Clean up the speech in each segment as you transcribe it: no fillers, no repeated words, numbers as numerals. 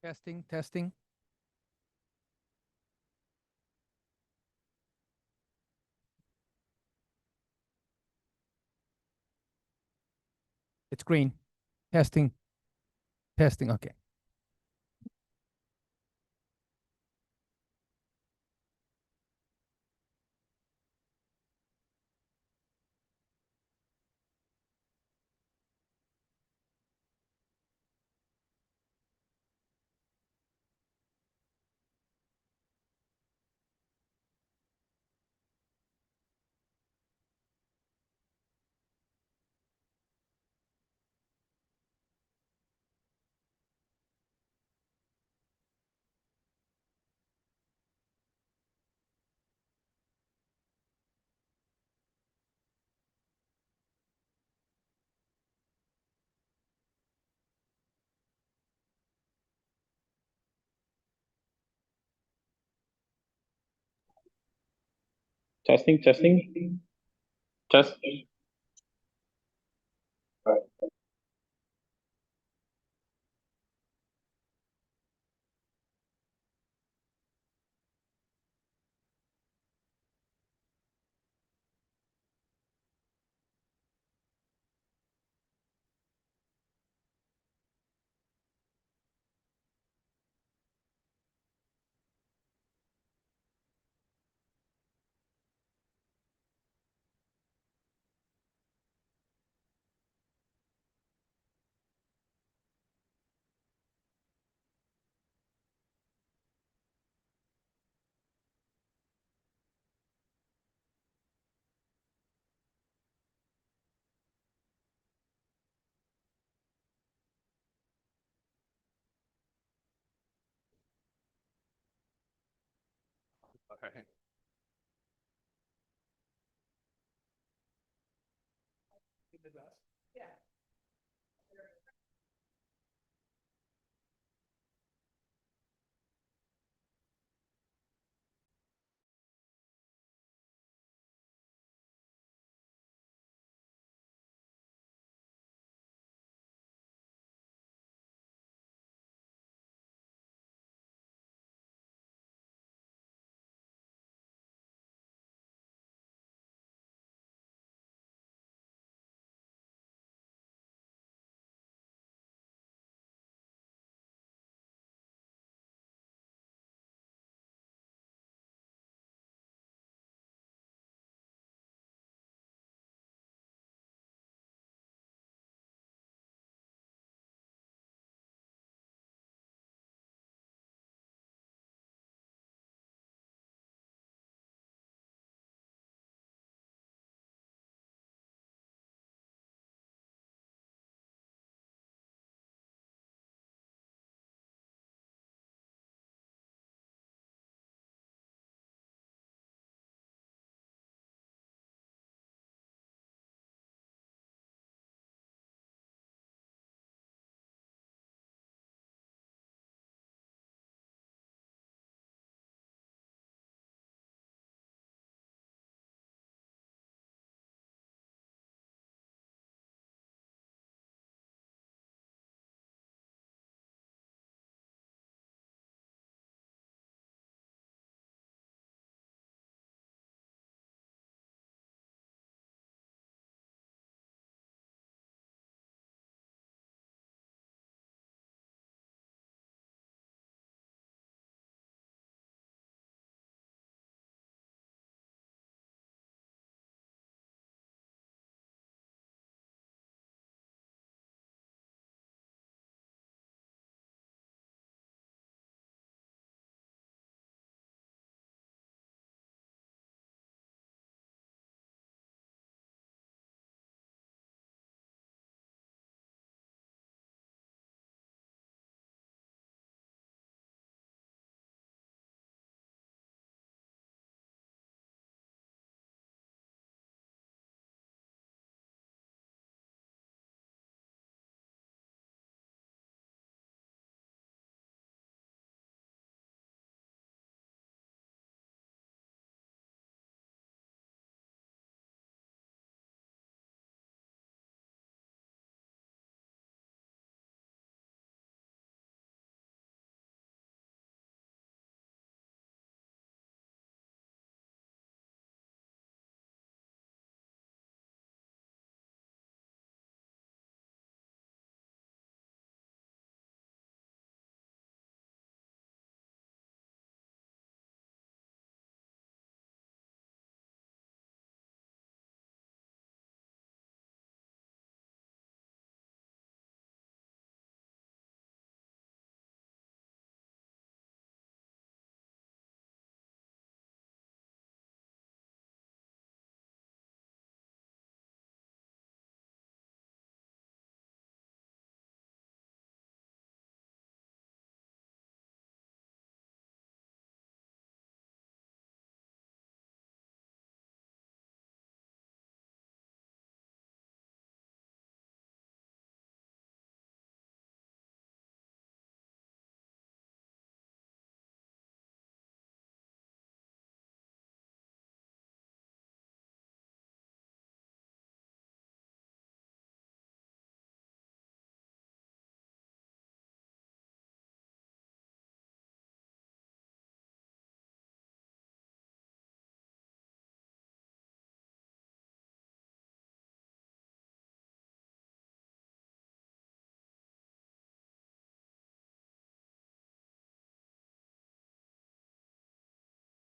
Testing, testing. It's green. Testing, testing. Okay. Testing, testing. Test. Okay. Yeah.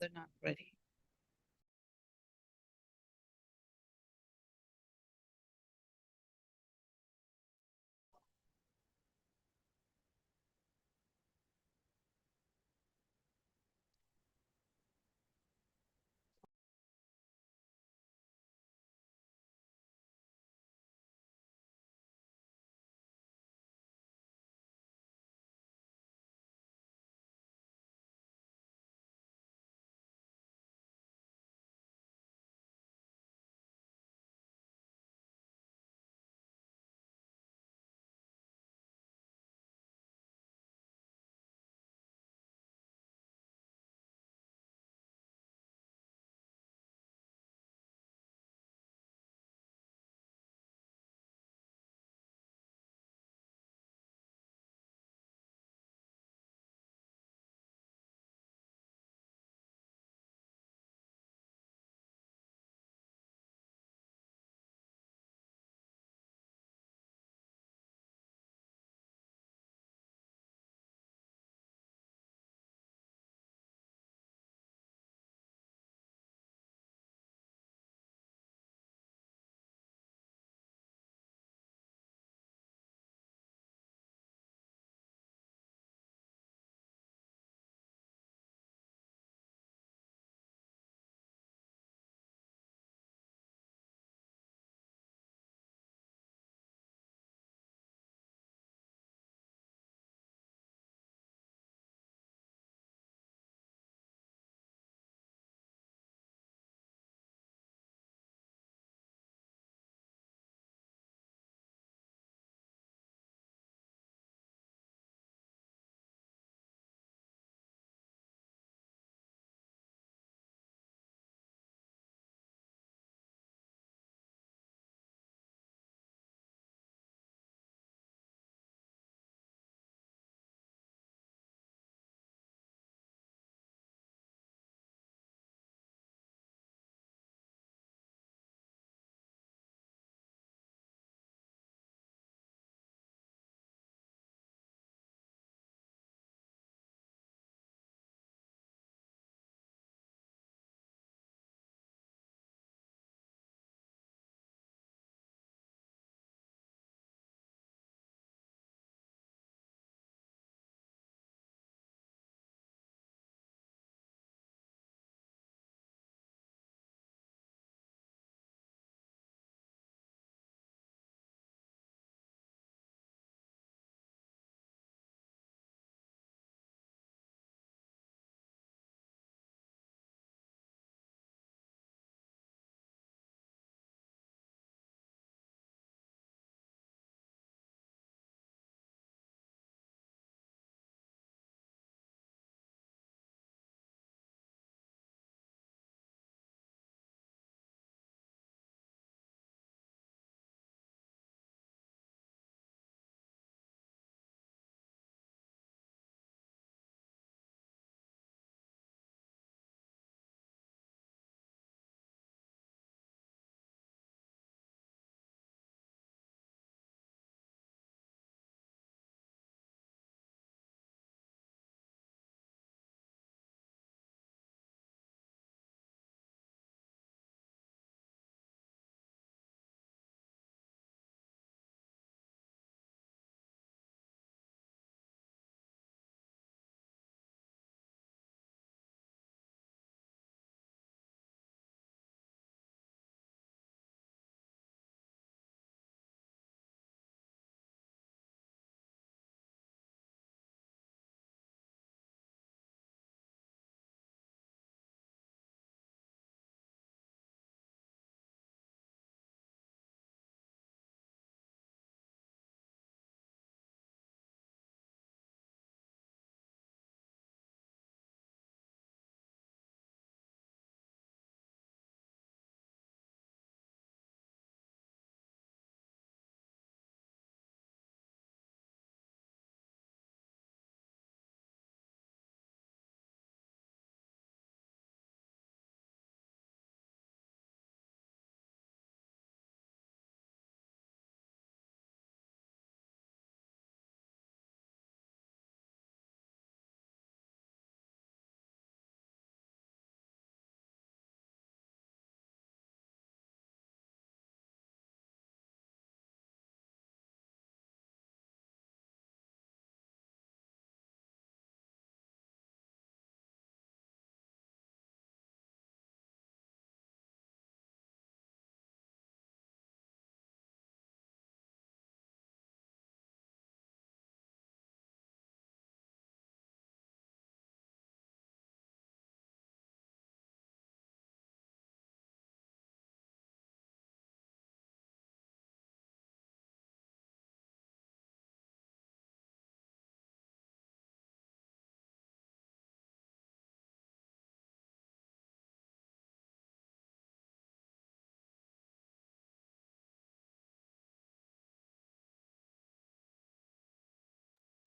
they're not ready.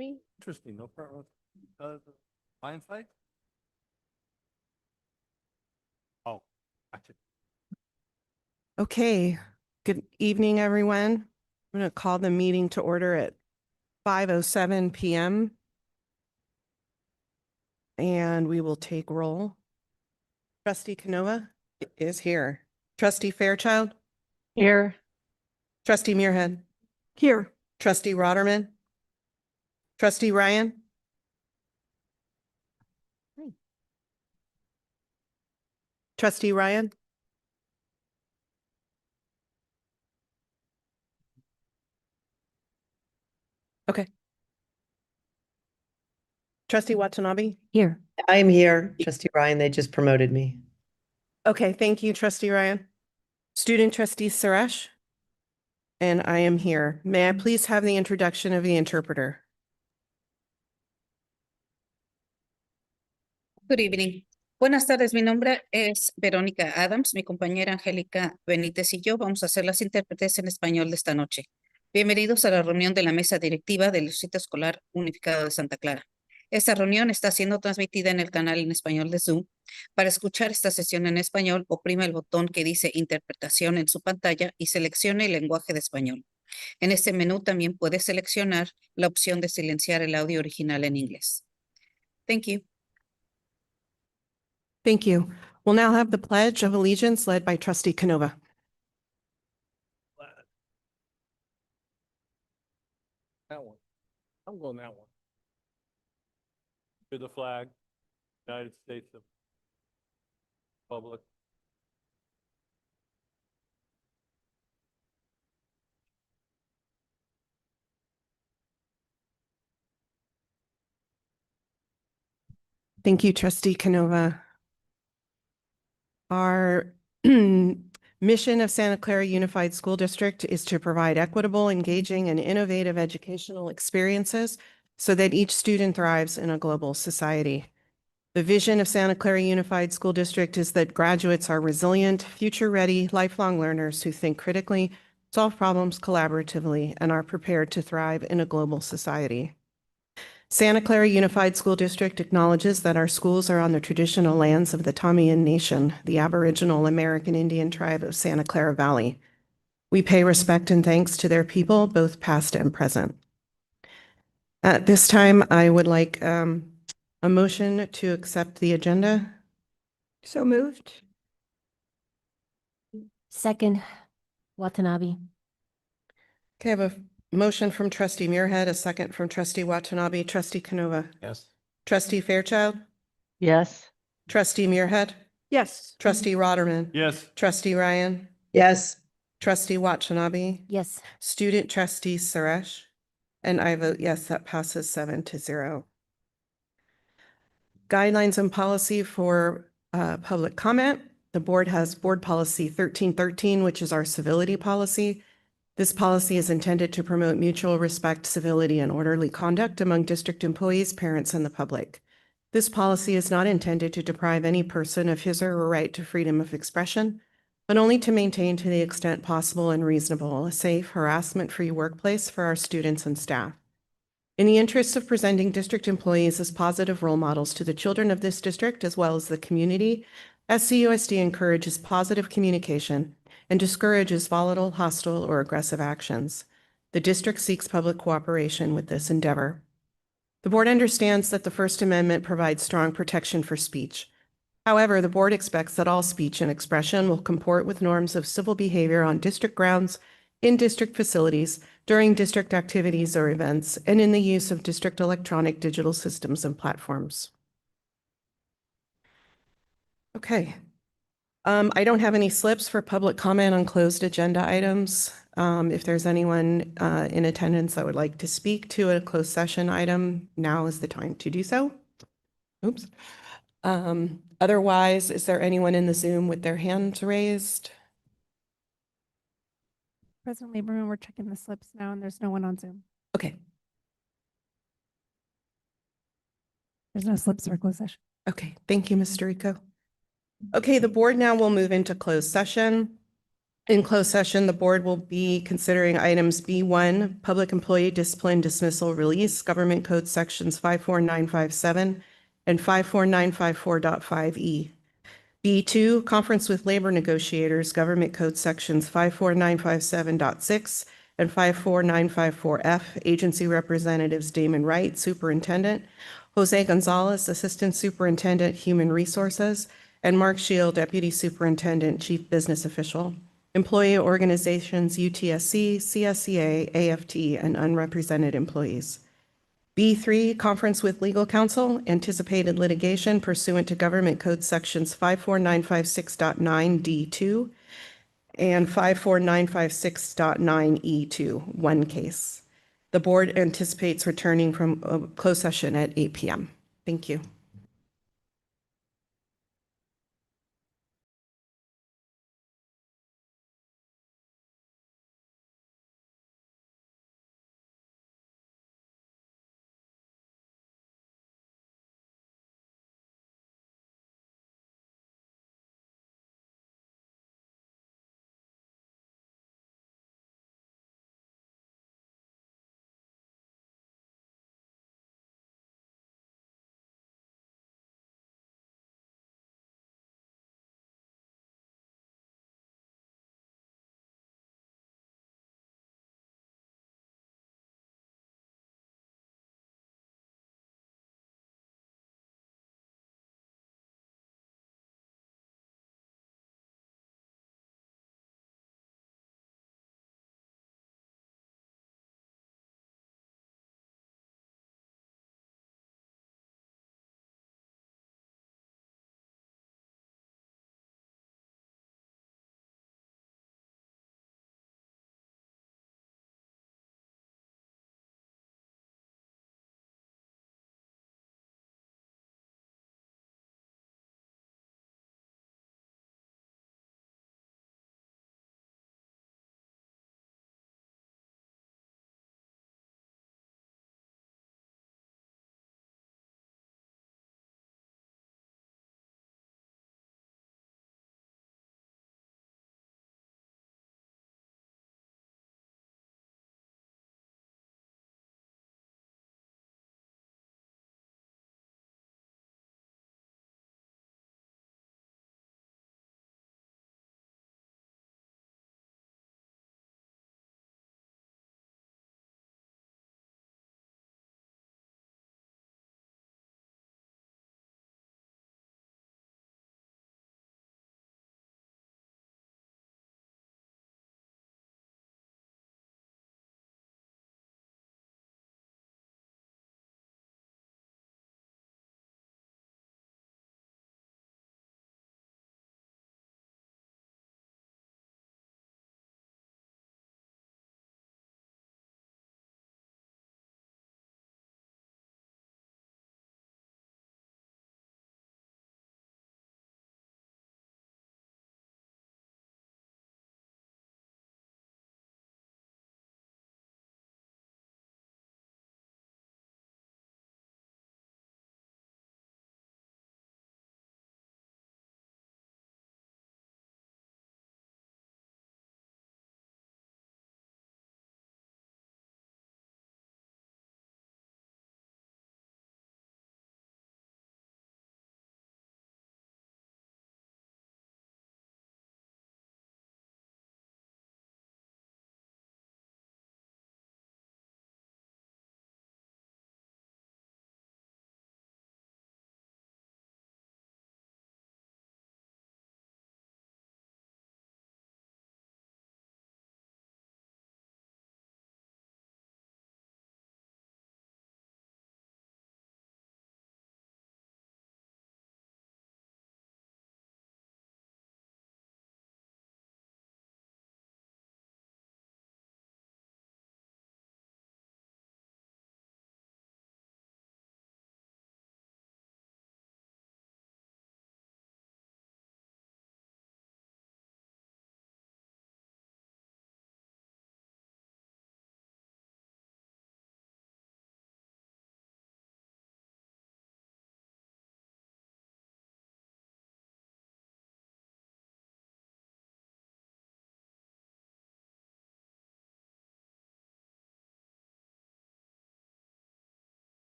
Me? Interesting, no problem with the lion fight? Oh, gotcha. Okay, good evening, everyone. I'm going to call the meeting to order at 5:07 PM. And we will take roll. Trustee Canova is here. Trustee Fairchild, Here. Trustee Muirhead, Here. Trustee Rotterman, Trustee Ryan. Trustee Ryan. Okay. Trustee Watanabe. Here. I'm here, Trustee Ryan. They just promoted me. Okay, thank you, Trustee Ryan. Student Trustee Suresh. And I am here. May I please have the introduction of the interpreter? Good evening. Buenas tardes, mi nombre es Verónica Adams, mi compañera Angélica Benítez y yo vamos a ser las intérpretes en español de esta noche. Bienvenidos a la reunión de la mesa directiva del Distrito Escolar Unificado de Santa Clara. Esta reunión está siendo transmitida en el canal en español de Zoom. Para escuchar esta sesión en español, oprima el botón que dice interpretación en su pantalla y seleccione el lenguaje de español. En este menú también puede seleccionar la opción de silenciar el audio original en inglés. Thank you. Thank you. We'll now have the Pledge of Allegiance led by Trustee Canova. That one. I'm going that one. To the flag, United States of Republic. Thank you, Trustee Canova. Our mission of Santa Clara Unified School District is to provide equitable, engaging, and innovative educational experiences so that each student thrives in a global society. The vision of Santa Clara Unified School District is that graduates are resilient, future-ready, lifelong learners who think critically, solve problems collaboratively, and are prepared to thrive in a global society. Santa Clara Unified School District acknowledges that our schools are on the traditional lands of the Tamiyan Nation, the Aboriginal American Indian tribe of Santa Clara Valley. We pay respect and thanks to their people, both past and present. At this time, I would like a motion to accept the agenda. So moved. Second, Watanabe. Okay, I have a motion from Trustee Muirhead, a second from Trustee Watanabe. Trustee Canova. Yes. Trustee Fairchild. Yes. Trustee Muirhead. Yes. Trustee Rotterman. Yes. Trustee Ryan. Yes, Trustee Watanabe. Yes. Student Trustee Suresh. And I vote yes, that passes 7-0. Guidelines and policy for public comment. The board has Board Policy 1313, which is our civility policy. This policy is intended to promote mutual respect, civility, and orderly conduct among district employees, parents, and the public. This policy is not intended to deprive any person of his or her right to freedom of expression, but only to maintain, to the extent possible and reasonable, a safe, harassment-free workplace for our students and staff. In the interest of presenting district employees as positive role models to the children of this district as well as the community, SCUSD encourages positive communication and discourages volatile, hostile, or aggressive actions. The district seeks public cooperation with this endeavor. The board understands that the First Amendment provides strong protection for speech. However, the board expects that all speech and expression will comport with norms of civil behavior on district grounds, in district facilities, during district activities or events, and in the use of district electronic digital systems and platforms. Okay. I don't have any slips for public comment on closed agenda items. If there's anyone in attendance that would like to speak to a closed session item, now is the time to do so. Oops. Otherwise, is there anyone in the Zoom with their hands raised? President Lieberman, we're checking the slips now and there's no one on Zoom. Okay. There's no slips for closed session. Okay. Thank you, Mr. Rico. Okay, the board now will move into closed session. In closed session, the board will be considering items B1, Public Employee Discipline Dismissal Release, Government Code Sections 54957 and 54954.5E. B2, Conference with Labor Negotiators, Government Code Sections 54957.6 and 54954F, Agency Representatives Damon Wright, Superintendent, Jose Gonzalez, Assistant Superintendent, Human Resources, and Mark Shield, Deputy Superintendent, Chief Business Official. Employee organizations UTSC, CSEA, AFT, and unrepresented employees. B3, Conference with Legal Counsel, anticipated litigation pursuant to Government Code Sections 54956.9D2 and 54956.9E2, one case. The board anticipates returning from a closed session at 8 p.m. Thank you.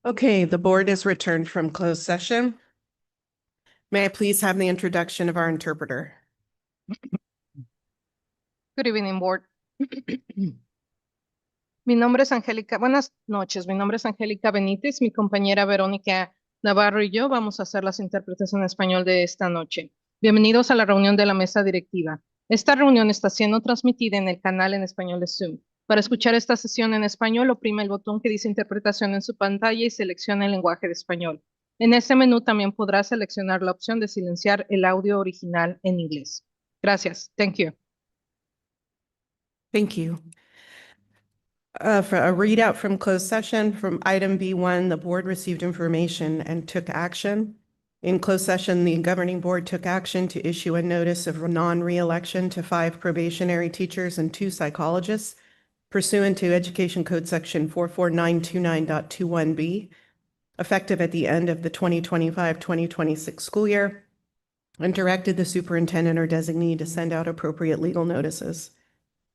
Okay, the board is returned from closed session. May I please have the introduction of our interpreter? Good evening, board. Mi nombre es Angélica. Buenas noches. Mi nombre es Angélica Benítez. Mi compañera Verónica Navarro y yo vamos a hacer las intérpretes en español de esta noche. Bienvenidos a la reunión de la mesa directiva. Esta reunión está siendo transmitida en el canal en español de Zoom. Para escuchar esta sesión en español, oprime el botón que dice interpretación en su pantalla y seleccione el lenguaje de español. En este menú también podrá seleccionar la opción de silenciar el audio original en inglés. Gracias. Thank you. Thank you. For a readout from closed session, from item B1, the board received information and took action. In closed session, the governing board took action to issue a notice of non-reelection to 5 probationary teachers and 2 psychologists pursuant to Education Code Section 44929.21B, effective at the end of the 2025-2026 school year, and directed the superintendent or designee to send out appropriate legal notices.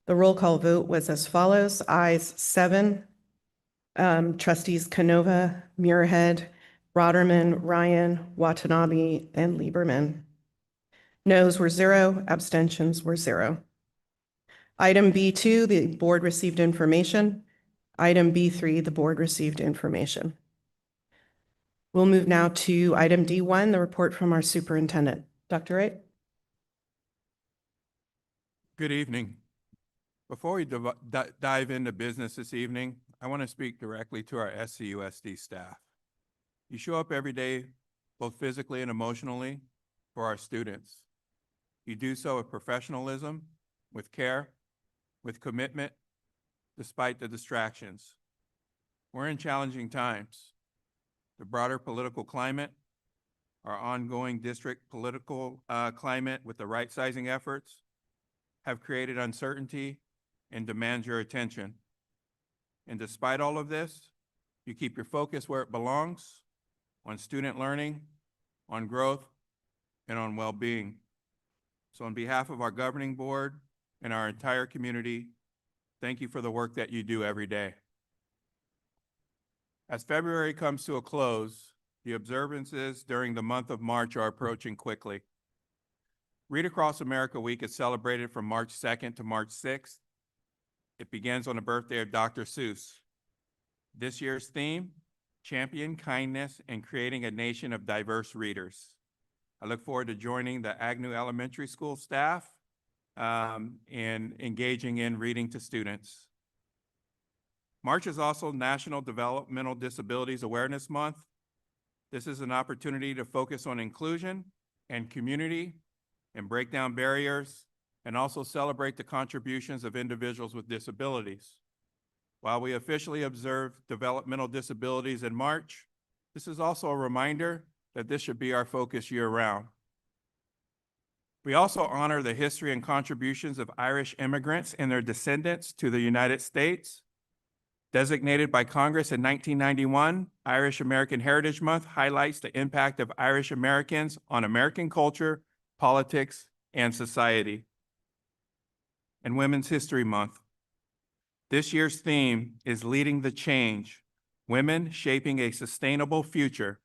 The roll call vote was as follows: ayes 7, trustees Canova, Muirhead, Rotterman, Ryan, Watanabe, and Lieberman. Noes were 0, abstentions were 0. Item B2, the board received information. Item B3, the board received information. We'll move now to item D1, the report from our superintendent. Dr. Wright? Good evening. Before we dive into business this evening, I want to speak directly to our SCUSD staff. You show up every day, both physically and emotionally, for our students. You do so with professionalism, with care, with commitment, despite the distractions. We're in challenging times. The broader political climate, our ongoing district political climate with the right-sizing efforts have created uncertainty and demand your attention. And despite all of this, you keep your focus where it belongs, on student learning, on growth, and on well-being. So on behalf of our governing board and our entire community, thank you for the work that you do every day. As February comes to a close, the observances during the month of March are approaching quickly. Read Across America Week is celebrated from March 2nd to March 6th. It begins on the birthday of Dr. Seuss. This year's theme, champion kindness and creating a nation of diverse readers. I look forward to joining the Agnew Elementary School staff and engaging in reading to students. March is also National Developmental Disabilities Awareness Month. This is an opportunity to focus on inclusion and community and break down barriers, and also celebrate the contributions of individuals with disabilities. While we officially observe developmental disabilities in March, this is also a reminder that this should be our focus year-round. We also honor the history and contributions of Irish immigrants and their descendants to the United States. Designated by Congress in 1991, Irish American Heritage Month highlights the impact of Irish Americans on American culture, politics, and society. And Women's History Month. This year's theme is Leading the Change, Women Shaping a Sustainable Future,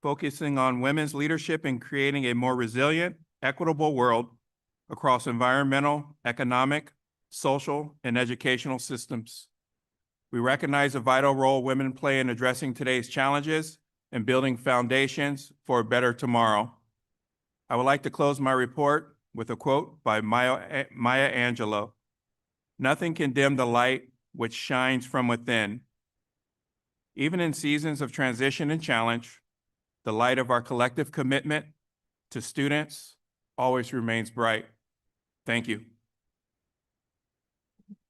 focusing on women's leadership in creating a more resilient, equitable world across environmental, economic, social, and educational systems. We recognize the vital role women play in addressing today's challenges and building foundations for a better tomorrow. I would like to close my report with a quote by Maya Angelou. Nothing can dim the light which shines from within. Even in seasons of transition and challenge, the light of our collective commitment to students always remains bright. Thank you.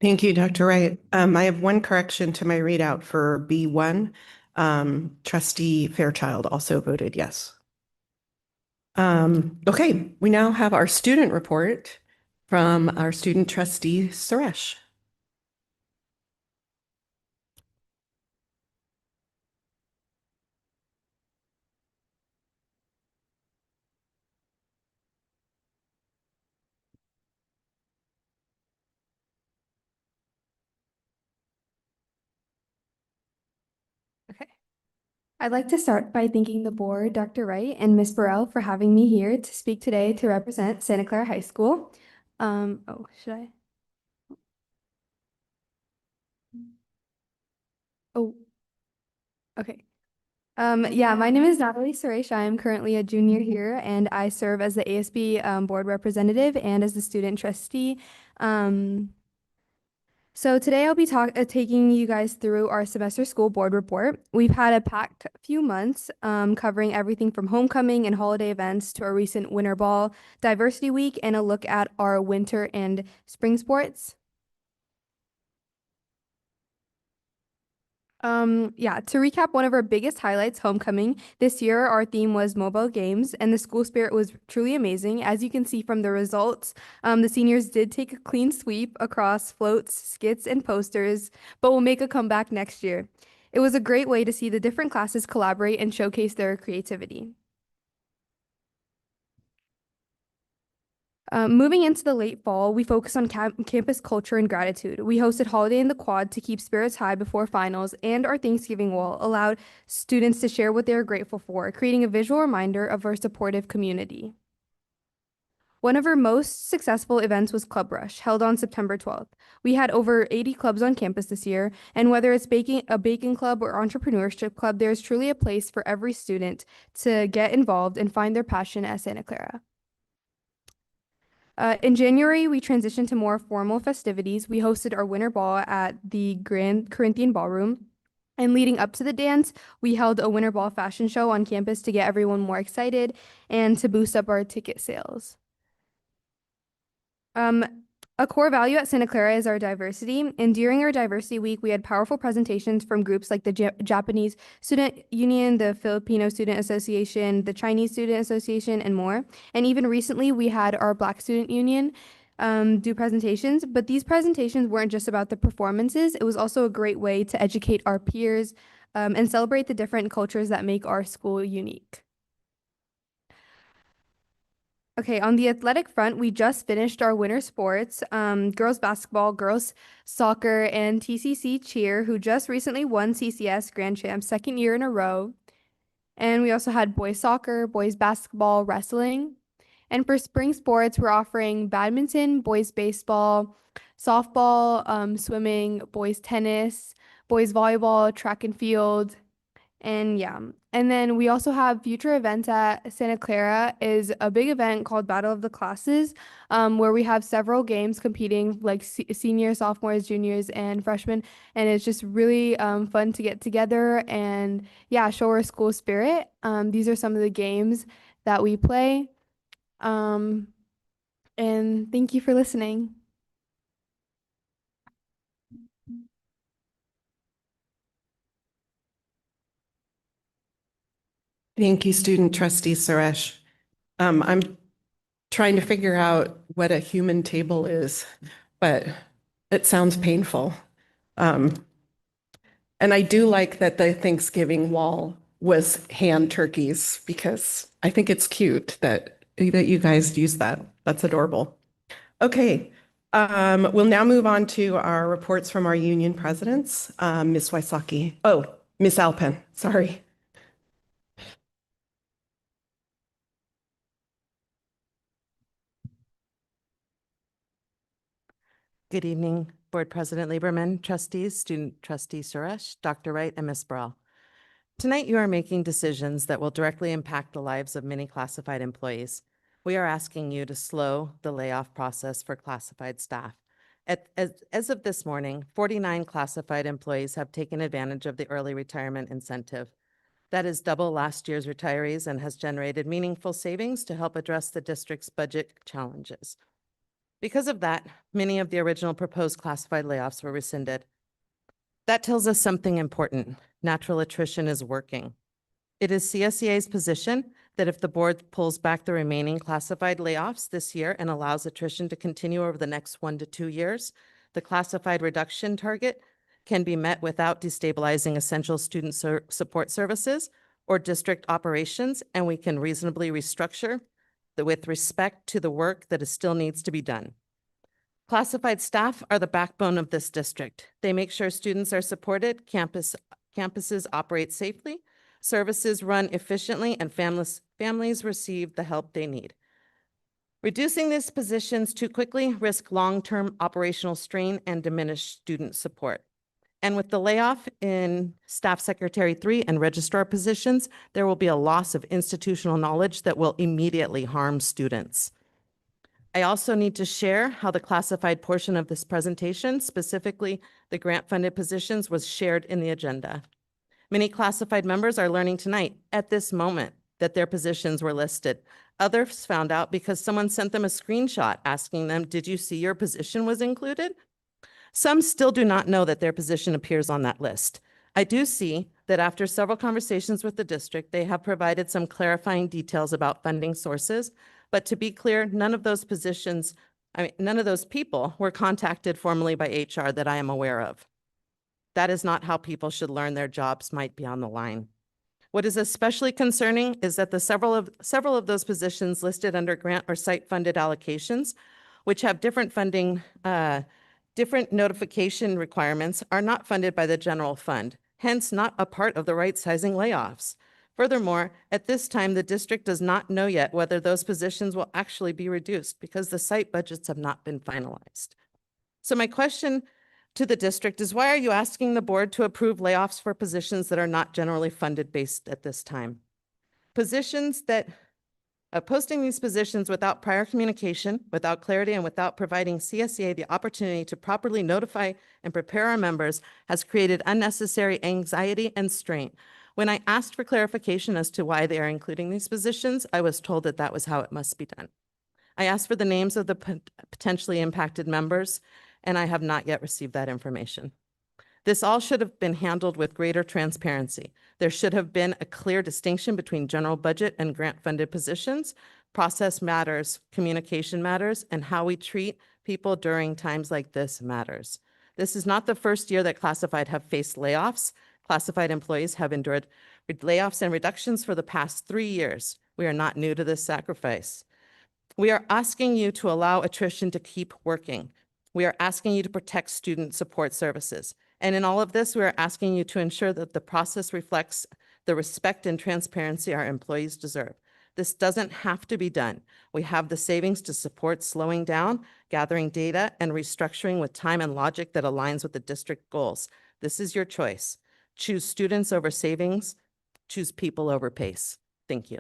Thank you, Dr. Wright. I have one correction to my readout for B1. Trustee Fairchild also voted yes. Okay, we now have our student report from our student trustee, Suresh. Okay. I'd like to start by thanking the board, Dr. Wright and Ms. Burrell for having me here to speak today to represent Santa Clara High School. Should I? Oh, okay. Yeah, my name is Natalie Suresh. I am currently a junior here, and I serve as the ASB board representative and as the student trustee. So today I'll be taking you guys through our semester school board report. We've had a packed few months covering everything from homecoming and holiday events to our recent winter ball, diversity week, and a look at our winter and spring sports. Yeah, to recap one of our biggest highlights, homecoming. This year, our theme was mobile games, and the school spirit was truly amazing. As you can see from the results, the seniors did take a clean sweep across floats, skits, and posters, but will make a comeback next year. It was a great way to see the different classes collaborate and showcase their creativity. Moving into the late fall, we focused on campus culture and gratitude. We hosted Holiday in the Quad to keep spirits high before finals, and our Thanksgiving wall allowed students to share what they are grateful for, creating a visual reminder of our supportive community. One of our most successful events was Club Rush, held on September 12th. We had over 80 clubs on campus this year, and whether it's a baking club or entrepreneurship club, there's truly a place for every student to get involved and find their passion at Santa Clara. In January, we transitioned to more formal festivities. We hosted our winter ball at the Grand Corinthian Ballroom. And leading up to the dance, we held a winter ball fashion show on campus to get everyone more excited and to boost up our ticket sales. A core value at Santa Clara is our diversity, and during our diversity week, we had powerful presentations from groups like the Japanese Student Union, the Filipino Student Association, the Chinese Student Association, and more. And even recently, we had our Black Student Union do presentations, but these presentations weren't just about the performances. It was also a great way to educate our peers and celebrate the different cultures that make our school unique. Okay, on the athletic front, we just finished our winter sports, girls basketball, girls soccer, and TCC cheer, who just recently won CCS Grand Champs second year in a row. And we also had boys soccer, boys basketball, wrestling. And for spring sports, we're offering badminton, boys baseball, softball, swimming, boys tennis, boys volleyball, track and field. And yeah, and then we also have future events at Santa Clara is a big event called Battle of the Classes, where we have several games competing like seniors, sophomores, juniors, and freshmen. And it's just really fun to get together and yeah, show our school spirit. These are some of the games that we play. And thank you for listening. Thank you, student trustee Suresh. I'm trying to figure out what a human table is, but it sounds painful. And I do like that the Thanksgiving wall was hand turkeys because I think it's cute that you guys use that. That's adorable. Okay, we'll now move on to our reports from our union presidents. Ms. Wysocki. Oh, Ms. Alpin, sorry. Good evening, Board President Lieberman, trustees, student trustee Suresh, Dr. Wright, and Ms. Burrell. Tonight, you are making decisions that will directly impact the lives of many classified employees. We are asking you to slow the layoff process for classified staff. As of this morning, 49 classified employees have taken advantage of the early retirement incentive. That is double last year's retirees and has generated meaningful savings to help address the district's budget challenges. Because of that, many of the original proposed classified layoffs were rescinded. That tells us something important. Natural attrition is working. It is CSEA's position that if the board pulls back the remaining classified layoffs this year and allows attrition to continue over the next 1 to 2 years, the classified reduction target can be met without destabilizing essential student support services or district operations, and we can reasonably restructure with respect to the work that still needs to be done. Classified staff are the backbone of this district. They make sure students are supported, campuses operate safely, services run efficiently, and families receive the help they need. Reducing these positions too quickly risk long-term operational strain and diminish student support. And with the layoff in Staff Secretary 3 and Registrar positions, there will be a loss of institutional knowledge that will immediately harm students. I also need to share how the classified portion of this presentation, specifically the grant-funded positions, was shared in the agenda. Many classified members are learning tonight, at this moment, that their positions were listed. Others found out because someone sent them a screenshot asking them, "Did you see your position was included?" Some still do not know that their position appears on that list. I do see that after several conversations with the district, they have provided some clarifying details about funding sources. But to be clear, none of those people were contacted formally by HR that I am aware of. That is not how people should learn their jobs might be on the line. What is especially concerning is that several of those positions listed under grant or site-funded allocations, which have different funding, different notification requirements, are not funded by the general fund, hence not a part of the right-sizing layoffs. Furthermore, at this time, the district does not know yet whether those positions will actually be reduced because the site budgets have not been finalized. So my question to the district is, why are you asking the board to approve layoffs for positions that are not generally funded based at this time? Posting these positions without prior communication, without clarity, and without providing CSEA the opportunity to properly notify and prepare our members has created unnecessary anxiety and strain. When I asked for clarification as to why they are including these positions, I was told that that was how it must be done. I asked for the names of the potentially impacted members, and I have not yet received that information. This all should have been handled with greater transparency. There should have been a clear distinction between general budget and grant-funded positions. Process matters, communication matters, and how we treat people during times like this matters. This is not the first year that classified have faced layoffs. Classified employees have endured layoffs and reductions for the past 3 years. We are not new to this sacrifice. We are asking you to allow attrition to keep working. We are asking you to protect student support services. And in all of this, we are asking you to ensure that the process reflects the respect and transparency our employees deserve. This doesn't have to be done. We have the savings to support slowing down, gathering data, and restructuring with time and logic that aligns with the district goals. This is your choice. Choose students over savings. Choose people over pace. Thank you.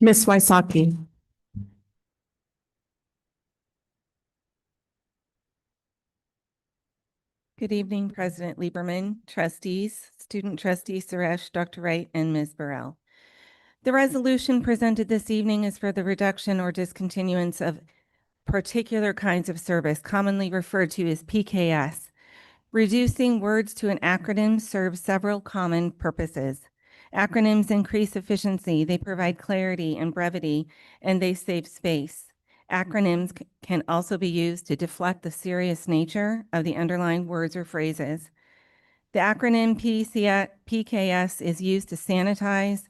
Ms. Wysocki. Good evening, President Lieberman, trustees, student trustee Suresh, Dr. Wright, and Ms. Burrell. The resolution presented this evening is for the reduction or discontinuance of particular kinds of service, commonly referred to as PKS. Reducing words to an acronym serves several common purposes. Acronyms increase efficiency, they provide clarity and brevity, and they save space. Acronyms can also be used to deflect the serious nature of the underlying words or phrases. The acronym PKS is used to sanitize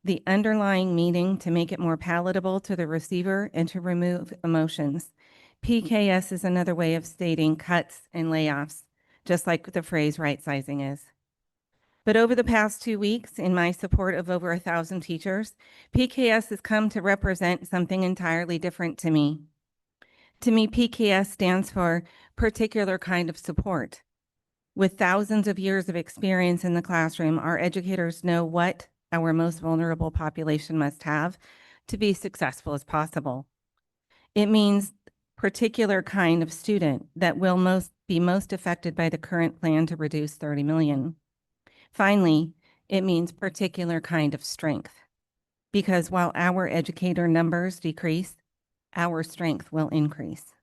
the underlying meaning to make it more palatable to the receiver and to remove emotions. PKS is another way of stating cuts and layoffs, just like the phrase right sizing is. But over the past 2 weeks, in my support of over 1,000 teachers, PKS has come to represent something entirely different to me. To me, PKS stands for particular kind of support. With thousands of years of experience in the classroom, our educators know what our most vulnerable population must have to be successful as possible. It means particular kind of student that will be most affected by the current plan to reduce 30 million. Finally, it means particular kind of strength, because while our educator numbers decrease, our strength will increase.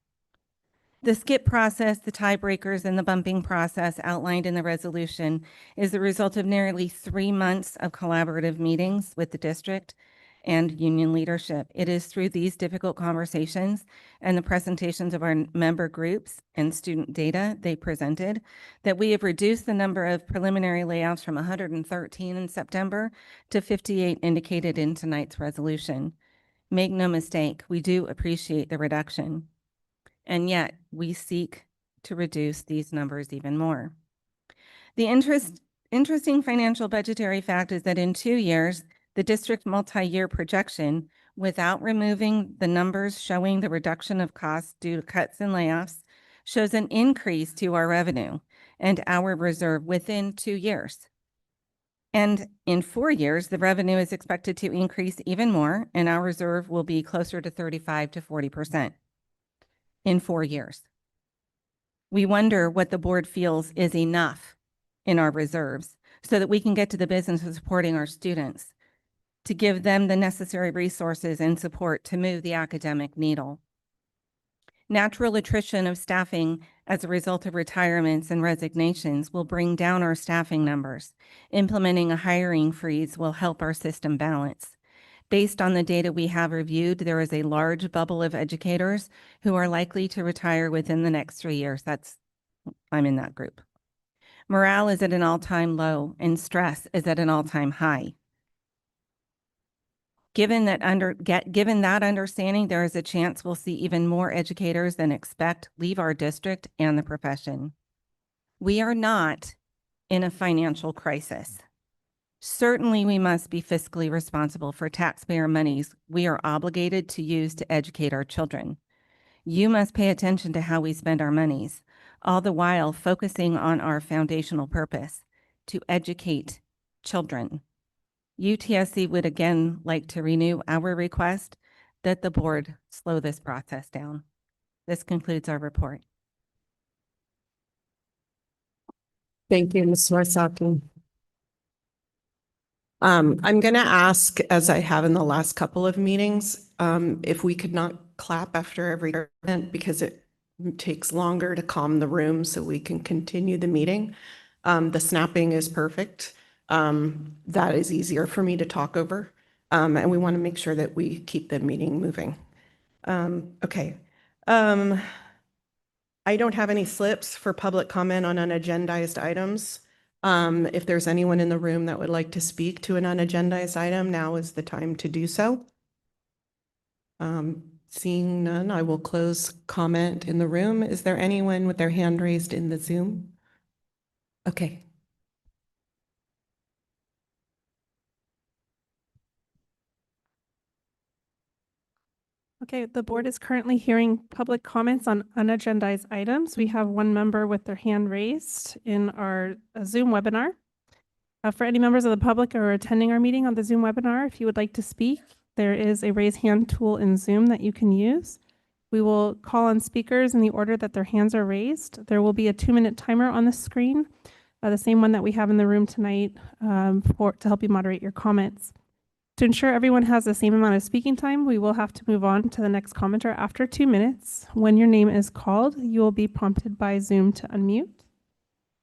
The skip process, the tiebreakers, and the bumping process outlined in the resolution is the result of nearly 3 months of collaborative meetings with the district and union leadership. It is through these difficult conversations and the presentations of our member groups and student data they presented that we have reduced the number of preliminary layoffs from 113 in September to 58 indicated in tonight's resolution. Make no mistake, we do appreciate the reduction. And yet we seek to reduce these numbers even more. The interesting financial budgetary fact is that in 2 years, the district multi-year projection, without removing the numbers showing the reduction of costs due to cuts and layoffs, shows an increase to our revenue and our reserve within 2 years. And in 4 years, the revenue is expected to increase even more, and our reserve will be closer to 35 to 40% in 4 years. We wonder what the board feels is enough in our reserves so that we can get to the business of supporting our students, to give them the necessary resources and support to move the academic needle. Natural attrition of staffing as a result of retirements and resignations will bring down our staffing numbers. Implementing a hiring freeze will help our system balance. Based on the data we have reviewed, there is a large bubble of educators who are likely to retire within the next 3 years. I'm in that group. Morale is at an all-time low and stress is at an all-time high. Given that understanding, there is a chance we'll see even more educators than expect leave our district and the profession. We are not in a financial crisis. Certainly, we must be fiscally responsible for taxpayer monies we are obligated to use to educate our children. You must pay attention to how we spend our monies, all the while focusing on our foundational purpose, to educate children. UTSC would again like to renew our request that the board slow this process down. This concludes our report. Thank you, Ms. Marsaki. I'm going to ask, as I have in the last couple of meetings, if we could not clap after every event because it takes longer to calm the room so we can continue the meeting. The snapping is perfect. That is easier for me to talk over. And we want to make sure that we keep the meeting moving. Okay. I don't have any slips for public comment on unagendized items. If there's anyone in the room that would like to speak to an unagendized item, now is the time to do so. Seeing none, I will close comment in the room. Is there anyone with their hand raised in the Zoom? Okay. Okay, the board is currently hearing public comments on unagendized items. We have one member with their hand raised in our Zoom webinar. For any members of the public who are attending our meeting on the Zoom webinar, if you would like to speak, there is a raise hand tool in Zoom that you can use. We will call on speakers in the order that their hands are raised. There will be a 2-minute timer on the screen, the same one that we have in the room tonight to help you moderate your comments. To ensure everyone has the same amount of speaking time, we will have to move on to the next commenter after 2 minutes. When your name is called, you will be prompted by Zoom to unmute.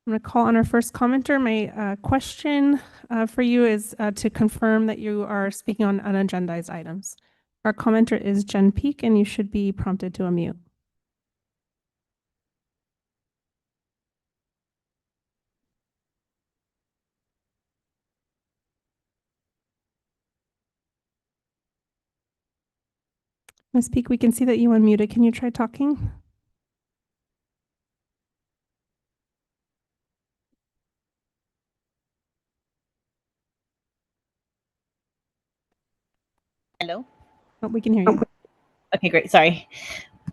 I'm going to call on our first commenter. My question for you is to confirm that you are speaking on unagendized items. Our commenter is Jen Peak, and you should be prompted to unmute. Ms. Peak, we can see that you unmuted. Can you try talking? Hello? Oh, we can hear you. Okay, great. Sorry.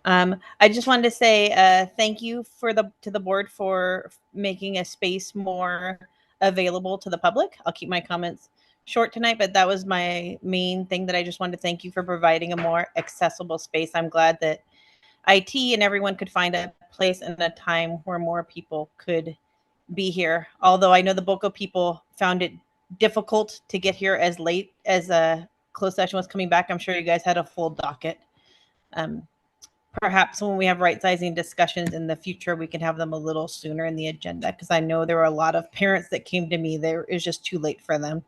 I just wanted to say thank you to the board for making a space more available to the public. I'll keep my comments short tonight, but that was my main thing that I just wanted to thank you for providing a more accessible space. I'm glad that IT and everyone could find a place and a time where more people could be here. Although I know the Boca people found it difficult to get here as late as a closed session was coming back. I'm sure you guys had a full docket. Perhaps when we have right sizing discussions in the future, we can have them a little sooner in the agenda, because I know there were a lot of parents that came to me. It was just too late for them,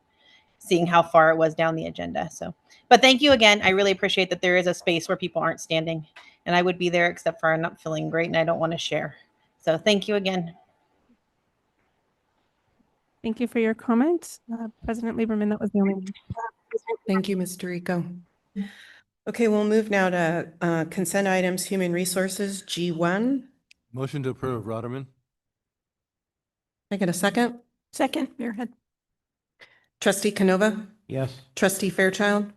seeing how far it was down the agenda. So, but thank you again. I really appreciate that there is a space where people aren't standing, and I would be there except for I'm not feeling great and I don't want to share. So thank you again. Thank you for your comment. President Lieberman, that was the only one. Thank you, Mr. Rico. Okay, we'll move now to consent items, human resources, G1. Motion to approve, Rotterman. Can I get a second? Second, Muirhead. Trustee Canova? Yes. Trustee Fairchild?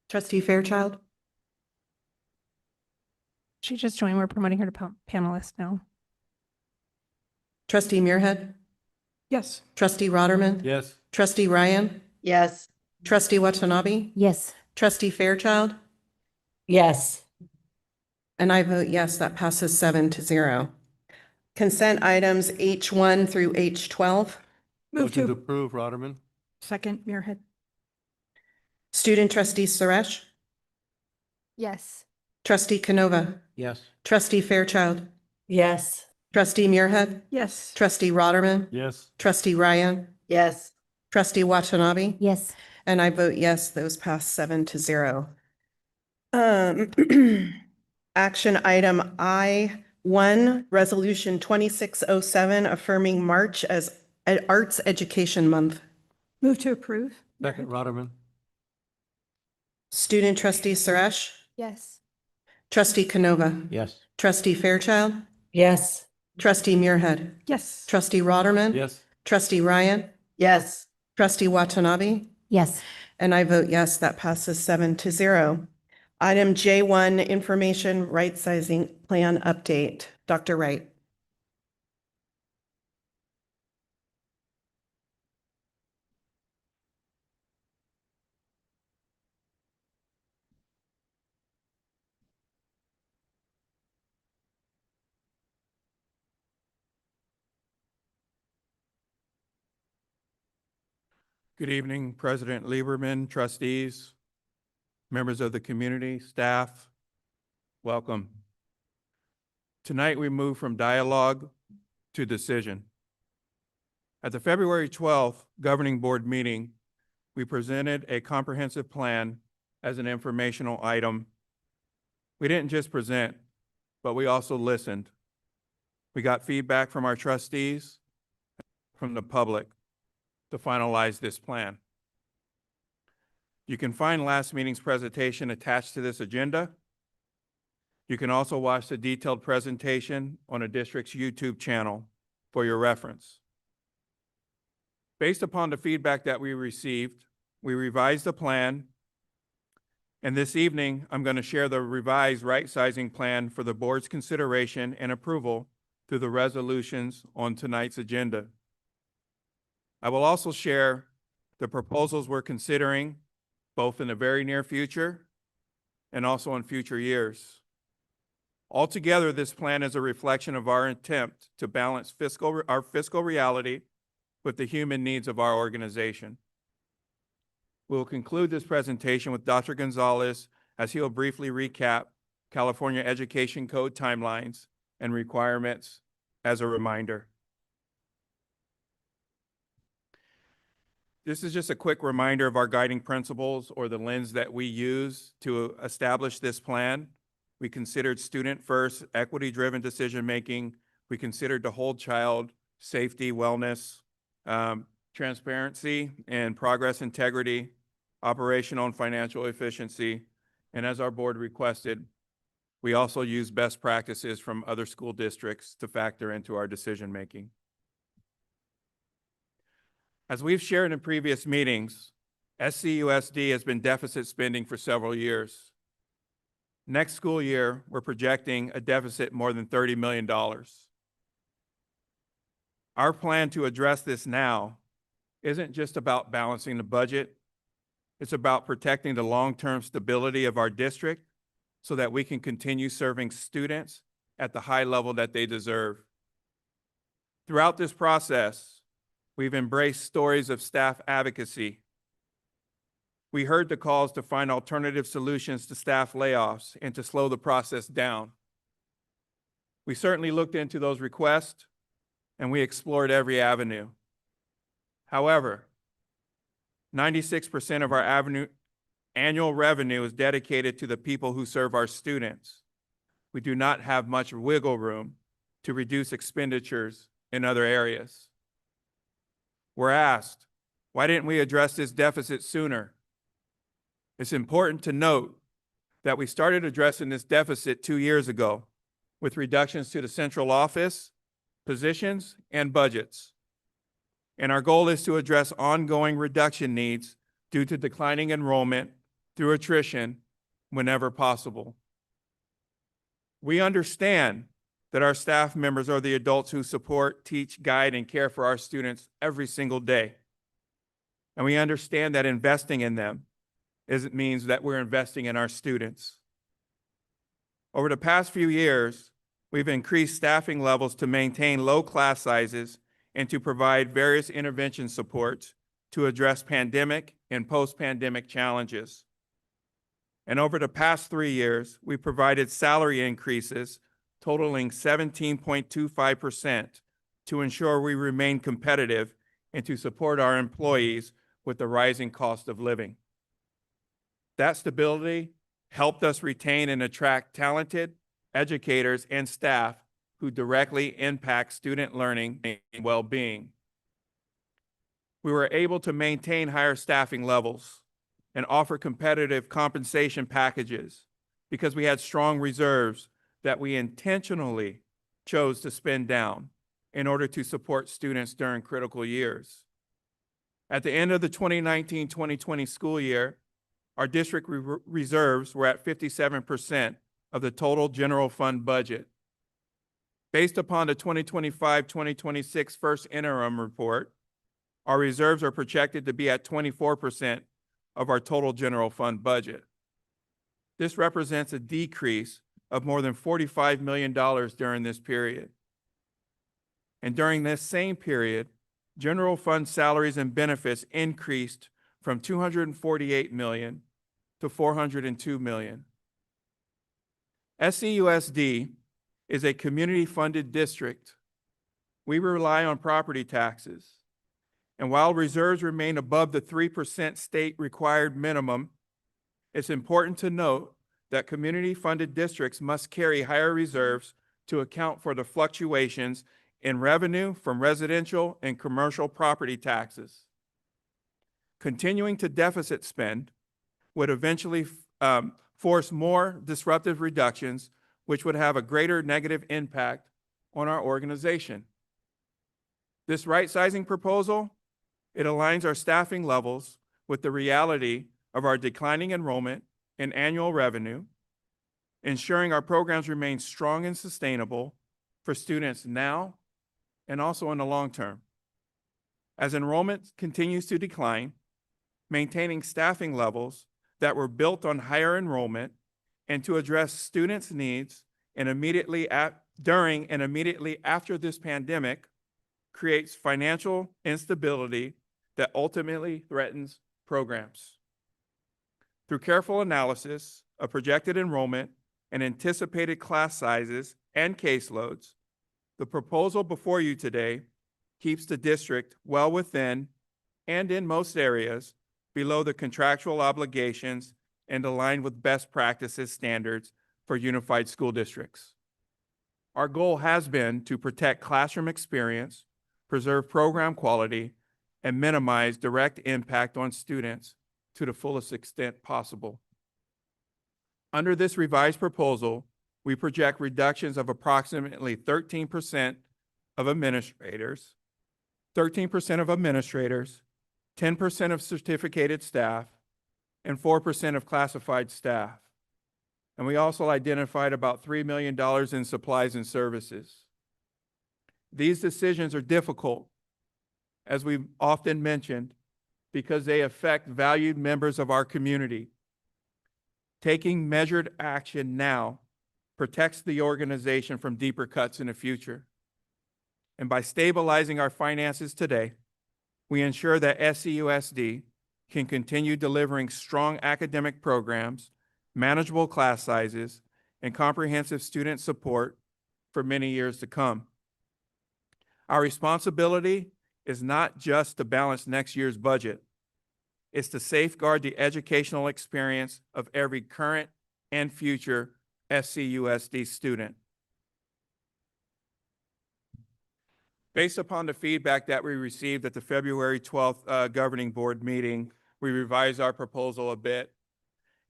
Trustee Fairchild? She just joined. We're promoting her to panelist now. Trustee Muirhead? Yes. Trustee Rotterman? Yes. Trustee Ryan? Yes. Trustee Watanabe? Yes. Trustee Fairchild? Yes. And I vote yes, that passes 7-0. Consent items H1 through H12. Move Motion to to. approve, Rotterman. Second, Muirhead. Student trustee Suresh? Yes. Trustee Canova? Yes. Trustee Fairchild? Yes. Trustee Muirhead? Yes. Trustee Rotterman? Yes. Trustee Ryan? Yes. Trustee Watanabe? Yes. And I vote yes, those pass 7-0. Action item I1, Resolution 2607, affirming March as Arts Education Month. Move to approve. Second, Rotterman. Student trustee Suresh? Yes. Trustee Canova? Yes. Trustee Fairchild? Yes. Trustee Muirhead? Yes. Trustee Rotterman? Yes. Trustee Ryan? Yes. Trustee Watanabe? Yes. And I vote yes, that passes 7-0. Item J1, Information Right Sizing Plan Update. Dr. Wright. Good evening, President Lieberman, trustees, members of the community, staff. Welcome. Tonight, we move from dialogue to decision. At the February 12th Governing Board meeting, we presented a comprehensive plan as an informational item. We didn't just present, but we also listened. We got feedback from our trustees, from the public, to finalize this plan. You can find last meeting's presentation attached to this agenda. You can also watch the detailed presentation on a district's YouTube channel for your reference. Based upon the feedback that we received, we revised the plan, and this evening, I'm going to share the revised right-sizing plan for the board's consideration and approval through the resolutions on tonight's agenda. I will also share the proposals we're considering, both in the very near future and also in future years. Altogether, this plan is a reflection of our attempt to balance our fiscal reality with the human needs of our organization. We will conclude this presentation with Dr. Gonzalez as he'll briefly recap California Education Code timelines and requirements as a reminder. This is just a quick reminder of our guiding principles or the lens that we use to establish this plan. We considered student-first, equity-driven decision-making. We considered the whole child, safety, wellness, transparency, and progress integrity, operational and financial efficiency. And as our board requested, we also use best practices from other school districts to factor into our decision-making. As we've shared in previous meetings, SCUSD has been deficit spending for several years. Next school year, we're projecting a deficit more than $30 million. Our plan to address this now isn't just about balancing the budget. It's about protecting the long-term stability of our district so that we can continue serving students at the high level that they deserve. Throughout this process, we've embraced stories of staff advocacy. We heard the calls to find alternative solutions to staff layoffs and to slow the process down. We certainly looked into those requests and we explored every avenue. However, 96% of our annual revenue is dedicated to the people who serve our students. We do not have much wiggle room to reduce expenditures in other areas. We're asked, why didn't we address this deficit sooner? It's important to note that we started addressing this deficit 2 years ago with reductions to the central office, positions, and budgets. And our goal is to address ongoing reduction needs due to declining enrollment through attrition whenever possible. We understand that our staff members are the adults who support, teach, guide, and care for our students every single day. And we understand that investing in them means that we're investing in our students. Over the past few years, we've increased staffing levels to maintain low class sizes and to provide various intervention supports to address pandemic and post-pandemic challenges. And over the past 3 years, we provided salary increases totaling 17.25% to ensure we remain competitive and to support our employees with the rising cost of living. That stability helped us retain and attract talented educators and staff who directly impact student learning and well-being. We were able to maintain higher staffing levels and offer competitive compensation packages because we had strong reserves that we intentionally chose to spend down in order to support students during critical years. At the end of the 2019-2020 school year, our district reserves were at 57% of the total general fund budget. Based upon the 2025-2026 first interim report, our reserves are projected to be at 24% of our total general fund budget. This represents a decrease of more than $45 million during this period. And during this same period, general fund salaries and benefits increased from $248 million to $402 million. SCUSD is a community-funded district. We rely on property taxes. And while reserves remain above the 3% state required minimum, it's important to note that community-funded districts must carry higher reserves to account for the fluctuations in revenue from residential and commercial property taxes. Continuing to deficit spend would eventually force more disruptive reductions, which would have a greater negative impact on our organization. This right-sizing proposal, it aligns our staffing levels with the reality of our declining enrollment and annual revenue, ensuring our programs remain strong and sustainable for students now and also in the long term. As enrollment continues to decline, maintaining staffing levels that were built on higher enrollment and to address students' needs and during and immediately after this pandemic creates financial instability that ultimately threatens programs. Through careful analysis of projected enrollment and anticipated class sizes and caseloads, the proposal before you today keeps the district well within and in most areas below the contractual obligations and aligned with best practices standards for unified school districts. Our goal has been to protect classroom experience, preserve program quality, and minimize direct impact on students to the fullest extent possible. Under this revised proposal, we project reductions of approximately 13% of administrators, 10% of certificated staff, and 4% of classified staff. And we also identified about $3 million in supplies and services. These decisions are difficult, as we've often mentioned, because they affect valued members of our community. Taking measured action now protects the organization from deeper cuts in the future. And by stabilizing our finances today, we ensure that SCUSD can continue delivering strong academic programs, manageable class sizes, and comprehensive student support for many years to come. Our responsibility is not just to balance next year's budget. It's to safeguard the educational experience of every current and future SCUSD student. Based upon the feedback that we received at the February 12th Governing Board meeting, we revised our proposal a bit.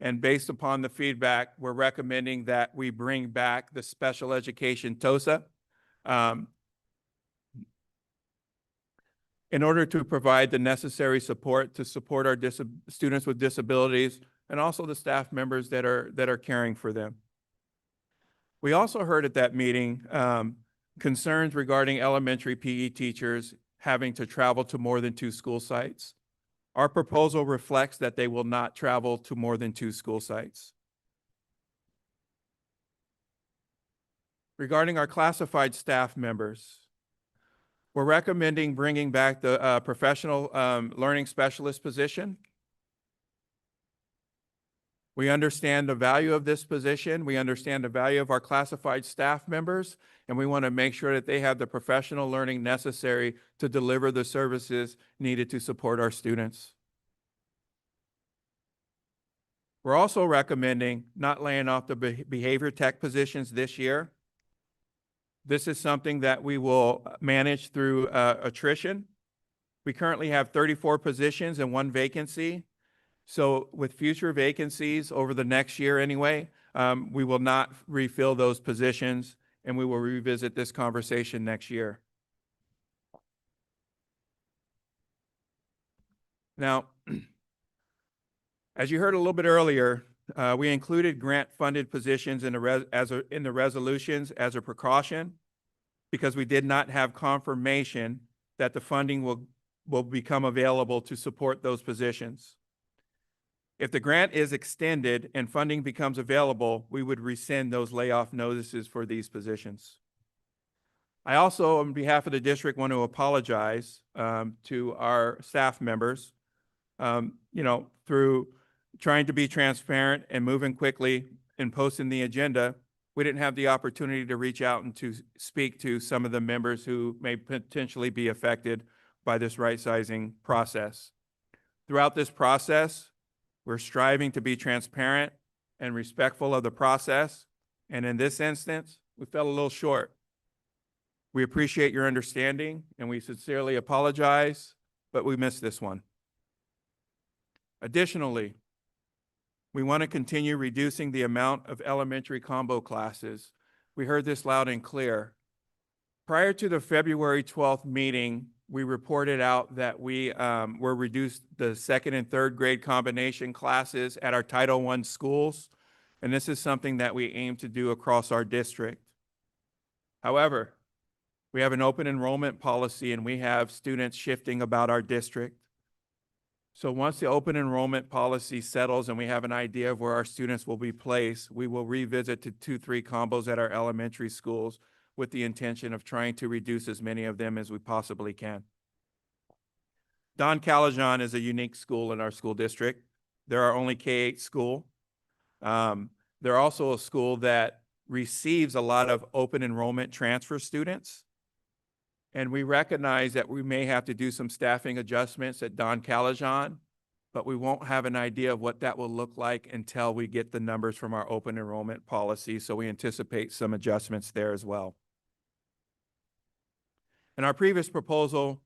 And based upon the feedback, we're recommending that we bring back the special education TOSA in order to provide the necessary support to support our students with disabilities and also the staff members that are caring for them. We also heard at that meeting concerns regarding elementary PE teachers having to travel to more than 2 school sites. Our proposal reflects that they will not travel to more than 2 school sites. Regarding our classified staff members, we're recommending bringing back the professional learning specialist position. We understand the value of this position. We understand the value of our classified staff members, and we want to make sure that they have the professional learning necessary to deliver the services needed to support our students. We're also recommending not laying off the behavior tech positions this year. This is something that we will manage through attrition. We currently have 34 positions and 1 vacancy. So with future vacancies over the next year anyway, we will not refill those positions, and we will revisit this conversation next year. Now, as you heard a little bit earlier, we included grant-funded positions in the resolutions as a precaution because we did not have confirmation that the funding will become available to support those positions. If the grant is extended and funding becomes available, we would rescind those layoff notices for these positions. I also, on behalf of the district, want to apologize to our staff members. Through trying to be transparent and moving quickly and posting the agenda, we didn't have the opportunity to reach out and to speak to some of the members who may potentially be affected by this right-sizing process. Throughout this process, we're striving to be transparent and respectful of the process. And in this instance, we fell a little short. We appreciate your understanding and we sincerely apologize, but we missed this one. Additionally, we want to continue reducing the amount of elementary combo classes. We heard this loud and clear. Prior to the February 12th meeting, we reported out that we were reduced the 2nd and 3rd grade combination classes at our Title I schools, and this is something that we aim to do across our district. However, we have an open enrollment policy and we have students shifting about our district. So once the open enrollment policy settles and we have an idea of where our students will be placed, we will revisit to 2-3 combos at our elementary schools with the intention of trying to reduce as many of them as we possibly can. Don Calajan is a unique school in our school district. They're our only K-8 school. They're also a school that receives a lot of open enrollment transfer students. And we recognize that we may have to do some staffing adjustments at Don Calajan, but we won't have an idea of what that will look like until we get the numbers from our open enrollment policy. So we anticipate some adjustments there as well. In our previous proposal,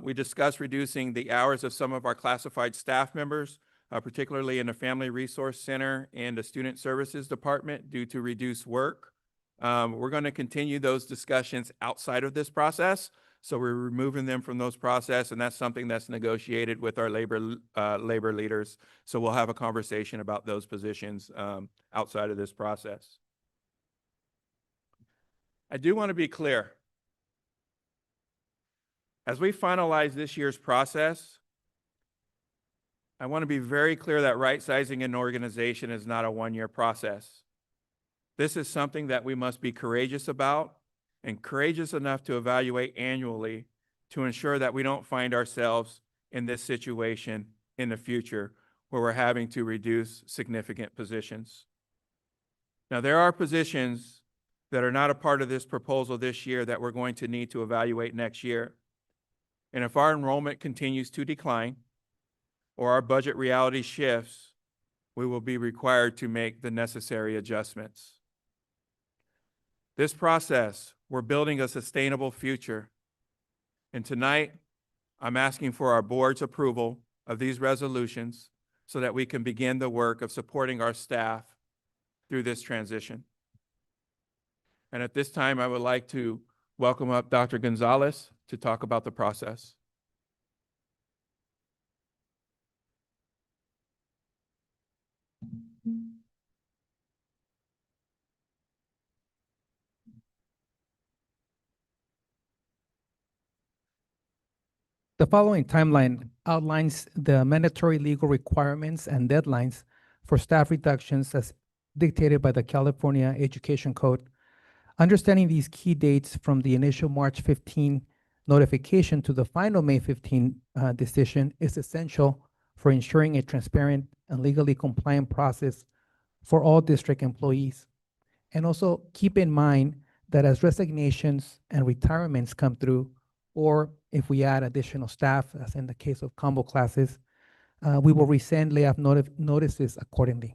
we discussed reducing the hours of some of our classified staff members, particularly in the Family Resource Center and the Student Services Department due to reduced work. We're going to continue those discussions outside of this process. So we're removing them from those processes, and that's something that's negotiated with our labor leaders. So we'll have a conversation about those positions outside of this process. I do want to be clear. As we finalize this year's process, I want to be very clear that right-sizing an organization is not a one-year process. This is something that we must be courageous about and courageous enough to evaluate annually to ensure that we don't find ourselves in this situation in the future where we're having to reduce significant positions. Now, there are positions that are not a part of this proposal this year that we're going to need to evaluate next year. And if our enrollment continues to decline or our budget reality shifts, we will be required to make the necessary adjustments. This process, we're building a sustainable future. And tonight, I'm asking for our board's approval of these resolutions so that we can begin the work of supporting our staff through this transition. And at this time, I would like to welcome up Dr. Gonzalez to talk about the process. The following timeline outlines the mandatory legal requirements and deadlines for staff reductions as dictated by the California Education Code. Understanding these key dates from the initial March 15 notification to the final May 15 decision is essential for ensuring a transparent and legally compliant process for all district employees. And also keep in mind that as resignations and retirements come through, or if we add additional staff, as in the case of combo classes, we will resend layoff notices accordingly.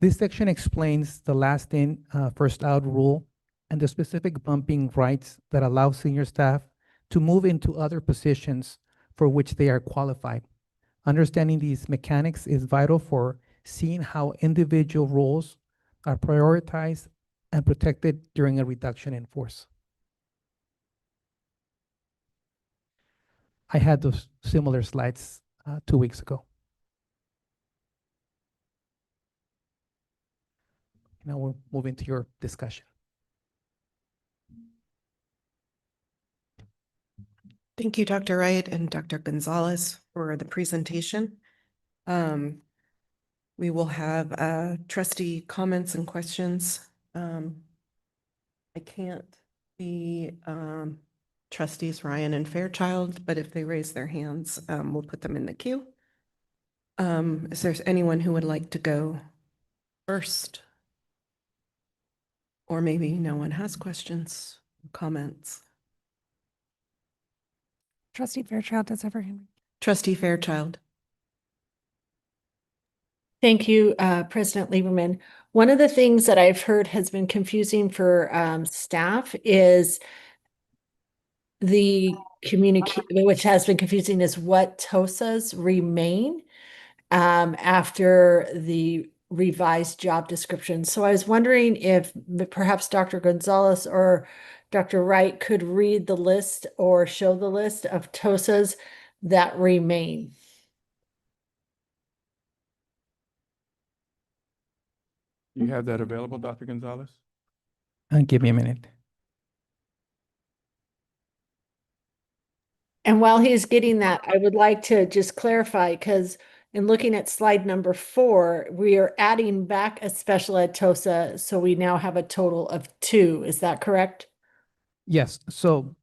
This section explains the last in, first out rule and the specific bumping rights that allow senior staff to move into other positions for which they are qualified. Understanding these mechanics is vital for seeing how individual roles are prioritized and protected during a reduction in force. I had those similar slides 2 weeks ago. Now we'll move into your discussion. Thank you, Dr. Wright and Dr. Gonzalez, for the presentation. We will have trustee comments and questions. I can't see trustees Ryan and Fairchild, but if they raise their hands, we'll put them in the queue. Is there anyone who would like to go first? Or maybe no one has questions, comments. Trustee Fairchild, does everyone? Trustee Fairchild. Thank you, President Lieberman. One of the things that I've heard has been confusing for staff is the which has been confusing, is what TOSAs remain after the revised job description. So I was wondering if perhaps Dr. Gonzalez or Dr. Wright could read the list or show the list of TOSAs that remain. You have that available, Dr. Gonzalez? Give me a minute. And while he's getting that, I would like to just clarify, because in looking at slide number 4, we are adding back a special ed TOSA, so we now have a total of 2. Is that correct? Yes, so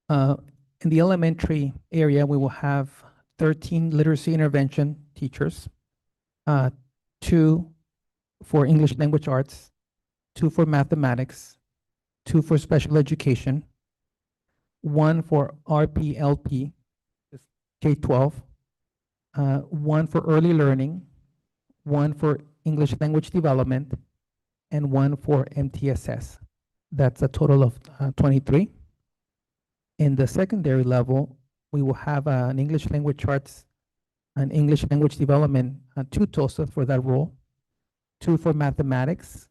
in the elementary area, we will have 13 literacy intervention teachers, 2 for English language arts, 2 for mathematics, 2 for special education, 1 for RPLP, K-12, 1 for early learning, 1 for English language development, and 1 for MTSS. That's a total of 23. In the secondary level, we will have an English language arts, an English language development, 2 TOSA for that role, 2 for mathematics,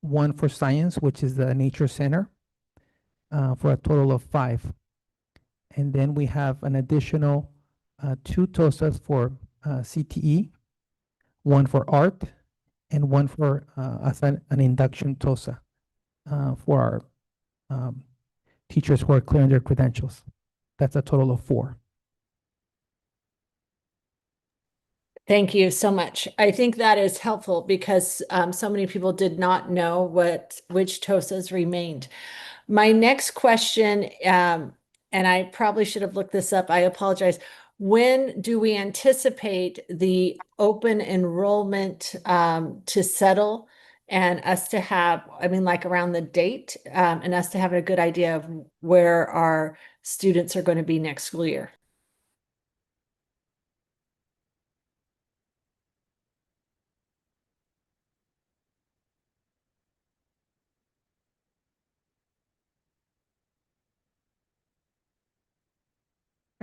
1 for science, which is the nature center, for a total of 5. And then we have an additional 2 TOSAs for CTE, 1 for art, and 1 for as an induction TOSA for our teachers who are clearing their credentials. That's a total of 4. Thank you so much. I think that is helpful because so many people did not know which TOSAs remained. My next question, and I probably should have looked this up, I apologize. When do we anticipate the open enrollment to settle and us to have, I mean, like around the date, and us to have a good idea of where our students are going to be next school year?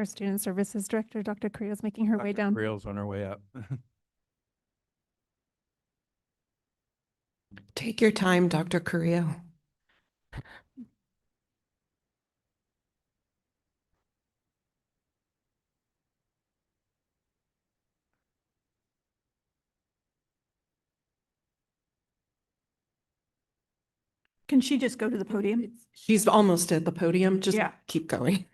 Our Student Services Director, Dr. Carrillo, is making her way down. Rails on our way up. Take your time, Dr. Carrillo. Can she just go to the podium? She's almost at the podium. Just Yeah. keep going.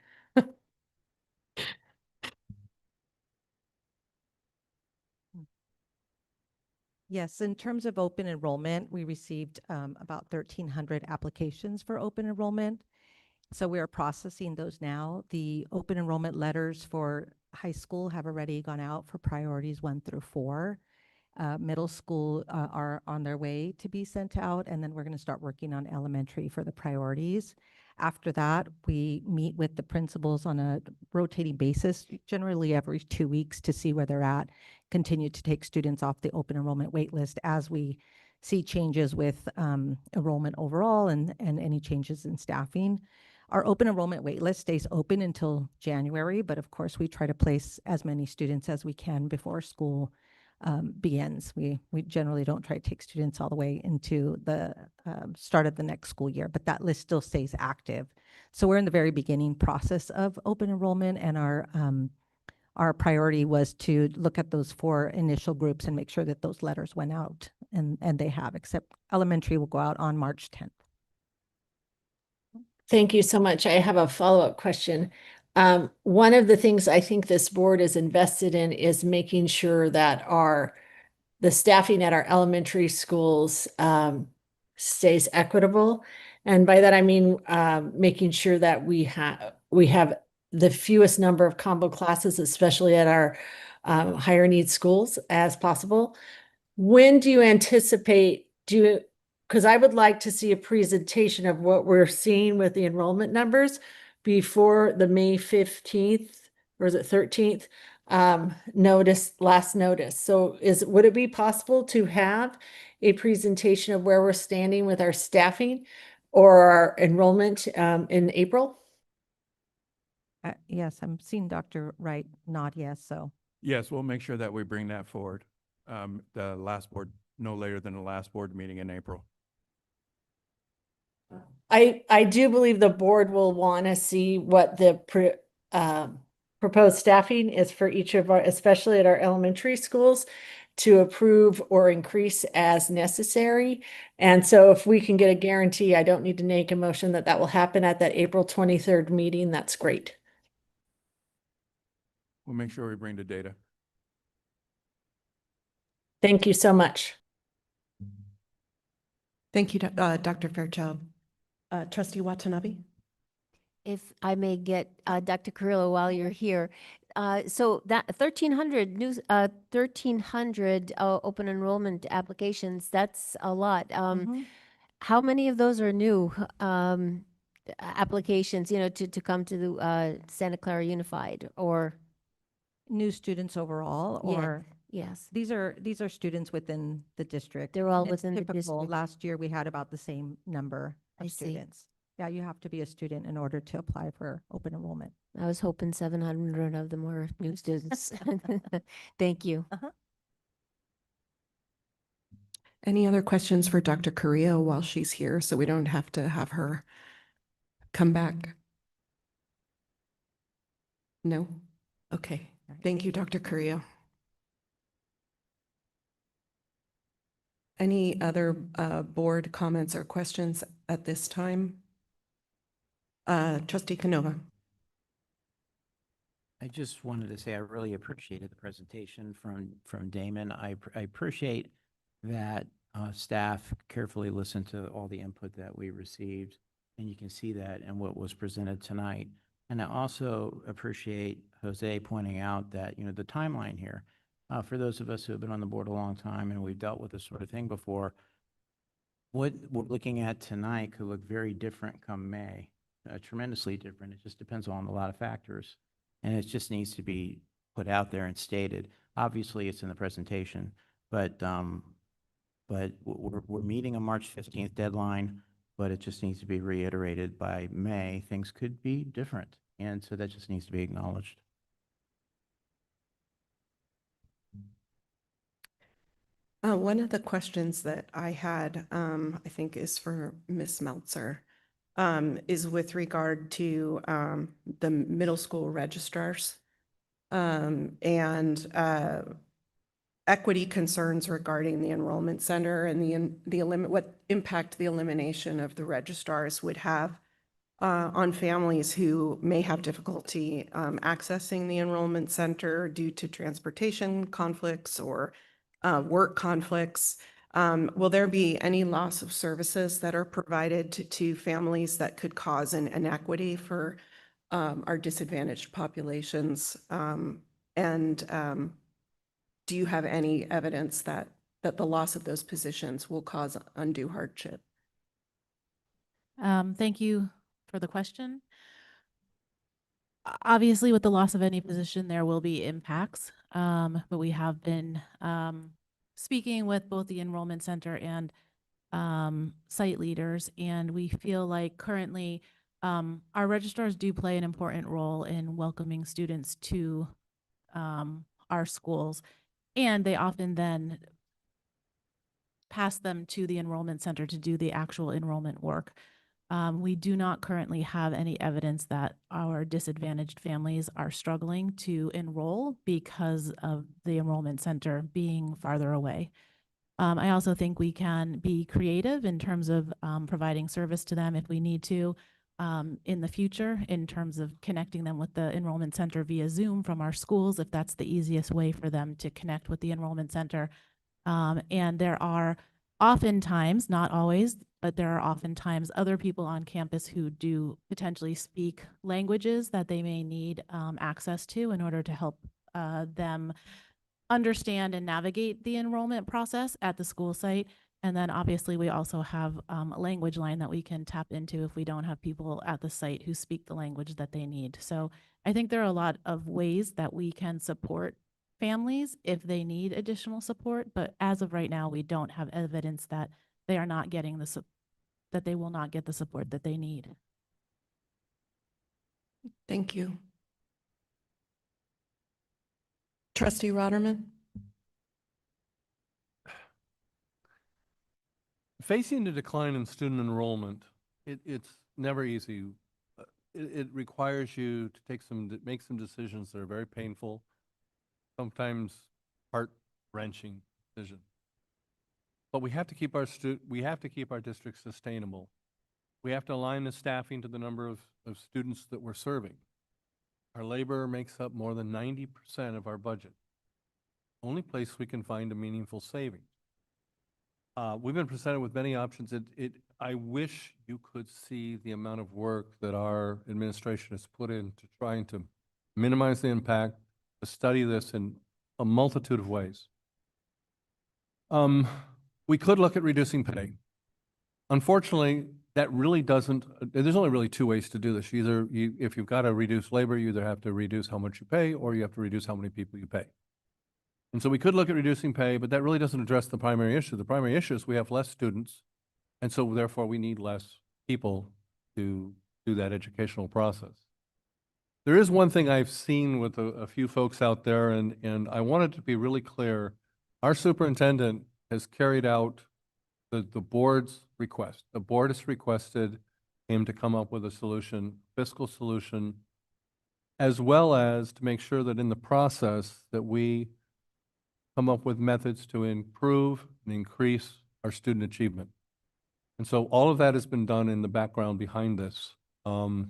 Yes, in terms of open enrollment, we received about 1,300 applications for open enrollment. So we are processing those now. The open enrollment letters for high school have already gone out for priorities 1 through 4. Middle school are on their way to be sent out, and then we're going to start working on elementary for the priorities. After that, we meet with the principals on a rotating basis, generally every 2 weeks, to see where they're at, continue to take students off the open enrollment wait list as we see changes with enrollment overall and any changes in staffing. Our open enrollment wait list stays open until January, but of course, we try to place as many students as we can before school begins. We generally don't try to take students all the way into the start of the next school year, but that list still stays active. So we're in the very beginning process of open enrollment, and our priority was to look at those 4 initial groups and make sure that those letters went out, and they have, except elementary will go out on March 10th. Thank you so much. I have a follow-up question. One of the things I think this board is invested in is making sure that the staffing at our elementary schools stays equitable. And by that, I mean making sure that we have the fewest number of combo classes, especially at our higher needs schools as possible. When do you anticipate, because I would like to see a presentation of what we're seeing with the enrollment numbers before the May 15th, or is it 13th, last notice. So would it be possible to have a presentation of where we're standing with our staffing or our enrollment in April? Yes, I'm seeing Dr. Wright nod yes, so. Yes, we'll make sure that we bring that forward. The last board, no later than the last board meeting in April. I do believe the board will want to see what the proposed staffing is for each of our, especially at our elementary schools, to approve or increase as necessary. And so if we can get a guarantee, I don't need to make a motion that will happen at that April 23rd meeting, that's great. We'll make sure we bring the data. Thank you so much. Thank you, Dr. Fairchild. Trustee Watanabe? If I may get Dr. Carrillo while you're here. So that 1,300 open enrollment applications, that's a lot. How many of those are new applications, to come to the Santa Clara Unified, or? New students overall, or? Yes. These are students within the district. They're all It's within the typical. district. Last year, we had about the same number I of see. students. Yeah, you have to be a student in order to apply for open enrollment. I was hoping 700 of them were new students. Thank you. Any other questions for Dr. Carrillo while she's here, so we don't have to have her come back? No? Okay. Thank you, Dr. Carrillo. Any other board comments or questions at this time? Trustee Canova. I just wanted to say I really appreciated the presentation from Damon. I appreciate that staff carefully listened to all the input that we received, and you can see that in what was presented tonight. And I also appreciate Jose pointing out that, the timeline here, for those of us who have been on the board a long time and we've dealt with this sort of thing before, what we're looking at tonight could look very different come May, tremendously different. It just depends on a lot of factors. And it just needs to be put out there and stated. Obviously, it's in the presentation, but we're meeting a March 15th deadline, but it just needs to be reiterated by May. Things could be different. And so that just needs to be acknowledged. One of the questions that I had, I think is for Ms. Meltzer, is with regard to the middle school registrars and equity concerns regarding the enrollment center and what impact the elimination of the registrars would have on families who may have difficulty accessing the enrollment center due to transportation conflicts or work conflicts. Will there be any loss of services that are provided to families that could cause an inequity for our disadvantaged populations? Do you have any evidence that the loss of those positions will cause undue hardship? Thank you for the question. Obviously, with the loss of any position, there will be impacts, but we have been speaking with both the enrollment center and site leaders, and we feel like currently our registrars do play an important role in welcoming students to our schools, and they often then pass them to the enrollment center to do the actual enrollment work. We do not currently have any evidence that our disadvantaged families are struggling to enroll because of the enrollment center being farther away. I also think we can be creative in terms of providing service to them if we need to in the future, in terms of connecting them with the enrollment center via Zoom from our schools, if that's the easiest way for them to connect with the enrollment center. And there are oftentimes, not always, but there are oftentimes other people on campus who do potentially speak languages that they may need access to in order to help them understand and navigate the enrollment process at the school site. And then obviously we also have a language line that we can tap into if we don't have people at the site who speak the language that they need. So I think there are a lot of ways that we can support families if they need additional support, but as of right now, we don't have evidence that they are not getting that they will not get the support that they need. Thank you. Trustee Rotterman? Facing the decline in student enrollment, it's never easy. It requires you to make some decisions that are very painful, sometimes heart-wrenching decisions. But we have to keep our district sustainable. We have to align the staffing to the number of students that we're serving. Our labor makes up more than 90% of our budget. Only place we can find a meaningful saving. We've been presented with many options. I wish you could see the amount of work that our administration has put into trying to minimize the impact, to study this in a multitude of ways. We could look at reducing pay. Unfortunately, that really doesn't, there's only really two ways to do this. If you've got to reduce labor, you either have to reduce how much you pay or you have to reduce how many people you pay. And so we could look at reducing pay, but that really doesn't address the primary issue. The primary issue is we have less students, and so therefore we need less people to do that educational process. There is one thing I've seen with a few folks out there, and I wanted to be really clear. Our superintendent has carried out the board's request. The board has requested him to come up with a solution, fiscal solution, as well as to make sure that in the process that we come up with methods to improve and increase our student achievement. And so all of that has been done in the background behind this. And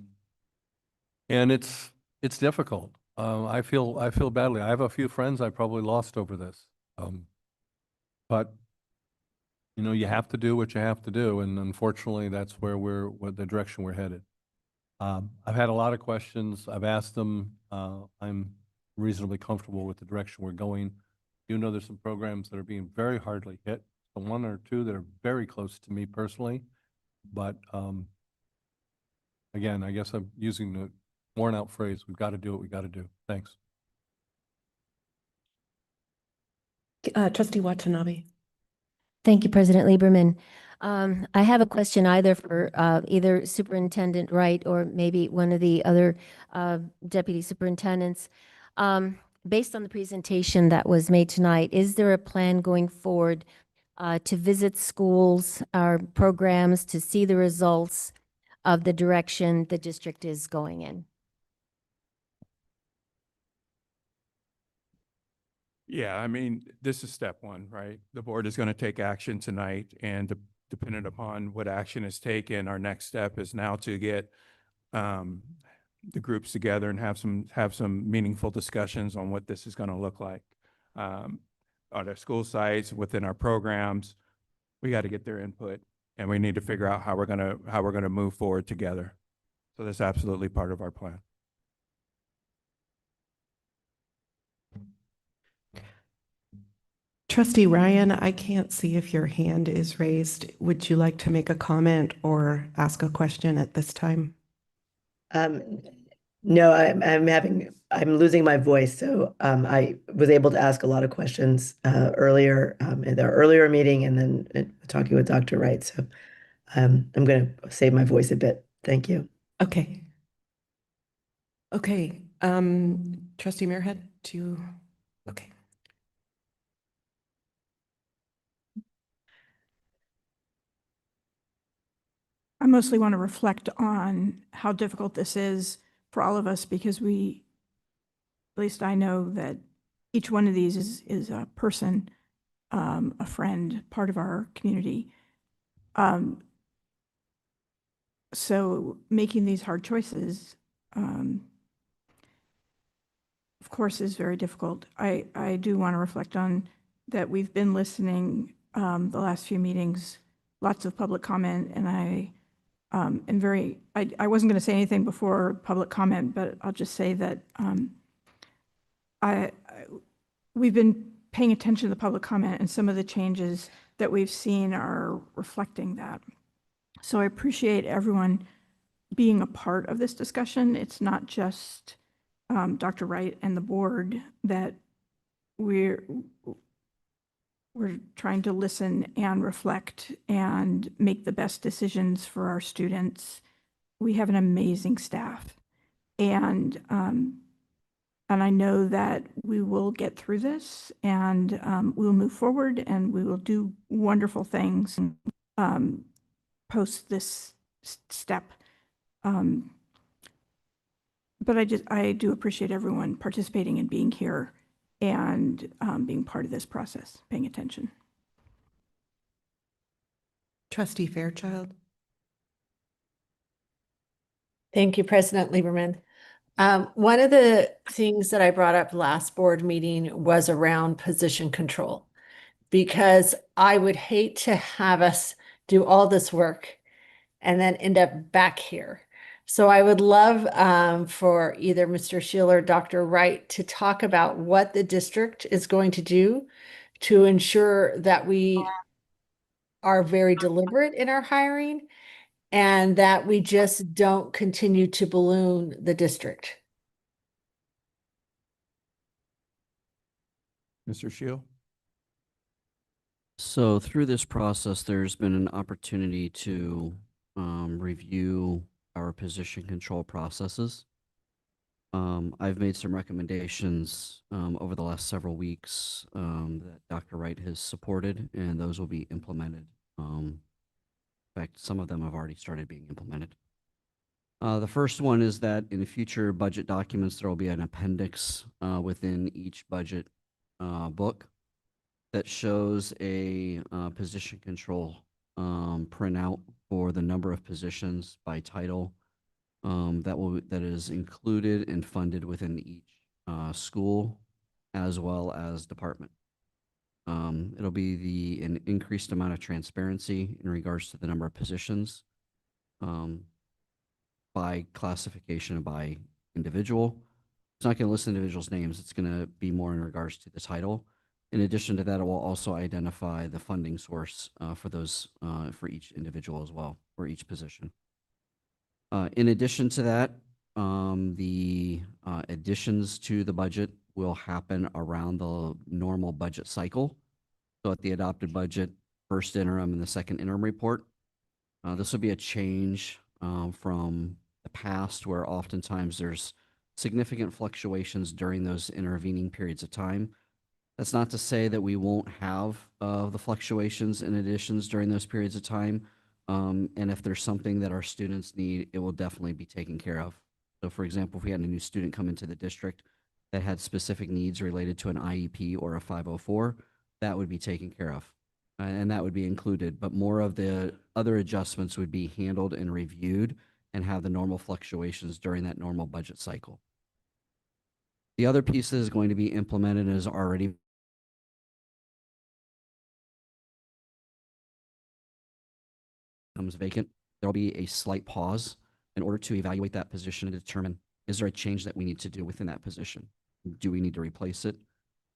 it's difficult. I feel badly. I have a few friends I probably lost over this. But you know, you have to do what you have to do, and unfortunately, that's where the direction we're headed. I've had a lot of questions. I've asked them. I'm reasonably comfortable with the direction we're going. You know, there's some programs that are being very hardly hit. One or two that are very close to me personally, but again, I guess I'm using the worn out phrase, we've got to do what we got to do. Thanks. Trustee Watanabe. Thank you, President Lieberman. I have a question either for either Superintendent Wright or maybe one of the other deputy superintendents. Based on the presentation that was made tonight, is there a plan going forward to visit schools or programs to see the results of the direction the district is going in? Yeah, I mean, this is step one, right? The board is going to take action tonight, and dependent upon what action is taken, our next step is now to get the groups together and have some meaningful discussions on what this is going to look like. On our school sites, within our programs, we got to get their input, and we need to figure out how we're going to move forward together. So that's absolutely part of our plan. Trustee Ryan, I can't see if your hand is raised. Would you like to make a comment or ask a question at this time? No, I'm losing my voice. So I was able to ask a lot of questions earlier in the earlier meeting and then talking with Dr. Wright. So I'm going to save my voice a bit. Thank you. Okay. Okay. Trustee Muirhead, okay. I mostly want to reflect on how difficult this is for all of us because at least I know that each one of these is a person, a friend, part of our community. So making these hard choices, of course, is very difficult. I do want to reflect on that we've been listening the last few meetings, lots of public comment, and I wasn't going to say anything before public comment, but I'll just say that we've been paying attention to the public comment, and some of the changes that we've seen are reflecting that. So I appreciate everyone being a part of this discussion. It's not just Dr. Wright and the board that we're trying to listen and reflect and make the best decisions for our students. We have an amazing staff, and I know that we will get through this, and we'll move forward, and we will do wonderful things post this step. But I do appreciate everyone participating and being here and being part of this process, paying attention. Trustee Fairchild. Thank you, President Lieberman. One of the things that I brought up last board meeting was around position control, because I would hate to have us do all this work and then end up back here. So I would love for either Mr. Shield or Dr. Wright to talk about what the district is going to do to ensure that we are very deliberate in our hiring and that we just don't continue to balloon the district. Mr. Shield? So through this process, there's been an opportunity to review our position control processes. I've made some recommendations over the last several weeks that Dr. Wright has supported, and those will be implemented. In fact, some of them have already started being implemented. The first one is that in future budget documents, there will be an appendix within each budget book that shows a position control printout for the number of positions by title that is included and funded within each school as well as department. It'll be an increased amount of transparency in regards to the number of positions by classification and by individual. It's not going to list individuals' names. It's going to be more in regards to the title. In addition to that, it will also identify the funding source for those for each individual as well, for each position. In addition to that, the additions to the budget will happen around the normal budget cycle. So at the adopted budget, first interim and the second interim report. This will be a change from the past where oftentimes there's significant fluctuations during those intervening periods of time. That's not to say that we won't have the fluctuations and additions during those periods of time. And if there's something that our students need, it will definitely be taken care of. So for example, if we had a new student come into the district that had specific needs related to an IEP or a 504, that would be taken care of. And that would be included, but more of the other adjustments would be handled and reviewed and have the normal fluctuations during that normal budget cycle. The other piece that is going to be implemented and is already becomes vacant, there'll be a slight pause in order to evaluate that position and determine, is there a change that we need to do within that position? Do we need to replace it?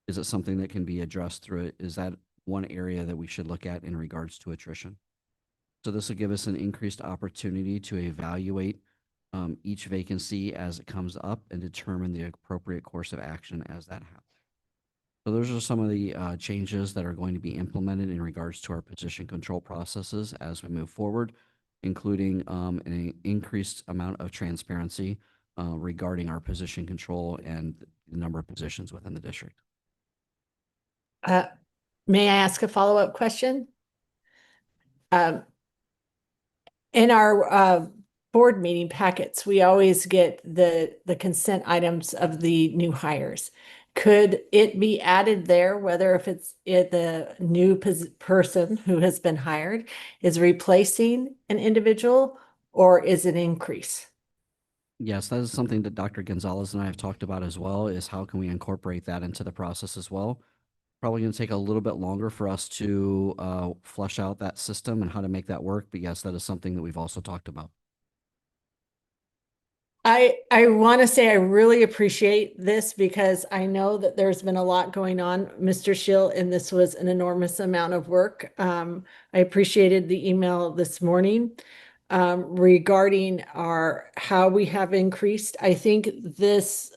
Is it something that can be addressed through it? Is that one area that we should look at in regards to attrition? So this will give us an increased opportunity to evaluate each vacancy as it comes up and determine the appropriate course of action as that happens. So those are some of the changes that are going to be implemented in regards to our position control processes as we move forward, including an increased amount of transparency regarding our position control and the number of positions within the district. May I ask a follow-up question? In our board meeting packets, we always get the consent items of the new hires. Could it be added there, whether if it's the new person who has been hired is replacing an individual or is it an increase? Yes, that is something that Dr. Gonzalez and I have talked about as well, is how can we incorporate that into the process as well. Probably going to take a little bit longer for us to flesh out that system and how to make that work. But yes, that is something that we've also talked about. I want to say I really appreciate this because I know that there's been a lot going on, Mr. Schill, and this was an enormous amount of work. I appreciated the email this morning regarding how we have increased. I think this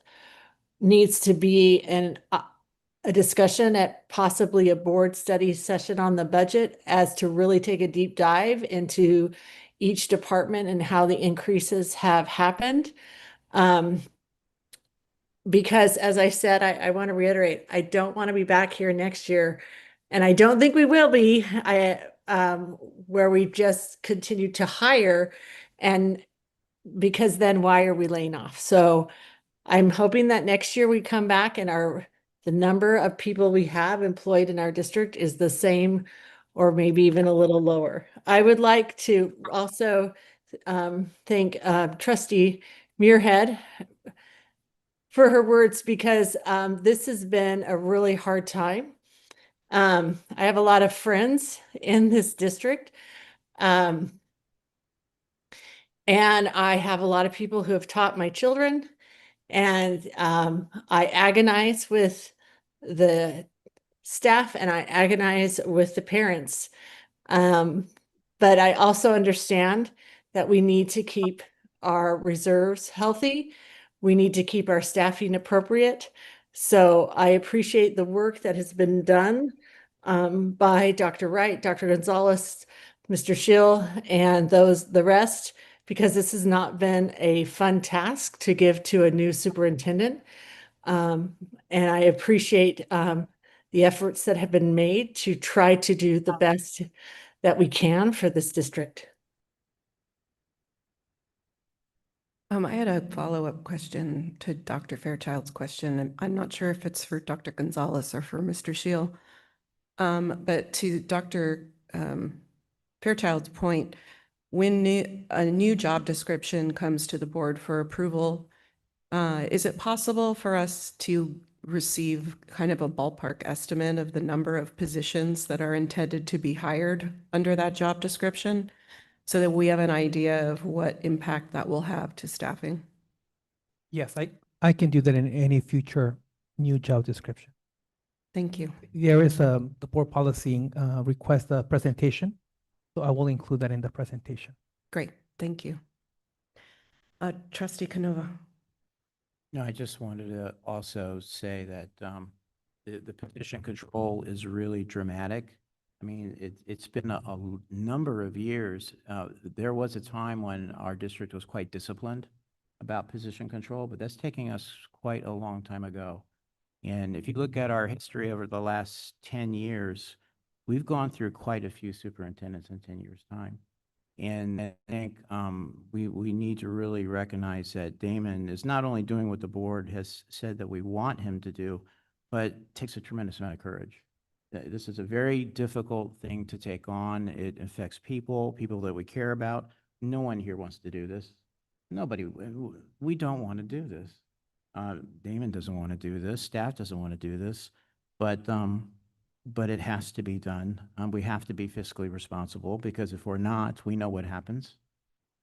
needs to be a discussion at possibly a board study session on the budget as to really take a deep dive into each department and how the increases have happened. Because as I said, I want to reiterate, I don't want to be back here next year, and I don't think we will be, where we just continue to hire, and because then why are we laying off? So I'm hoping that next year we come back and the number of people we have employed in our district is the same or maybe even a little lower. I would like to also thank Trustee Muirhead for her words because this has been a really hard time. I have a lot of friends in this district. And I have a lot of people who have taught my children. And I agonize with the staff and I agonize with the parents. But I also understand that we need to keep our reserves healthy. We need to keep our staffing appropriate. So I appreciate the work that has been done by Dr. Wright, Dr. Gonzalez, Mr. Schill, and the rest, because this has not been a fun task to give to a new superintendent. And I appreciate the efforts that have been made to try to do the best that we can for this district. I had a follow-up question to Dr. Fairchild's question, and I'm not sure if it's for Dr. Gonzalez or for Mr. Schill. But to Dr. Fairchild's point, when a new job description comes to the board for approval, is it possible for us to receive kind of a ballpark estimate of the number of positions that are intended to be hired under that job description so that we have an idea of what impact that will have to staffing? Yes, I can do that in any future new job description. Thank you. There is the board policy request a presentation, so I will include that in the presentation. Great, thank you. Trustee Canova. No, I just wanted to also say that the petition control is really dramatic. I mean, it's been a number of years. There was a time when our district was quite disciplined about position control, but that's taking us quite a long time ago. And if you look at our history over the last 10 years, we've gone through quite a few superintendents in 10 years' time. And I think we need to really recognize that Damon is not only doing what the board has said that we want him to do, but takes a tremendous amount of courage. This is a very difficult thing to take on. It affects people that we care about. No one here wants to do this. Nobody, we don't want to do this. Damon doesn't want to do this. Staff doesn't want to do this, but it has to be done. We have to be fiscally responsible, because if we're not, we know what happens.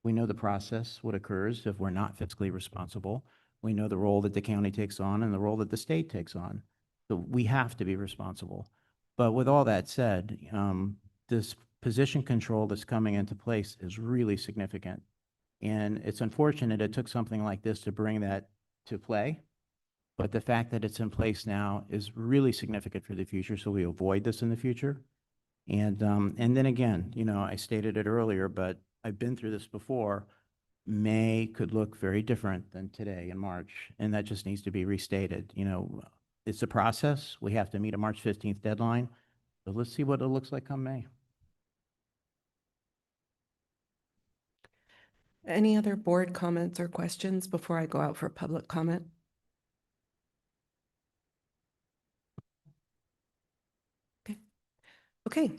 We know the process, what occurs if we're not fiscally responsible. We know the role that the county takes on and the role that the state takes on. So we have to be responsible. But with all that said, this position control that's coming into place is really significant. And it's unfortunate it took something like this to bring that to play. But the fact that it's in place now is really significant for the future, so we avoid this in the future. And then again, you know, I stated it earlier, but I've been through this before. May could look very different than today in March, and that just needs to be restated. You know, it's a process. We have to meet a March 15th deadline. So let's see what it looks like come May. Any other board comments or questions before I go out for public comment? Okay,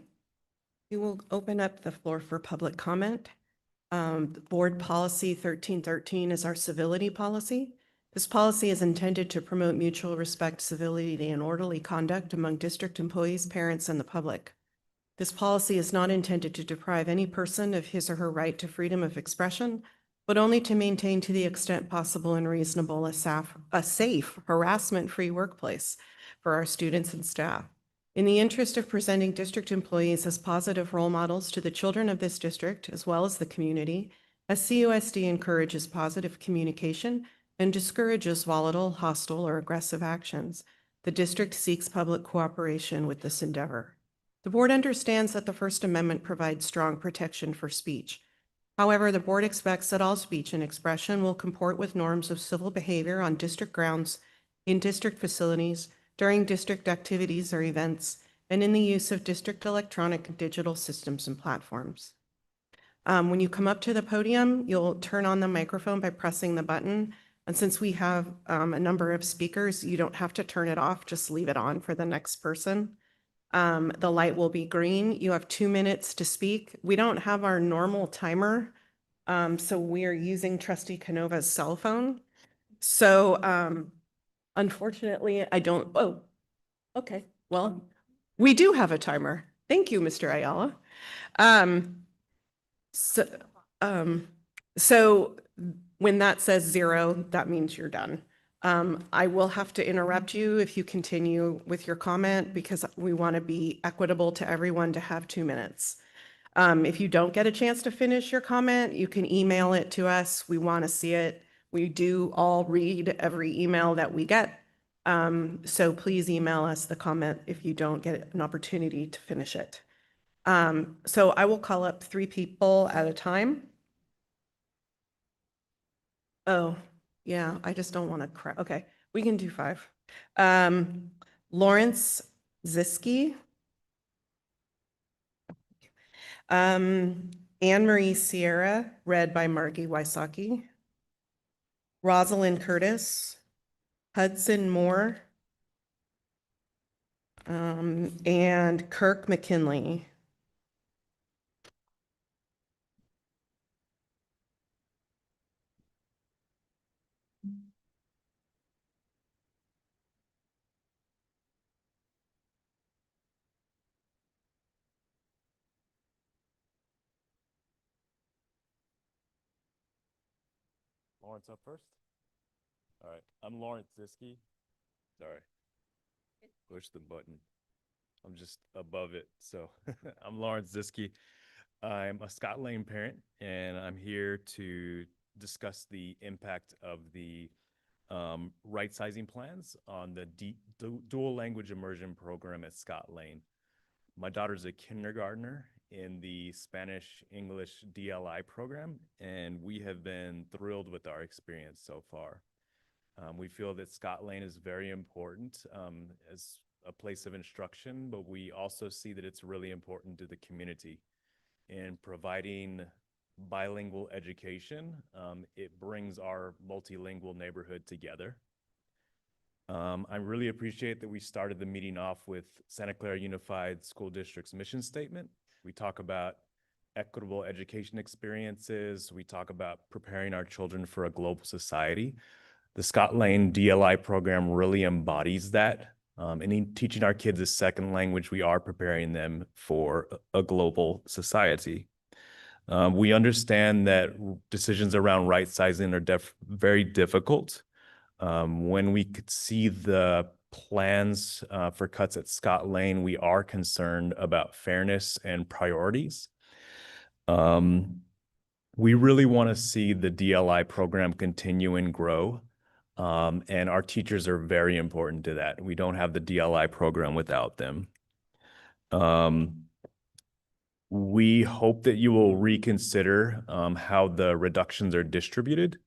we will open up the floor for public comment. Board Policy 1313 is our civility policy. This policy is intended to promote mutual respect, civility, and orderly conduct among district employees, parents, and the public. This policy is not intended to deprive any person of his or her right to freedom of expression, but only to maintain, to the extent possible and reasonable, a safe, harassment-free workplace for our students and staff. In the interest of presenting district employees as positive role models to the children of this district, as well as the community, SCUSD encourages positive communication and discourages volatile, hostile, or aggressive actions. The district seeks public cooperation with this endeavor. The board understands that the First Amendment provides strong protection for speech. However, the board expects that all speech and expression will comport with norms of civil behavior on district grounds, in district facilities, during district activities or events, and in the use of district electronic and digital systems and platforms. When you come up to the podium, you'll turn on the microphone by pressing the button. And since we have a number of speakers, you don't have to turn it off, just leave it on for the next person. The light will be green. You have 2 minutes to speak. We don't have our normal timer, so we are using Trustee Canova's cell phone. So unfortunately, I don't, oh, okay. Well, we do have a timer. Thank you, Mr. Ayala. So when that says 0, that means you're done. I will have to interrupt you if you continue with your comment, because we want to be equitable to everyone to have 2 minutes. If you don't get a chance to finish your comment, you can email it to us. We want to see it. We do all read every email that we get. So please email us the comment if you don't get an opportunity to finish it. So I will call up 3 people at a time. Oh, yeah, I just don't want to cry. Okay, we can do 5. Lawrence Ziske. Anne Marie Sierra, read by Margie Wysocki. Rosalind Curtis. Hudson Moore. And Kirk McKinley. Lawrence up first. All right, I'm Lawrence Ziske. Sorry, push the button. I'm just above it. So I'm Lawrence Ziske. I'm a Scott Lane parent, and I'm here to discuss the impact of the right sizing plans on the dual language immersion program at Scott Lane. My daughter's a kindergartner in the Spanish English DLI program, and we have been thrilled with our experience so far. We feel that Scott Lane is very important as a place of instruction, but we also see that it's really important to the community in providing bilingual education. It brings our multilingual neighborhood together. I really appreciate that we started the meeting off with Santa Clara Unified School District's mission statement. We talk about equitable education experiences. We talk about preparing our children for a global society. The Scott Lane DLI program really embodies that. And in teaching our kids a second language, we are preparing them for a global society. We understand that decisions around right sizing are very difficult. When we could see the plans for cuts at Scott Lane, we are concerned about fairness and priorities. We really want to see the DLI program continue and grow. And our teachers are very important to that. We don't have the DLI program without them. We hope that you will reconsider how the reductions are distributed.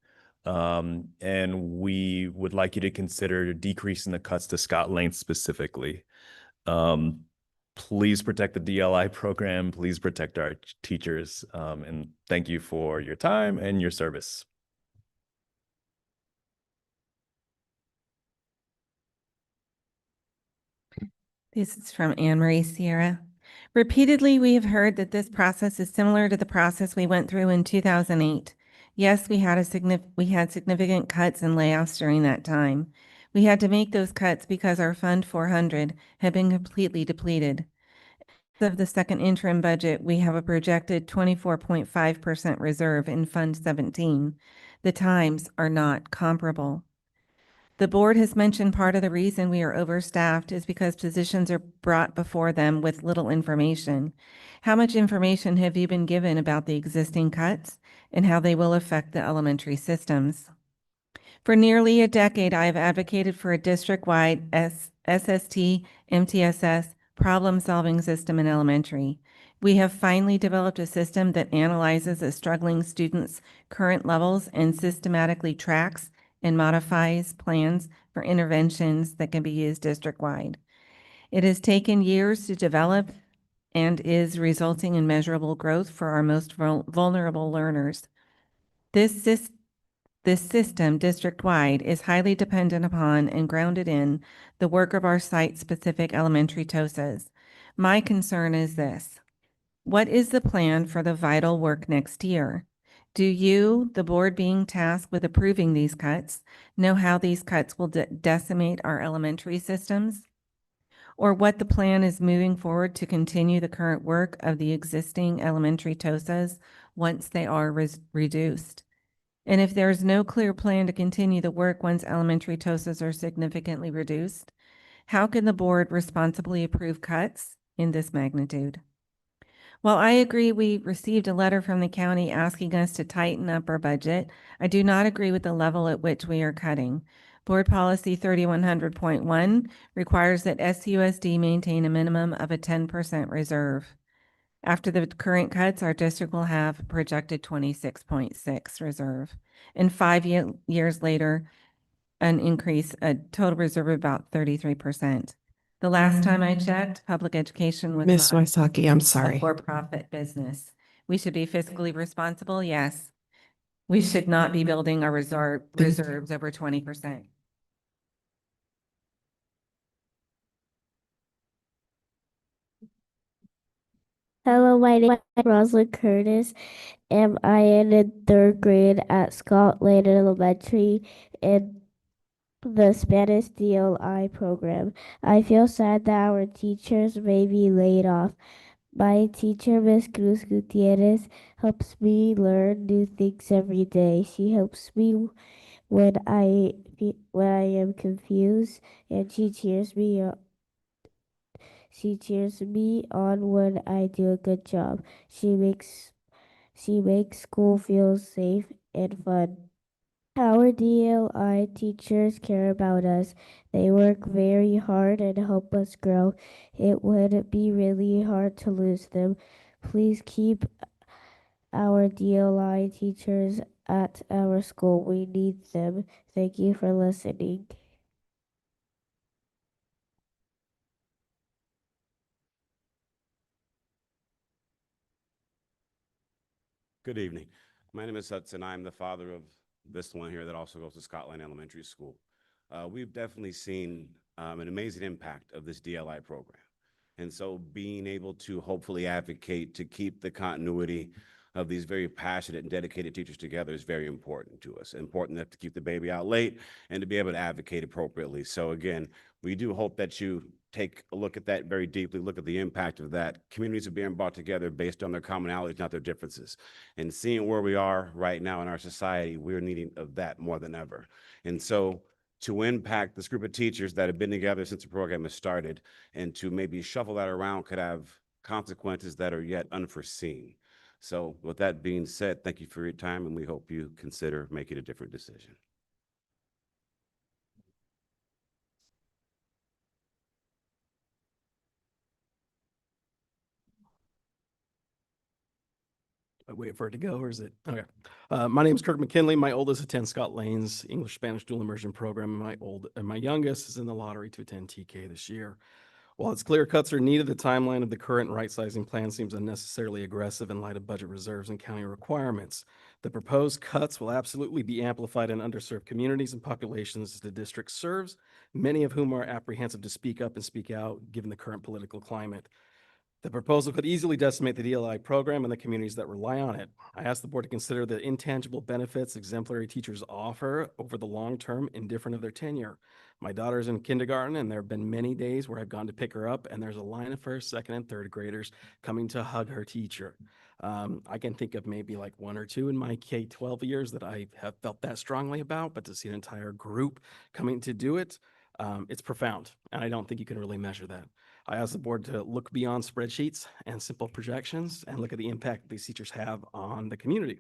And we would like you to consider decreasing the cuts to Scott Lane specifically. Please protect the DLI program. Please protect our teachers. And thank you for your time and your service. This is from Anne Marie Sierra. Repeatedly, we have heard that this process is similar to the process we went through in 2008. Yes, we had significant cuts and layoffs during that time. We had to make those cuts because our Fund 400 had been completely depleted. As of the second interim budget, we have a projected 24.5% reserve in Fund 17. The times are not comparable. The board has mentioned part of the reason we are overstaffed is because positions are brought before them with little information. How much information have you been given about the existing cuts and how they will affect the elementary systems? For nearly a decade, I have advocated for a district-wide SST, MTSS problem-solving system in elementary. We have finally developed a system that analyzes a struggling student's current levels and systematically tracks and modifies plans for interventions that can be used district-wide. It has taken years to develop and is resulting in measurable growth for our most vulnerable learners. This system, district-wide, is highly dependent upon and grounded in the work of our site-specific elementary TOSAs. My concern is this: what is the plan for the vital work next year? Do you, the board being tasked with approving these cuts, know how these cuts will decimate our elementary systems? Or what the plan is moving forward to continue the current work of the existing elementary TOSAs once they are reduced? And if there is no clear plan to continue the work once elementary TOSAs are significantly reduced, how can the board responsibly approve cuts in this magnitude? While I agree we received a letter from the county asking us to tighten up our budget, I do not agree with the level at which we are cutting. Board Policy 3100.1 requires that SUSD maintain a minimum of a 10% reserve. After the current cuts, our district will have a projected 26.6 reserve. And 5 years later, an increase, a total reserve of about 33%. The last time I checked, public education was Ms. not Wysocki, I'm a sorry. for-profit business. We should be fiscally responsible, yes. We should not be building our reserves over 20%. Hello, my name is Rosalind Curtis, and I am in third grade at Scott Lane Elementary in the Spanish DLI program. I feel sad that our teachers may be laid off. My teacher, Miss Cruz Gutierrez, helps me learn new things every day. She helps me when I am confused, and she cheers me up. She cheers me on when I do a good job. She makes school feel safe and fun. Our DLI teachers care about us. They work very hard and help us grow. It would be really hard to lose them. Please keep our DLI teachers at our school. We need them. Thank you for listening. Good evening. My name is Hudson. I'm the father of this one here that also goes to Scotland Elementary School. We've definitely seen an amazing impact of this DLI program. And so being able to hopefully advocate to keep the continuity of these very passionate and dedicated teachers together is very important to us. Important enough to keep the baby out late and to be able to advocate appropriately. So again, we do hope that you take a look at that very deeply, look at the impact of that. Communities are being brought together based on their commonalities, not their differences. And seeing where we are right now in our society, we're needing of that more than ever. And so to impact this group of teachers that have been together since the program has started and to maybe shuffle that around could have consequences that are yet unforeseen. So with that being said, thank you for your time, and we hope you consider making a different decision. Wait for it to go, or is it? Okay. My name is Kirk McKinley. My oldest attends Scott Lane's English-Spanish dual immersion program. And my youngest is in the lottery to attend TK this year. While it's clear cuts are needed, the timeline of the current right-sizing plan seems unnecessarily aggressive in light of budget reserves and county requirements. The proposed cuts will absolutely be amplified in underserved communities and populations the district serves, many of whom are apprehensive to speak up and speak out given the current political climate. The proposal could easily decimate the DLI program and the communities that rely on it. I ask the board to consider the intangible benefits exemplary teachers offer over the long term, indifferent of their tenure. My daughter's in kindergarten, and there have been many days where I've gone to pick her up, and there's a line of first, second, and third graders coming to hug her teacher. I can think of maybe like one or two in my K-12 years that I have felt that strongly about, but to see an entire group coming to do it, it's profound, and I don't think you can really measure that. I ask the board to look beyond spreadsheets and simple projections and look at the impact these teachers have on the community.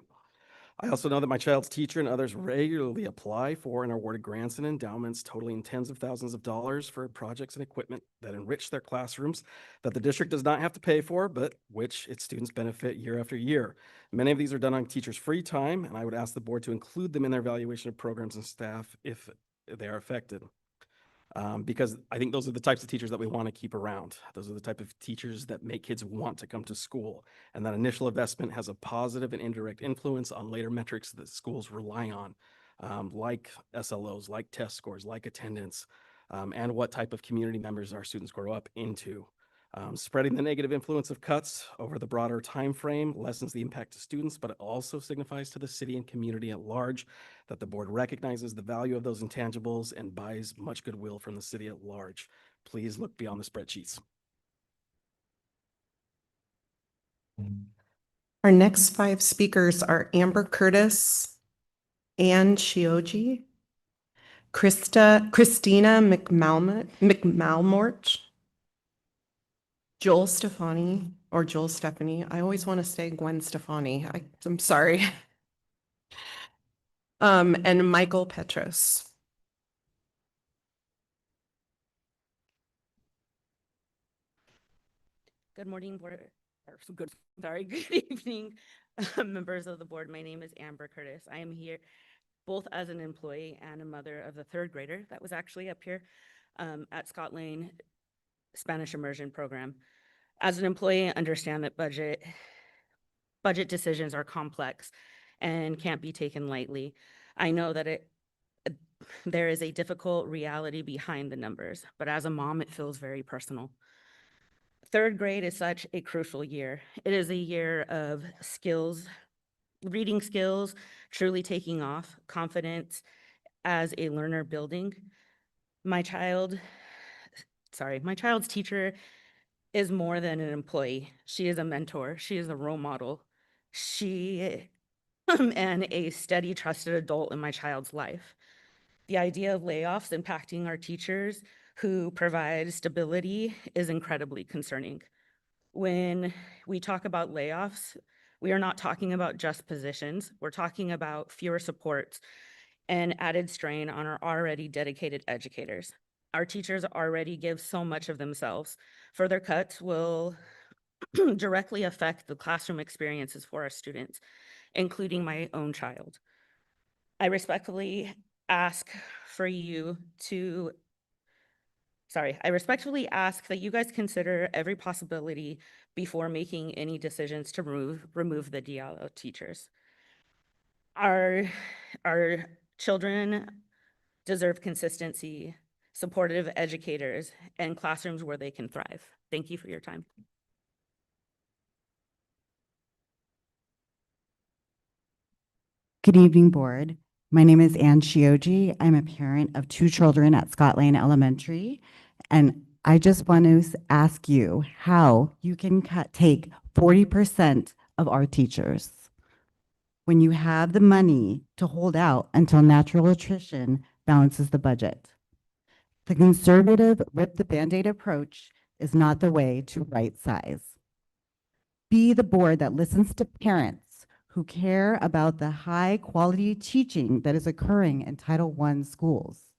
I also know that my child's teacher and others regularly apply for and are awarded grants and endowments totaling tens of thousands of dollars for projects and equipment that enrich their classrooms that the district does not have to pay for, but which its students benefit year after year. Many of these are done on teachers' free time, and I would ask the board to include them in their evaluation of programs and staff if they are affected. Because I think those are the types of teachers that we want to keep around. Those are the type of teachers that make kids want to come to school. And that initial investment has a positive and indirect influence on later metrics that schools rely on, like SLOs, like test scores, like attendance, and what type of community members our students grow up into. Spreading the negative influence of cuts over the broader time frame lessens the impact to students, but it also signifies to the city and community at large that the board recognizes the value of those intangibles and buys much goodwill from the city at large. Please look beyond the spreadsheets. Our next 5 speakers are Amber Curtis, Ann Shioji, Christina McMalmort, Joel Stefani, or Joel Stephanie. I always want to say Gwen Stefani. I'm sorry. And Michael Petros. Good morning, board. Good evening, members of the board. My name is Amber Curtis. I am here both as an employee and a mother of the 3rd grader that was actually up here at Scott Lane Spanish immersion program. As an employee, I understand that budget decisions are complex and can't be taken lightly. I know that there is a difficult reality behind the numbers, but as a mom, it feels very personal. 3rd grade is such a crucial year. It is a year of skills, reading skills, truly taking off, confidence as a learner building. My child's teacher is more than an employee. She is a mentor. She is a role model. She and a steady, trusted adult in my child's life. The idea of layoffs impacting our teachers who provide stability is incredibly concerning. When we talk about layoffs, we are not talking about just positions. We're talking about fewer supports and added strain on our already dedicated educators. Our teachers already give so much of themselves. Further cuts will directly affect the classroom experiences for our students, including my own child. I respectfully ask for you to, I respectfully ask that you guys consider every possibility before making any decisions to remove the DLO teachers. Our children deserve consistency, supportive educators, and classrooms where they can thrive. Thank you for your time. Good evening, board. My name is Ann Chioji. I'm a parent of 2 children at Scott Lane Elementary. And I just want to ask you how you can take 40% of our teachers when you have the money to hold out until natural attrition balances the budget. The conservative rip the Band-Aid approach is not the way to right size. Be the board that listens to parents who care about the high quality teaching that is occurring in Title I schools.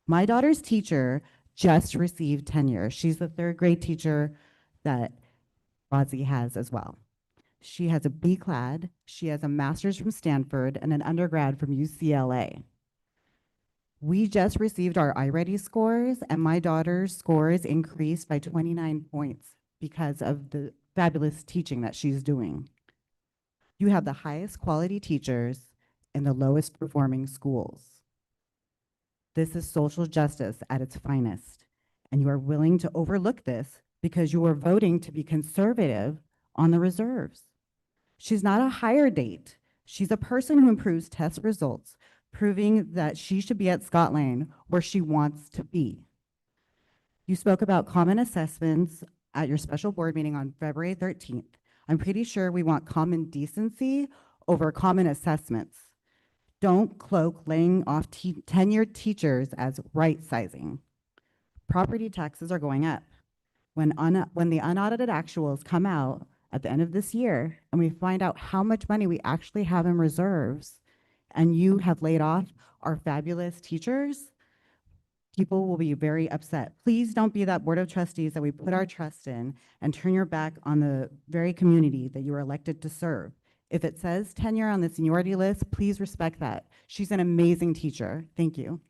My daughter's teacher just received tenure. She's the 3rd grade teacher that Rosie has as well. She has a BCLAD, she has a master's from Stanford, and an undergrad from UCLA. We just received our iReady scores, and my daughter's scores increased by 29 points because of the fabulous teaching that she's doing. You have the highest quality teachers in the lowest performing schools. This is social justice at its finest, and you are willing to overlook this because you are voting to be conservative on the reserves. She's not a hire date. She's a person who improves test results, proving that she should be at Scott Lane where she wants to be. You spoke about common assessments at your special board meeting on February 13th. I'm pretty sure we want common decency over common assessments. Don't cloak laying off tenured teachers as right sizing. Property taxes are going up. When the unaudited actuals come out at the end of this year and we find out how much money we actually have in reserves and you have laid off our fabulous teachers, people will be very upset. Please don't be that board of trustees that we put our trust in and turn your back on the very community that you were elected to serve. If it says tenure on the seniority list, please respect that. She's an amazing teacher. Thank you.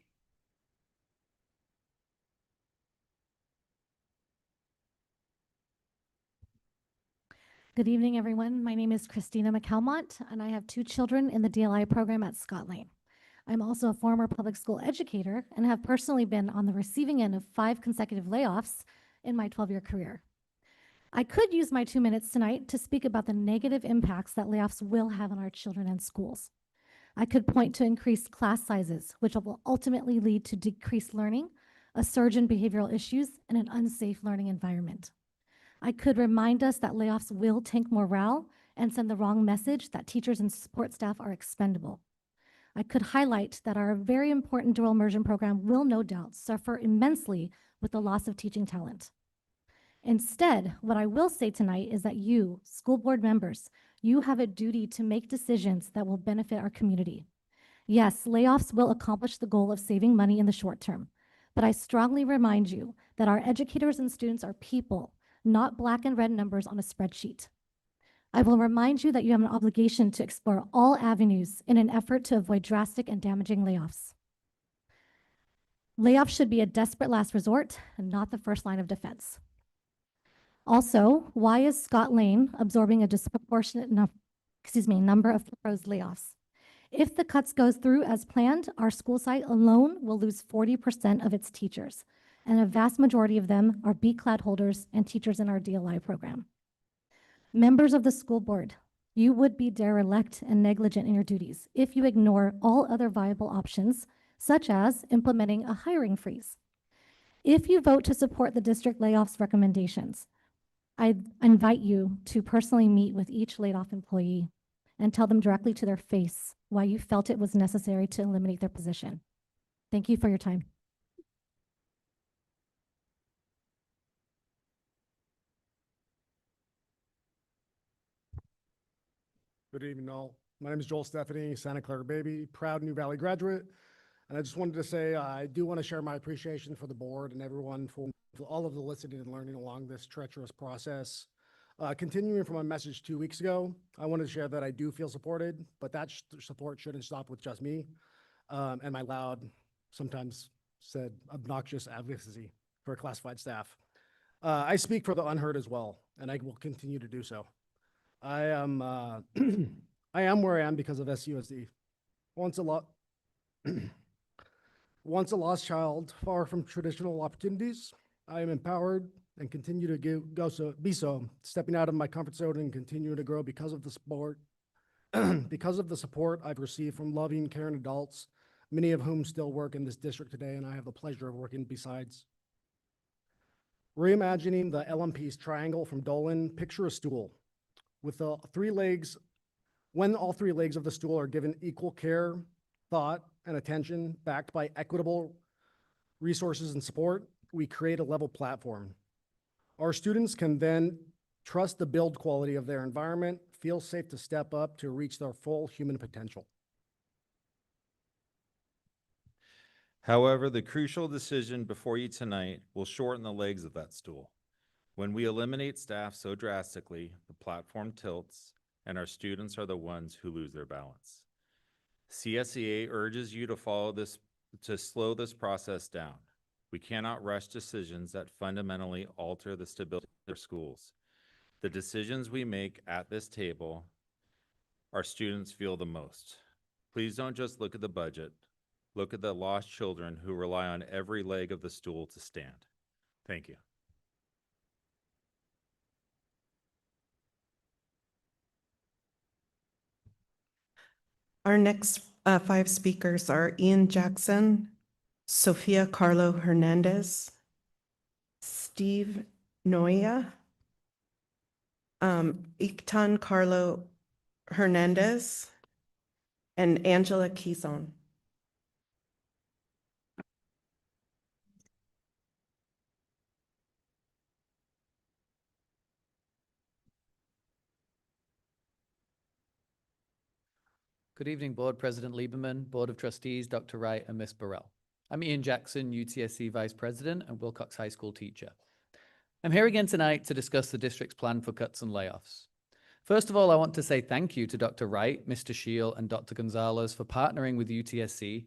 Good evening, everyone. My name is Christina McCalmont, and I have 2 children in the DLI program at Scott Lane. I'm also a former public school educator and have personally been on the receiving end of 5 consecutive layoffs in my 12-year career. I could use my 2 minutes tonight to speak about the negative impacts that layoffs will have on our children and schools. I could point to increased class sizes, which will ultimately lead to decreased learning, a surge in behavioral issues, and an unsafe learning environment. I could remind us that layoffs will tank morale and send the wrong message that teachers and support staff are expendable. I could highlight that our very important dual immersion program will no doubt suffer immensely with the loss of teaching talent. Instead, what I will say tonight is that you, school board members, you have a duty to make decisions that will benefit our community. Yes, layoffs will accomplish the goal of saving money in the short term, but I strongly remind you that our educators and students are people, not black and red numbers on a spreadsheet. I will remind you that you have an obligation to explore all avenues in an effort to avoid drastic and damaging layoffs. Layoffs should be a desperate last resort and not the first line of defense. Also, why is Scott Lane absorbing a disproportionate number of proposed layoffs? If the cuts goes through as planned, our school site alone will lose 40% of its teachers, and a vast majority of them are BCLAD holders and teachers in our DLI program. Members of the school board, you would be derelict and negligent in your duties if you ignore all other viable options, such as implementing a hiring freeze. If you vote to support the district layoffs recommendations, I invite you to personally meet with each laid off employee and tell them directly to their face why you felt it was necessary to eliminate their position. Thank you for your time. Good evening, all. My name is Joel Stephanie, Santa Clara baby, proud New Valley graduate. And I just wanted to say, I do want to share my appreciation for the board and everyone for all of the listening and learning along this treacherous process. Continuing from my message 2 weeks ago, I wanted to share that I do feel supported, but that support shouldn't stop with just me and my loud, sometimes said obnoxious advocacy for classified staff. I speak for the unheard as well, and I will continue to do so. I am I am where I am because of SUSD. Once a lost child, far from traditional opportunities, I am empowered and continue to be so, stepping out of my comfort zone and continuing to grow because of the support, because of the support I've received from loving, caring adults, many of whom still work in this district today, and I have the pleasure of working besides. Reimagining the LMP's triangle from Dolan, picture a stool with the 3 legs. When all 3 legs of the stool are given equal care, thought, and attention, backed by equitable resources and support, we create a level platform. Our students can then trust the build quality of their environment, feel safe to step up to reach their full human potential. However, the crucial decision before you tonight will shorten the legs of that stool. When we eliminate staff so drastically, the platform tilts, and our students are the ones who lose their balance. CSEA urges you to slow this process down. We cannot rush decisions that fundamentally alter the stability of our schools. The decisions we make at this table, our students feel the most. Please don't just look at the budget. Look at the lost children who rely on every leg of the stool to stand. Thank you. Our next 5 speakers are Ian Jackson, Sofia Carlo Hernandez, Steve Noya, Iktan Carlo Hernandez, and Angela Kison. Good evening, Board President Lieberman, Board of Trustees, Dr. Wright, and Ms. Burrell. I'm Ian Jackson, UTSC Vice President and Wilcox High School teacher. I'm here again tonight to discuss the district's plan for cuts and layoffs. First of all, I want to say thank you to Dr. Wright, Mr. Shield, and Dr. Gonzalez for partnering with UTSC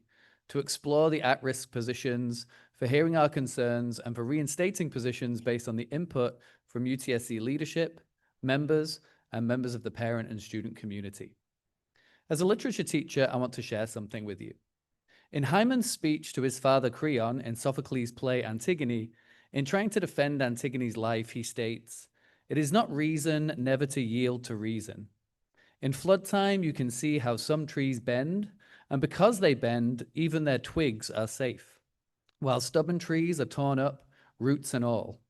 to explore the at-risk positions, for hearing our concerns, and for reinstating positions based on the input from UTSC leadership, members, and members of the parent and student community. As a literature teacher, I want to share something with you. In Hymen's speech to his father Creon in Sophocles' play Antigone, in trying to defend Antigone's life, he states, "It is not reason never to yield to reason. In flood time, you can see how some trees bend, and because they bend, even their twigs are safe, while stubborn trees are torn up, roots and all.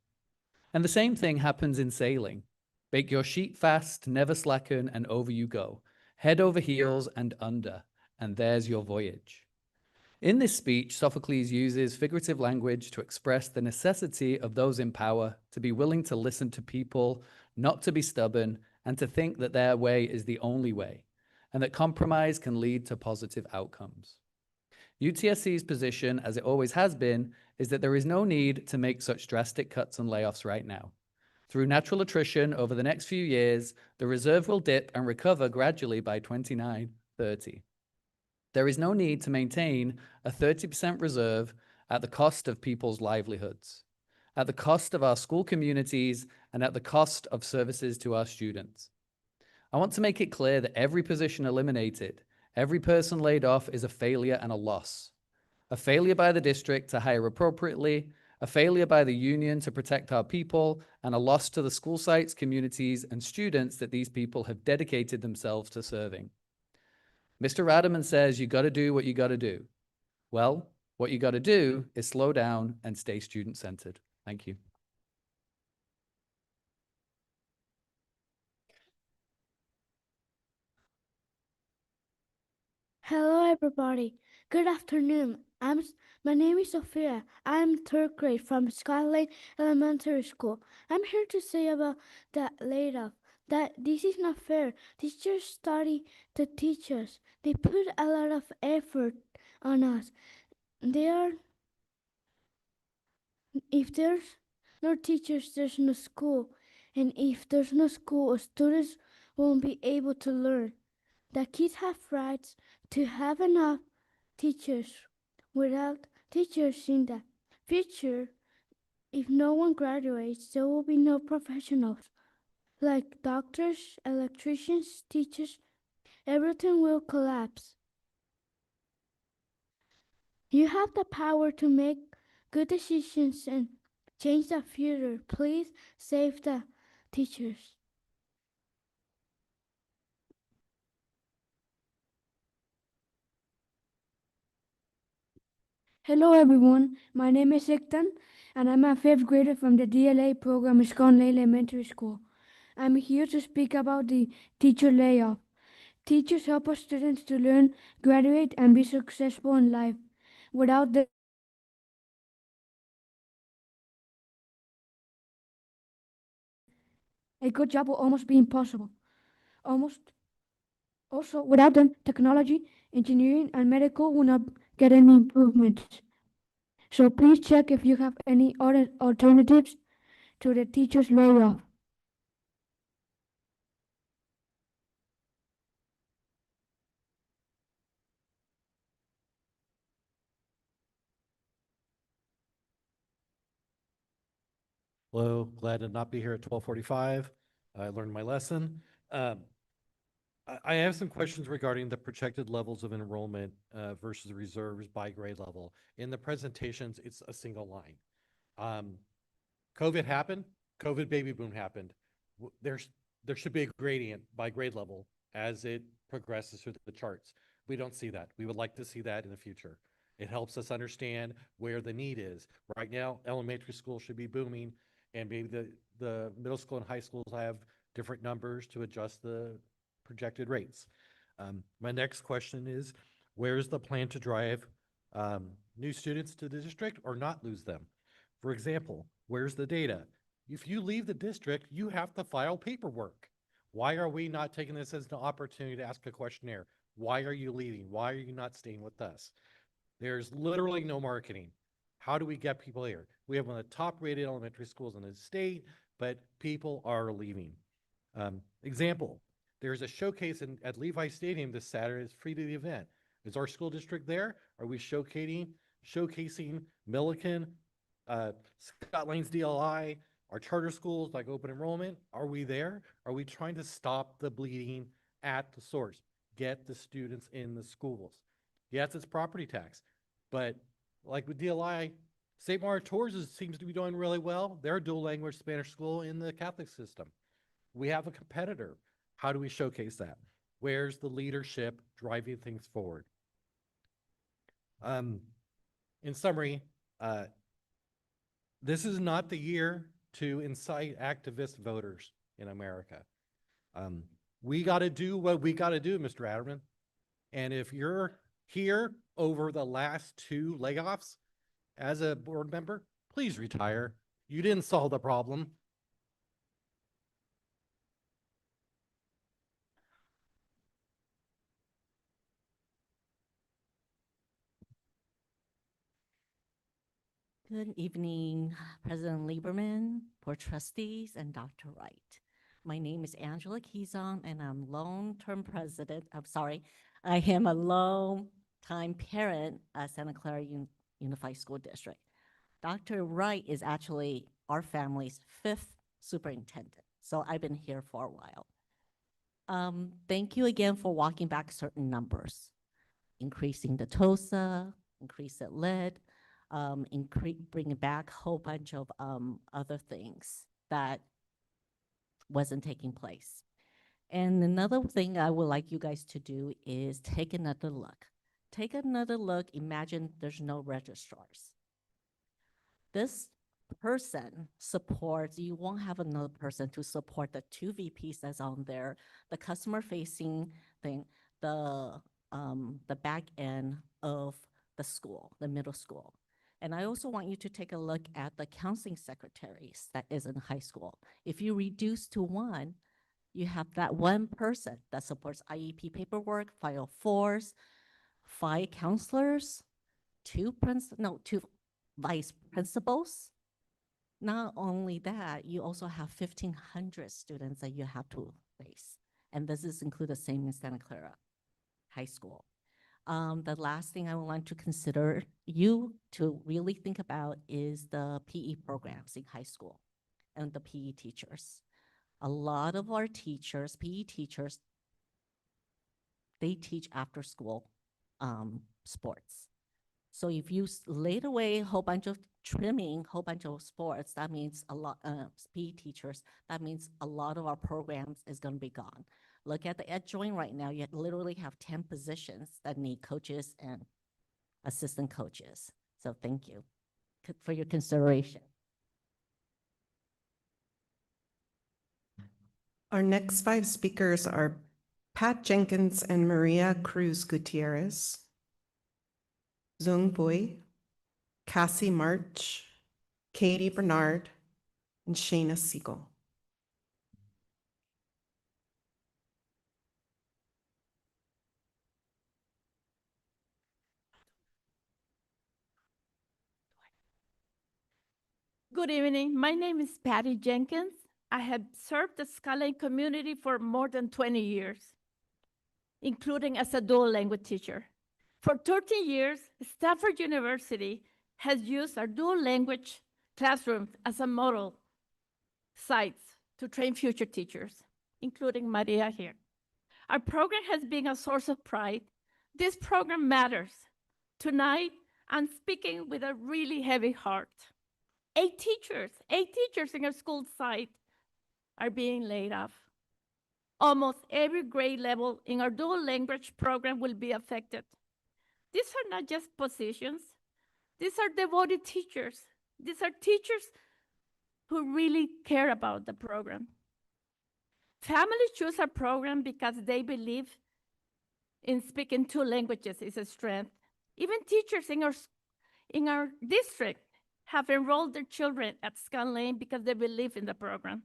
And the same thing happens in sailing. Bake your sheet fast, never slacken, and over you go. Head over heels and under, and there's your voyage." In this speech, Sophocles uses figurative language to express the necessity of those in power to be willing to listen to people, not to be stubborn, and to think that their way is the only way, and that compromise can lead to positive outcomes. UTSC's position, as it always has been, is that there is no need to make such drastic cuts and layoffs right now. Through natural attrition over the next few years, the reserve will dip and recover gradually by 29-30. There is no need to maintain a 30% reserve at the cost of people's livelihoods, at the cost of our school communities, and at the cost of services to our students. I want to make it clear that every position eliminated, every person laid off is a failure and a loss. A failure by the district to hire appropriately, a failure by the union to protect our people, and a loss to the school sites, communities, and students that these people have dedicated themselves to serving. Mr. Radaman says you got to do what you got to do. Well, what you got to do is slow down and stay student-centered. Thank you. Hello, everybody. Good afternoon. My name is Sophia. I'm third grade from Scott Lane Elementary School. I'm here to say about that layoff. that this is not fair. Teachers study to teach us. They put a lot of effort on us. They are, if there's no teachers, there's no school. And if there's no school, students won't be able to learn. The kids have rights to have enough teachers. Without teachers in the future, if no one graduates, there will be no professionals like doctors, electricians, teachers. Everything will collapse. You have the power to make good decisions and change the future. Please save the teachers. Hello everyone, my name is Ektan and I'm a 5th grader from the DLA program at Scott Lane Elementary School. I'm here to speak about the teacher layoff. Teachers help our students to learn, graduate, and be successful in life. Without them, a good job will almost be impossible. Also, without them, technology, engineering, and medical will not get any improvements. So please check if you have any other alternatives to the teachers' layoff. Hello, glad to not be here at 12:45. I learned my lesson. I have some questions regarding the projected levels of enrollment versus reserves by grade level. In the presentations, it's a single line. COVID happened, COVID baby boom happened. There should be a gradient by grade level as it progresses through the charts. We don't see that. We would like to see that in the future. It helps us understand where the need is. Right now, elementary school should be booming, and maybe the middle school and high schools have different numbers to adjust the projected rates. My next question is, where's the plan to drive new students to the district or not lose them? For example, where's the data? If you leave the district, you have to file paperwork. Why are we not taking this as an opportunity to ask a questionnaire? Why are you leaving? Why are you not staying with us? There's literally no marketing. How do we get people here? We have one of the top rated elementary schools in the state, but people are leaving. Example, there's a showcase at Levi Stadium this Saturday. It's free to the event. Is our school district there? Are we showcasing Milliken, Scott Lane's DLI, our charter schools like open enrollment? Are we there? Are we trying to stop the bleeding at the source? Get the students in the schools. Yes, it's property tax, but like with DLI, St. Maria Tours seems to be doing really well. They're a dual language Spanish school in the Catholic system. We have a competitor. How do we showcase that? Where's the leadership driving things forward? In summary, this is not the year to incite activist voters in America. We got to do what we got to do, Mr. Adderman. And if you're here over the last 2 layoffs as a board member, please retire. You didn't solve the problem. Good evening, President Lieberman, Board Trustees, and Dr. Wright. My name is Angela Keyson, and I'm long-term president. I am a long-time parent at Santa Clara Unified School District. Dr. Wright is actually our family's 5th superintendent, so I've been here for a while. Thank you again for walking back certain numbers, increasing the TOSA, increase the lead, bringing back a whole bunch of other things that wasn't taking place. And another thing I would like you guys to do is take another look. Take another look. Imagine there's no registrars. This person supports, you won't have another person to support the 2 VPs that's on there, the customer facing thing, the back end of the school, the middle school. And I also want you to take a look at the counseling secretaries that is in high school. If you reduce to 1, You have that one person that supports IEP paperwork, file fours, 5 counselors, 2 vice principals. Not only that, you also have 1,500 students that you have to face. And this is include the same in Santa Clara High School. The last thing I would like to consider you to really think about is the PE programs in high school and the PE teachers. A lot of our teachers, PE teachers, they teach after school sports. So if you laid away a whole bunch of trimming, whole bunch of sports, that means a lot PE teachers, that means a lot of our programs is going to be gone. Look at the EdJoin right now. You literally have 10 positions that need coaches and assistant coaches. So thank you for your consideration. Our next 5 speakers are Pat Jenkins and Maria Cruz Gutierrez, Zung Bui, Cassie March, Katie Bernard, and Shayna Siegel. Good evening. My name is Patty Jenkins. I have served the Skyline community for more than 20 years, including as a dual language teacher. For 13 years, Stafford University has used our dual language classrooms as a model sites to train future teachers, including Maria here. Our program has been a source of pride. This program matters. Tonight, I'm speaking with a really heavy heart. 8 teachers in our school site are being laid off. Almost every grade level in our dual language program will be affected. These are not just positions. These are devoted teachers. These are teachers who really care about the program. Families choose our program because they believe in speaking 2 languages is a strength. Even teachers in our district have enrolled their children at Scan Lane because they believe in the program.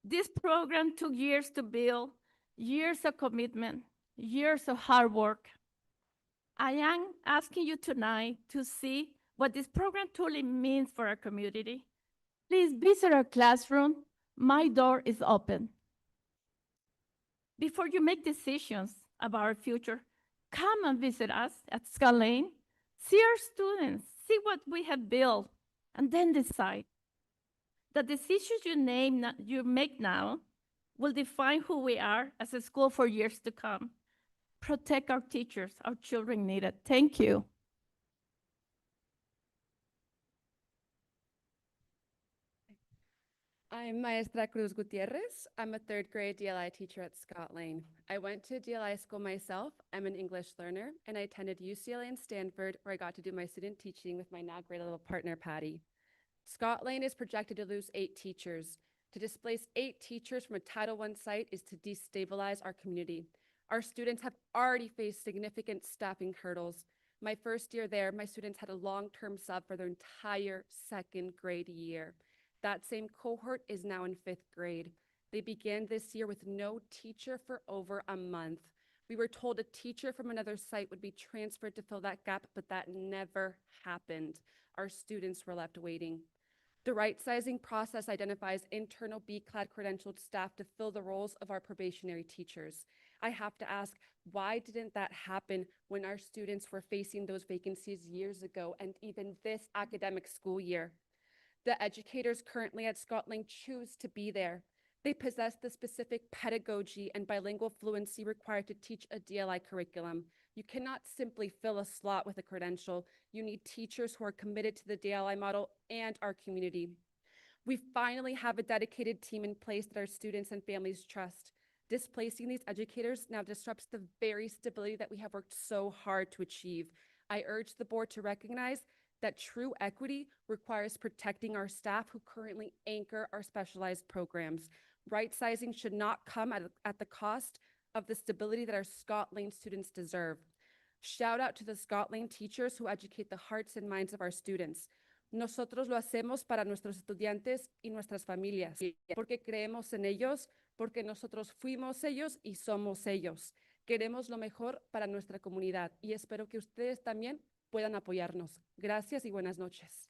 This program took years to build, years of commitment, years of hard work. I am asking you tonight to see what this program truly means for our community. Please visit our classroom. My door is open. Before you make decisions about our future, come and visit us at Scan Lane. See our students, see what we have built, and then decide. The decisions you make now will define who we are as a school for years to come. Protect our teachers, our children need it. Thank you. I'm Maestra Cruz Gutierrez. I'm a 3rd grade DLI teacher at Scott Lane. I went to DLI school myself. I'm an English learner, and I attended UCLA and Stanford, where I got to do my student teaching with my now grade level partner, Patty. Scott Lane is projected to lose 8 teachers. To displace 8 teachers from a Title I site is to destabilize our community. Our students have already faced significant staffing hurdles. My first year there, my students had a long-term sub for their entire 2nd grade year. That same cohort is now in 5th grade. They began this year with no teacher for over a month. We were told a teacher from another site would be transferred to fill that gap, but that never happened. Our students were left waiting. The right sizing process identifies internal B-clad credentialed staff to fill the roles of our probationary teachers. I have to ask, why didn't that happen when our students were facing those vacancies years ago and even this academic school year? The educators currently at Scott Lane choose to be there. They possess the specific pedagogy and bilingual fluency required to teach a DLI curriculum. You cannot simply fill a slot with a credential. You need teachers who are committed to the DLI model and our community. We finally have a dedicated team in place that our students and families trust. Displacing these educators now disrupts the very stability that we have worked so hard to achieve. I urge the board to recognize that true equity requires protecting our staff who currently anchor our specialized programs. Right sizing should not come at the cost of the stability that our Scott Lane students deserve. Shout out to the Scott Lane teachers who educate the hearts and minds of our students. Nosotros lo hacemos para nuestros estudiantes y nuestras familias, porque creemos en ellos, porque nosotros fuimos ellos y somos ellos. Queremos lo mejor para nuestra comunidad y espero que ustedes también puedan apoyarnos. Gracias y buenas noches.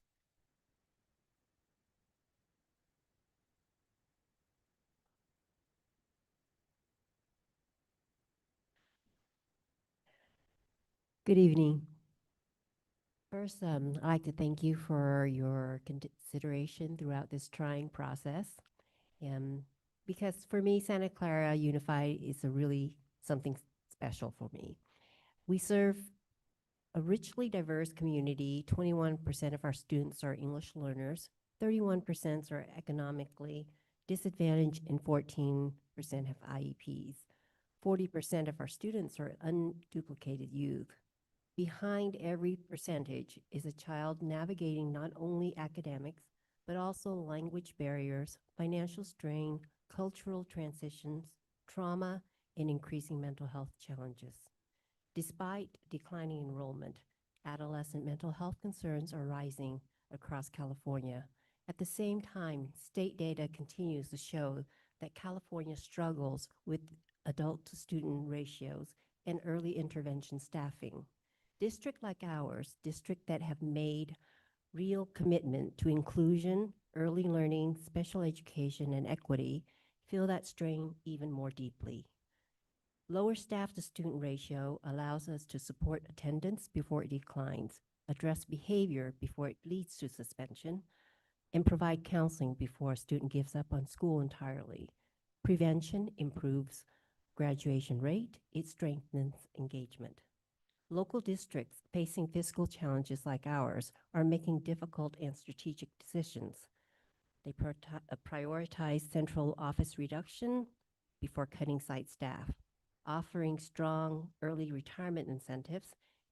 Good evening. First, I'd like to thank you for your consideration throughout this trying process. Because for me, Santa Clara Unified is a really something special for me. We serve a richly diverse community. 21% of our students are English learners, 31% are economically disadvantaged, and 14% have IEPs. 40% of our students are unduplicated youth. Behind every percentage is a child navigating not only academics, but also language barriers, financial strain, cultural transitions, trauma, and increasing mental health challenges. Despite declining enrollment, adolescent mental health concerns are rising across California. At the same time, state data continues to show that California struggles with adult-to-student ratios and early intervention staffing. Districts like ours, districts that have made real commitment to inclusion, early learning, special education, and equity, feel that strain even more deeply. Lower staff-to-student ratio allows us to support attendance before it declines, address behavior before it leads to suspension, and provide counseling before a student gives up on school entirely. Prevention improves graduation rate, it strengthens engagement. Local districts facing fiscal challenges like ours are making difficult and strategic decisions. They prioritize central office reduction before cutting site staff, offering strong early retirement incentives,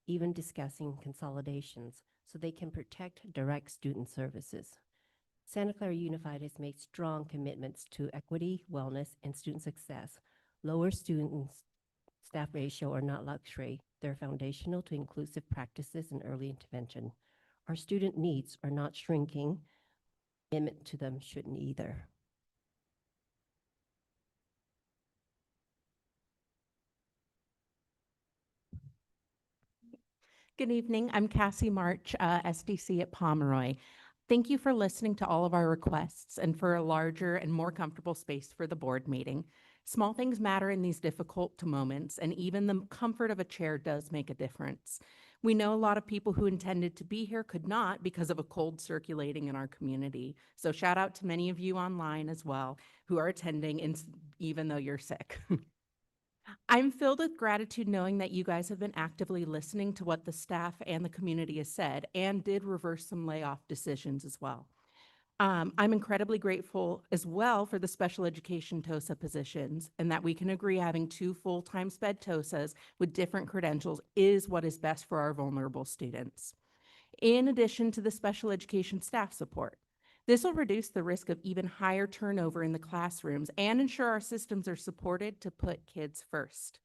even discussing consolidations so they can protect direct student services. Santa Clara Unified has made strong commitments to equity, wellness, and student success. Lower staff ratio are not luxury. They're foundational to inclusive practices and early intervention. Our student needs are not shrinking. Commitment to them shouldn't either. Good evening. I'm Cassie March, SDC at Pomeroy. Thank you for listening to all of our requests and for a larger and more comfortable space for the board meeting. Small things matter in these difficult moments, and even the comfort of a chair does make a difference. We know a lot of people who intended to be here could not because of a cold circulating in our community. So shout out to many of you online as well who are attending, even though you're sick. I'm filled with gratitude knowing that you guys have been actively listening to what the staff and the community has said and did reverse some layoff decisions as well. I'm incredibly grateful as well for the special education TOSA positions and that we can agree having 2 full-time SPED TOSAs with different credentials is what is best for our vulnerable students. In addition to the special education staff support, this will reduce the risk of even higher turnover in the classrooms and ensure our systems are supported to put kids first.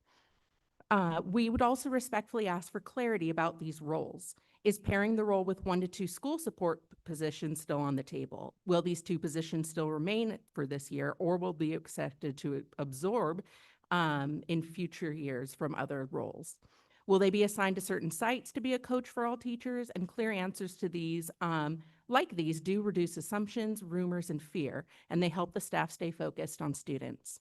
We would also respectfully ask for clarity about these roles. Is pairing the role with 1 to 2 school support positions still on the table? Will these 2 positions still remain for this year, or will be accepted to absorb in future years from other roles? Will they be assigned to certain sites to be a coach for all teachers? And clear answers to these, like these, do reduce assumptions, rumors, and fear, and they help the staff stay focused on students.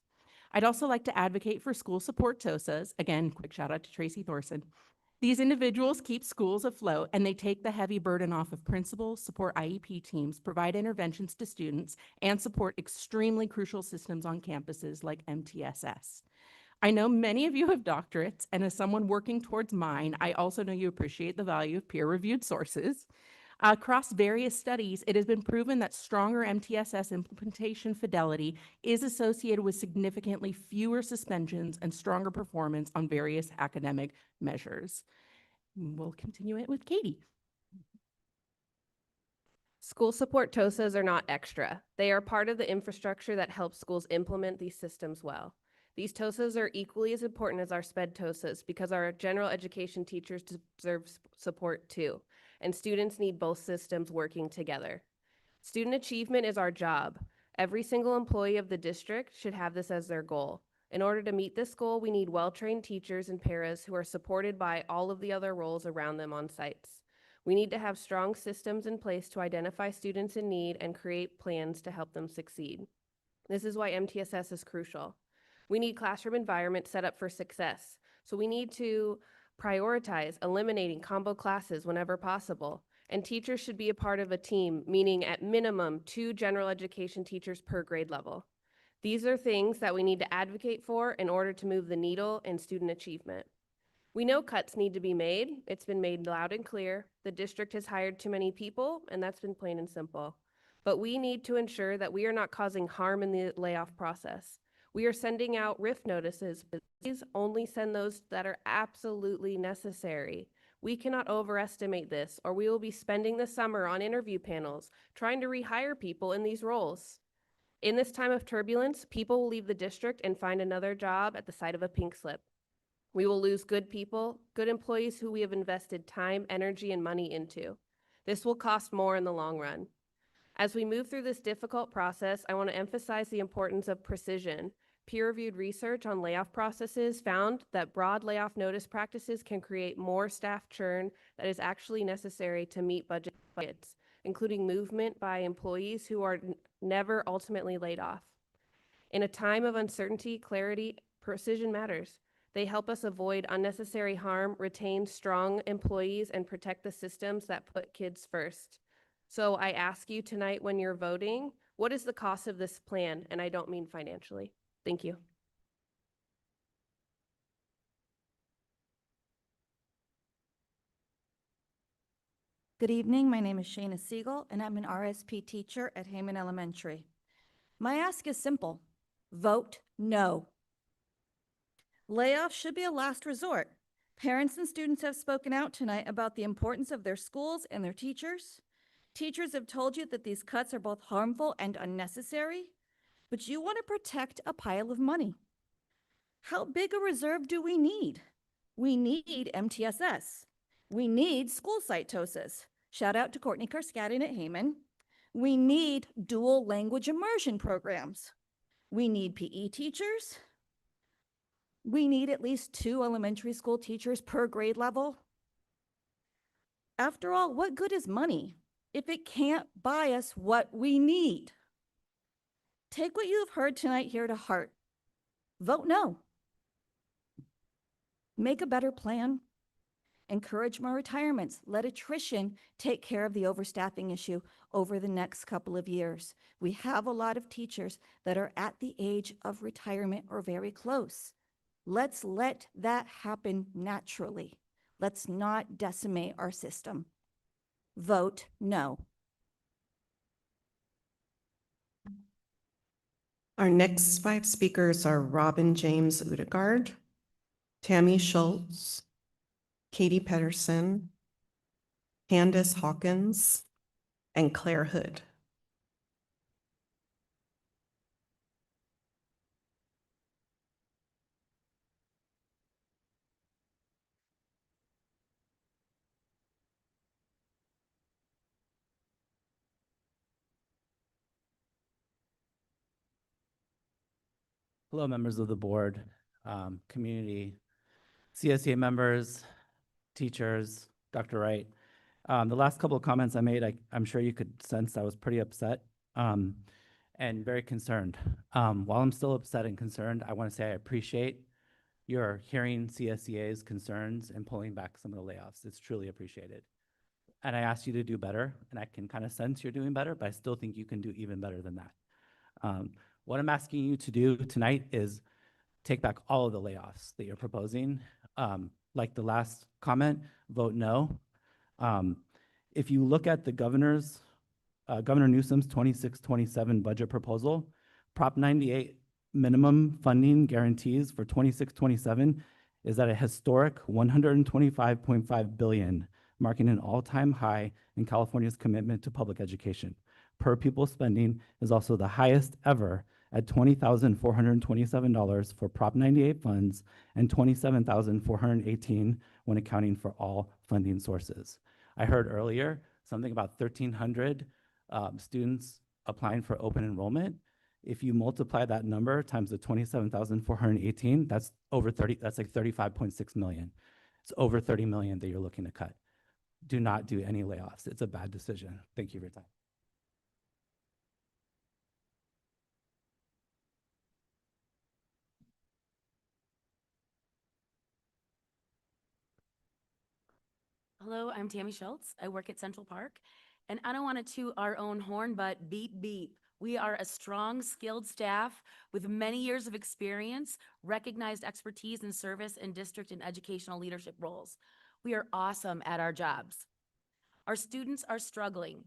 I'd also like to advocate for school support TOSAs. Again, quick shout out to Tracy Thorson. These individuals keep schools afloat and they take the heavy burden off of principals, support IEP teams, provide interventions to students, and support extremely crucial systems on campuses like MTSS. I know many of you have doctorates, and as someone working towards mine, I also know you appreciate the value of peer-reviewed sources. Across various studies, it has been proven that stronger MTSS implementation fidelity is associated with significantly fewer suspensions and stronger performance on various academic measures. We'll continue it with Katie. School support TOSAs are not extra. They are part of the infrastructure that helps schools implement these systems well. These TOSAs are equally as important as our SPED TOSAs because our general education teachers deserve support too, and students need both systems working together. Student achievement is our job. Every single employee of the district should have this as their goal. In order to meet this goal, we need well-trained teachers and paras who are supported by all of the other roles around them on sites. We need to have strong systems in place to identify students in need and create plans to help them succeed. This is why MTSS is crucial. We need classroom environments set up for success. So we need to prioritize eliminating combo classes whenever possible. And teachers should be a part of a team, meaning at minimum 2 general education teachers per grade level. These are things that we need to advocate for in order to move the needle in student achievement. We know cuts need to be made. It's been made loud and clear. The district has hired too many people, and that's been plain and simple. But we need to ensure that we are not causing harm in the layoff process. We are sending out RIF notices, but please only send those that are absolutely necessary. We cannot overestimate this, or we will be spending the summer on interview panels trying to rehire people in these roles. In this time of turbulence, people will leave the district and find another job at the sight of a pink slip. We will lose good people, good employees who we have invested time, energy, and money into. This will cost more in the long run. As we move through this difficult process, I want to emphasize the importance of precision. Peer-reviewed research on layoff processes found that broad layoff notice practices can create more staff churn that is actually necessary to meet budgets, including movement by employees who are never ultimately laid off. In a time of uncertainty, clarity, precision matters. They help us avoid unnecessary harm, retain strong employees, and protect the systems that put kids first. So I ask you tonight when you're voting, what is the cost of this plan? And I don't mean financially. Thank you. Good evening. My name is Shayna Siegel, and I'm an RSP teacher at Heyman Elementary. My ask is simple. Vote no. Layoffs should be a last resort. Parents and students have spoken out tonight about the importance of their schools and their teachers. Teachers have told you that these cuts are both harmful and unnecessary, but you want to protect a pile of money. How big a reserve do we need? We need MTSS. We need school site TOSAs. Shout out to Courtney Karskadian at Heyman. We need dual language immersion programs. We need PE teachers. We need at least 2 elementary school teachers per grade level. After all, what good is money if it can't buy us what we need? Take what you have heard tonight here to heart. Vote no. Make a better plan. Encourage more retirements. Let attrition take care of the overstaffing issue over the next couple of years. We have a lot of teachers that are at the age of retirement or very close. Let's let that happen naturally. Let's not decimate our system. Vote no. Our next 5 speakers are Robin James Udegard, Tammy Schultz, Katie Pedersen, Candace Hawkins, and Claire Hood. Hello, members of the board, community, CSEA members, teachers, Dr. Wright. The last couple of comments I made, I'm sure you could sense I was pretty upset and very concerned. While I'm still upset and concerned, I want to say I appreciate your hearing CSEA's concerns and pulling back some of the layoffs. It's truly appreciated. And I asked you to do better, and I can kind of sense you're doing better, but I still think you can do even better than that. What I'm asking you to do tonight is take back all of the layoffs that you're proposing. Like the last comment, vote no. If you look at the Governor Newsom's 26-27 budget proposal, Prop 98 minimum funding guarantees for 26-27 is at a historic $125.5 billion, marking an all-time high in California's commitment to public education. Per pupil spending is also the highest ever at $20,427 for Prop 98 funds and $27,418 when accounting for all funding sources. I heard earlier something about 1,300 students applying for open enrollment. If you multiply that number times the 27,418, that's over 30, that's like 35.6 million. It's over 30 million that you're looking to cut. Do not do any layoffs. It's a bad decision. Thank you for your time. Hello, I'm Tammy Schultz. I work at Central Park, and I don't want to toot our own horn, but beep, beep. We are a strong, skilled staff with many years of experience, recognized expertise in service in district and educational leadership roles. We are awesome at our jobs. Our students are struggling.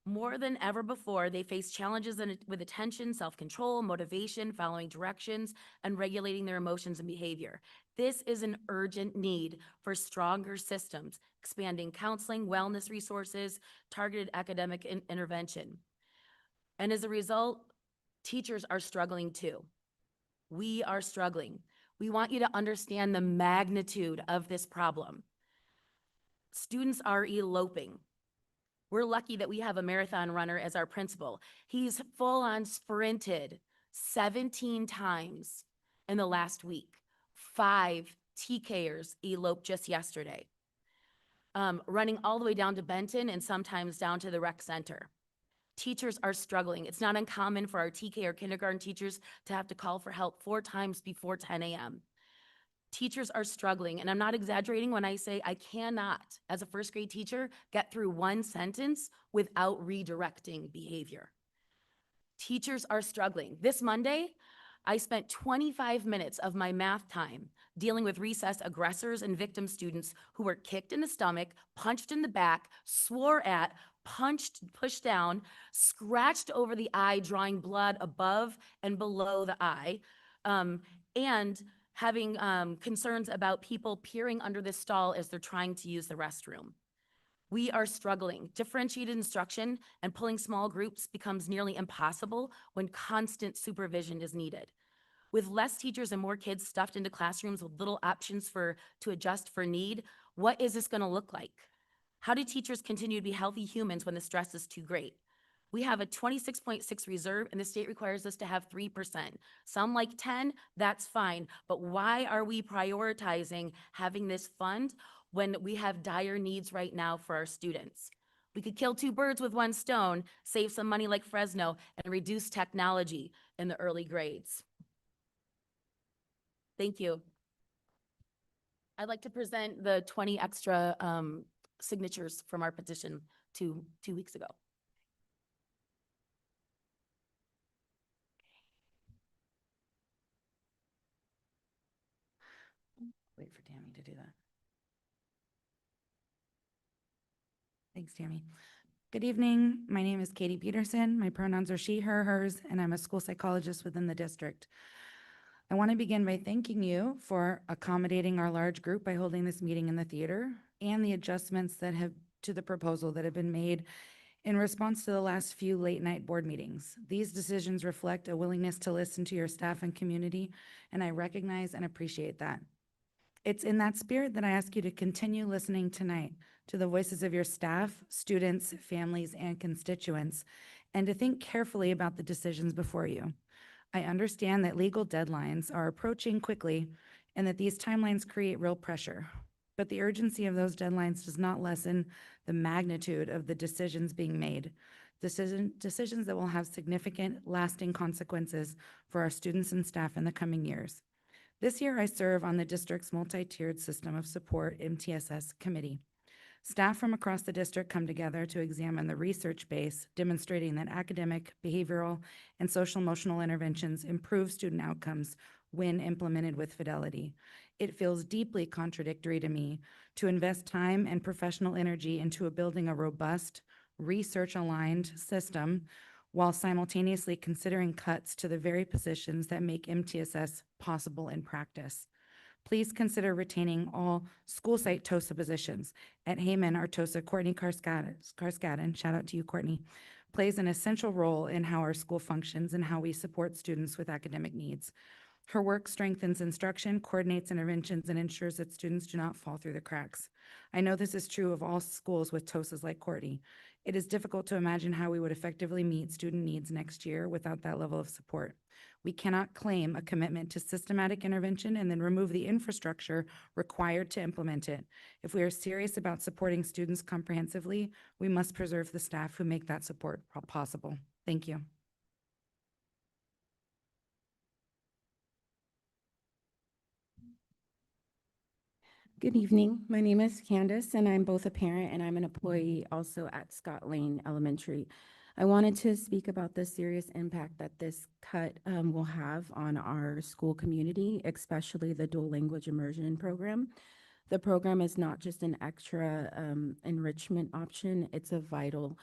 More than ever before, they face challenges with attention, self-control, motivation, following directions, and regulating their emotions and behavior. This is an urgent need for stronger systems, expanding counseling, wellness resources, targeted academic intervention. And as a result, teachers are struggling too. We are struggling. We want you to understand the magnitude of this problem. Students are eloping. We're lucky that we have a marathon runner as our principal. He's full on sprinted 17 times in the last week. 5 TKers eloped just yesterday, running all the way down to Benton and sometimes down to the rec center. Teachers are struggling. It's not uncommon for our TK or kindergarten teachers to have to call for help 4 times before 10 a.m. Teachers are struggling, and I'm not exaggerating when I say I cannot, as a first grade teacher, get through one sentence without redirecting behavior. Teachers are struggling. This Monday, I spent 25 minutes of my math time dealing with recess aggressors and victim students who were kicked in the stomach, punched in the back, swore at, punched, pushed down, scratched over the eye, drawing blood above and below the eye, and having concerns about people peering under this stall as they're trying to use the restroom. We are struggling. Differentiated instruction and pulling small groups becomes nearly impossible when constant supervision is needed. With less teachers and more kids stuffed into classrooms with little options to adjust for need, what is this gonna look like? How do teachers continue to be healthy humans when the stress is too great? We have a 26.6 reserve and the state requires us to have 3%. Some like 10, that's fine. But why are we prioritizing having this fund when we have dire needs right now for our students? We could kill 2 birds with 1 stone, save some money like Fresno, and reduce technology in the early grades. Thank you. I'd like to present the 20 extra signatures from our petition two weeks ago. Wait for Tammy to do that. Thanks, Tammy. Good evening. My name is Katie Peterson. My pronouns are she, her, hers, and I'm a school psychologist within the district. I want to begin by thanking you for accommodating our large group by holding this meeting in the theater and the adjustments to the proposal that have been made in response to the last few late night board meetings. These decisions reflect a willingness to listen to your staff and community, and I recognize and appreciate that. It's in that spirit that I ask you to continue listening tonight to the voices of your staff, students, families, and constituents, and to think carefully about the decisions before you. I understand that legal deadlines are approaching quickly and that these timelines create real pressure, but the urgency of those deadlines does not lessen the magnitude of the decisions being made. Decisions that will have significant, lasting consequences for our students and staff in the coming years. This year, I serve on the district's multi-tiered system of support MTSS committee. Staff from across the district come together to examine the research base demonstrating that academic, behavioral, and social-emotional interventions improve student outcomes when implemented with fidelity. It feels deeply contradictory to me to invest time and professional energy into building a robust, research-aligned system while simultaneously considering cuts to the very positions that make MTSS possible in practice. Please consider retaining all school site TOSA positions. At Heyman, our TOSA, Courtney Carskadden, shout out to you, Courtney, plays an essential role in how our school functions and how we support students with academic needs. Her work strengthens instruction, coordinates interventions, and ensures that students do not fall through the cracks. I know this is true of all schools with TOSAs like Courtney. It is difficult to imagine how we would effectively meet student needs next year without that level of support. We cannot claim a commitment to systematic intervention and then remove the infrastructure required to implement it. If we are serious about supporting students comprehensively, we must preserve the staff who make that support possible. Thank you. Good evening. My name is Candace, and I'm both a parent and I'm an employee also at Scott Lane Elementary. I wanted to speak about the serious impact that this cut will have on our school community, especially the dual language immersion program. The program is not just an extra enrichment option, it's a vital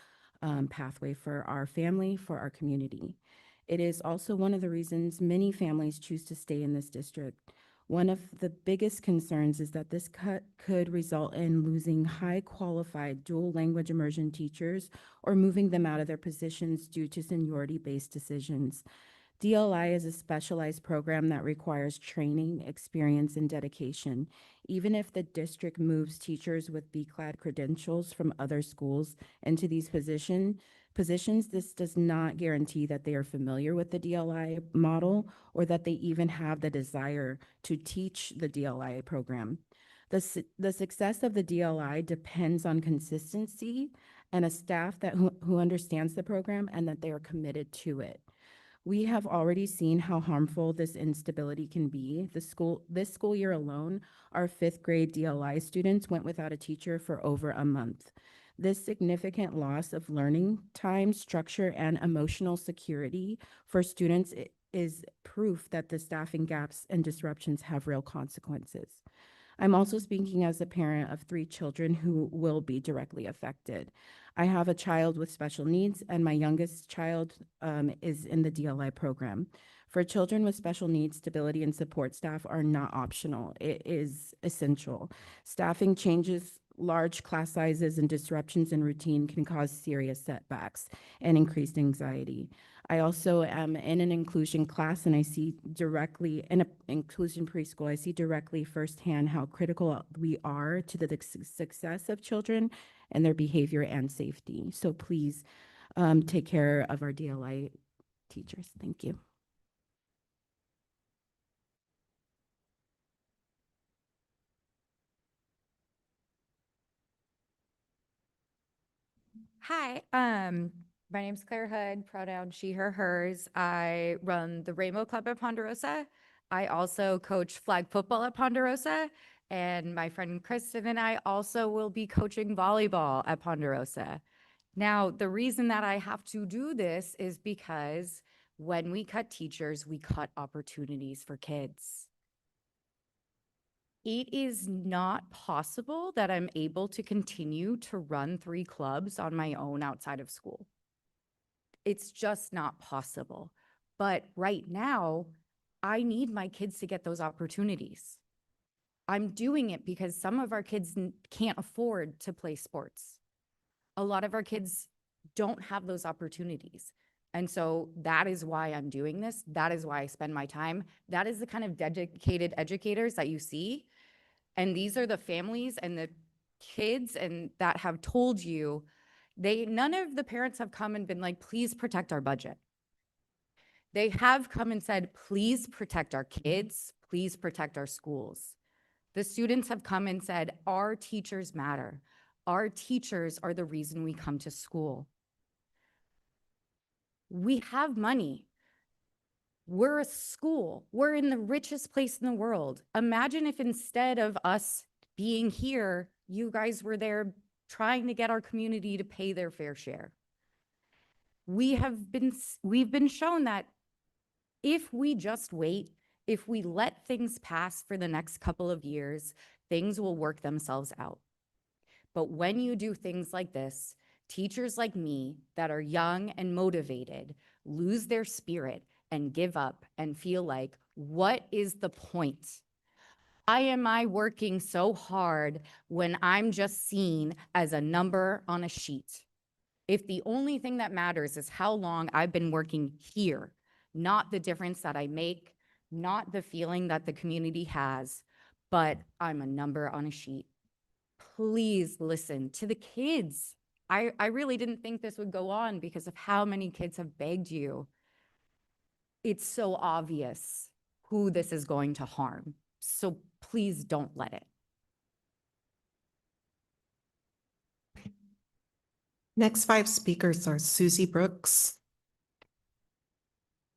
pathway for our family, for our community. It is also one of the reasons many families choose to stay in this district. One of the biggest concerns is that this cut could result in losing high qualified dual language immersion teachers or moving them out of their positions due to seniority-based decisions. DLI is a specialized program that requires training, experience, and dedication. Even if the district moves teachers with BCLAD credentials from other schools into these positions, this does not guarantee that they are familiar with the DLI model or that they even have the desire to teach the DLI program. The success of the DLI depends on consistency and a staff who understands the program and that they are committed to it. We have already seen how harmful this instability can be. This school year alone, our 5th grade DLI students went without a teacher for over a month. This significant loss of learning time, structure, and emotional security for students is proof that the staffing gaps and disruptions have real consequences. I'm also speaking as a parent of 3 children who will be directly affected. I have a child with special needs, and my youngest child is in the DLI program. For children with special needs, stability and support staff are not optional. It is essential. Staffing changes, large class sizes, and disruptions in routine can cause serious setbacks and increased anxiety. I also am in an inclusion class, and I see directly, in an inclusion preschool, I see directly firsthand how critical we are to the success of children and their behavior and safety. So please take care of our DLI teachers. Thank you. Hi, my name's Claire Hood, pronoun she, her, hers. I run the Rainbow Club at Ponderosa. I also coach flag football at Ponderosa, and my friend Kristen and I also will be coaching volleyball at Ponderosa. Now, the reason that I have to do this is because when we cut teachers, we cut opportunities for kids. It is not possible that I'm able to continue to run 3 clubs on my own outside of school. It's just not possible. But right now, I need my kids to get those opportunities. I'm doing it because some of our kids can't afford to play sports. A lot of our kids don't have those opportunities. And so that is why I'm doing this. That is why I spend my time. That is the kind of dedicated educators that you see. And these are the families and the kids and that have told you, none of the parents have come and been like, please protect our budget. They have come and said, please protect our kids, please protect our schools. The students have come and said, our teachers matter. Our teachers are the reason we come to school. We have money. We're a school. We're in the richest place in the world. Imagine if instead of us being here, you guys were there trying to get our community to pay their fair share. We've been shown that if we just wait, if we let things pass for the next couple of years, things will work themselves out. But when you do things like this, teachers like me that are young and motivated lose their spirit and give up and feel like, what is the point? Why am I working so hard when I'm just seen as a number on a sheet? If the only thing that matters is how long I've been working here, not the difference that I make, not the feeling that the community has, but I'm a number on a sheet. Please listen to the kids. I really didn't think this would go on because of how many kids have begged you. It's so obvious who this is going to harm. So please don't let it. Next 5 speakers are Susie Brooks,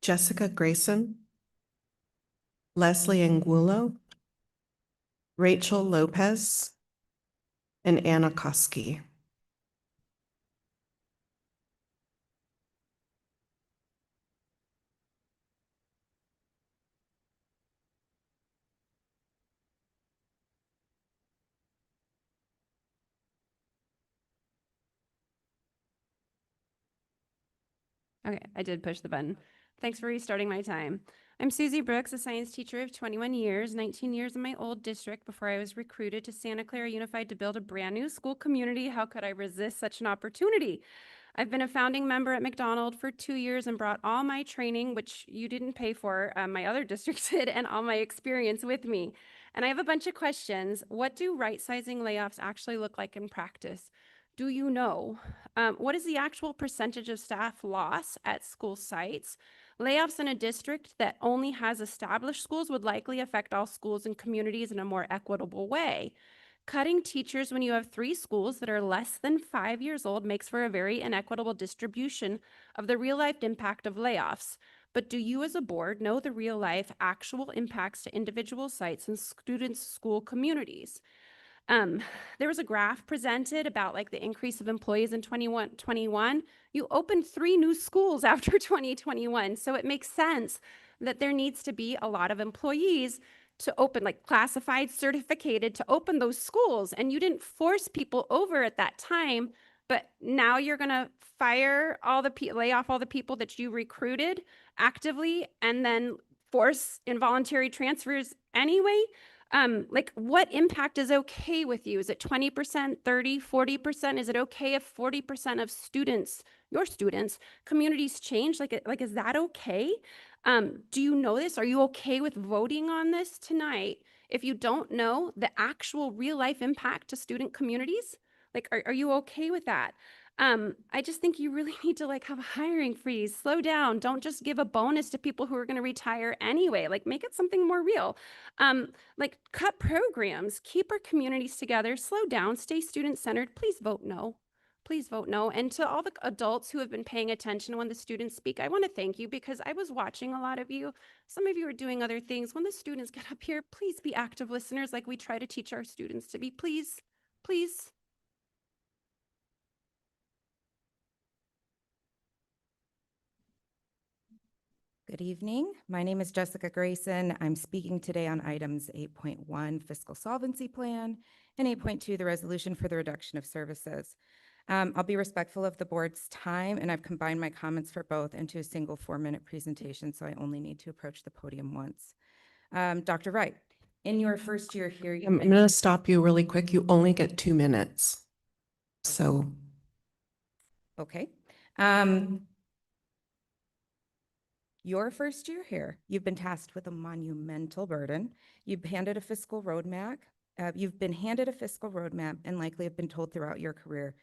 Jessica Grayson, Leslie Angulo, Rachel Lopez, and Anna Koski. Okay, I did push the button. Thanks for restarting my time. I'm Susie Brooks, a science teacher of 21 years, 19 years in my old district before I was recruited to Santa Clara Unified to build a brand new school community. How could I resist such an opportunity? I've been a founding member at McDonald for 2 years and brought all my training, which you didn't pay for, my other districts did, and all my experience with me. And I have a bunch of questions. What do right-sizing layoffs actually look like in practice? Do you know? What is the actual percentage of staff loss at school sites? Layoffs in a district that only has established schools would likely affect all schools and communities in a more equitable way. Cutting teachers when you have 3 schools that are less than 5 years old makes for a very inequitable distribution of the real-life impact of layoffs. But do you as a board know the real-life actual impacts to individual sites and students' school communities? There was a graph presented about like the increase of employees in 2021. You opened 3 new schools after 2021. So it makes sense that there needs to be a lot of employees to open, like classified, certificated, to open those schools. And you didn't force people over at that time, but now you're gonna fire all the lay off all the people that you recruited actively and then force involuntary transfers anyway. Like what impact is okay with you? Is it 20%, 30, 40%? Is it okay if 40% of students, your students, communities change? Like, is that okay? Do you know this? Are you okay with voting on this tonight? If you don't know the actual real life impact to student communities, like, are you okay with that? I just think you really need to like have a hiring freeze, slow down. Don't just give a bonus to people who are going to retire anyway, like make it something more real. Like cut programs, keep our communities together, slow down, stay student centered. Please vote no. Please vote no. And to all the adults who have been paying attention when the students speak, I want to thank you because I was watching a lot of you. Some of you are doing other things. When the students get up here, please be active listeners like we try to teach our students to be. Please, please. Good evening. My name is Jessica Grayson. I'm speaking today on items 8.1 Fiscal Solvency Plan and 8.2 the Resolution for the Reduction of Services. I'll be respectful of the board's time, and I've combined my comments for both into a single 4-minute presentation, so I only need to approach the podium once. Dr. Wright, in your first year here, I'm going to stop you really quick. You only get 2 minutes. So. Okay. Your first year here, you've been tasked with a monumental burden. You've been handed a fiscal roadmap and likely have been told throughout your career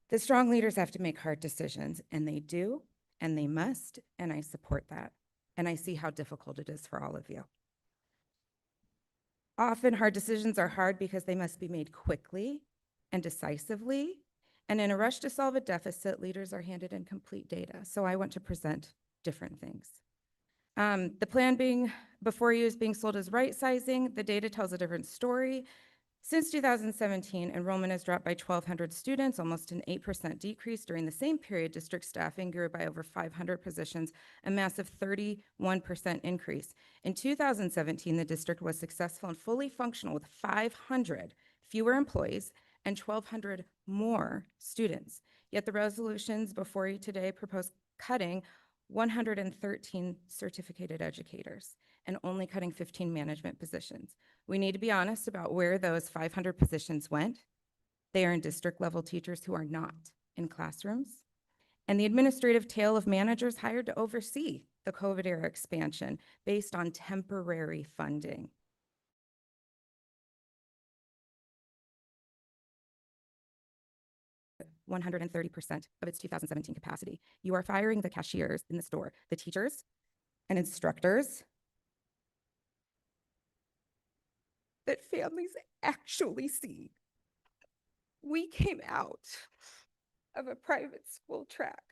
that strong leaders have to make hard decisions, and they do, and they must, and I support that. And I see how difficult it is for all of you. Often hard decisions are hard because they must be made quickly and decisively, and in a rush to solve a deficit, leaders are handed incomplete data. So I want to present different things. The plan being before you is being sold as right sizing. The data tells a different story. Since 2017, enrollment has dropped by 1,200 students, almost an 8% decrease. During the same period, district staffing grew by over 500 positions, a massive 31% increase. In 2017, the district was successful and fully functional with 500 fewer employees and 1,200 more students. Yet the resolutions before you today propose cutting 113 certificated educators and only cutting 15 management positions. We need to be honest about where those 500 positions went. They are in district level teachers who are not in classrooms, and the administrative tail of managers hired to oversee the COVID era expansion based on temporary funding. 130% of its 2017 capacity. You are firing the cashiers in the store, the teachers and instructors that families actually see. We came out of a private school track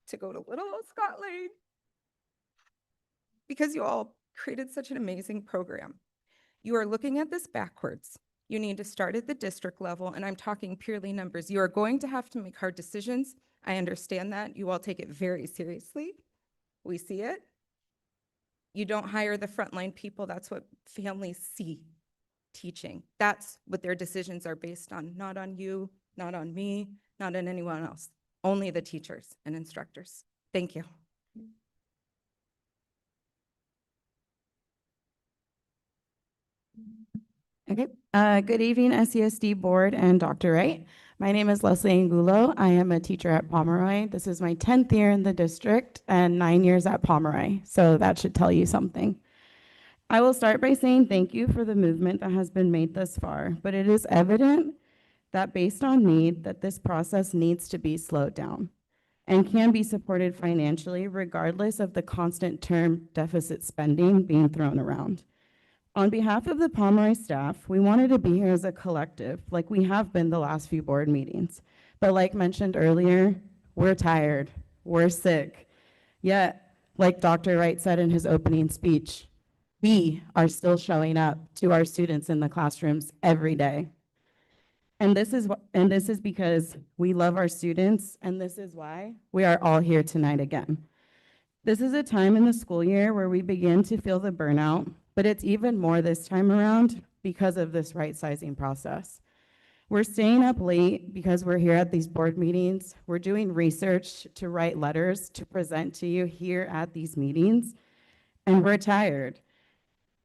to go to Little Old Scott Lane because you all created such an amazing program. You are looking at this backwards. You need to start at the district level, and I'm talking purely numbers. You are going to have to make hard decisions. I understand that. You all take it very seriously. We see it. You don't hire the frontline people. That's what families see teaching. That's what their decisions are based on, not on you, not on me, not on anyone else, only the teachers and instructors. Thank you. Okay, good evening, SESD Board and Dr. Wright. My name is Leslie Angulo. I am a teacher at Pomeroy. This is my 10th year in the district and 9 years at Pomeroy, so that should tell you something. I will start by saying thank you for the movement that has been made thus far, but it is evident that based on need, that this process needs to be slowed down and can be supported financially regardless of the constant term deficit spending being thrown around. On behalf of the Pomeroy staff, we wanted to be here as a collective, like we have been the last few board meetings. But like mentioned earlier, we're tired, we're sick. Yet, like Dr. Wright said in his opening speech, we are still showing up to our students in the classrooms every day. And this is because we love our students, and this is why we are all here tonight again. This is a time in the school year where we begin to feel the burnout, but it's even more this time around because of this right-sizing process. We're staying up late because we're here at these board meetings. We're doing research to write letters to present to you here at these meetings, and we're tired.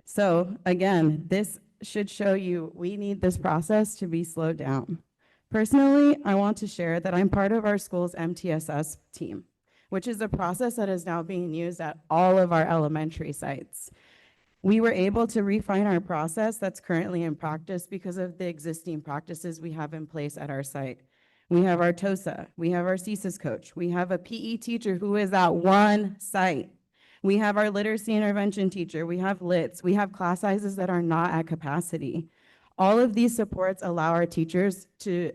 So again, this should show you we need this process to be slowed down. Personally, I want to share that I'm part of our school's MTSS team, which is a process that is now being used at all of our elementary sites. We were able to refine our process that's currently in practice because of the existing practices we have in place at our site. We have our TOSA, we have our CSIS coach, we have a PE teacher who is at one site. We have our literacy intervention teacher, we have LITs, we have class sizes that are not at capacity. All of these supports allow our teachers to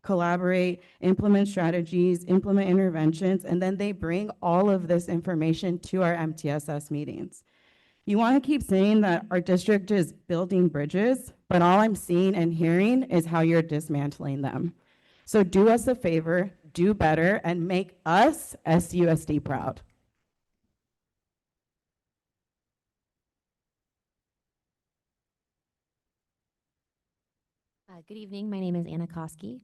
collaborate, implement strategies, implement interventions, and then they bring all of this information to our MTSS meetings. You want to keep saying that our district is building bridges, but all I'm seeing and hearing is how you're dismantling them. So do us a favor, do better, and make us SUSD proud. Good evening. My name is Anna Koski.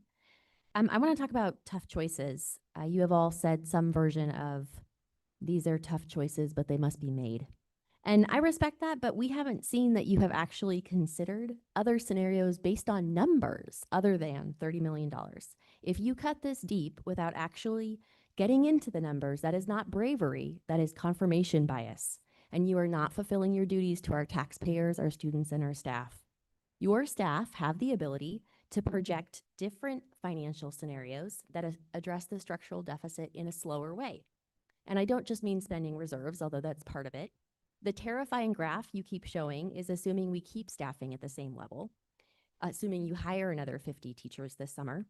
I want to talk about tough choices. You have all said some version of these are tough choices, but they must be made. And I respect that, but we haven't seen that you have actually considered other scenarios based on numbers other than $30 million. If you cut this deep without actually getting into the numbers, that is not bravery, that is confirmation bias. And you are not fulfilling your duties to our taxpayers, our students, and our staff. Your staff have the ability to project different financial scenarios that address the structural deficit in a slower way. And I don't just mean spending reserves, although that's part of it. The terrifying graph you keep showing is assuming we keep staffing at the same level, assuming you hire another 50 teachers this summer.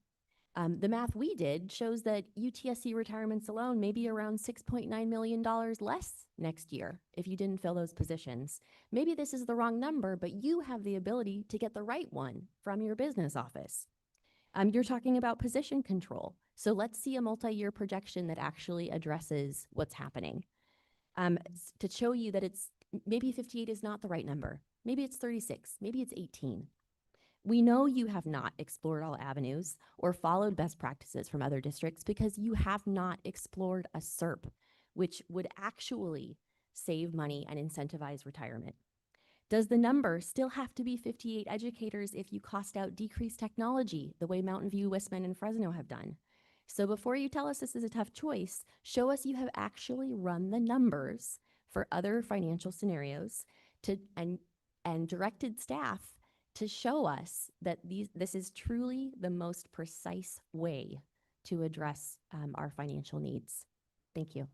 The math we did shows that UTSC retirements alone may be around $6.9 million less next year if you didn't fill those positions. Maybe this is the wrong number, but you have the ability to get the right one from your business office. You're talking about position control. So let's see a multi-year projection that actually addresses what's happening. To show you that it's maybe 58 is not the right number. Maybe it's 36, maybe it's 18. We know you have not explored all avenues or followed best practices from other districts because you have not explored a SERP, which would actually save money and incentivize retirement. Does the number still have to be 58 educators if you cost out decreased technology the way Mountain View, Westman, and Fresno have done? So before you tell us this is a tough choice, show us you have actually run the numbers for other financial scenarios and directed staff to show us that this is truly the most precise way to address our financial needs. Thank you.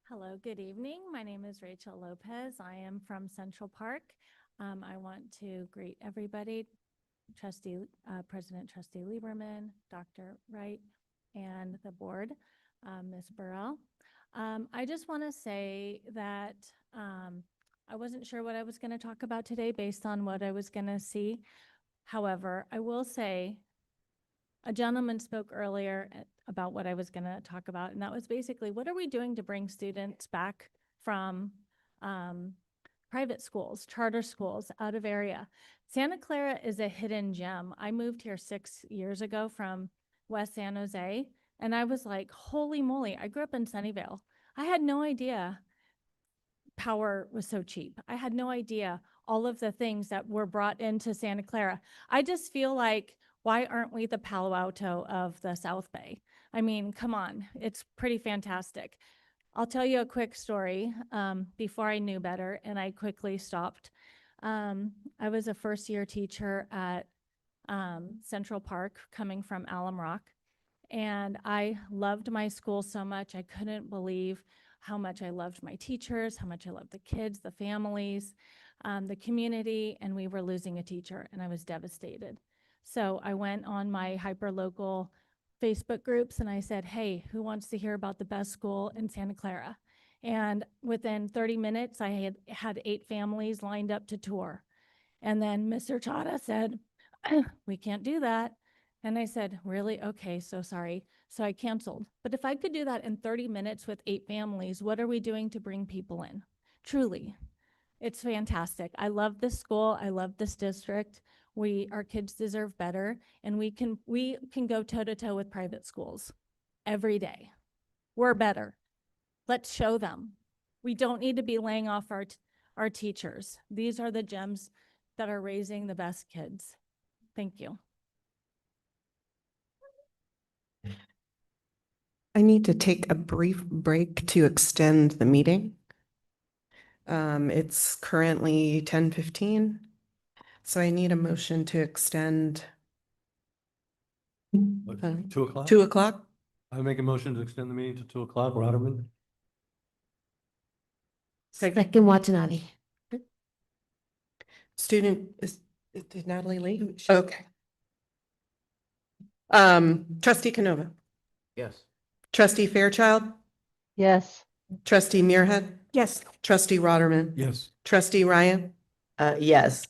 Hello, good evening. My name is Rachel Lopez. I am from Central Park. I want to greet everybody, President Trustee Lieberman, Dr. Wright, and the board, Ms. Burrell. I just want to say that I wasn't sure what I was going to talk about today based on what I was going to see. However, I will say a gentleman spoke earlier about what I was going to talk about, and that was basically, what are we doing to bring students back from private schools, charter schools, out of area? Santa Clara is a hidden gem. I moved here 6 years ago from West San Jose, and I was like, holy moly, I grew up in Sunnyvale. I had no idea power was so cheap. I had no idea all of the things that were brought into Santa Clara. I just feel like, why aren't we the Palo Alto of the South Bay? I mean, come on, it's pretty fantastic. I'll tell you a quick story before I knew better, and I quickly stopped. I was a first-year teacher at Central Park, coming from Alum Rock, and I loved my school so much. I couldn't believe how much I loved my teachers, how much I loved the kids, the families, the community, and we were losing a teacher, and I was devastated. So I went on my hyper-local Facebook groups and I said, hey, who wants to hear about the best school in Santa Clara? And within 30 minutes, I had 8 families lined up to tour. And then Mr. Chada said, we can't do that. And I said, really? Okay, so sorry. So I canceled. But if I could do that in 30 minutes with 8 families, what are we doing to bring people in? Truly, it's fantastic. I love this school. I love this district. Our kids deserve better, and we can go toe-to-toe with private schools every day. We're better. Let's show them. We don't need to be laying off our teachers. These are the gems that are raising the best kids. Thank you. I need to take a brief break to extend the meeting. It's currently 10:15, so I need a motion to extend. 2 o'clock? 2 o'clock? I make a motion to extend the meeting to 2 o'clock, Waterman. Second Watanabe. Did Natalie leave? Okay. Trustee Canova, Yes. trustee Fairchild, Yes. trustee Muirhead, Yes. trustee Rotterman, Yes. trustee Ryan, Yes.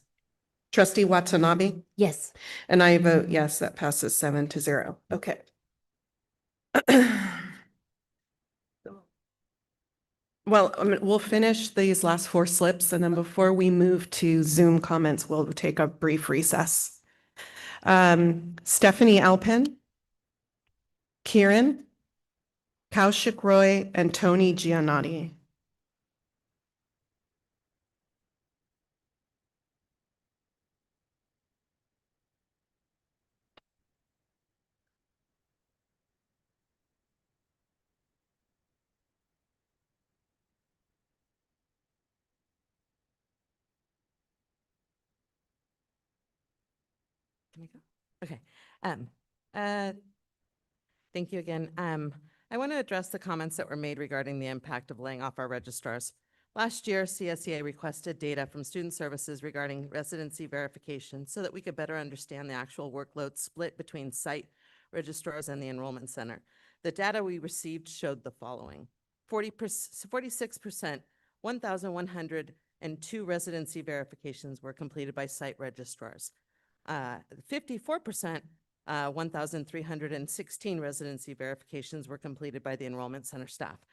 trustee Watanabe, Yes. and I vote yes, that passes 7-0. Okay. Well, we'll finish these last 4 slips, and then before we move to Zoom comments, we'll take a brief recess. Stephanie Alpin, Kieran, Kaushik Roy, and Tony Giannotti. Can I go? Okay. Thank you again. I want to address the comments that were made regarding the impact of laying off our registrars. Last year, CSEA requested data from Student Services regarding residency verification so that we could better understand the actual workload split between site registrars and the enrollment center. The data we received showed the following: 46%, 1,102 residency verifications were completed by site registrars. 54%, 1,316 residency verifications were completed by the enrollment center staff.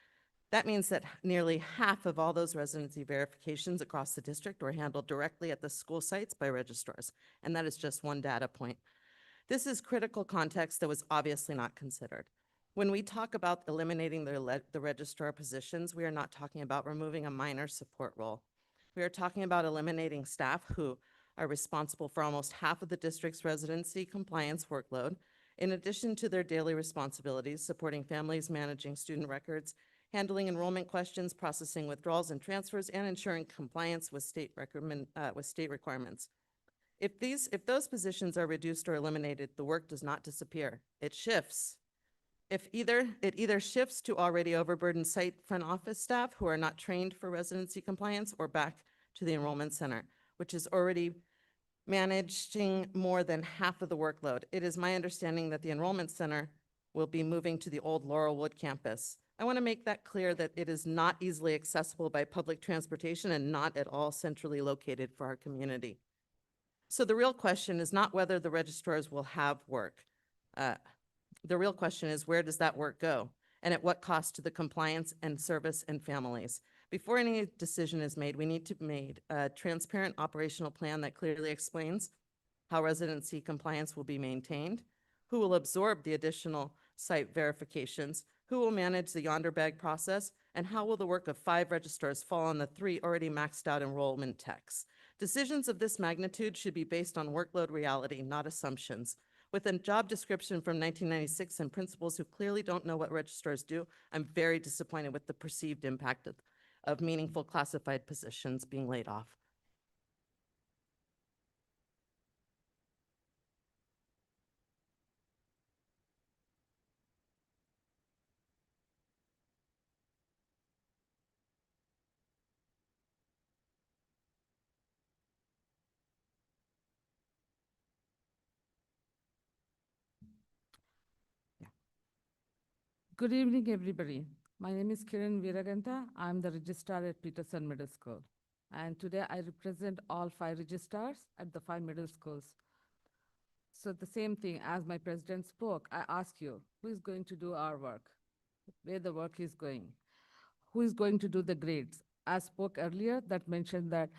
That means that nearly half of all those residency verifications across the district were handled directly at the school sites by registrars, and that is just one data point. This is critical context that was obviously not considered. When we talk about eliminating the registrar positions, we are not talking about removing a minor support role. We are talking about eliminating staff who are responsible for almost half of the district's residency compliance workload, in addition to their daily responsibilities supporting families, managing student records, handling enrollment questions, processing withdrawals and transfers, and ensuring compliance with state requirements. If those positions are reduced or eliminated, the work does not disappear. It shifts. It either shifts to already overburdened site front office staff who are not trained for residency compliance, or back to the enrollment center, which is already managing more than half of the workload. It is my understanding that the enrollment center will be moving to the old Laurelwood campus. I want to make that clear that it is not easily accessible by public transportation and not at all centrally located for our community. So the real question is not whether the registrars will have work. The real question is, where does that work go? And at what cost to the compliance and service and families? Before any decision is made, we need to make a transparent operational plan that clearly explains how residency compliance will be maintained, who will absorb the additional site verifications, who will manage the yonder bag process, and how will the work of 5 registrars fall on the 3 already maxed out enrollment techs. Decisions of this magnitude should be based on workload reality, not assumptions. With a job description from 1996 and principals who clearly don't know what registrars do, I'm very disappointed with the perceived impact of meaningful classified positions being laid off. Good evening, everybody. My name is Kiran Viraganta. I'm the registrar at Peterson Middle School. And today I represent all 5 registrars at the 5 middle schools. So the same thing, as my president spoke, I ask you, who is going to do our work? Where the work is going? Who is going to do the grades? I spoke earlier that mentioned that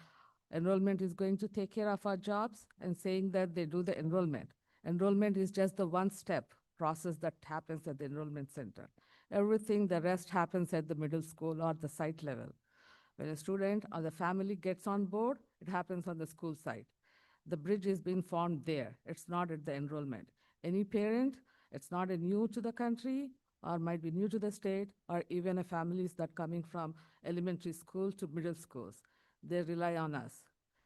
enrollment is going to take care of our jobs and saying that they do the enrollment. Enrollment is just the one step process that happens at the enrollment center. Everything, the rest happens at the middle school or the site level. When a student or the family gets on board, it happens on the school site. The bridge is being formed there. It's not at the enrollment. Any parent, it's not a new to the country or might be new to the state, or even a families that coming from elementary school to middle schools. They rely on us.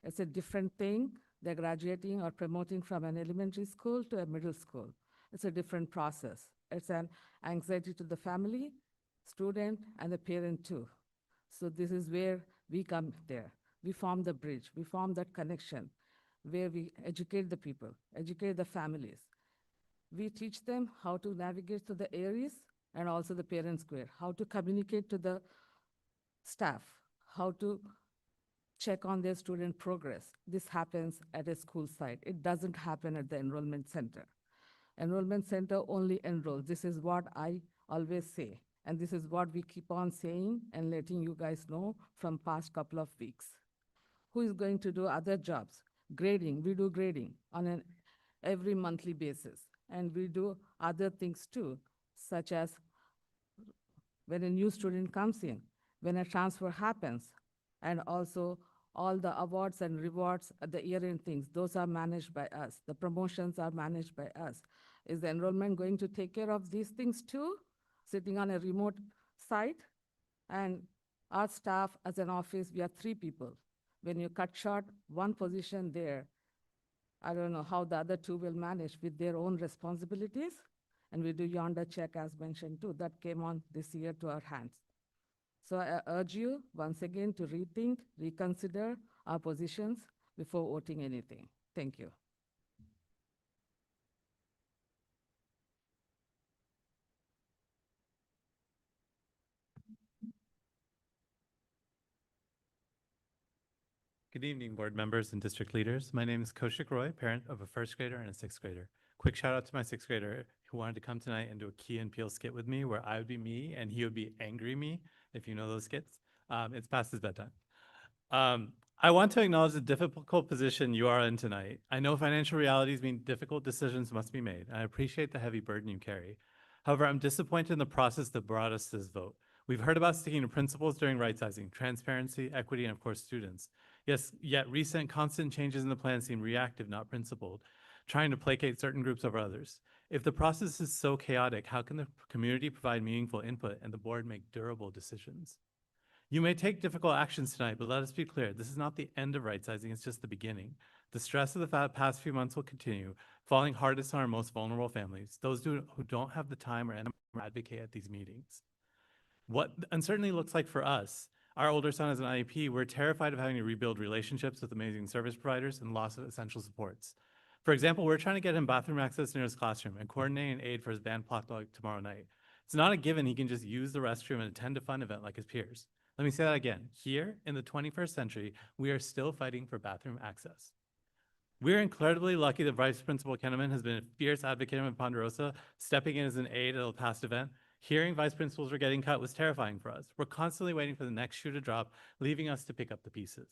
It's a different thing. They're graduating or promoting from an elementary school to a middle school. It's a different process. It's an anxiety to the family, student, and the parent too. So this is where we come there. We form the bridge. We form that connection where we educate the people, educate the families. We teach them how to navigate through the areas and also the parent square, how to communicate to the staff, how to check on their student progress. This happens at a school site. It doesn't happen at the enrollment center. Enrollment center only enrolls. This is what I always say. And this is what we keep on saying and letting you guys know from past couple of weeks. Who is going to do other jobs? Grading, we do grading on an every monthly basis. And we do other things too, such as when a new student comes in, when a transfer happens, and also all the awards and rewards, the year-end things, those are managed by us. The promotions are managed by us. Is the enrollment going to take care of these things too? Sitting on a remote site? And our staff as an office, we are 3 people. When you cut short one position there, I don't know how the other 2 will manage with their own responsibilities. And we do yonder check as mentioned too. That came on this year to our hands. So I urge you once again to rethink, reconsider our positions before voting anything. Thank you. Good evening, board members and district leaders. My name is Kaushik Roy, parent of a 1st grader and a 6th grader. Quick shout out to my 6th grader who wanted to come tonight and do a Key and Peele skit with me where I would be me and he would be angry me, if you know those skits. It's past his bedtime. I want to acknowledge the difficult position you are in tonight. I know financial realities mean difficult decisions must be made. I appreciate the heavy burden you carry. However, I'm disappointed in the process that brought us to this vote. We've heard about sticking to principles during right-sizing, transparency, equity, and of course, students. Yes, yet recent constant changes in the plan seem reactive, not principled, trying to placate certain groups over others. If the process is so chaotic, how can the community provide meaningful input and the board make durable decisions? You may take difficult actions tonight, but let us be clear, this is not the end of right-sizing, it's just the beginning. The stress of the past few months will continue, falling hardest on our most vulnerable families, those who don't have the time or energy to advocate at these meetings. What uncertainty looks like for us, our older son has an IEP, we're terrified of having to rebuild relationships with amazing service providers and loss of essential supports. For example, we're trying to get him bathroom access near his classroom and coordinating an aid for his band potluck tomorrow night. It's not a given he can just use the restroom and attend a fun event like his peers. Let me say that again. Here, in the 21st century, we are still fighting for bathroom access. We're incredibly lucky that Vice Principal Kenneman has been a fierce advocate in Ponderosa, stepping in as an aide at a past event. Hearing vice principals were getting cut was terrifying for us. We're constantly waiting for the next shoe to drop, leaving us to pick up the pieces.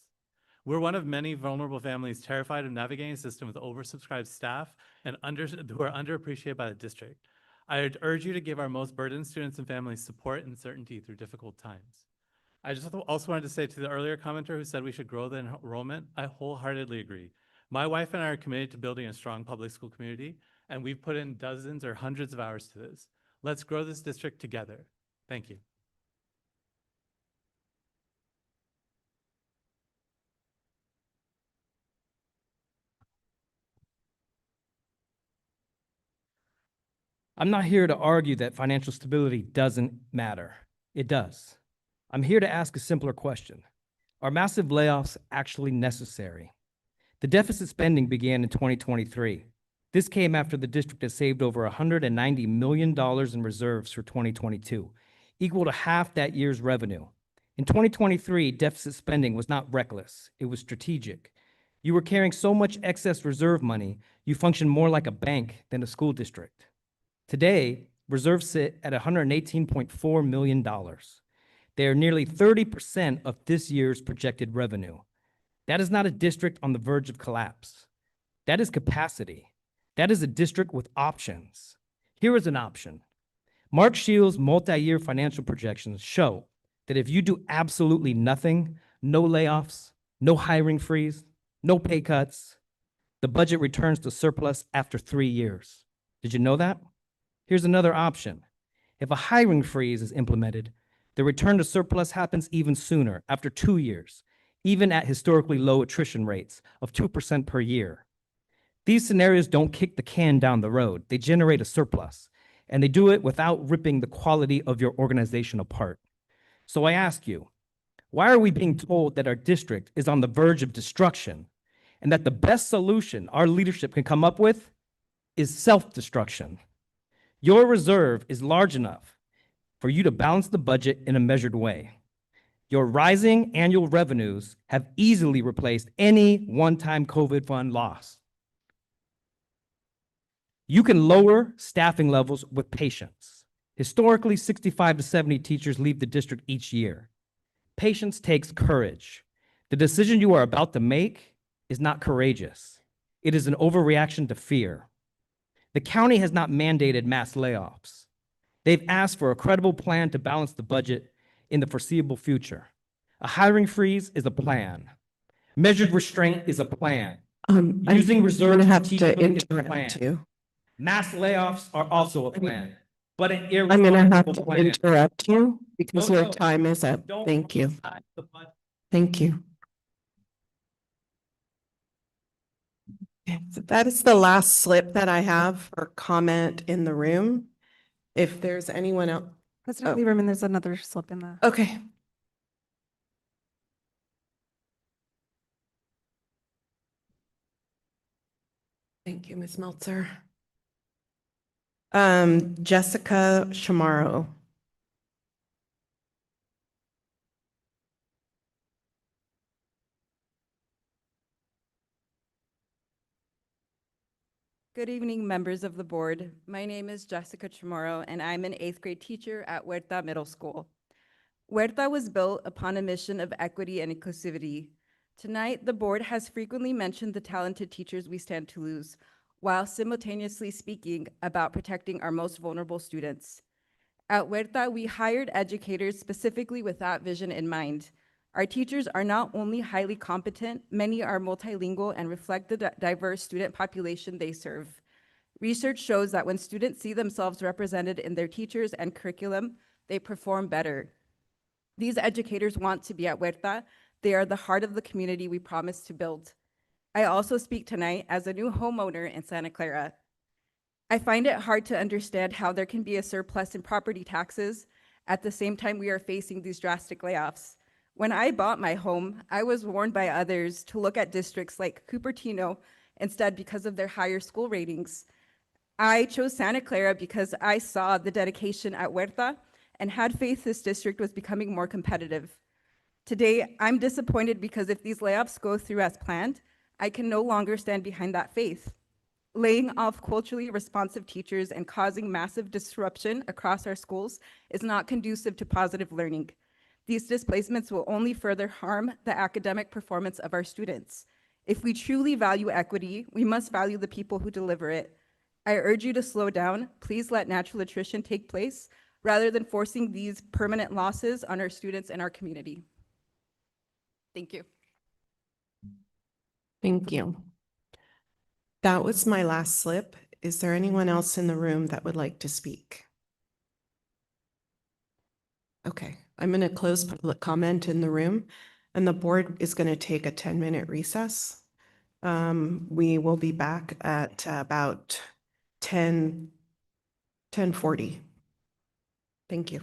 We're one of many vulnerable families terrified of navigating a system with oversubscribed staff and who are underappreciated by the district. I urge you to give our most burdened students and families support and certainty through difficult times. I just also wanted to say to the earlier commenter who said we should grow the enrollment, I wholeheartedly agree. My wife and I are committed to building a strong public school community, and we've put in dozens or hundreds of hours to this. Let's grow this district together. Thank you. I'm not here to argue that financial stability doesn't matter. It does. I'm here to ask a simpler question. Are massive layoffs actually necessary? The deficit spending began in 2023. This came after the district has saved over $190 million in reserves for 2022, equal to half that year's revenue. In 2023, deficit spending was not reckless, it was strategic. You were carrying so much excess reserve money, you functioned more like a bank than a school district. Today, reserves sit at $118.4 million. They are nearly 30% of this year's projected revenue. That is not a district on the verge of collapse. That is capacity. That is a district with options. Here is an option. Mark Shields' multi-year financial projections show that if you do absolutely nothing, no layoffs, no hiring freeze, no pay cuts, the budget returns to surplus after 3 years. Did you know that? Here's another option. If a hiring freeze is implemented, the return to surplus happens even sooner, after 2 years, even at historically low attrition rates of 2% per year. These scenarios don't kick the can down the road. They generate a surplus, and they do it without ripping the quality of your organization apart. So I ask you, why are we being told that our district is on the verge of destruction and that the best solution our leadership can come up with is self-destruction? Your reserve is large enough for you to balance the budget in a measured way. Your rising annual revenues have easily replaced any one-time COVID fund loss. You can lower staffing levels with patience. Historically, 65 to 70 teachers leave the district each year. Patience takes courage. The decision you are about to make is not courageous. It is an overreaction to fear. The county has not mandated mass layoffs. They've asked for a credible plan to balance the budget in the foreseeable future. A hiring freeze is a plan. Measured restraint is a plan. Using reserves have to teach to them is a interrupt plan. you. Mass layoffs are also a plan, but an I'm gonna have irresponsible to plan. interrupt you because No, your no. time is up. Don't Thank you. decide the budget. Thank you. Okay, so that is the last slip that I have for comment in the room. If there's anyone else. President Lieberman, there's another slip in the. Okay. Thank you, Ms. Meltzer. Jessica Shamaro. Good evening, members of the board. My name is Jessica Chamorro, and I'm an 8th grade teacher at Huerta Middle School. Huerta was built upon a mission of equity and inclusivity. Tonight, the board has frequently mentioned the talented teachers we stand to lose, while simultaneously speaking about protecting our most vulnerable students. At Huerta, we hired educators specifically with that vision in mind. Our teachers are not only highly competent, many are multilingual and reflect the diverse student population they serve. Research shows that when students see themselves represented in their teachers and curriculum, they perform better. These educators want to be at Huerta. They are the heart of the community we promised to build. I also speak tonight as a new homeowner in Santa Clara. I find it hard to understand how there can be a surplus in property taxes at the same time we are facing these drastic layoffs. When I bought my home, I was warned by others to look at districts like Cupertino instead because of their higher school ratings. I chose Santa Clara because I saw the dedication at Huerta and had faith this district was becoming more competitive. Today, I'm disappointed because if these layoffs go through as planned, I can no longer stand behind that faith. Laying off culturally responsive teachers and causing massive disruption across our schools is not conducive to positive learning. These displacements will only further harm the academic performance of our students. If we truly value equity, we must value the people who deliver it. I urge you to slow down. Please let natural attrition take place rather than forcing these permanent losses on our students and our community. Thank you. Thank you. That was my last slip. Is there anyone else in the room that would like to speak? Okay, I'm going to close public comment in the room, and the board is going to take a 10-minute recess. We will be back at about 10:40. Thank you.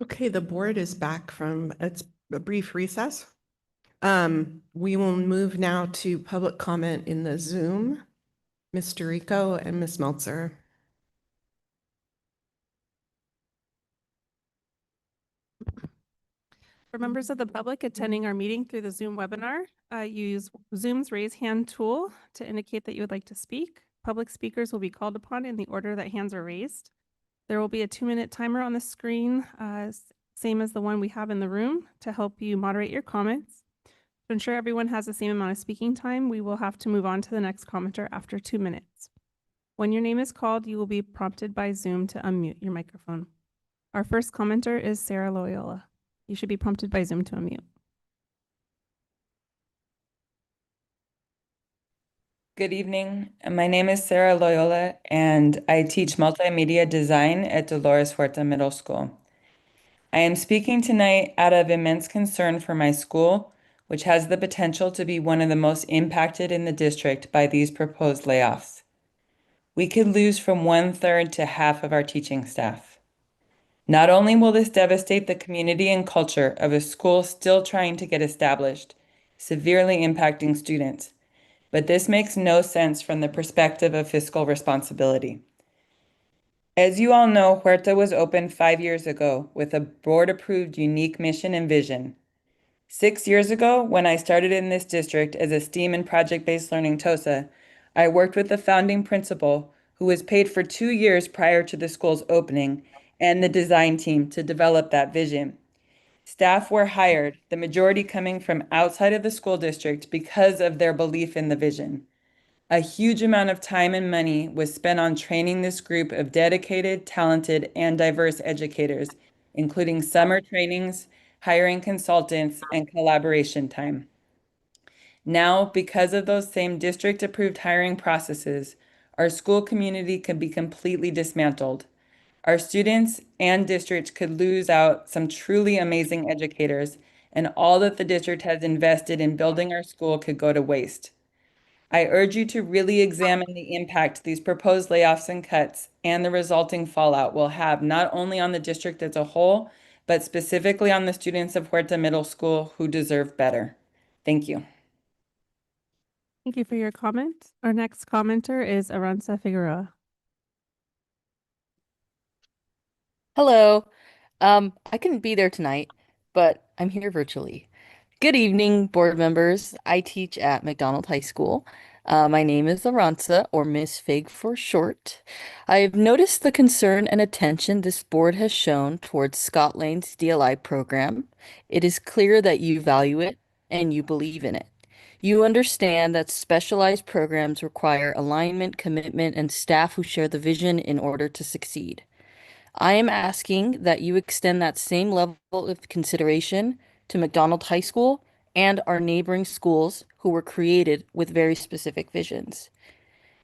Okay, the board is back from its a brief recess. We will move now to public comment in the Zoom. Mr. Rico and Ms. Meltzer. For members of the public attending our meeting through the Zoom webinar, use Zoom's raise hand tool to indicate that you would like to speak. Public speakers will be called upon in the order that hands are raised. There will be a 2-minute timer on the screen, same as the one we have in the room, to help you moderate your comments. To ensure everyone has the same amount of speaking time, we will have to move on to the next commenter after 2 minutes. When your name is called, you will be prompted by Zoom to unmute your microphone. Our first commenter is Sarah Loyola. You should be prompted by Zoom to unmute. Good evening. My name is Sarah Loyola, and I teach multimedia design at Dolores Huerta Middle School. I am speaking tonight out of immense concern for my school, which has the potential to be one of the most impacted in the district by these proposed layoffs. We could lose from 1/3 to half of our teaching staff. Not only will this devastate the community and culture of a school still trying to get established, severely impacting students, but this makes no sense from the perspective of fiscal responsibility. As you all know, Huerta was opened 5 years ago with a board-approved unique mission and vision. 6 years ago, when I started in this district as a STEAM and project-based learning TOSA, I worked with the founding principal, who was paid for 2 years prior to the school's opening, and the design team to develop that vision. Staff were hired, the majority coming from outside of the school district because of their belief in the vision. A huge amount of time and money was spent on training this group of dedicated, talented, and diverse educators, including summer trainings, hiring consultants, and collaboration time. Now, because of those same district-approved hiring processes, our school community can be completely dismantled. Our students and districts could lose out some truly amazing educators, and all that the district has invested in building our school could go to waste. I urge you to really examine the impact these proposed layoffs and cuts and the resulting fallout will have not only on the district as a whole, but specifically on the students of Huerta Middle School who deserve better. Thank you. Thank you for your comment. Our next commenter is Aranza Figueroa. Hello. I couldn't be there tonight, but I'm here virtually. Good evening, board members. I teach at McDonald High School. My name is Aranza, or Miss Fig for short. I've noticed the concern and attention this board has shown towards Scott Lane's DLI program. It is clear that you value it and you believe in it. You understand that specialized programs require alignment, commitment, and staff who share the vision in order to succeed. I am asking that you extend that same level of consideration to McDonald High School and our neighboring schools who were created with very specific visions.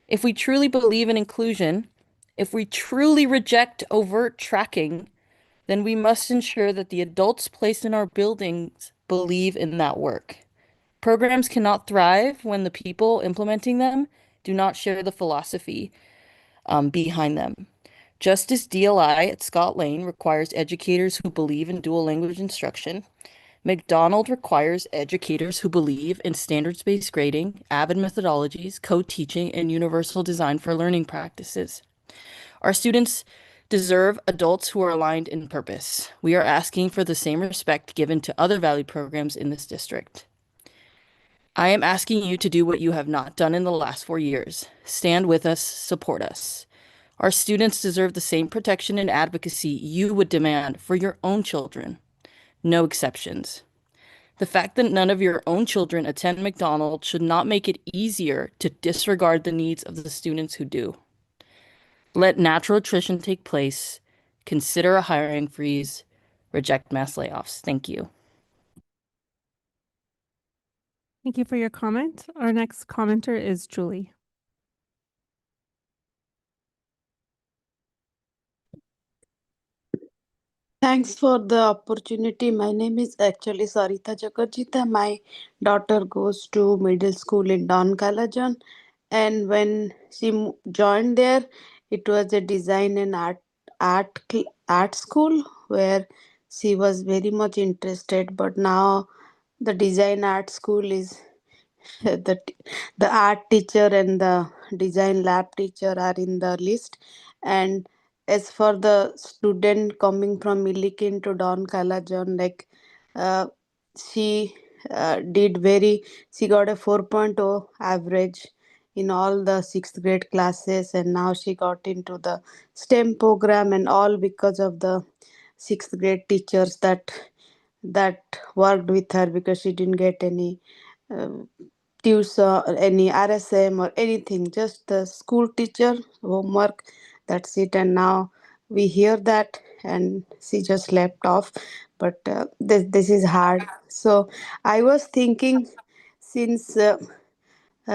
If we truly believe in inclusion, if we truly reject overt tracking, then we must ensure that the adults placed in our buildings believe in that work. Programs cannot thrive when the people implementing them do not share the philosophy behind them. Just as DLI at Scott Lane requires educators who believe in dual language instruction, McDonald requires educators who believe in standards-based grading, AVID methodologies, co-teaching, and universal design for learning practices. Our students deserve adults who are aligned in purpose. We are asking for the same respect given to other valued programs in this district. I am asking you to do what you have not done in the last 4 years. Stand with us, support us. Our students deserve the same protection and advocacy you would demand for your own children. No exceptions. The fact that none of your own children attend McDonald should not make it easier to disregard the needs of the students who do. Let natural attrition take place. Consider a hiring freeze. Reject mass layoffs. Thank you. Thank you for your comment. Our next commenter is Julie. Thanks for the opportunity. My name is actually Sarita Jakarjita. My daughter goes to middle school in Don Calajan, and when she joined there, it was a design and art school where she was very much interested, but now the design art school is the art teacher and the design lab teacher are in the list. And as for the student coming from Milliken to Don Calajon, like uh, she she got a 4.0 average in all the 6th grade classes, and now she got into the STEM program, and all because of the 6th grade teachers that worked with her, because she didn't get any um, tuition or any RSM or anything, just the school teacher homework, that's it. And now we hear that and she just left off. But this is hard. So I was thinking, since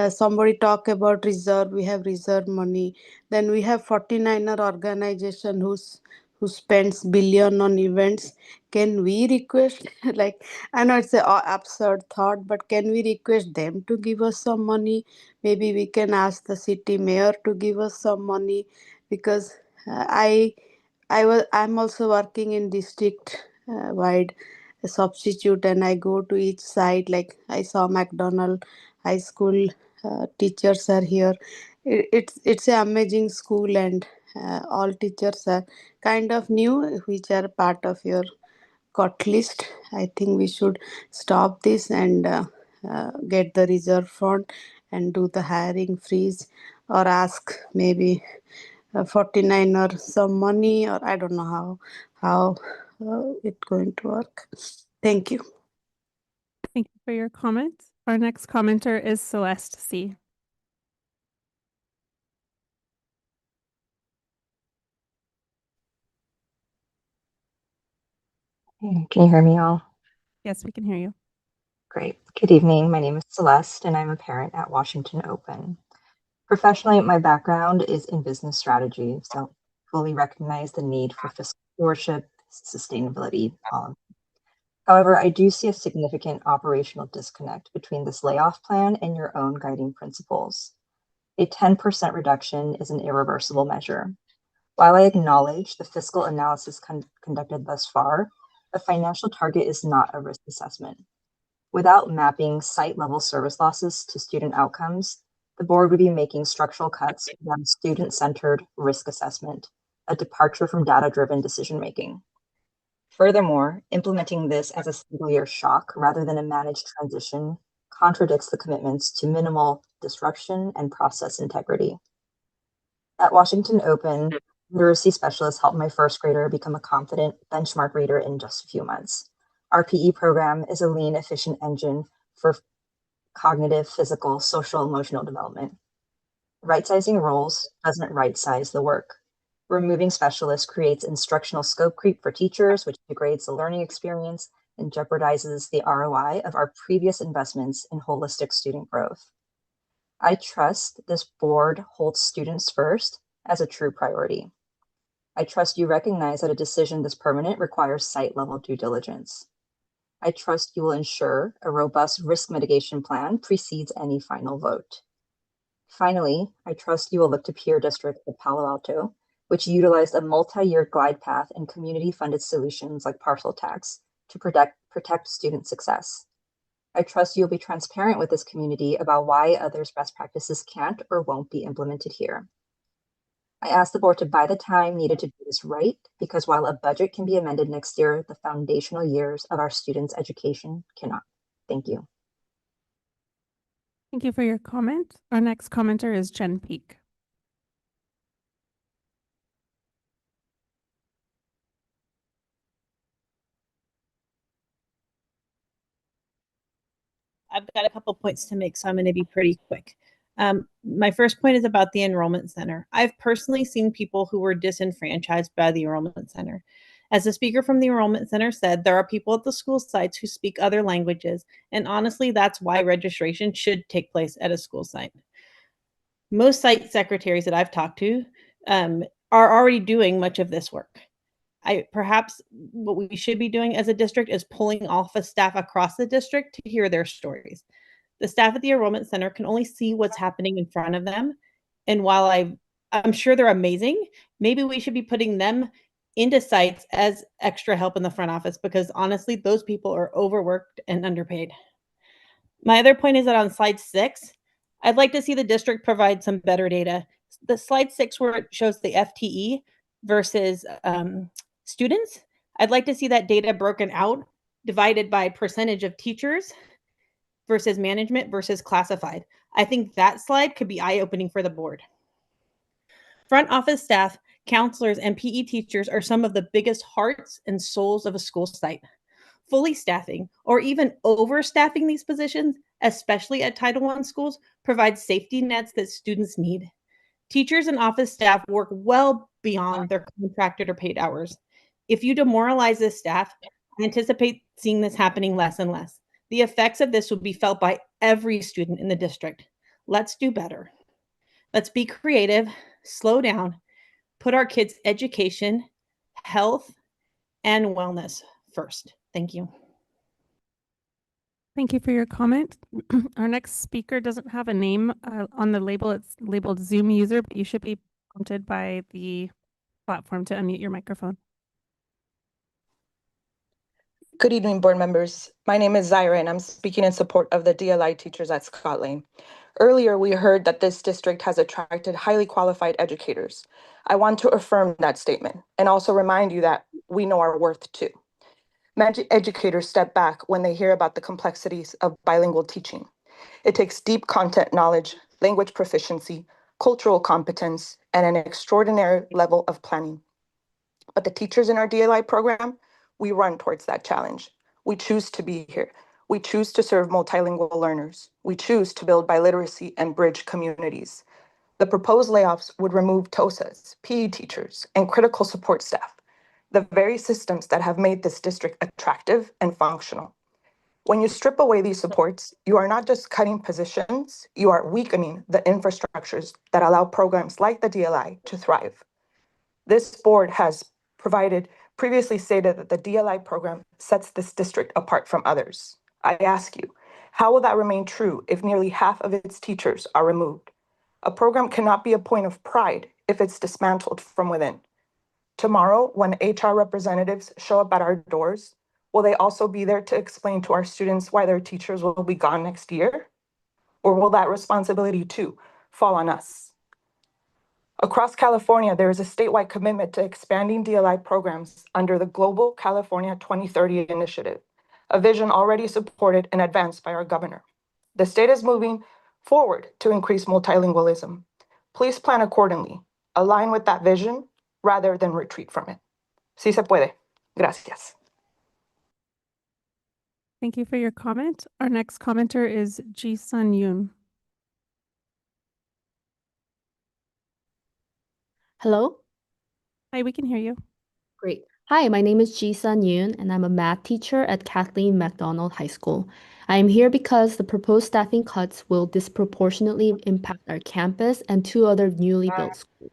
somebody talk about reserve, we have reserve money, then we have 49er organization who spends billion on events. Can we request like, I know it's a absurd thought, but can we request them to give us some money? Maybe we can ask the city mayor to give us some money, because I'm also working in district wide substitute, and I go to each site. Like I saw McDonald High School teachers are here. It's an amazing school, and all teachers are kind of new, which are part of your cut list. I think we should stop this and get the reserve fund and do the hiring freeze, or ask maybe 49 or some money, or I don't know how it going to work. Thank you. Thank you for your comments. Our next commenter is Celeste C. Can you hear me all? Yes, we can hear you. Great. Good evening. My name is Celeste, and I'm a parent at Washington Open. Professionally, my background is in business strategy, so fully recognize the need for fiscal stewardship, sustainability. However, I do see a significant operational disconnect between this layoff plan and your own guiding principles. A 10% reduction is an irreversible measure. While I acknowledge the fiscal analysis conducted thus far, the financial target is not a risk assessment. Without mapping site-level service losses to student outcomes, the board would be making structural cuts without a student-centered risk assessment, a departure from data-driven decision-making. Furthermore, implementing this as a single-year shock rather than a managed transition contradicts the commitments to minimal disruption and process integrity. At Washington Open, literacy specialists helped my first grader become a confident benchmark reader in just a few months. Our PE program is a lean, efficient engine for cognitive, physical, social, emotional development. Right-sizing roles doesn't right-size the work. Removing specialists creates instructional scope creep for teachers, which degrades the learning experience and jeopardizes the ROI of our previous investments in holistic student growth. I trust this board holds students first as a true priority. I trust you recognize that a decision this permanent requires site-level due diligence. I trust you will ensure a robust risk mitigation plan precedes any final vote. Finally, I trust you will look to peer districts of Palo Alto, which utilized a multi-year glide path and community-funded solutions like parcel tax to protect student success. I trust you'll be transparent with this community about why others' best practices can't or won't be implemented here. I ask the board to buy the time needed to do this right, because while a budget can be amended next year, the foundational years of our students' education cannot. Thank you. Thank you for your comment. Our next commenter is Jen Peak. I've got a couple points to make, so I'm going to be pretty quick. My first point is about the enrollment center. I've personally seen people who were disenfranchised by the enrollment center. As the speaker from the enrollment center said, there are people at the school sites who speak other languages, and honestly, that's why registration should take place at a school site. Most site secretaries that I've talked to are already doing much of this work. Perhaps what we should be doing as a district is pulling office staff across the district to hear their stories. The staff at the enrollment center can only see what's happening in front of them. And while I'm sure they're amazing, maybe we should be putting them into sites as extra help in the front office because honestly, those people are overworked and underpaid. My other point is that on slide 6, I'd like to see the district provide some better data. The slide 6 where it shows the FTE versus students, I'd like to see that data broken out, divided by percentage of teachers versus management versus classified. I think that slide could be eye-opening for the board. Front office staff, counselors, and PE teachers are some of the biggest hearts and souls of a school site. Fully staffing or even overstaffing these positions, especially at Title I schools, provides safety nets that students need. Teachers and office staff work well beyond their contracted or paid hours. If you demoralize this staff, I anticipate seeing this happening less and less. The effects of this will be felt by every student in the district. Let's do better. Let's be creative, slow down, put our kids' education, health, and wellness first. Thank you. Thank you for your comment. Our next speaker doesn't have a name on the label. It's labeled Zoom user, but you should be prompted by the platform to unmute your microphone. Good evening, board members. My name is Zaira, and I'm speaking in support of the DLI teachers at Scott Lane. Earlier, we heard that this district has attracted highly qualified educators. I want to affirm that statement and also remind you that we know our worth too. Many educators step back when they hear about the complexities of bilingual teaching. It takes deep content knowledge, language proficiency, cultural competence, and an extraordinary level of planning. But the teachers in our DLI program, we run towards that challenge. We choose to be here. We choose to serve multilingual learners. We choose to build biliteracy and bridge communities. The proposed layoffs would remove TOSAs, PE teachers, and critical support staff, the very systems that have made this district attractive and functional. When you strip away these supports, you are not just cutting positions, you are weakening the infrastructures that allow programs like the DLI to thrive. This board has previously stated that the DLI program sets this district apart from others. I ask you, how will that remain true if nearly half of its teachers are removed? A program cannot be a point of pride if it's dismantled from within. Tomorrow, when HR representatives show up at our doors, will they also be there to explain to our students why their teachers will be gone next year? Or will that responsibility too fall on us? Across California, there is a statewide commitment to expanding DLI programs under the Global California 2030 Initiative, a vision already supported and advanced by our governor. The state is moving forward to increase multilingualism. Please plan accordingly, align with that vision rather than retreat from it. Sí se puede. Gracias. Thank you for your comment. Our next commenter is Ji-Sun Yoon. Hello? Hi, we can hear you. Great. Hi, my name is Ji-Sun Yoon, and I'm a math teacher at Kathleen MacDonald High School. I am here because the proposed staffing cuts will disproportionately impact our campus and 2 other newly built schools.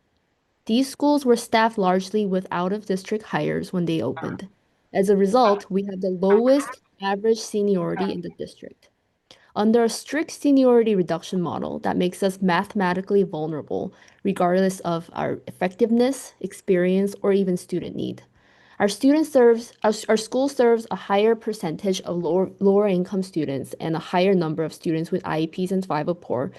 These schools were staffed largely with out-of-district hires when they opened. As a result, we have the lowest average seniority in the district. Under a strict seniority reduction model that makes us mathematically vulnerable, regardless of our effectiveness, experience, or even student need. Our school serves a higher percentage of lower income students and a higher number of students with IEPs and survival poor,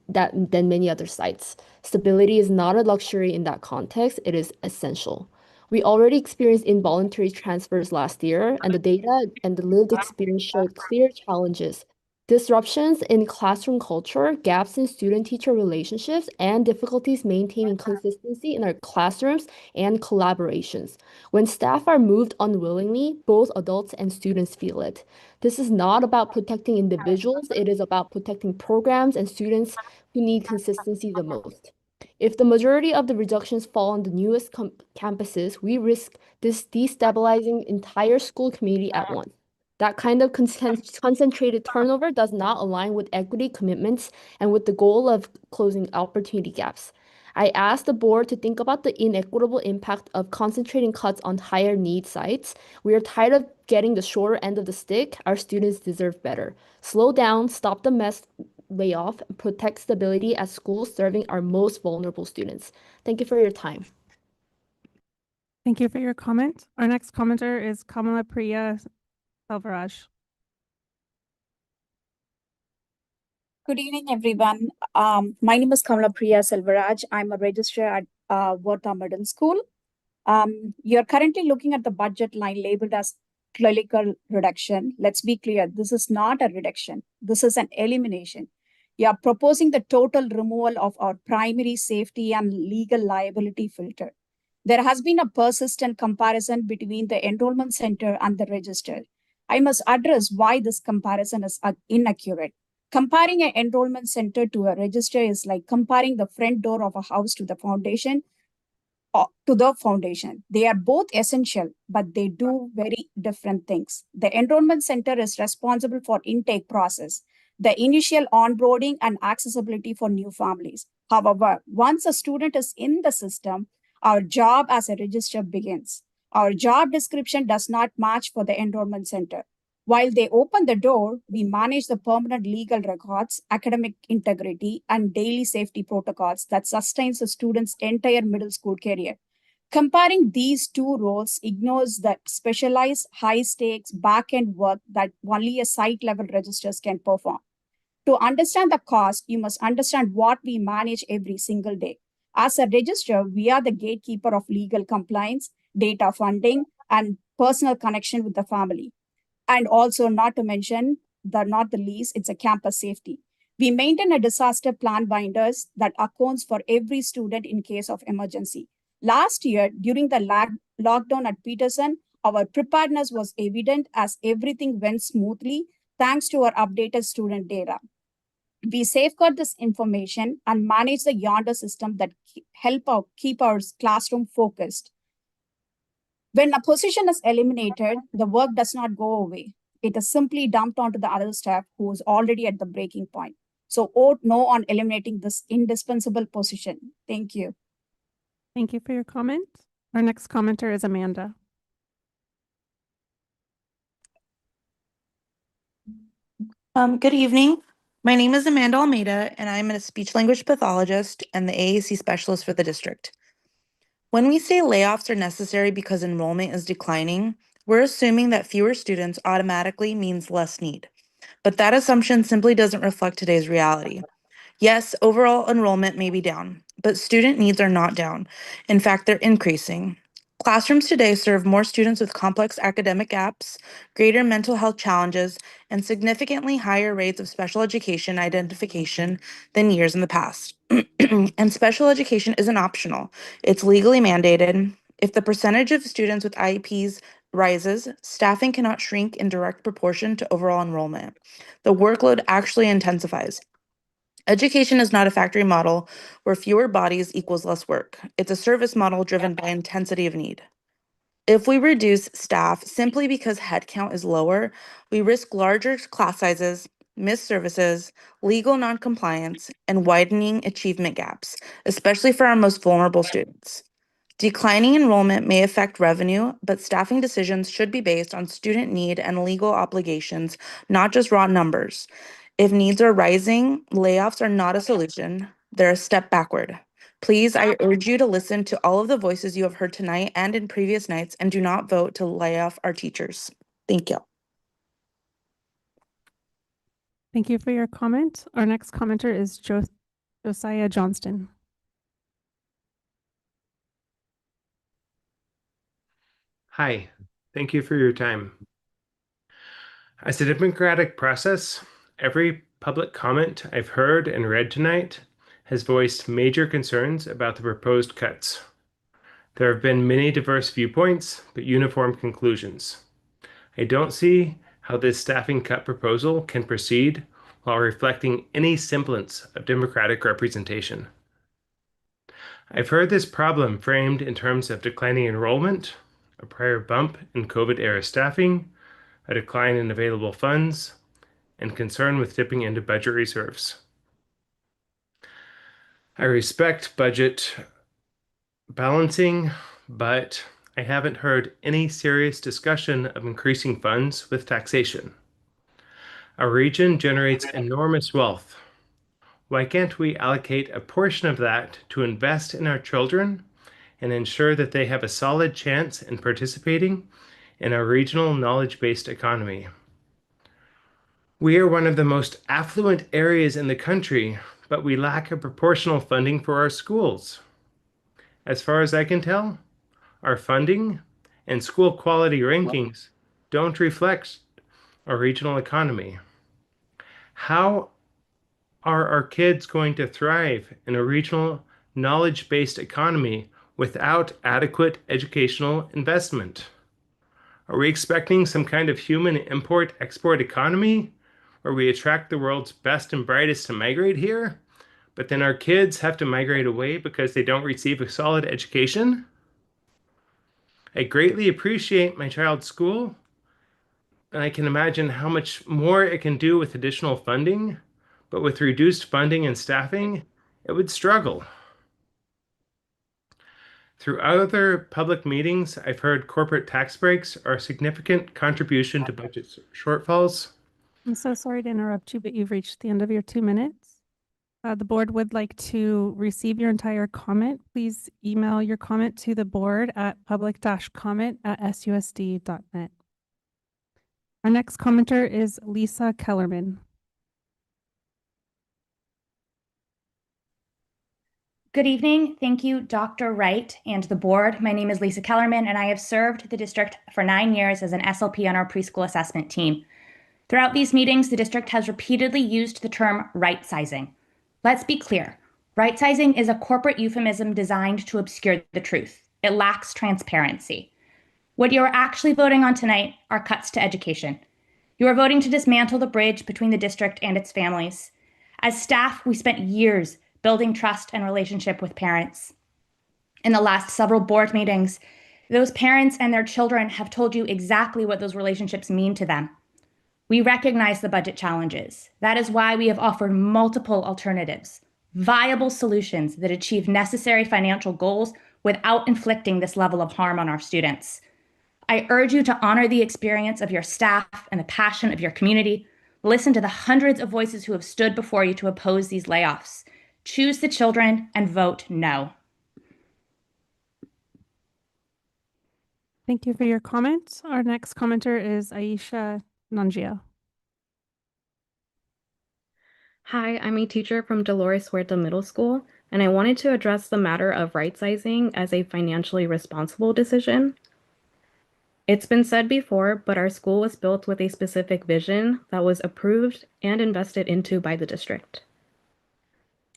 than many other sites. Stability is not a luxury in that context, it is essential. We already experienced involuntary transfers last year, and the data and the lived experience showed clear challenges. Disruptions in classroom culture, gaps in student-teacher relationships, and difficulties maintaining consistency in our classrooms and collaborations. When staff are moved unwillingly, both adults and students feel it. This is not about protecting individuals, it is about protecting programs and students who need consistency the most. If the majority of the reductions fall on the newest campuses, we risk destabilizing entire school community at once. That kind of concentrated turnover does not align with equity commitments and with the goal of closing opportunity gaps. I asked the board to think about the inequitable impact of concentrating cuts on higher need sites. We are tired of getting the shorter end of the stick. Our students deserve better. Slow down, stop the mess layoff, and protect stability at schools serving our most vulnerable students. Thank you for your time. Thank you for your comment. Our next commenter is Kamala Priya Selvaraj. Good evening, everyone. My name is Kamala Priya Selvaraj. I'm a registrar at Warta Middle School. You're currently looking at the budget line labeled as clerical reduction. Let's be clear, this is not a reduction. This is an elimination. You are proposing the total removal of our primary safety and legal liability filter. There has been a persistent comparison between the enrollment center and the register. I must address why this comparison is inaccurate. Comparing an enrollment center to a register is like comparing the front door of a house to the foundation. They are both essential, but they do very different things. The enrollment center is responsible for intake process, the initial onboarding and accessibility for new families. However, once a student is in the system, our job as a registrar begins. Our job description does not match for the enrollment center. While they open the door, we manage the permanent legal records, academic integrity, and daily safety protocols that sustains the student's entire middle school career. Comparing these two roles ignores the specialized, high-stakes, back-end work that only a site-level registrars can perform. To understand the cost, you must understand what we manage every single day. As a registrar, we are the gatekeeper of legal compliance, data funding, and personal connection with the family. And also, not to mention, not the least, it's a campus safety. We maintain a disaster plan binders that accounts for every student in case of emergency. Last year, during the lockdown at Peterson, our preparedness was evident as everything went smoothly thanks to our updated student data. We safeguard this information and manage the Yonder system that help keep our classroom focused. When a position is eliminated, the work does not go away. It is simply dumped onto the other staff who is already at the breaking point. So vote no on eliminating this indispensable position. Thank you. Thank you for your comment. Our next commenter is Amanda. Good evening. My name is Amanda Almeida, and I'm a speech language pathologist and the AAC specialist for the district. When we say layoffs are necessary because enrollment is declining, we're assuming that fewer students automatically means less need. But that assumption simply doesn't reflect today's reality. Yes, overall enrollment may be down, but student needs are not down. In fact, they're increasing. Classrooms today serve more students with complex academic gaps, greater mental health challenges, and significantly higher rates of special education identification than years in the past. And special education isn't optional. It's legally mandated. If the percentage of students with IEPs rises, staffing cannot shrink in direct proportion to overall enrollment. The workload actually intensifies. Education is not a factory model where fewer bodies equals less work. It's a service model driven by intensity of need. If we reduce staff simply because headcount is lower, we risk larger class sizes, missed services, legal noncompliance, and widening achievement gaps, especially for our most vulnerable students. Declining enrollment may affect revenue, but staffing decisions should be based on student need and legal obligations, not just raw numbers. If needs are rising, layoffs are not a solution. They're a step backward. Please, I urge you to listen to all of the voices you have heard tonight and in previous nights and do not vote to lay off our teachers. Thank you. Thank you for your comment. Our next commenter is Josiah Johnston. Hi, thank you for your time. As a democratic process, every public comment I've heard and read tonight has voiced major concerns about the proposed cuts. There have been many diverse viewpoints, but uniform conclusions. I don't see how this staffing cut proposal can proceed while reflecting any semblance of democratic representation. I've heard this problem framed in terms of declining enrollment, a prior bump in COVID-era staffing, a decline in available funds, and concern with dipping into budget reserves. I respect budget balancing, but I haven't heard any serious discussion of increasing funds with taxation. Our region generates enormous wealth. Why can't we allocate a portion of that to invest in our children and ensure that they have a solid chance in participating in our regional knowledge-based economy. We are one of the most affluent areas in the country, but we lack a proportional funding for our schools. As far as I can tell, our funding and school quality rankings don't reflect our regional economy. How are our kids going to thrive in a regional knowledge-based economy without adequate educational investment? Are we expecting some kind of human import-export economy where we attract the world's best and brightest to migrate here, but then our kids have to migrate away because they don't receive a solid education? I greatly appreciate my child's school, and I can imagine how much more it can do with additional funding, but with reduced funding and staffing, it would struggle. Through other public meetings, I've heard corporate tax breaks are a significant contribution to budget shortfalls. I'm so sorry to interrupt you, but you've reached the end of your 2 minutes. The board would like to receive your entire comment. Please email your comment to the board at public-comment@susd.net. Our next commenter is Lisa Kellerman. Good evening. Thank you, Dr. Wright and the board. My name is Lisa Kellerman, and I have served the district for 9 years as an SLP on our preschool assessment team. Throughout these meetings, the district has repeatedly used the term right sizing. Let's be clear. Right sizing is a corporate euphemism designed to obscure the truth. It lacks transparency. What you are actually voting on tonight are cuts to education. You are voting to dismantle the bridge between the district and its families. As staff, we spent years building trust and relationship with parents. In the last several board meetings, those parents and their children have told you exactly what those relationships mean to them. We recognize the budget challenges. That is why we have offered multiple alternatives, viable solutions that achieve necessary financial goals without inflicting this level of harm on our students. I urge you to honor the experience of your staff and the passion of your community. Listen to the hundreds of voices who have stood before you to oppose these layoffs. Choose the children and vote no. Thank you for your comments. Our next commenter is Aisha Nangia. Hi, I'm a teacher from Dolores Huerta Middle School, and I wanted to address the matter of right sizing as a financially responsible decision. It's been said before, but our school was built with a specific vision that was approved and invested into by the district.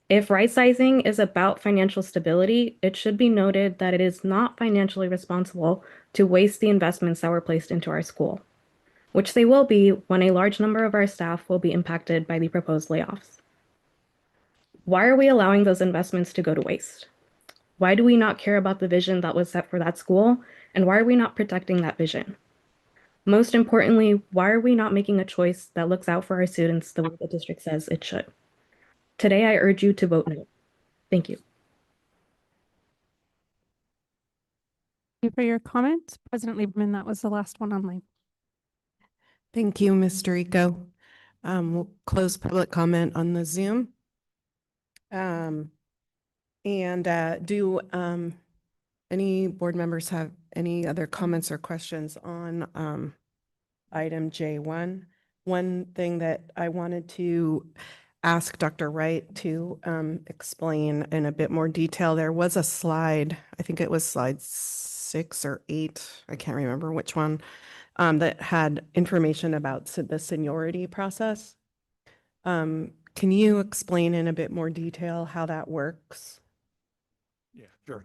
If right sizing is about financial stability, it should be noted that it is not financially responsible to waste the investments that were placed into our school, which they will be when a large number of our staff will be impacted by the proposed layoffs. Why are we allowing those investments to go to waste? Why do we not care about the vision that was set for that school, and why are we not protecting that vision? Most importantly, why are we not making a choice that looks out for our students the way the district says it should? Today, I urge you to vote no. Thank you. Thank you for your comment. President Lieberman, that was the last one online. Thank you, Mr. Rico. We'll close public comment on the Zoom. Do any board members have any other comments or questions on item J1? One thing that I wanted to ask Dr. Wright to explain in a bit more detail, there was a slide, I think it was slide 6 or 8, I can't remember which one, that had information about the seniority process. Can you explain in a bit more detail how that works? Yeah, sure.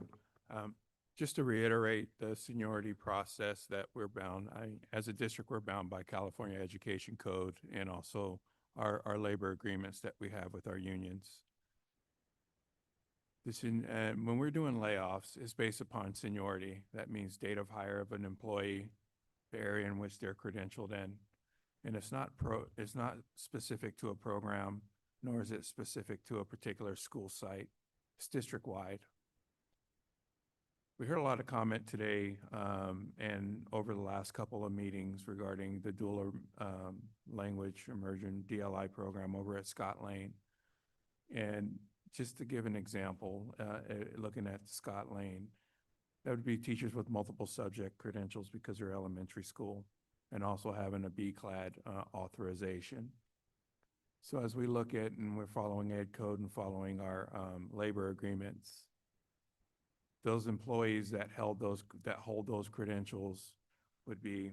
Just to reiterate the seniority process that we're bound, as a district, we're bound by California Education Code and also our labor agreements that we have with our unions. When we're doing layoffs, it's based upon seniority. That means date of hire of an employee, the area in which they're credentialed in. And it's not specific to a program, nor is it specific to a particular school site. It's district-wide. We heard a lot of comment today and over the last couple of meetings regarding the dual language immersion DLI program over at Scott Lane. And just to give an example, looking at Scott Lane, That would be teachers with multiple subject credentials because they're elementary school, and also having a BCLAD authorization. So as we look at, and we're following Ed Code and following our labor agreements, those employees that hold those credentials would be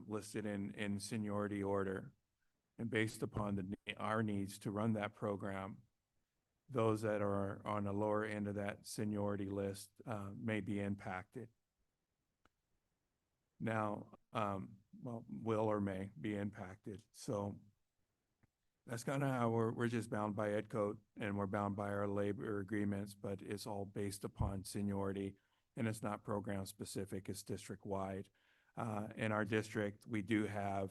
listed in seniority order. And based upon our needs to run that program, those that are on the lower end of that seniority list may be impacted. Now, well, will or may be impacted. So that's kind of how we're just bound by Ed Code, and we're bound by our labor agreements, but it's all based upon seniority, and it's not program specific, it's district wide. In our district, we do have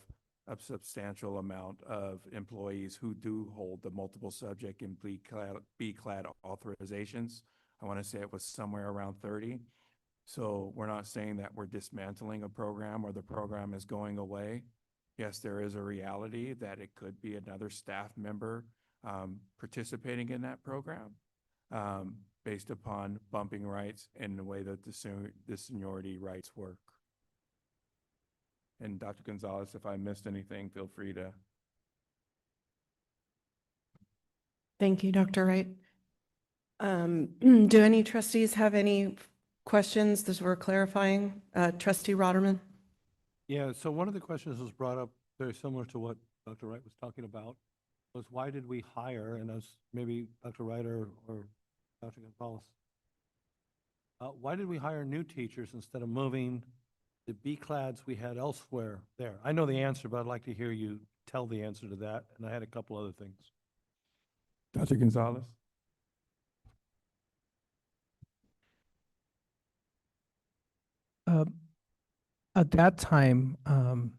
a substantial amount of employees who do hold the multiple subject and BCLAD authorizations. I want to say it was somewhere around 30. So we're not saying that we're dismantling a program or the program is going away. Yes, there is a reality that it could be another staff member participating in that program based upon bumping rights and the way that the seniority rights work. And Dr. Gonzalez, if I missed anything, feel free to. Thank you, Dr. Wright. Do any trustees have any questions as we're clarifying? Trustee Rotterman? Yeah, so one of the questions was brought up very similar to what Dr. Wright was talking about, was why did we hire, and as maybe Dr. Wright or Dr. Gonzalez, why did we hire new teachers instead of moving the BCLADs we had elsewhere there? I know the answer, but I'd like to hear you tell the answer to that, and I had a couple other things. Dr. Gonzalez? At that time, I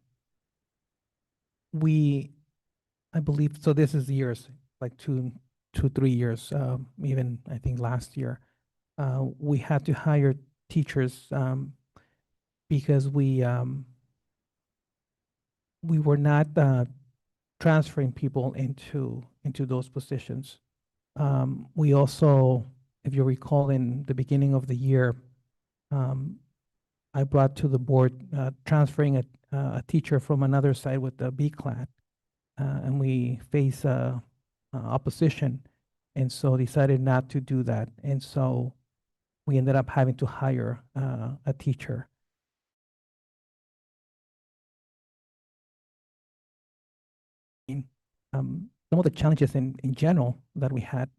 believe, so this is years, like 3 years, even I think last year, we had to hire teachers because we were not transferring people into those positions. We also, if you recall, in the beginning of the year, I brought to the board transferring a teacher from another side with the BCLAD, and we face opposition, and so decided not to do that. And so we ended up having to hire a teacher. Some of the challenges in general that we had,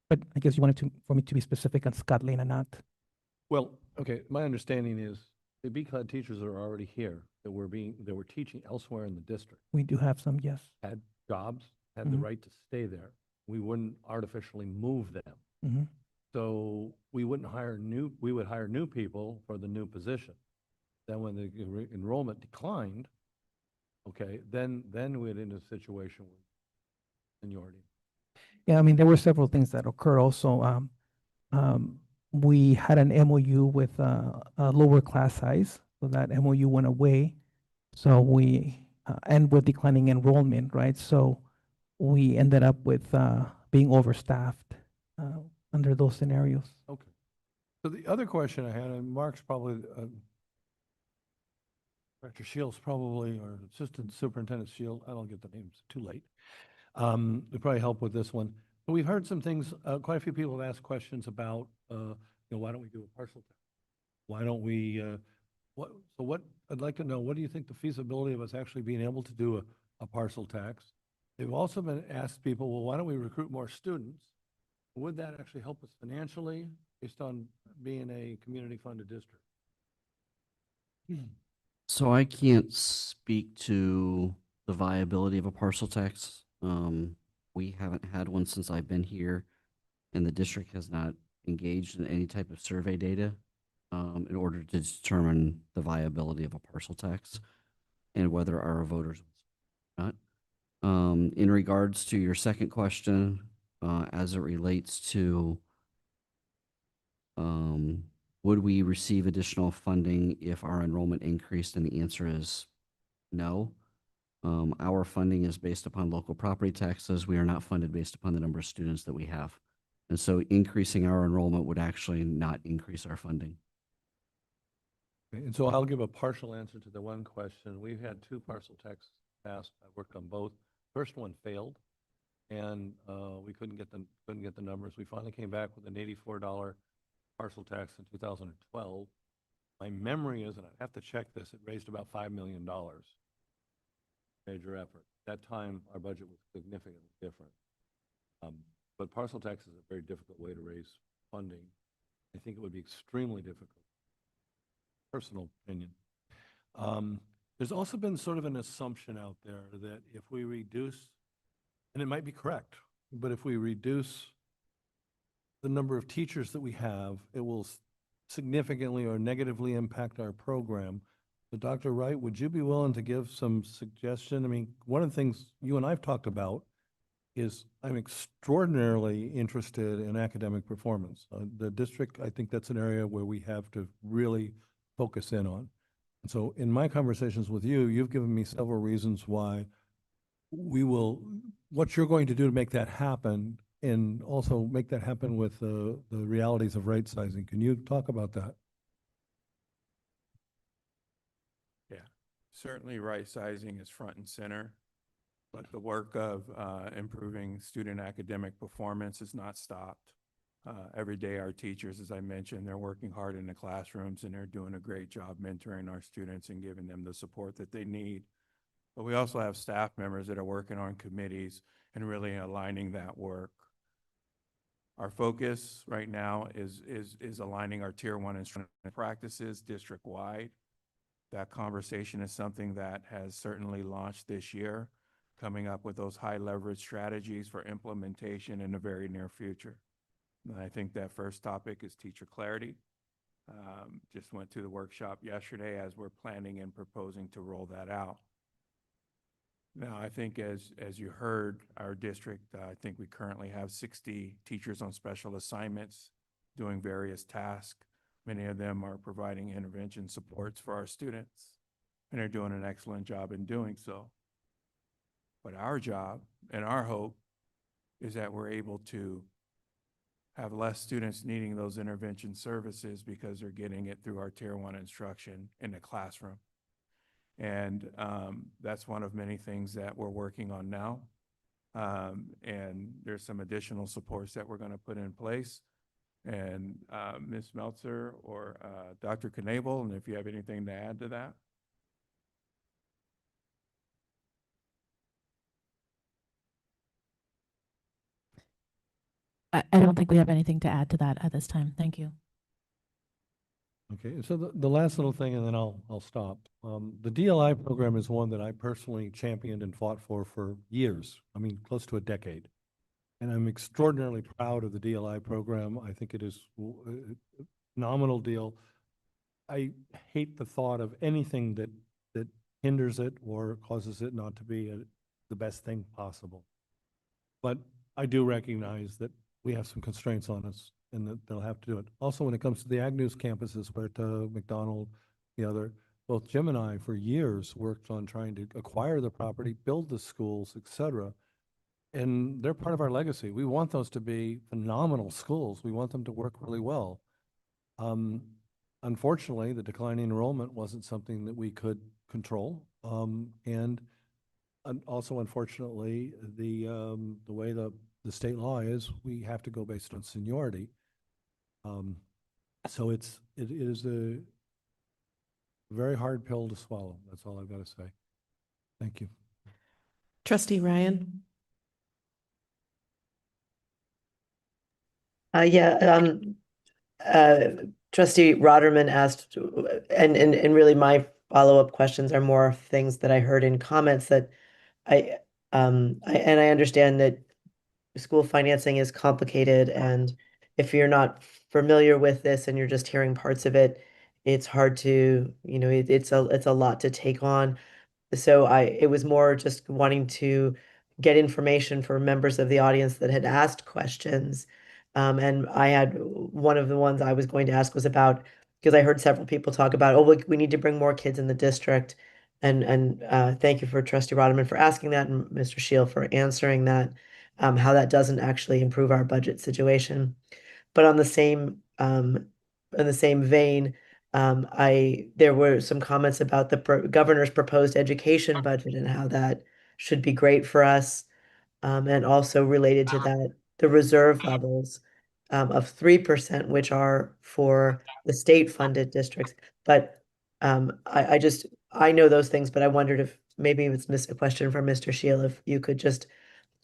but I guess you wanted for me to be specific on Scott Lane and not. Well, okay, my understanding is the BCLAD teachers are already here that were teaching elsewhere in the district. We do have some, yes. Had jobs, had the Mhm. right to stay there. We wouldn't artificially move them. Mhm. So we would hire new people for the new position. Then when the enrollment declined, okay, then we'd into a situation with seniority. Yeah, I mean, there were several things that occurred also. We had an MOU with a lower class size, so that MOU went away. So and with declining enrollment, right? So we ended up with being overstaffed under those scenarios. Okay. So the other question I had, and Mark's probably, Director Shields probably, or Assistant Superintendent Shield, I don't get the names, too late. Would probably help with this one. But we've heard some things, quite a few people have asked questions about, why don't we do a partial test? Why don't we, what I'd like to know, what do you think the feasibility of us actually being able to do a parcel tax? They've also been asked people, well, why don't we recruit more students? Would that actually help us financially based on being a community funded district? So I can't speak to the viability of a parcel tax. We haven't had one since I've been here, and the district has not engaged in any type of survey data in order to determine the viability of a parcel tax and whether our voters or not. In regards to your second question, as it relates to would we receive additional funding if our enrollment increased, and the answer is no. Our funding is based upon local property taxes. We are not funded based upon the number of students that we have. And so increasing our enrollment would actually not increase our funding. Okay, and so I'll give a partial answer to the one question. We've had two parcel texts passed. I worked on both. First one failed, and we couldn't get the numbers. We finally came back with an $84 parcel tax in 2012. My memory is, and I have to check this, it raised about $5 million. Major effort. At that time, our budget was significantly different. But parcel tax is a very difficult way to raise funding. I think it would be extremely difficult. Personal opinion. There's also been sort of an assumption out there that if we reduce, and it might be correct, but if we reduce the number of teachers that we have, it will significantly or negatively impact our program. So Dr. Wright, would you be willing to give some suggestion? I mean, one of the things you and I've talked about is I'm extraordinarily interested in academic performance. The district, I think that's an area where we have to really focus in on. And so in my conversations with you, you've given me several reasons why what you're going to do to make that happen, and also make that happen with the realities of right sizing. Can you talk about that? Yeah, certainly right sizing is front and center, but the work of improving student academic performance is not stopped. Every day our teachers, as I mentioned, they're working hard in the classrooms and they're doing a great job mentoring our students and giving them the support that they need. But we also have staff members that are working on committees and really aligning that work. Our focus right now is aligning our Tier 1 instructional practices district-wide. That conversation is something that has certainly launched this year, coming up with those high leverage strategies for implementation in the very near future. And I think that first topic is teacher clarity. Just went to the workshop yesterday as we're planning and proposing to roll that out. Now, I think as you heard, our district, I think we currently have 60 teachers on special assignments doing various tasks. Many of them are providing intervention supports for our students, and they're doing an excellent job in doing so. But our job and our hope is that we're able to have less students needing those intervention services because they're getting it through our Tier 1 instruction in the classroom. And that's one of many things that we're working on now. And there's some additional supports that we're going to put in place. And Ms. Meltzer or Dr. Knable, and if you have anything to add to that. I don't think we have anything to add to that at this time. Thank you. Okay, so the last little thing, and then I'll stop. The DLI program is one that I personally championed and fought for years. I mean, close to a decade. And I'm extraordinarily proud of the DLI program. I think it is a phenomenal deal. I hate the thought of anything that hinders it or causes it not to be the best thing possible. But I do recognize that we have some constraints on us and that they'll have to do it. Also, when it comes to the Ag News campuses, Huerta, McDonald, the other, both Jim and I for years worked on trying to acquire the property, build the schools, et cetera. And they're part of our legacy. We want those to be phenomenal schools. We want them to work really well. Unfortunately, the declining enrollment wasn't something that we could control. And also, unfortunately, the way the state law is, we have to go based on seniority. So it is a very hard pill to swallow. That's all I've got to say. Thank you. Trustee Ryan. Trustee Rotterman asked, and really my follow-up questions are more things that I heard in comments that I understand that school financing is complicated, and if you're not familiar with this and you're just hearing parts of it, it's hard to, it's a lot to take on. So it was more just wanting to get information for members of the audience that had asked questions. And I had one of the ones I was going to ask was about, because I heard several people talk about, oh, we need to bring more kids in the district. And thank you for Trustee Rotterman for asking that and Mr. Shield for answering that. how that doesn't actually improve our budget situation. But on the same in the same vein, there were some comments about the governor's proposed education budget and how that should be great for us. And also related to that, the reserve levels of 3%, which are for the state-funded districts. But I know those things, but I wondered if maybe it's a question for Mr. Shield, if you could just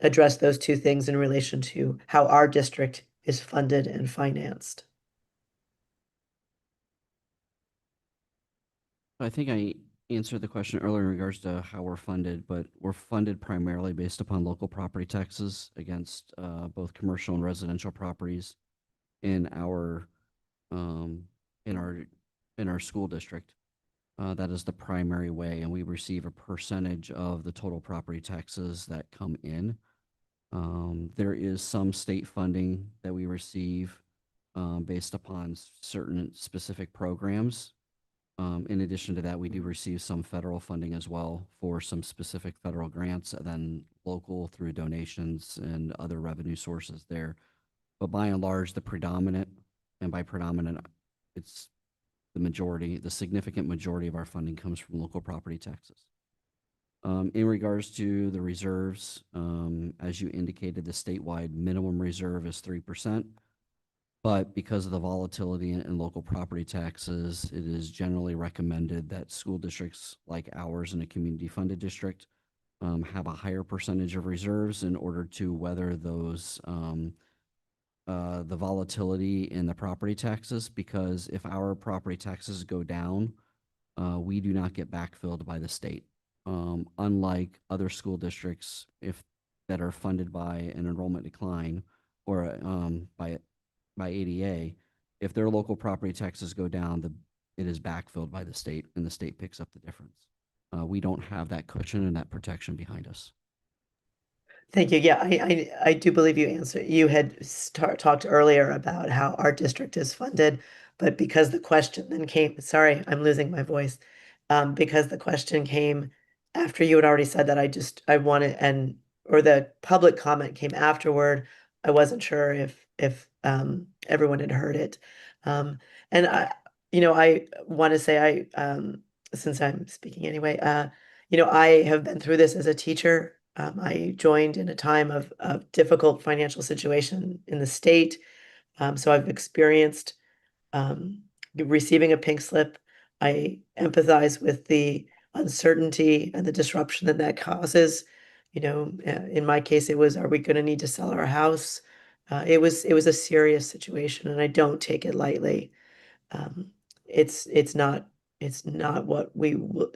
address those two things in relation to how our district is funded and financed. I think I answered the question earlier in regards to how we're funded, but we're funded primarily based upon local property taxes against both commercial and residential properties in our in our school district. That is the primary way, and we receive a percentage of the total property taxes that come in. There is some state funding that we receive based upon certain specific programs. In addition to that, we do receive some federal funding as well for some specific federal grants, and then local through donations and other revenue sources there. But by and large, the predominant, and by predominant, it's the majority, the significant majority of our funding comes from local property taxes. In regards to the reserves, as you indicated, the statewide minimum reserve is 3%. But because of the volatility in local property taxes, it is generally recommended that school districts like ours in a community funded district have a higher percentage of reserves in order to weather those the volatility in the property taxes. Because if our property taxes go down, we do not get backfilled by the state. Unlike other school districts, that are funded by an enrollment decline or by ADA, if their local property taxes go down, it is backfilled by the state, and the state picks up the difference. We don't have that cushion and that protection behind us. Thank you. Yeah, I do believe you answered. You had talked earlier about how our district is funded, but because the question then came, sorry, I'm losing my voice. Because the question came after you had already said that, I wanted, or the public comment came afterward. I wasn't sure if everyone had heard it. And I want to say since I'm speaking anyway, I have been through this as a teacher. I joined in a time of difficult financial situation in the state. So I've experienced receiving a pink slip. I empathize with the uncertainty and the disruption that causes. In my case, it was, are we going to need to sell our house? It was a serious situation, and I don't take it lightly. It's not what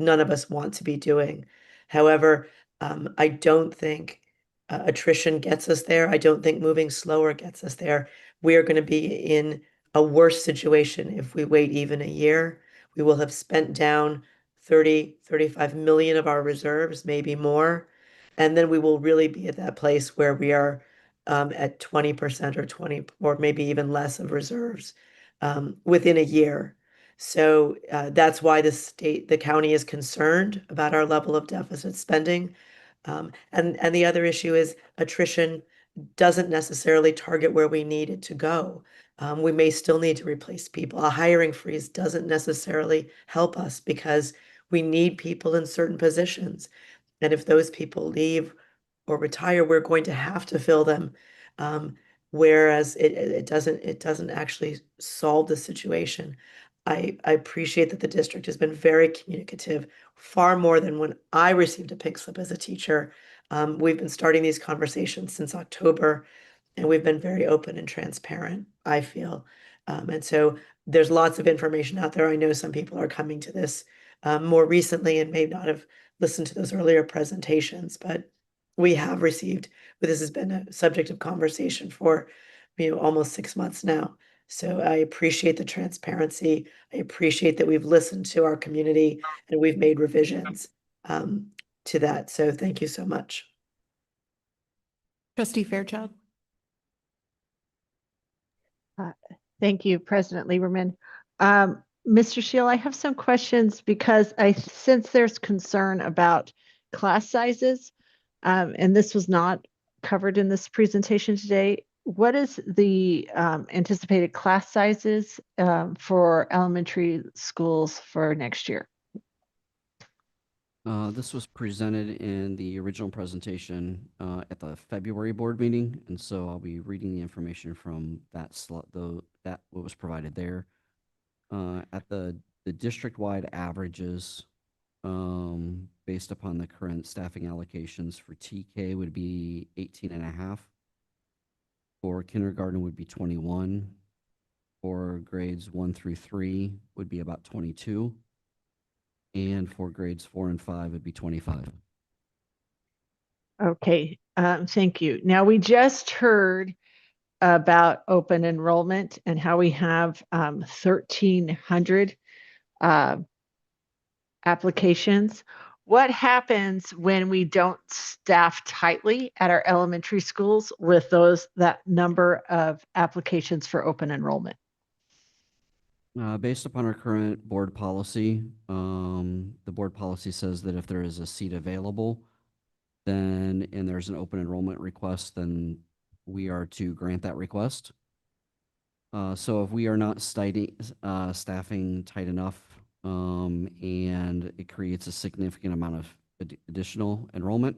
none of us want to be doing. However, I don't think attrition gets us there. I don't think moving slower gets us there. We are going to be in a worse situation if we wait even a year. We will have spent down 35 million of our reserves, maybe more. And then we will really be at that place where we are at 20% or 20, or maybe even less of reserves within a year. So that's why the county is concerned about our level of deficit spending. And the other issue is attrition doesn't necessarily target where we need it to go. We may still need to replace people. A hiring freeze doesn't necessarily help us because we need people in certain positions. And if those people leave or retire, we're going to have to fill them. Whereas it doesn't actually solve the situation. I appreciate that the district has been very communicative, far more than when I received a pink slip as a teacher. We've been starting these conversations since October, and we've been very open and transparent, I feel. And so there's lots of information out there. I know some people are coming to this more recently and may not have listened to those earlier presentations, but we have received, but this has been a subject of conversation for almost 6 months now. So I appreciate the transparency. I appreciate that we've listened to our community and we've made revisions to that. So thank you so much. Trustee Fairchild. Thank you, President Lieberman. Mr. Shield, I have some questions because I sense there's concern about class sizes. And this was not covered in this presentation today. What is the anticipated class sizes for elementary schools for next year? This was presented in the original presentation at the February board meeting, and so I'll be reading the information from that that what was provided there. At the district-wide averages, based upon the current staffing allocations for TK would be 18.5. For kindergarten would be 21. For grades 1 through 3 would be about 22. And for grades 4 and 5 would be 25. Okay, thank you. Now we just heard about open enrollment and how we have 1,300 applications. What happens when we don't staff tightly at our elementary schools with that number of applications for open enrollment? Based upon our current board policy, the board policy says that if there is a seat available, and there's an open enrollment request, then we are to grant that request. So if we are not staffing tight enough, and it creates a significant amount of additional enrollment,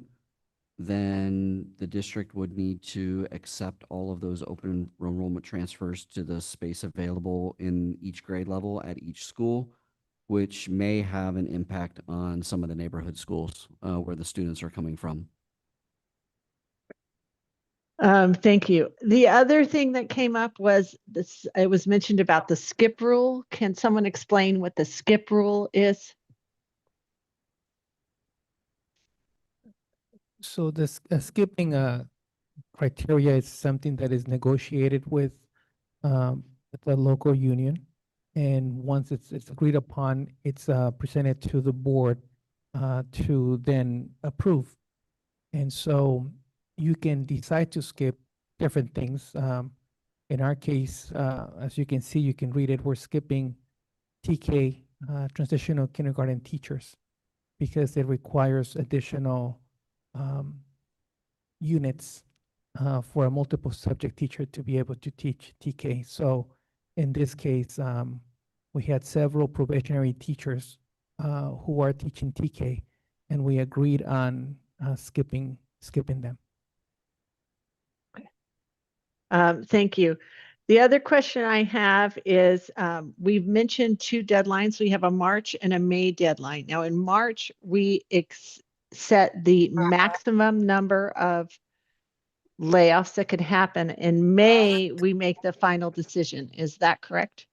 then the district would need to accept all of those open enrollment transfers to the space available in each grade level at each school, which may have an impact on some of the neighborhood schools where the students are coming from. Thank you. The other thing that came up was this, it was mentioned about the skip rule. Can someone explain what the skip rule is? So this skipping criteria is something that is negotiated with the local union. And once it's agreed upon, it's presented to the board to then approve. And so you can decide to skip different things. In our case, as you can see, you can read it, we're skipping TK, transitional kindergarten teachers, because it requires additional units for a multiple subject teacher to be able to teach TK. So in this case, we had several probationary teachers who are teaching TK, and we agreed on skipping them. Thank you. The other question I have is, we've mentioned two deadlines. We have a March and a May deadline. Now in March, we set the maximum number of layoffs that could happen. In May, we make the final decision. Is that correct?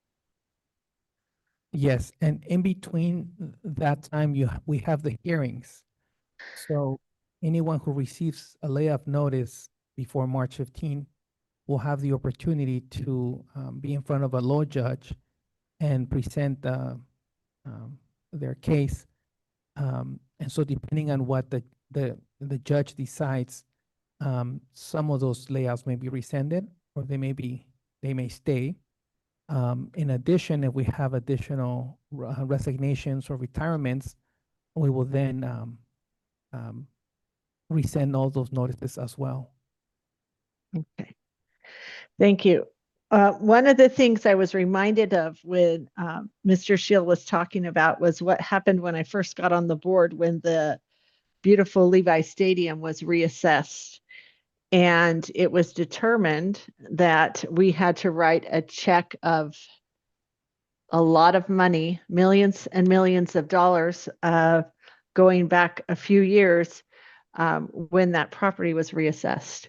Yes, and in between that time, we have the hearings. So anyone who receives a layoff notice before March 15 will have the opportunity to be in front of a law judge and present their case. And so depending on what the judge decides, some of those layoffs may be rescinded, or they may stay. In addition, if we have additional resignations or retirements, we will then resend all those notices as well. Okay. Thank you. One of the things I was reminded of when Mr. Shield was talking about was what happened when I first got on the board when the beautiful Levi Stadium was reassessed. And it was determined that we had to write a check of a lot of money, millions and millions of dollars, going back a few years when that property was reassessed.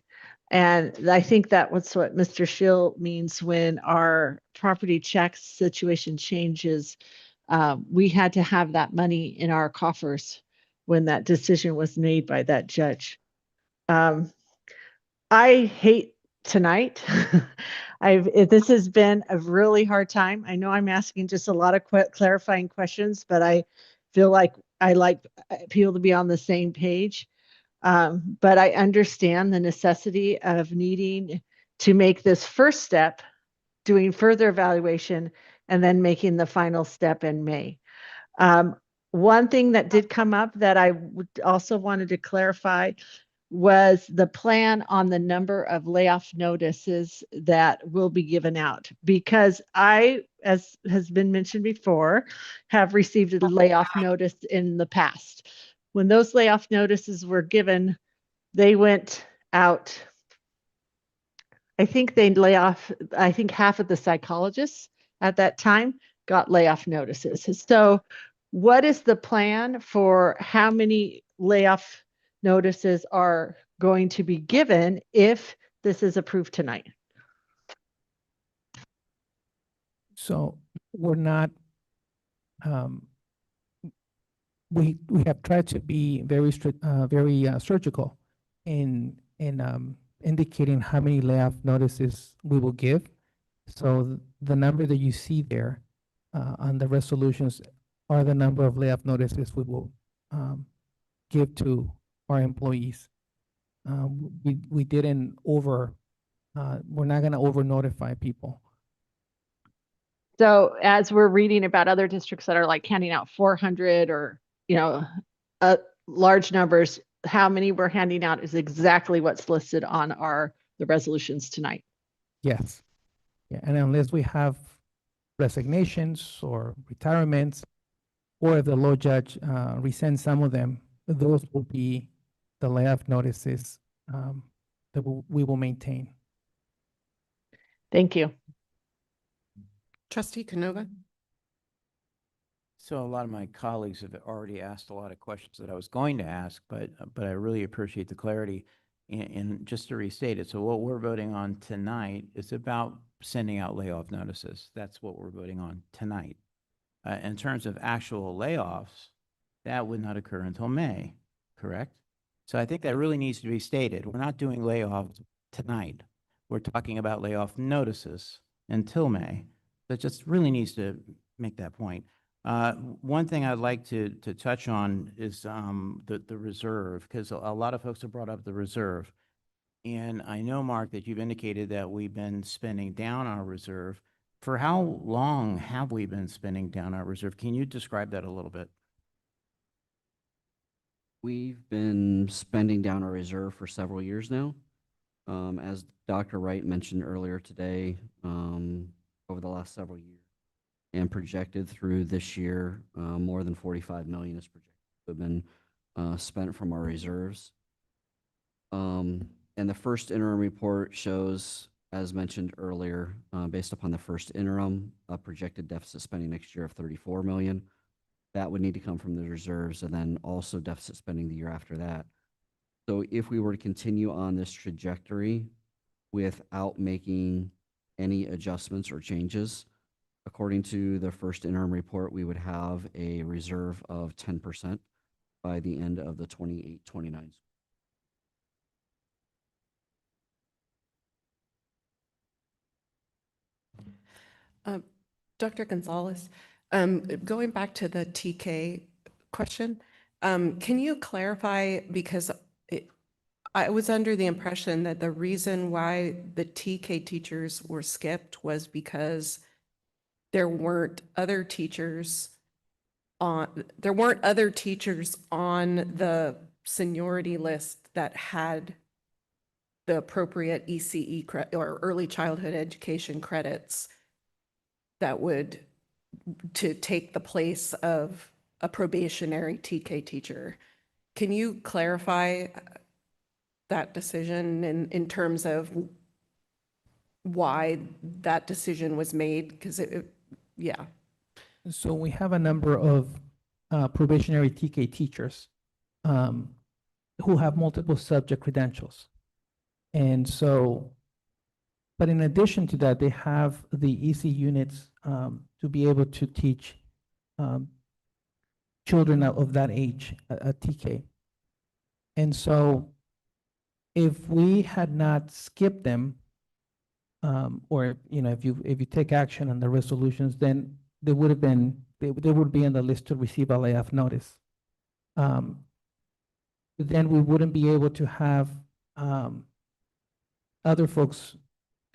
And I think that was what Mr. Shield means when our property tax situation changes. We had to have that money in our coffers when that decision was made by that judge. I hate tonight. This has been a really hard time. I know I'm asking just a lot of clarifying questions, but I feel like I like people to be on the same page. But I understand the necessity of needing to make this first step, doing further evaluation, and then making the final step in May. One thing that did come up that I also wanted to clarify was the plan on the number of layoff notices that will be given out. Because I, as has been mentioned before, have received a layoff notice in the past. When those layoff notices were given, they went out. I think half of the psychologists at that time got layoff notices. So what is the plan for how many layoff notices are going to be given if this is approved tonight? So we're not, we have tried to be very surgical in indicating how many layoff notices we will give. So the number that you see there on the resolutions are the number of layoff notices we will give to our employees. We didn't we're not going to over notify people. So as we're reading about other districts that are like handing out 400 or, large numbers, how many we're handing out is exactly what's listed on the resolutions tonight. Yes. Yeah, and unless we have resignations or retirements, or if the law judge rescinds some of them, those will be the layoff notices that we will maintain. Thank you. Trustee Canova? So a lot of my colleagues have already asked a lot of questions that I was going to ask, but I really appreciate the clarity. And just to restate it, so what we're voting on tonight is about sending out layoff notices. That's what we're voting on tonight. In terms of actual layoffs, that would not occur until May, correct? So I think that really needs to be stated. We're not doing layoffs tonight. We're talking about layoff notices until May. That just really needs to make that point. One thing I'd like to touch on is the reserve, because a lot of folks have brought up the reserve. And I know, Mark, that you've indicated that we've been spending down our reserve. For how long have we been spending down our reserve? Can you describe that a little bit? We've been spending down our reserve for several years now. As Dr. Wright mentioned earlier today, over the last several years, and projected through this year, more than 45 million is projected to have been spent from our reserves. And the first interim report shows, as mentioned earlier, based upon the first interim, a projected deficit spending next year of 34 million. That would need to come from the reserves, and then also deficit spending the year after that. So if we were to continue on this trajectory without making any adjustments or changes, according to the first interim report, we would have a reserve of 10% by the end of the 28-29. Dr. Gonzalez, going back to the TK question, can you clarify, because I was under the impression that the reason why the TK teachers were skipped was because there weren't other teachers on the seniority list that had the appropriate ECE or early childhood education credits that would to take the place of a probationary TK teacher. Can you clarify that decision in terms of why that decision was made? Because yeah. So we have a number of probationary TK teachers who have multiple subject credentials. And so, but in addition to that, they have the EC units to be able to teach children of that age, a TK. And so if we had not skipped them, or if you take action on the resolutions, then they would have been, they would be on the list to receive a layoff notice. Then we wouldn't be able to have other folks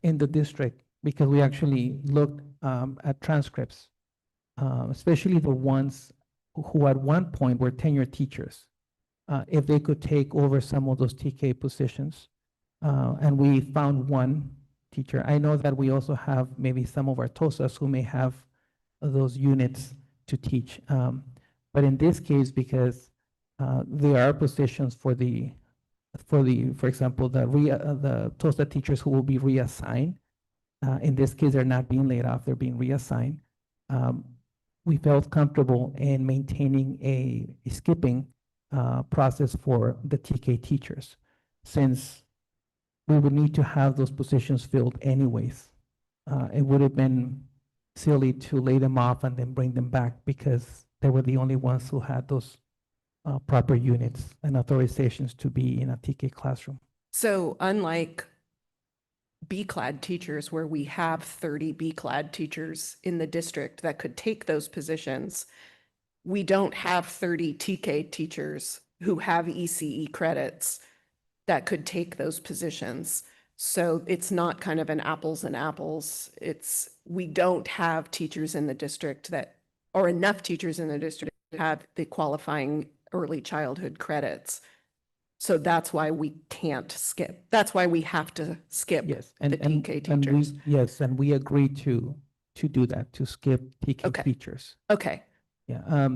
in the district, because we actually looked at transcripts, especially the ones who at one point were tenured teachers. if they could take over some of those TK positions. And we found one teacher. I know that we also have maybe some of our TOSAs who may have those units to teach. But in this case, because there are positions for example, the TOSA teachers who will be reassigned. In this case, they're not being laid off, they're being reassigned. We felt comfortable in maintaining a skipping process for the TK teachers, since we would need to have those positions filled anyways. It would have been silly to lay them off and then bring them back because they were the only ones who had those proper units and authorizations to be in a TK classroom. So unlike B-clad teachers, where we have 30 B-clad teachers in the district that could take those positions, we don't have 30 TK teachers who have ECE credits that could take those positions. So it's not kind of an apples and apples. We don't have teachers in the district or enough teachers in the district to have the qualifying early childhood credits. So that's why we can't skip. That's why we have to skip Yes, the TK teachers. and we agreed to do that, to skip TK teachers. Okay. Yeah,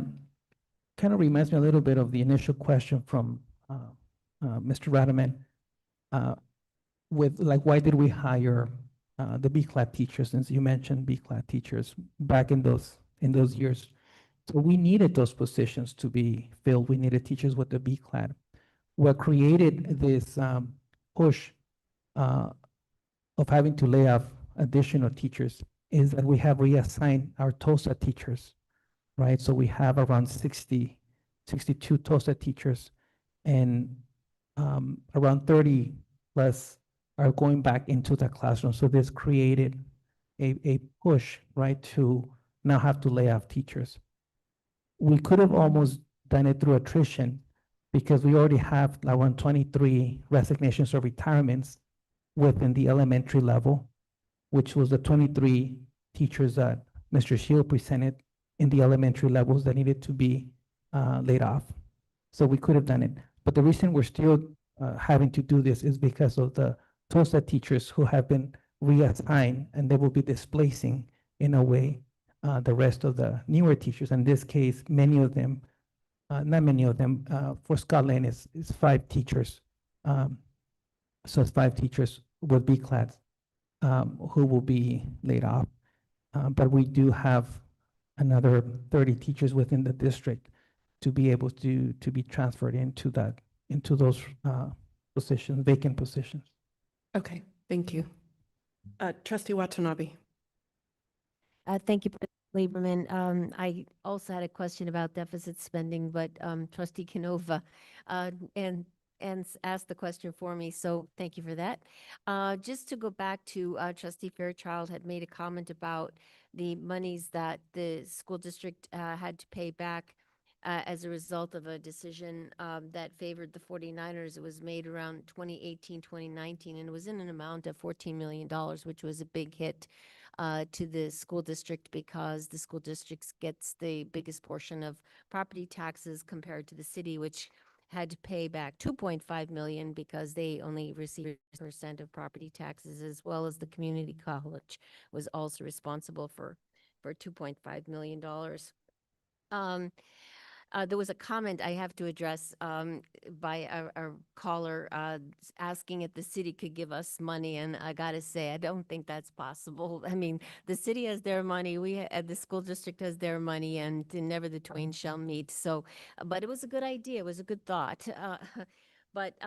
kind of reminds me a little bit of the initial question from Mr. Radaman, with like, why did we hire the B-clad teachers, since you mentioned B-clad teachers back in those years. So we needed those positions to be filled. We needed teachers with the B-clad. What created this push of having to lay off additional teachers is that we have reassigned our TOSA teachers, right? So we have around 62 TOSA teachers, and around 30 plus are going back into the classroom. So this created a push, right, to now have to lay off teachers. We could have almost done it through attrition, because we already have around 23 resignations or retirements within the elementary level, which was the 23 teachers that Mr. Shield presented in the elementary levels that needed to be laid off. So we could have done it. But the reason we're still having to do this is because of the TOSA teachers who have been reassigned, and they will be displacing, in a way, the rest of the newer teachers. In this case, many of them, not many of them, for Scott Lane is 5 teachers. So it's 5 teachers with B-clads who will be laid off. But we do have another 30 teachers within the district to be able to be transferred into those positions, vacant positions. Okay, thank you. Trustee Watanabe. Thank you, President Lieberman. I also had a question about deficit spending, but Trustee Canova and asked the question for me, so thank you for that. Just to go back to Trustee Fairchild had made a comment about the monies that the school district had to pay back as a result of a decision that favored the 49ers. It was made around 2018, 2019, and it was in an amount of $14 million, which was a big hit to the school district, because the school district gets the biggest portion of property taxes compared to the city, which had to pay back 2.5 million because they only received 1% of property taxes, as well as the community college was also responsible for $2.5 million. There was a comment I have to address by our caller asking if the city could give us money, and I gotta say, I don't think that's possible. I mean, the city has their money, the school district has their money, and never the twain shall meet. So, but it was a good idea. It was a good thought. But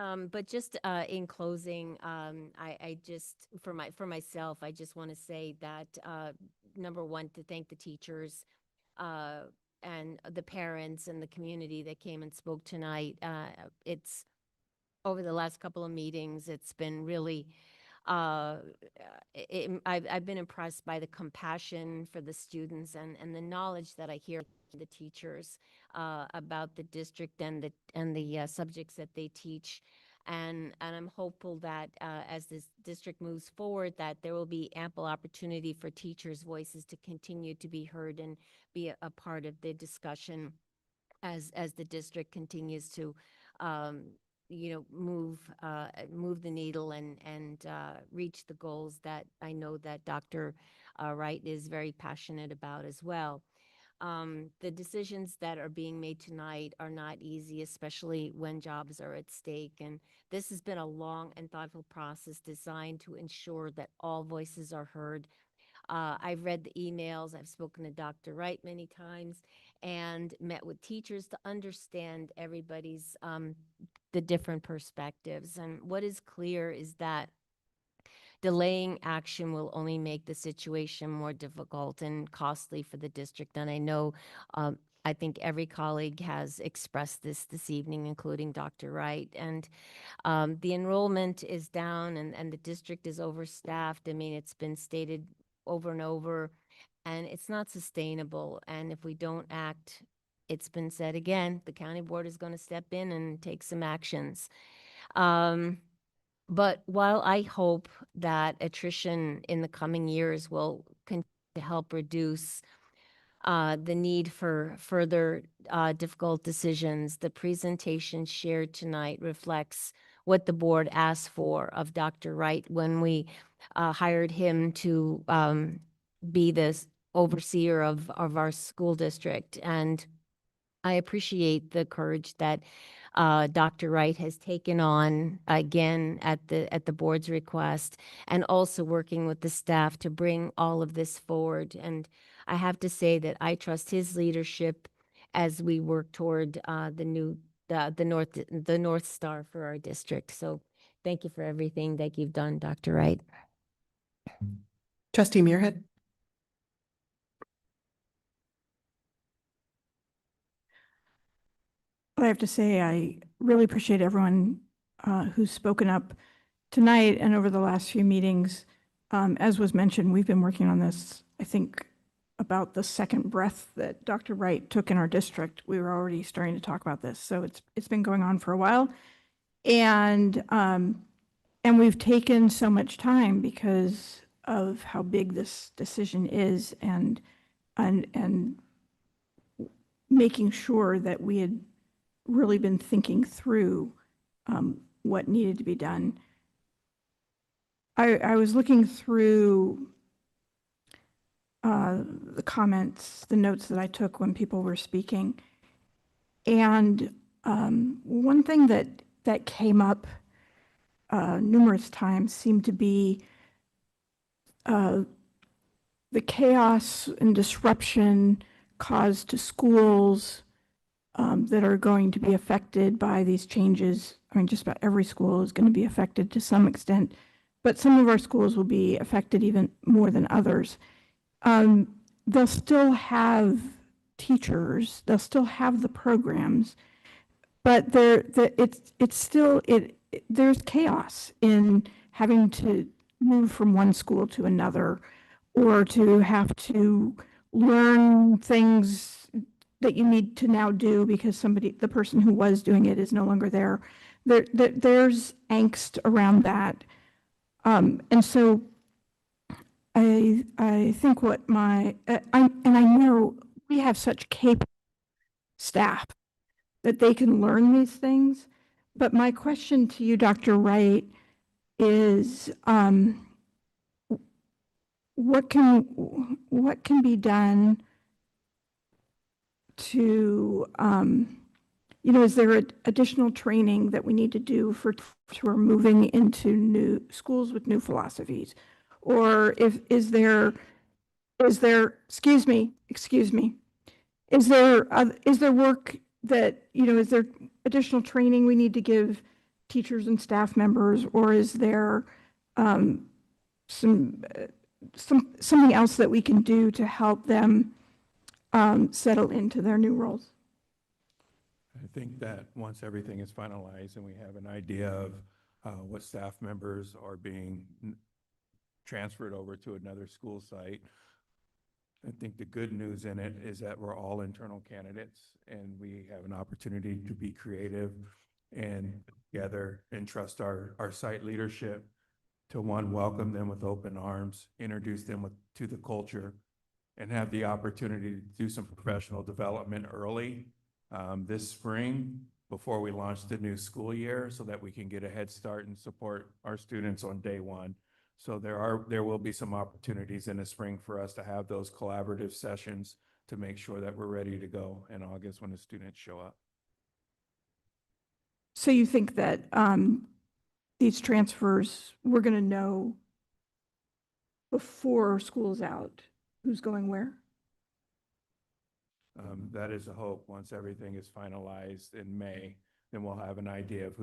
just in closing, I just for myself, I just want to say that number one, to thank the teachers. And the parents and the community that came and spoke tonight. It's over the last couple of meetings, it's been really, I've been impressed by the compassion for the students and the knowledge that I hear from the teachers about the district and the subjects that they teach. And I'm hopeful that as this district moves forward, that there will be ample opportunity for teachers' voices to continue to be heard and be a part of the discussion as the district continues to move the needle and reach the goals that I know that Dr. Wright is very passionate about as well. The decisions that are being made tonight are not easy, especially when jobs are at stake. And this has been a long and thoughtful process designed to ensure that all voices are heard. I've read the emails, I've spoken to Dr. Wright many times, and met with teachers to understand everybody's, the different perspectives. And what is clear is that delaying action will only make the situation more difficult and costly for the district. And I know, I think every colleague has expressed this evening, including Dr. Wright. And the enrollment is down and the district is overstaffed. I mean, it's been stated over and over, and it's not sustainable. And if we don't act, it's been said again, the county board is going to step in and take some actions. But while I hope that attrition in the coming years will continue to help reduce the need for further difficult decisions, the presentation shared tonight reflects what the board asked for of Dr. Wright when we hired him to be the overseer of our school district. And I appreciate the courage that Dr. Wright has taken on again at the board's request, and also working with the staff to bring all of this forward. And I have to say that I trust his leadership as we work toward the North Star for our district. So thank you for everything that you've done, Dr. Wright. Trustee Muirhead. I have to say, I really appreciate everyone who's spoken up tonight and over the last few meetings. As was mentioned, we've been working on this, I think, about the second breath that Dr. Wright took in our district. We were already starting to talk about this, so it's been going on for a while, and we've taken so much time because of how big this decision is, and making sure that we had really been thinking through what needed to be done. I was looking through the comments, the notes that I took when people were speaking, and one thing that came up numerous times seemed to be the chaos and disruption caused to schools that are going to be affected by these changes. I mean, just about every school is going to be affected to some extent, but some of our schools will be affected even more than others. They'll still have teachers, they'll still have the programs, but there's chaos in having to move from one school to another, or to have to learn things that you need to now do because the person who was doing it is no longer there. There's angst around that. And so I think what I know we have such capable staff that they can learn these things. But my question to you, Dr. Wright, is what can be done to, is there additional training that we need to do for moving into new schools with new philosophies? Or is there work that, is there additional training we need to give teachers and staff members, or is there something else that we can do to help them settle into their new roles? I think that once everything is finalized and we have an idea of what staff members are being transferred over to another school site, I think the good news in it is that we're all internal candidates and we have an opportunity to be creative and together and trust our site leadership to, one, welcome them with open arms, introduce them to the culture, and have the opportunity to do some professional development early this spring before we launch the new school year so that we can get a head start and support our students on day one. So there will be some opportunities in the spring for us to have those collaborative sessions to make sure that we're ready to go in August when the students show up. So you think that these transfers, we're going to know before school's out who's going where? That is a hope. Once everything is finalized in May, then we'll have an idea of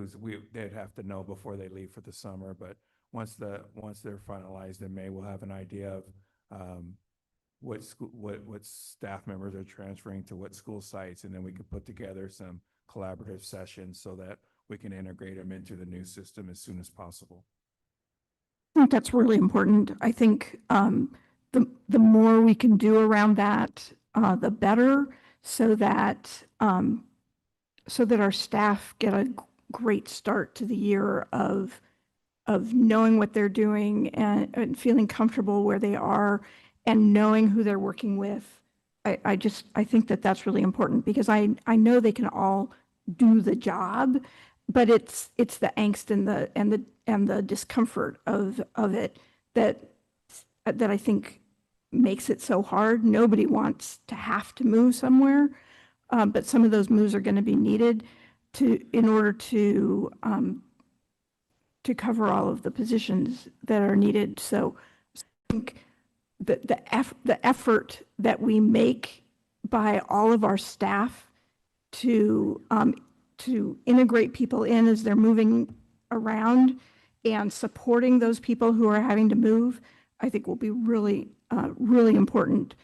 they'd have to know before they leave for the summer. But once they're finalized in May, we'll have an idea of what staff members are transferring to what school sites, and then we could put together some collaborative sessions so that we can integrate them into the new system as soon as possible. I think that's really important. I think the more we can do around that, the better, so that our staff get a great start to the year of knowing what they're doing and feeling comfortable where they are and knowing who they're working with. I think that that's really important, because I know they can all do the job, but it's the angst and the discomfort of it that I think makes it so hard. Nobody wants to have to move somewhere, but some of those moves are going to be needed in order to cover all of the positions that are needed. So I think the effort that we make by all of our staff to integrate people in as they're moving around and supporting those people who are having to move, I think will be really, really important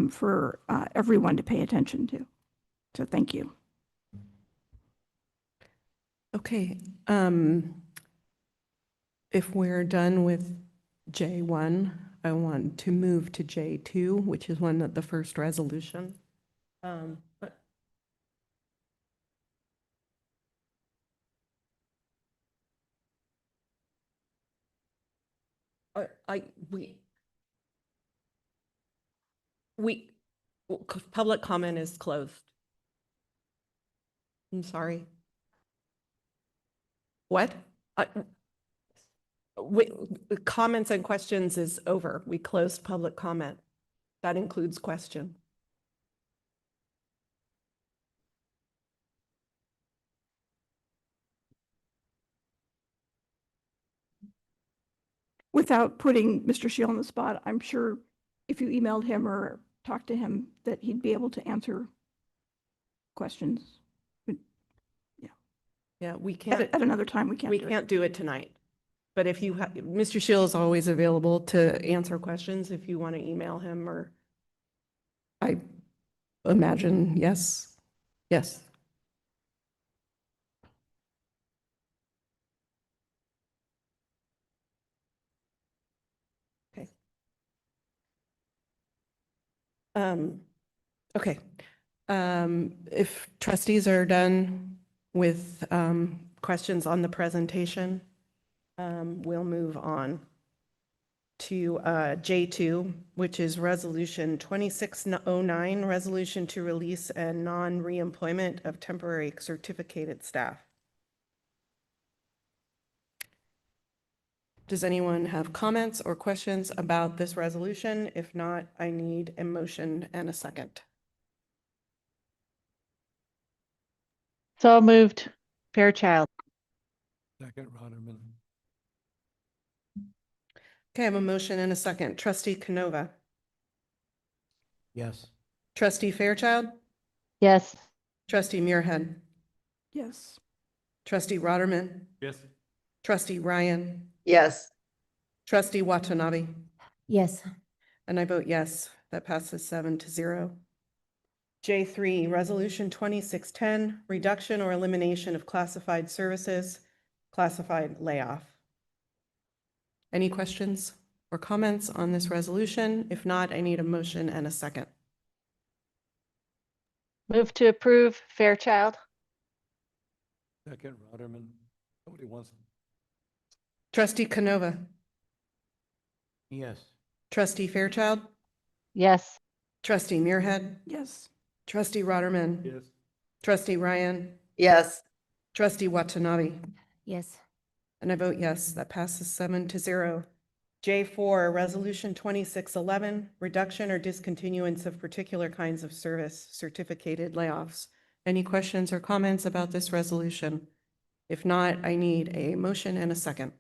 for everyone to pay attention to. So thank you. Okay. If we're done with J1, I want to move to J2, which is the first resolution. But public comment is closed. I'm sorry. What? Comments and questions is over. We closed public comment. That includes question. Without putting Mr. Shield on the spot, I'm sure if you emailed him or talked to him that he'd be able to answer questions. Yeah, we can't. At another time, we can't do it tonight. But if you have, Mr. Shield is always available to answer questions if you want to email him, or I imagine, yes. Yes. Okay. Okay. If trustees are done with questions on the presentation, we'll move on to J2, which is Resolution 2609, Resolution to Release and Non-Reemployment of Temporary Certificated Staff. Does anyone have comments or questions about this resolution? If not, I need a motion and a second. So moved. Fairchild. Second, Rotterman. Okay, I have a motion and a second. Trustee Canova. Yes. Trustee Fairchild. Yes. Trustee Muirhead. Yes. Trustee Rotterman. Yes. Trustee Ryan. Yes. Trustee Watanabe. Yes. And I vote yes. That passes 7-0. J3, Resolution 2610, Reduction or Elimination of Classified Services, Classified Layoff. Any questions or comments on this resolution? If not, I need a motion and a second. Move to approve. Fairchild. Second, Rotterman. Nobody wants. Trustee Canova. Yes. Trustee Fairchild. Yes. Trustee Muirhead. Yes. Trustee Rotterman. Yes. Trustee Ryan. Yes. Trustee Watanabe. Yes. And I vote yes, that passes 7-0. J4, Resolution 2611, reduction or discontinuance of particular kinds of service, certificated layoffs. Any questions or comments about this resolution? If not, I need a motion and a second.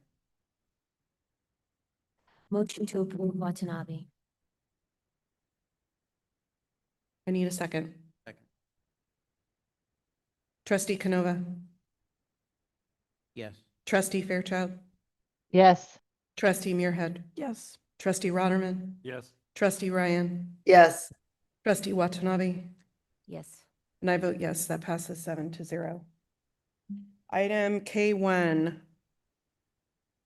Motion to approve Watanabe. I need a second. Second. Trustee Canova. Yes. Trustee Fairchild. Yes. Trustee Muirhead. Yes. Trustee Rotterman. Yes. Trustee Ryan. Yes. Trustee Watanabe. Yes. And I vote yes, that passes 7-0. Item K1,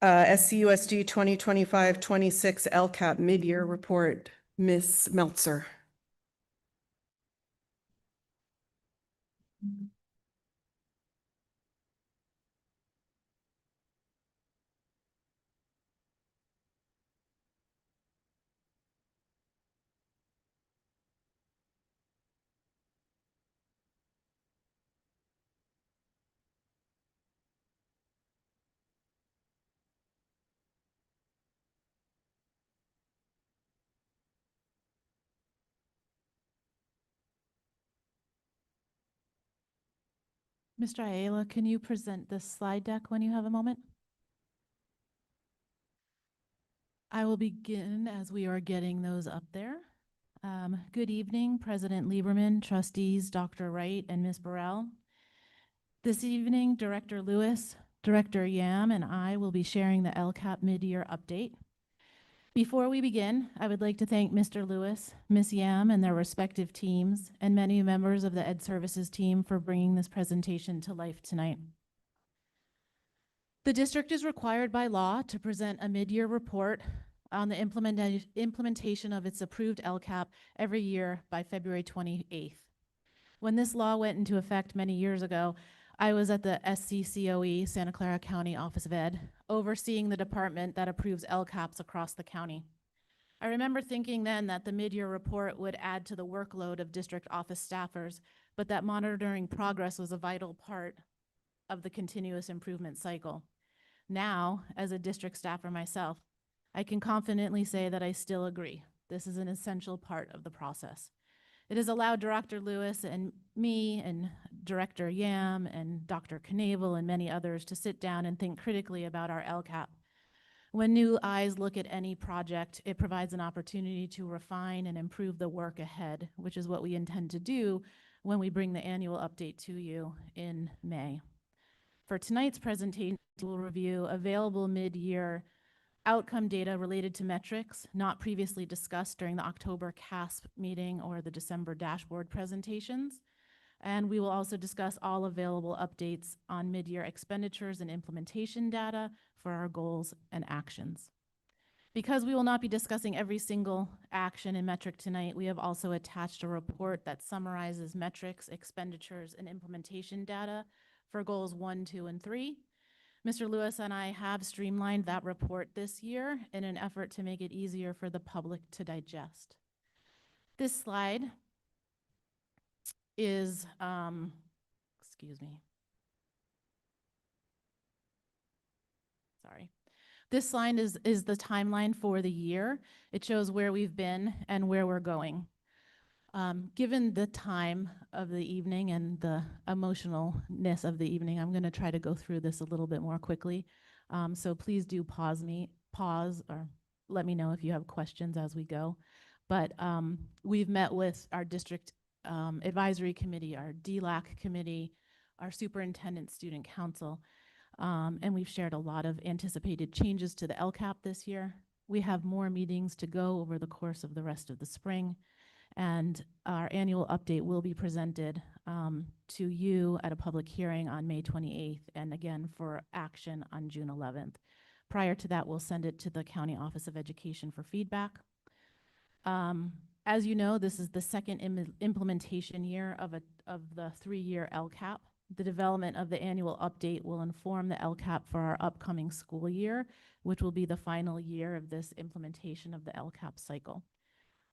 SCUSD 2025-26 LCAP mid-year report. Ms. Meltzer. Mr. Ayala, can you present this slide deck when you have a moment? I will begin as we are getting those up there. Good evening, President Lieberman, trustees, Dr. Wright, and Ms. Burrell. This evening, Director Lewis, Director Yam, and I will be sharing the LCAP mid-year update. Before we begin, I would like to thank Mr. Lewis, Ms. Yam, and their respective teams, and many members of the Ed Services team for bringing this presentation to life tonight. The district is required by law to present a mid-year report on the implementation of its approved LCAP every year by February 28th. When this law went into effect many years ago, I was at the SCCOE, Santa Clara County Office of Ed, overseeing the department that approves LCAPs across the county. I remember thinking then that the mid-year report would add to the workload of district office staffers, but that monitoring progress was a vital part of the continuous improvement cycle. Now, as a district staffer myself, I can confidently say that I still agree. This is an essential part of the process. It has allowed Director Lewis and me and Director Yam and Dr. Knavel and many others to sit down and think critically about our LCAP. When new eyes look at any project, it provides an opportunity to refine and improve the work ahead, which is what we intend to do when we bring the annual update to you in May. For tonight's presentation, we'll review available mid-year outcome data related to metrics not previously discussed during the October CASP meeting or the December dashboard presentations. And we will also discuss all available updates on mid-year expenditures and implementation data for our goals and actions. Because we will not be discussing every single action and metric tonight, we have also attached a report that summarizes metrics, expenditures, and implementation data for goals 1, 2, and 3. Mr. Lewis and I have streamlined that report this year in an effort to make it easier for the public to digest. This slide is, excuse me. Sorry. This slide is the timeline for the year. It shows where we've been and where we're going. Given the time of the evening and the emotionalness of the evening, I'm going to try to go through this a little bit more quickly. So please do pause or let me know if you have questions as we go. But we've met with our district advisory committee, our DLAC committee, our superintendent student council, and we've shared a lot of anticipated changes to the LCAP this year. We have more meetings to go over the course of the rest of the spring. And our annual update will be presented to you at a public hearing on May 28th and again for action on June 11th. Prior to that, we'll send it to the County Office of Education for feedback. As you know, this is the second implementation year of the 3-year LCAP. The development of the annual update will inform the LCAP for our upcoming school year, which will be the final year of this implementation of the LCAP cycle.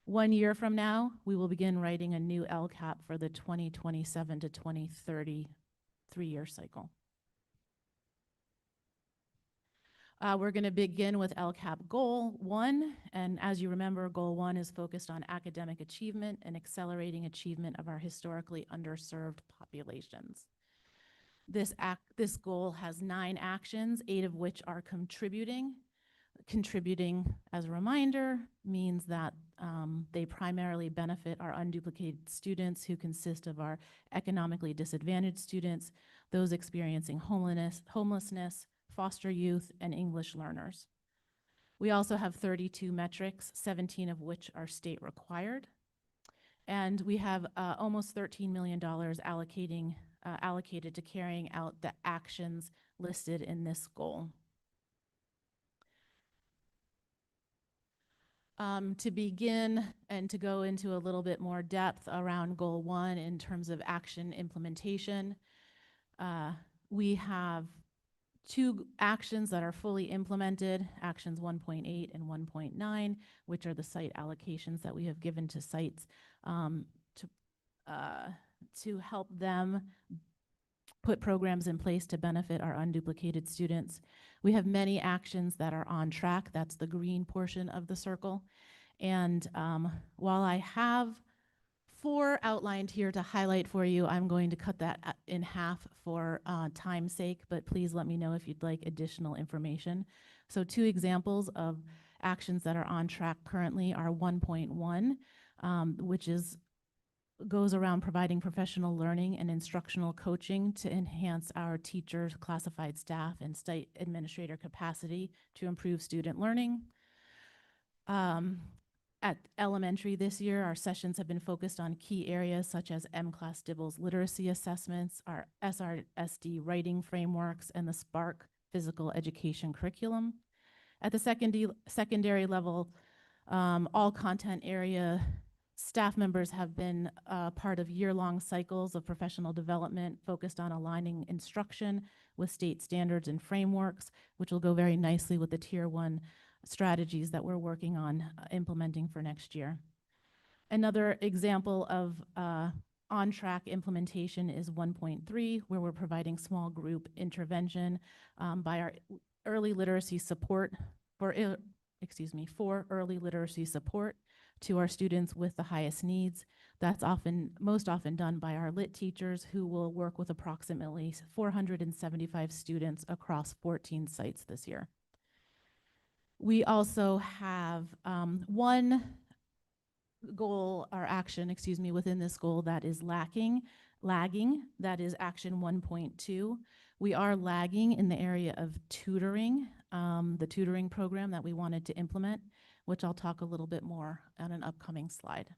1 year from now, we will begin writing a new LCAP for the 2027 to 2030 3-year cycle. We're going to begin with LCAP Goal 1. And as you remember, Goal 1 is focused on academic achievement and accelerating achievement of our historically underserved populations. This goal has 9 actions, 8 of which are contributing. Contributing, as a reminder, means that they primarily benefit our unduplicated students, who consist of our economically disadvantaged students, those experiencing homelessness, foster youth, and English learners. We also have 32 metrics, 17 of which are state required. And we have almost $13 million allocated to carrying out the actions listed in this goal. To begin and to go into a little bit more depth around Goal 1 in terms of action implementation, we have 2 actions that are fully implemented, actions 1.8 and 1.9, which are the site allocations that we have given to sites to help them put programs in place to benefit our unduplicated students. We have many actions that are on track. That's the green portion of the circle. And while I have 4 outlined here to highlight for you, I'm going to cut that in half for time's sake, but please let me know if you'd like additional information. So 2 examples of actions that are on track currently are 1.1, which goes around providing professional learning and instructional coaching to enhance our teachers, classified staff, and site administrator capacity to improve student learning. At elementary this year, our sessions have been focused on key areas such as M-Class DIBELS literacy assessments, our SRSD writing frameworks, and the Spark physical education curriculum. At the secondary level, all content area staff members have been part of year-long cycles of professional development focused on aligning instruction with state standards and frameworks, which will go very nicely with the Tier 1 strategies that we're working on implementing for next year. Another example of on-track implementation is 1.3, where we're providing small group intervention by our early literacy support for early literacy support to our students with the highest needs. That's most often done by our lit teachers, who will work with approximately 475 students across 14 sites this year. We also have one goal or action, within this goal that is lagging. That is action 1.2. We are lagging in the area of tutoring, the tutoring program that we wanted to implement, which I'll talk a little bit more on an upcoming slide.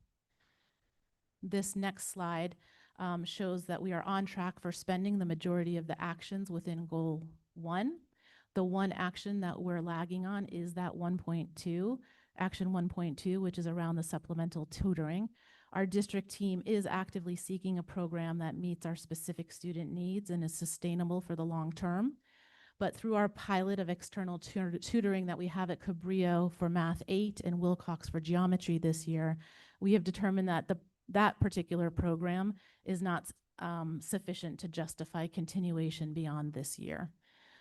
This next slide shows that we are on track for spending the majority of the actions within Goal 1. The one action that we're lagging on is that 1.2, action 1.2, which is around the supplemental tutoring. Our district team is actively seeking a program that meets our specific student needs and is sustainable for the long term. But through our pilot of external tutoring that we have at Cabrillo for Math 8 and Wilcox for Geometry this year, we have determined that that particular program is not sufficient to justify continuation beyond this year.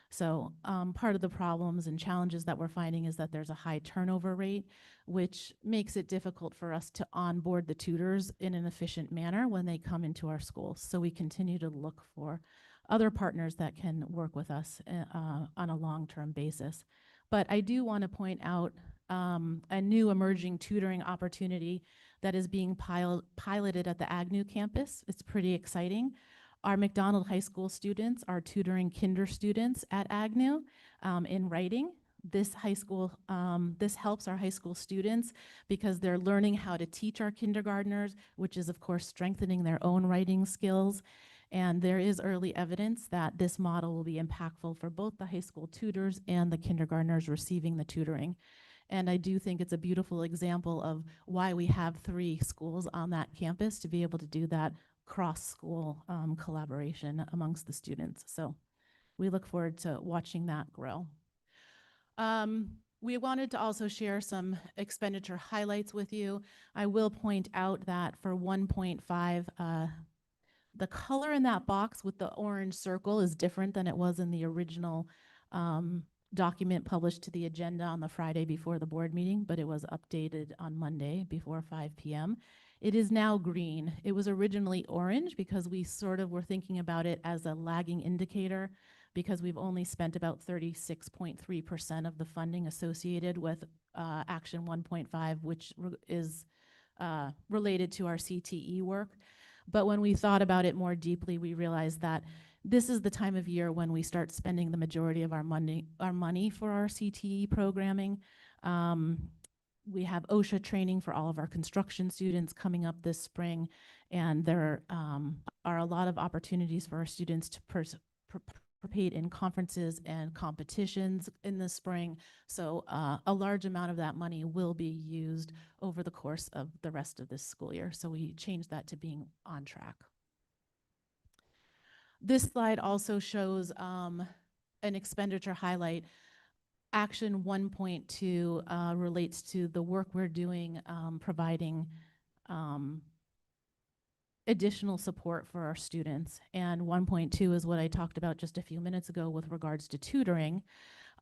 So part of the problems and challenges that we're finding is that there's a high turnover rate, which makes it difficult for us to onboard the tutors in an efficient manner when they come into our schools. So we continue to look for other partners that can work with us on a long-term basis. But I do want to point out a new emerging tutoring opportunity that is being piloted at the Agnew campus. It's pretty exciting. Our McDonald High School students are tutoring kinder students at Agnew in writing. This helps our high school students because they're learning how to teach our kindergartners, which is of course strengthening their own writing skills. And there is early evidence that this model will be impactful for both the high school tutors and the kindergartners receiving the tutoring. And I do think it's a beautiful example of why we have 3 schools on that campus to be able to do that cross-school collaboration amongst the students. So we look forward to watching that grow. We wanted to also share some expenditure highlights with you. I will point out that for 1.5, The color in that box with the orange circle is different than it was in the original document published to the agenda on the Friday before the board meeting, but it was updated on Monday before 5 p.m. It is now green. It was originally orange because we sort of were thinking about it as a lagging indicator because we've only spent about 36.3% of the funding associated with Action 1.5, which is related to our CTE work. But when we thought about it more deeply, we realized that this is the time of year when we start spending the majority of our money for our CTE programming. We have OSHA training for all of our construction students coming up this spring, and there are a lot of opportunities for our students to participate in conferences and competitions in the spring. So a large amount of that money will be used over the course of the rest of this school year. So we changed that to being on track. This slide also shows an expenditure highlight. Action 1.2 relates to the work we're doing providing additional support for our students. And 1.2 is what I talked about just a few minutes ago with regards to tutoring.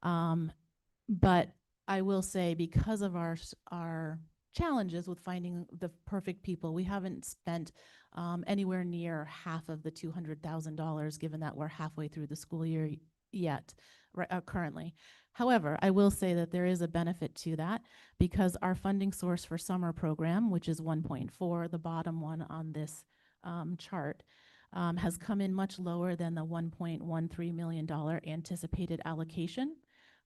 But I will say, because of our challenges with finding the perfect people, we haven't spent anywhere near half of the $200,000, given that we're halfway through the school year yet, currently. However, I will say that there is a benefit to that because our funding source for summer program, which is 1.4, the bottom one on this chart, has come in much lower than the $1.13 million anticipated allocation.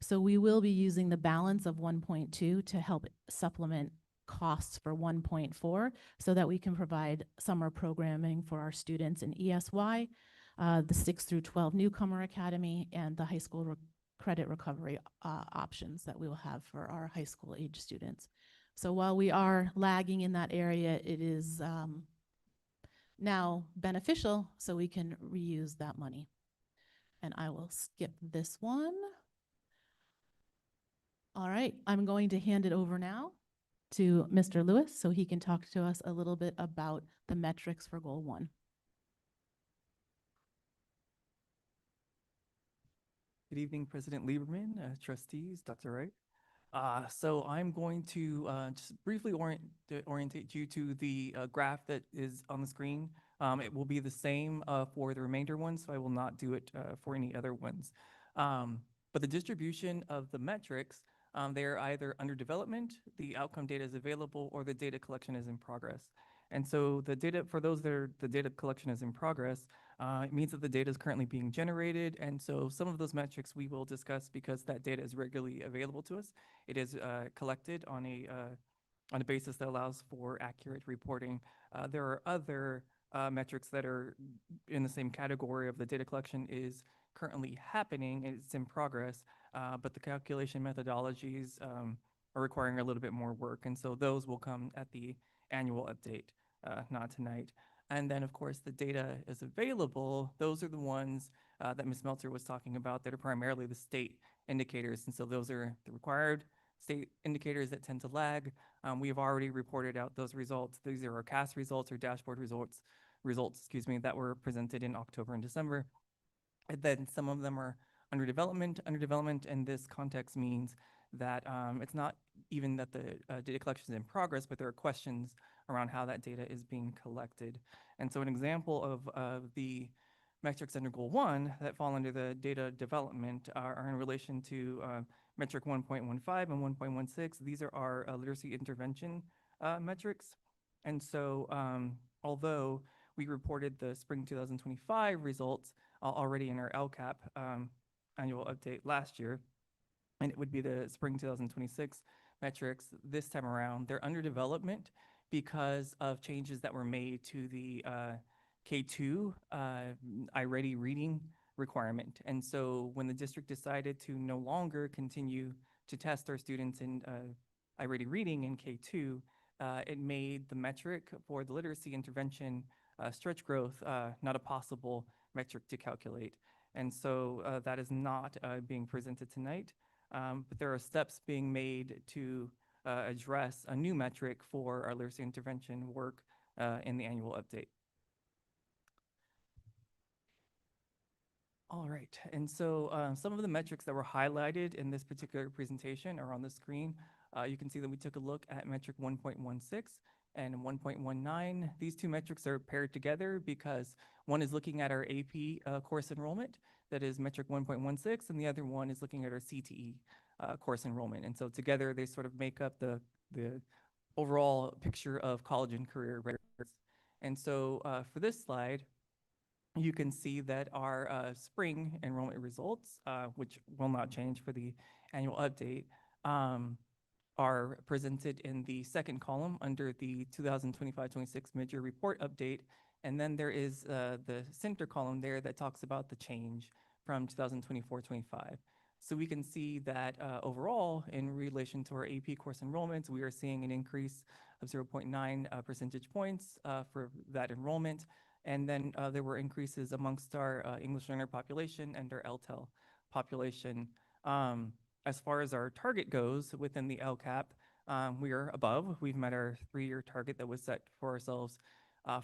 So we will be using the balance of 1.2 to help supplement costs for 1.4 so that we can provide summer programming for our students in ESY, the 6 through 12 Newcomer Academy, and the high school credit recovery options that we will have for our high school age students. So while we are lagging in that area, it is now beneficial so we can reuse that money. And I will skip this one. All right, I'm going to hand it over now to Mr. Lewis so he can talk to us a little bit about the metrics for Goal 1. Good evening, President Lieberman, trustees, Dr. Wright. So I'm going to just briefly orientate you to the graph that is on the screen. It will be the same for the remainder ones, so I will not do it for any other ones. But the distribution of the metrics, they're either under development, the outcome data is available, or the data collection is in progress. And so the data, for those that are, the data collection is in progress, it means that the data is currently being generated. And so some of those metrics we will discuss because that data is regularly available to us. It is collected on a basis that allows for accurate reporting. There are other metrics that are in the same category of the data collection is currently happening, it's in progress, but the calculation methodologies are requiring a little bit more work. And so those will come at the annual update, not tonight. And then, of course, the data is available. Those are the ones that Ms. Meltzer was talking about that are primarily the state indicators. And so those are the required state indicators that tend to lag. We have already reported out those results. These are our CAS results or dashboard results, that were presented in October and December. And then some of them are under development. Under development in this context means that it's not even that the data collection is in progress, but there are questions around how that data is being collected. And so an example of the metrics under Goal 1 that fall under the data development are in relation to metric 1.15 and 1.16. These are our literacy intervention metrics. And so although we reported the spring 2025 results already in our LCAP annual update last year, and it would be the spring 2026 metrics this time around, they're under development because of changes that were made to the K2 iReady reading requirement. And so when the district decided to no longer continue to test our students in iReady reading in K2, it made the metric for the literacy intervention stretch growth not a possible metric to calculate. And so that is not being presented tonight, but there are steps being made to address a new metric for our literacy intervention work in the annual update. All right, and so some of the metrics that were highlighted in this particular presentation are on the screen. You can see that we took a look at metric 1.16 and 1.19. These two metrics are paired together because one is looking at our AP course enrollment, that is metric 1.16, and the other one is looking at our CTE course enrollment. And so together they sort of make up the overall picture of college and career readiness. And so for this slide, you can see that our spring enrollment results, which will not change for the annual update, are presented in the second column under the 2025-26 mid-year report update. And then there is the center column there that talks about the change from 2024-25. So we can see that overall, in relation to our AP course enrollments, we are seeing an increase of 0.9 percentage points for that enrollment. And then there were increases amongst our English learner population and our LTEL population. As far as our target goes within the LCAP, we are above. We've met our 3-year target that was set for ourselves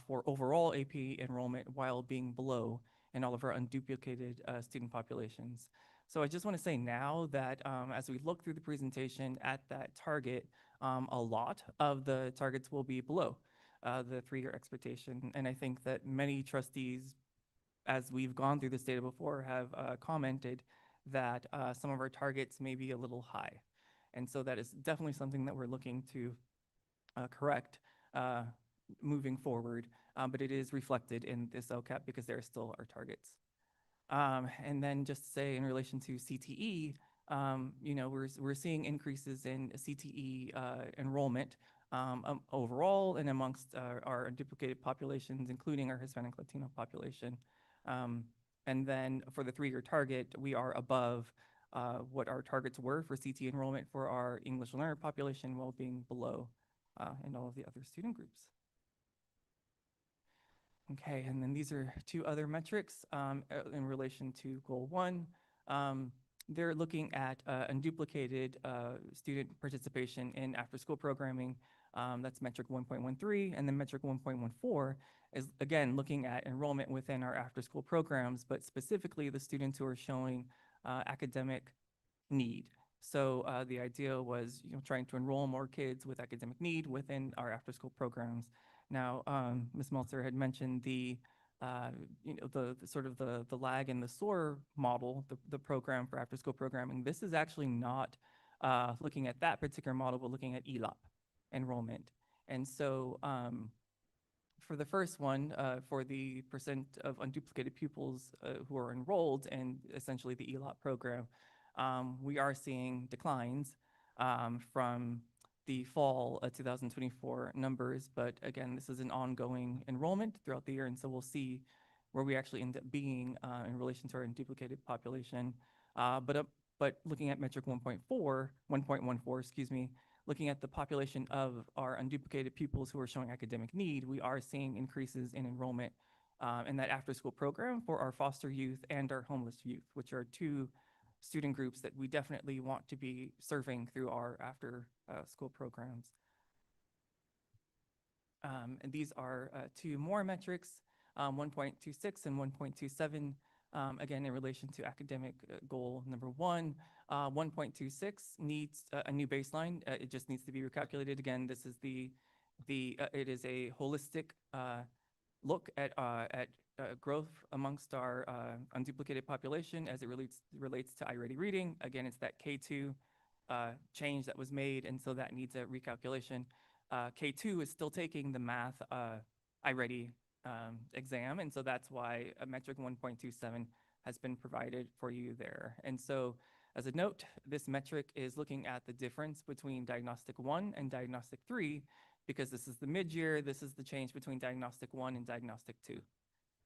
for overall AP enrollment while being below in all of our unduplicated student populations. So I just want to say now that as we look through the presentation at that target, a lot of the targets will be below the 3-year expectation. And I think that many trustees, as we've gone through this data before, have commented that some of our targets may be a little high. And so that is definitely something that we're looking to correct moving forward, but it is reflected in this LCAP because there are still our targets. And then just to say in relation to CTE, you know, we're seeing increases in CTE enrollment overall and amongst our duplicated populations, including our Hispanic Latino population. And then for the 3-year target, we are above what our targets were for CTE enrollment for our English learner population, while being below in all of the other student groups. Okay, and then these are 2 other metrics in relation to goal 1. They're looking at unduplicated student participation in after-school programming. That's metric 1.13, and then metric 1.14 is, again, looking at enrollment within our after-school programs, but specifically the students who are showing academic need. So the idea was, you know, trying to enroll more kids with academic need within our after-school programs. Now, Ms. Meltzer had mentioned the you know, the sort of the lag in the SOAR model, the program for after-school programming. This is actually not looking at that particular model, but looking at ELOP enrollment. And so for the first one, for the percent of unduplicated pupils who are enrolled in essentially the ELOP program, we are seeing declines from the fall 2024 numbers, but again, this is an ongoing enrollment throughout the year, and so we'll see where we actually end up being in relation to our unduplicated population. But looking at metric 1.14, excuse me, looking at the population of our unduplicated pupils who are showing academic need, we are seeing increases in enrollment in that after-school program for our foster youth and our homeless youth, which are 2 student groups that we definitely want to be serving through our after-school programs. And these are 2 more metrics, 1.26 and 1.27, again, in relation to academic goal number 1. 1.26 needs a new baseline. It just needs to be recalculated. Again, this is it is a holistic look at growth amongst our unduplicated population as it relates to iReady reading. Again, it's that K2 change that was made, and so that needs a recalculation. K2 is still taking the math iReady exam, and so that's why a metric 1.27 has been provided for you there. And so as a note, this metric is looking at the difference between Diagnostic 1 and Diagnostic 3, because this is the mid-year, this is the change between Diagnostic 1 and Diagnostic 2.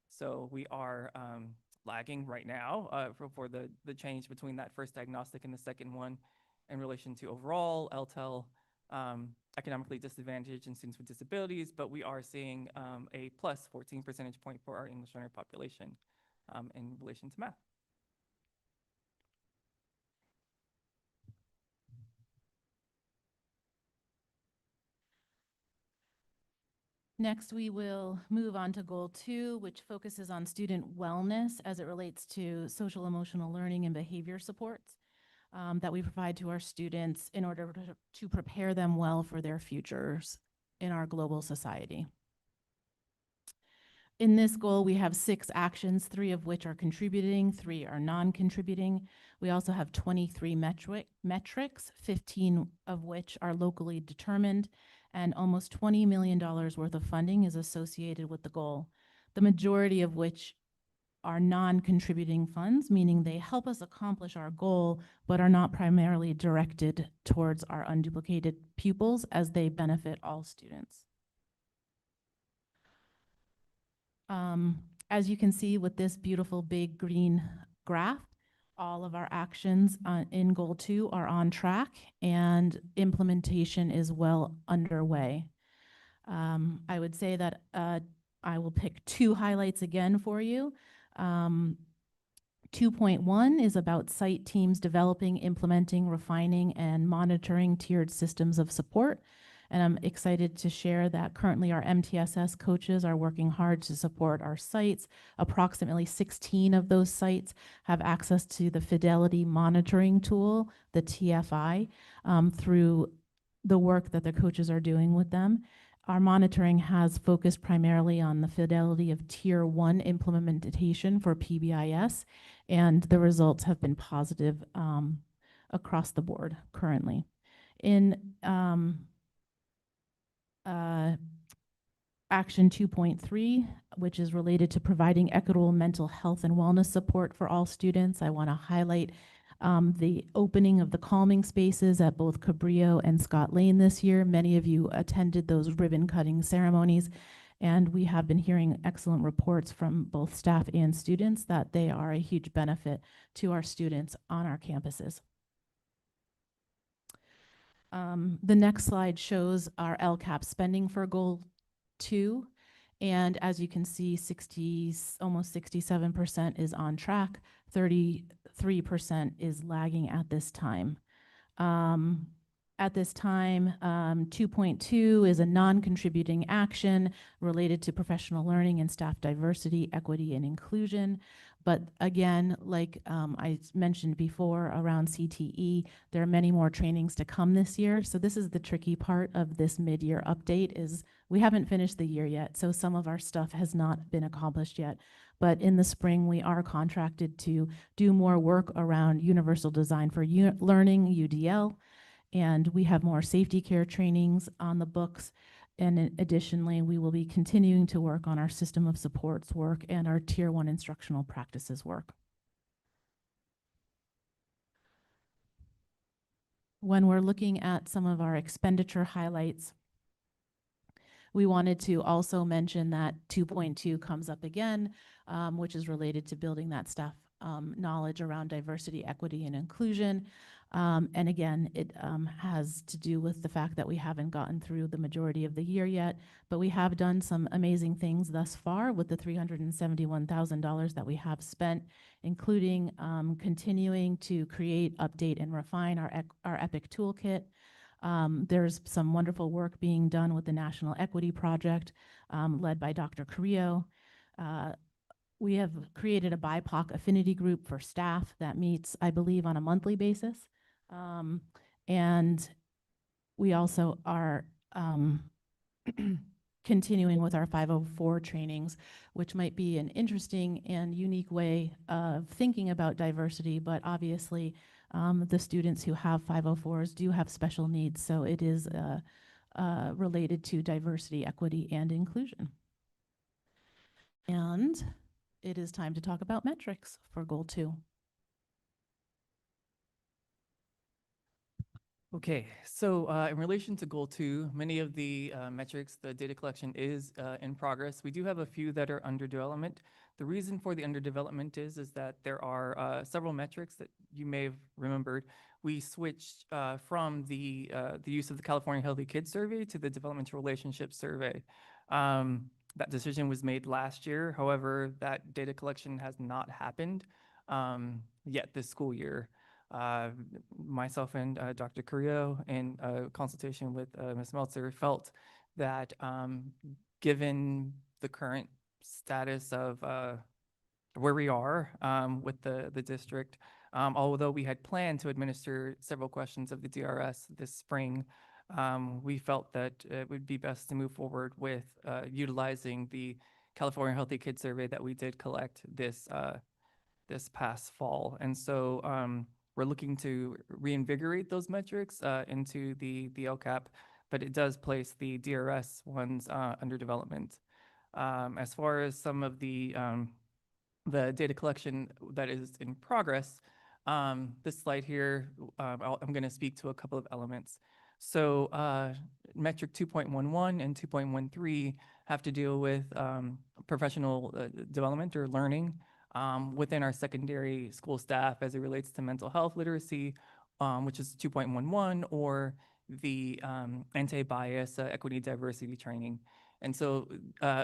So we are lagging right now for the change between that first diagnostic and the second one in relation to overall LTEL, economically disadvantaged and students with disabilities, but we are seeing a plus 14 percentage point for our English learner population in relation to math. Next, we will move on to Goal 2, which focuses on student wellness as it relates to social emotional learning and behavior supports that we provide to our students in order to prepare them well for their futures in our global society. In this goal, we have 6 actions, 3 of which are contributing, 3 are non-contributing. We also have 23 metrics, 15 of which are locally determined, and almost $20 million worth of funding is associated with the goal, the majority of which are non-contributing funds, meaning they help us accomplish our goal, but are not primarily directed towards our unduplicated pupils as they benefit all students. As you can see with this beautiful big green graph, all of our actions in Goal 2 are on track and implementation is well underway. I would say that I will pick 2 highlights again for you. 2.1 is about site teams developing, implementing, refining, and monitoring tiered systems of support. And I'm excited to share that currently our MTSS coaches are working hard to support our sites. Approximately 16 of those sites have access to the Fidelity Monitoring Tool, the TFI, through the work that the coaches are doing with them. Our monitoring has focused primarily on the fidelity of Tier 1 implementation for PBIS, and the results have been positive across the board currently. In Action 2.3, which is related to providing equitable mental health and wellness support for all students, I want to highlight the opening of the calming spaces at both Cabrillo and Scott Lane this year. Many of you attended those ribbon cutting ceremonies, and we have been hearing excellent reports from both staff and students that they are a huge benefit to our students on our campuses. The next slide shows our LCAP spending for Goal 2. And as you can see, almost 67% is on track, 33% is lagging at this time. At this time, 2.2 is a non-contributing action related to professional learning and staff diversity, equity, and inclusion. But again, like I mentioned before around CTE, there are many more trainings to come this year. So this is the tricky part of this mid-year update is we haven't finished the year yet. So some of our stuff has not been accomplished yet. But in the spring, we are contracted to do more work around universal design for learning, UDL, and we have more safety care trainings on the books. And additionally, we will be continuing to work on our system of supports work and our Tier 1 instructional practices work. When we're looking at some of our expenditure highlights, we wanted to also mention that 2.2 comes up again, which is related to building that staff knowledge around diversity, equity, and inclusion. And again, it has to do with the fact that we haven't gotten through the majority of the year yet, but we have done some amazing things thus far with the $371,000 that we have spent, including continuing to create, update, and refine our EPIC toolkit. There's some wonderful work being done with the National Equity Project, led by Dr. Carrillo. We have created a BIPOC affinity group for staff that meets, I believe, on a monthly basis. And we also are continuing with our 504 trainings, which might be an interesting and unique way of thinking about diversity, but obviously the students who have 504s do have special needs, so it is related to diversity, equity, and inclusion. And it is time to talk about metrics for Goal 2. Okay, so in relation to Goal 2, many of the metrics, the data collection is in progress. We do have a few that are under development. The reason for the underdevelopment is that there are several metrics that you may have remembered. We switched from the use of the California Healthy Kids Survey to the Developmental Relationships Survey. That decision was made last year. However, that data collection has not happened yet this school year. Myself and Dr. Carrillo, in consultation with Ms. Meltzer, felt that given the current status of where we are with the district, although we had planned to administer several questions of the DRS this spring, we felt that it would be best to move forward with utilizing the California Healthy Kids Survey that we did collect this past fall. And so we're looking to reinvigorate those metrics into the LCAP, but it does place the DRS ones under development. As far as some of the data collection that is in progress, this slide here, I'm going to speak to a couple of elements. So metric 2.11 and 2.13 have to deal with professional development or learning within our secondary school staff as it relates to mental health literacy, which is 2.11, or the anti-bias equity diversity training. And so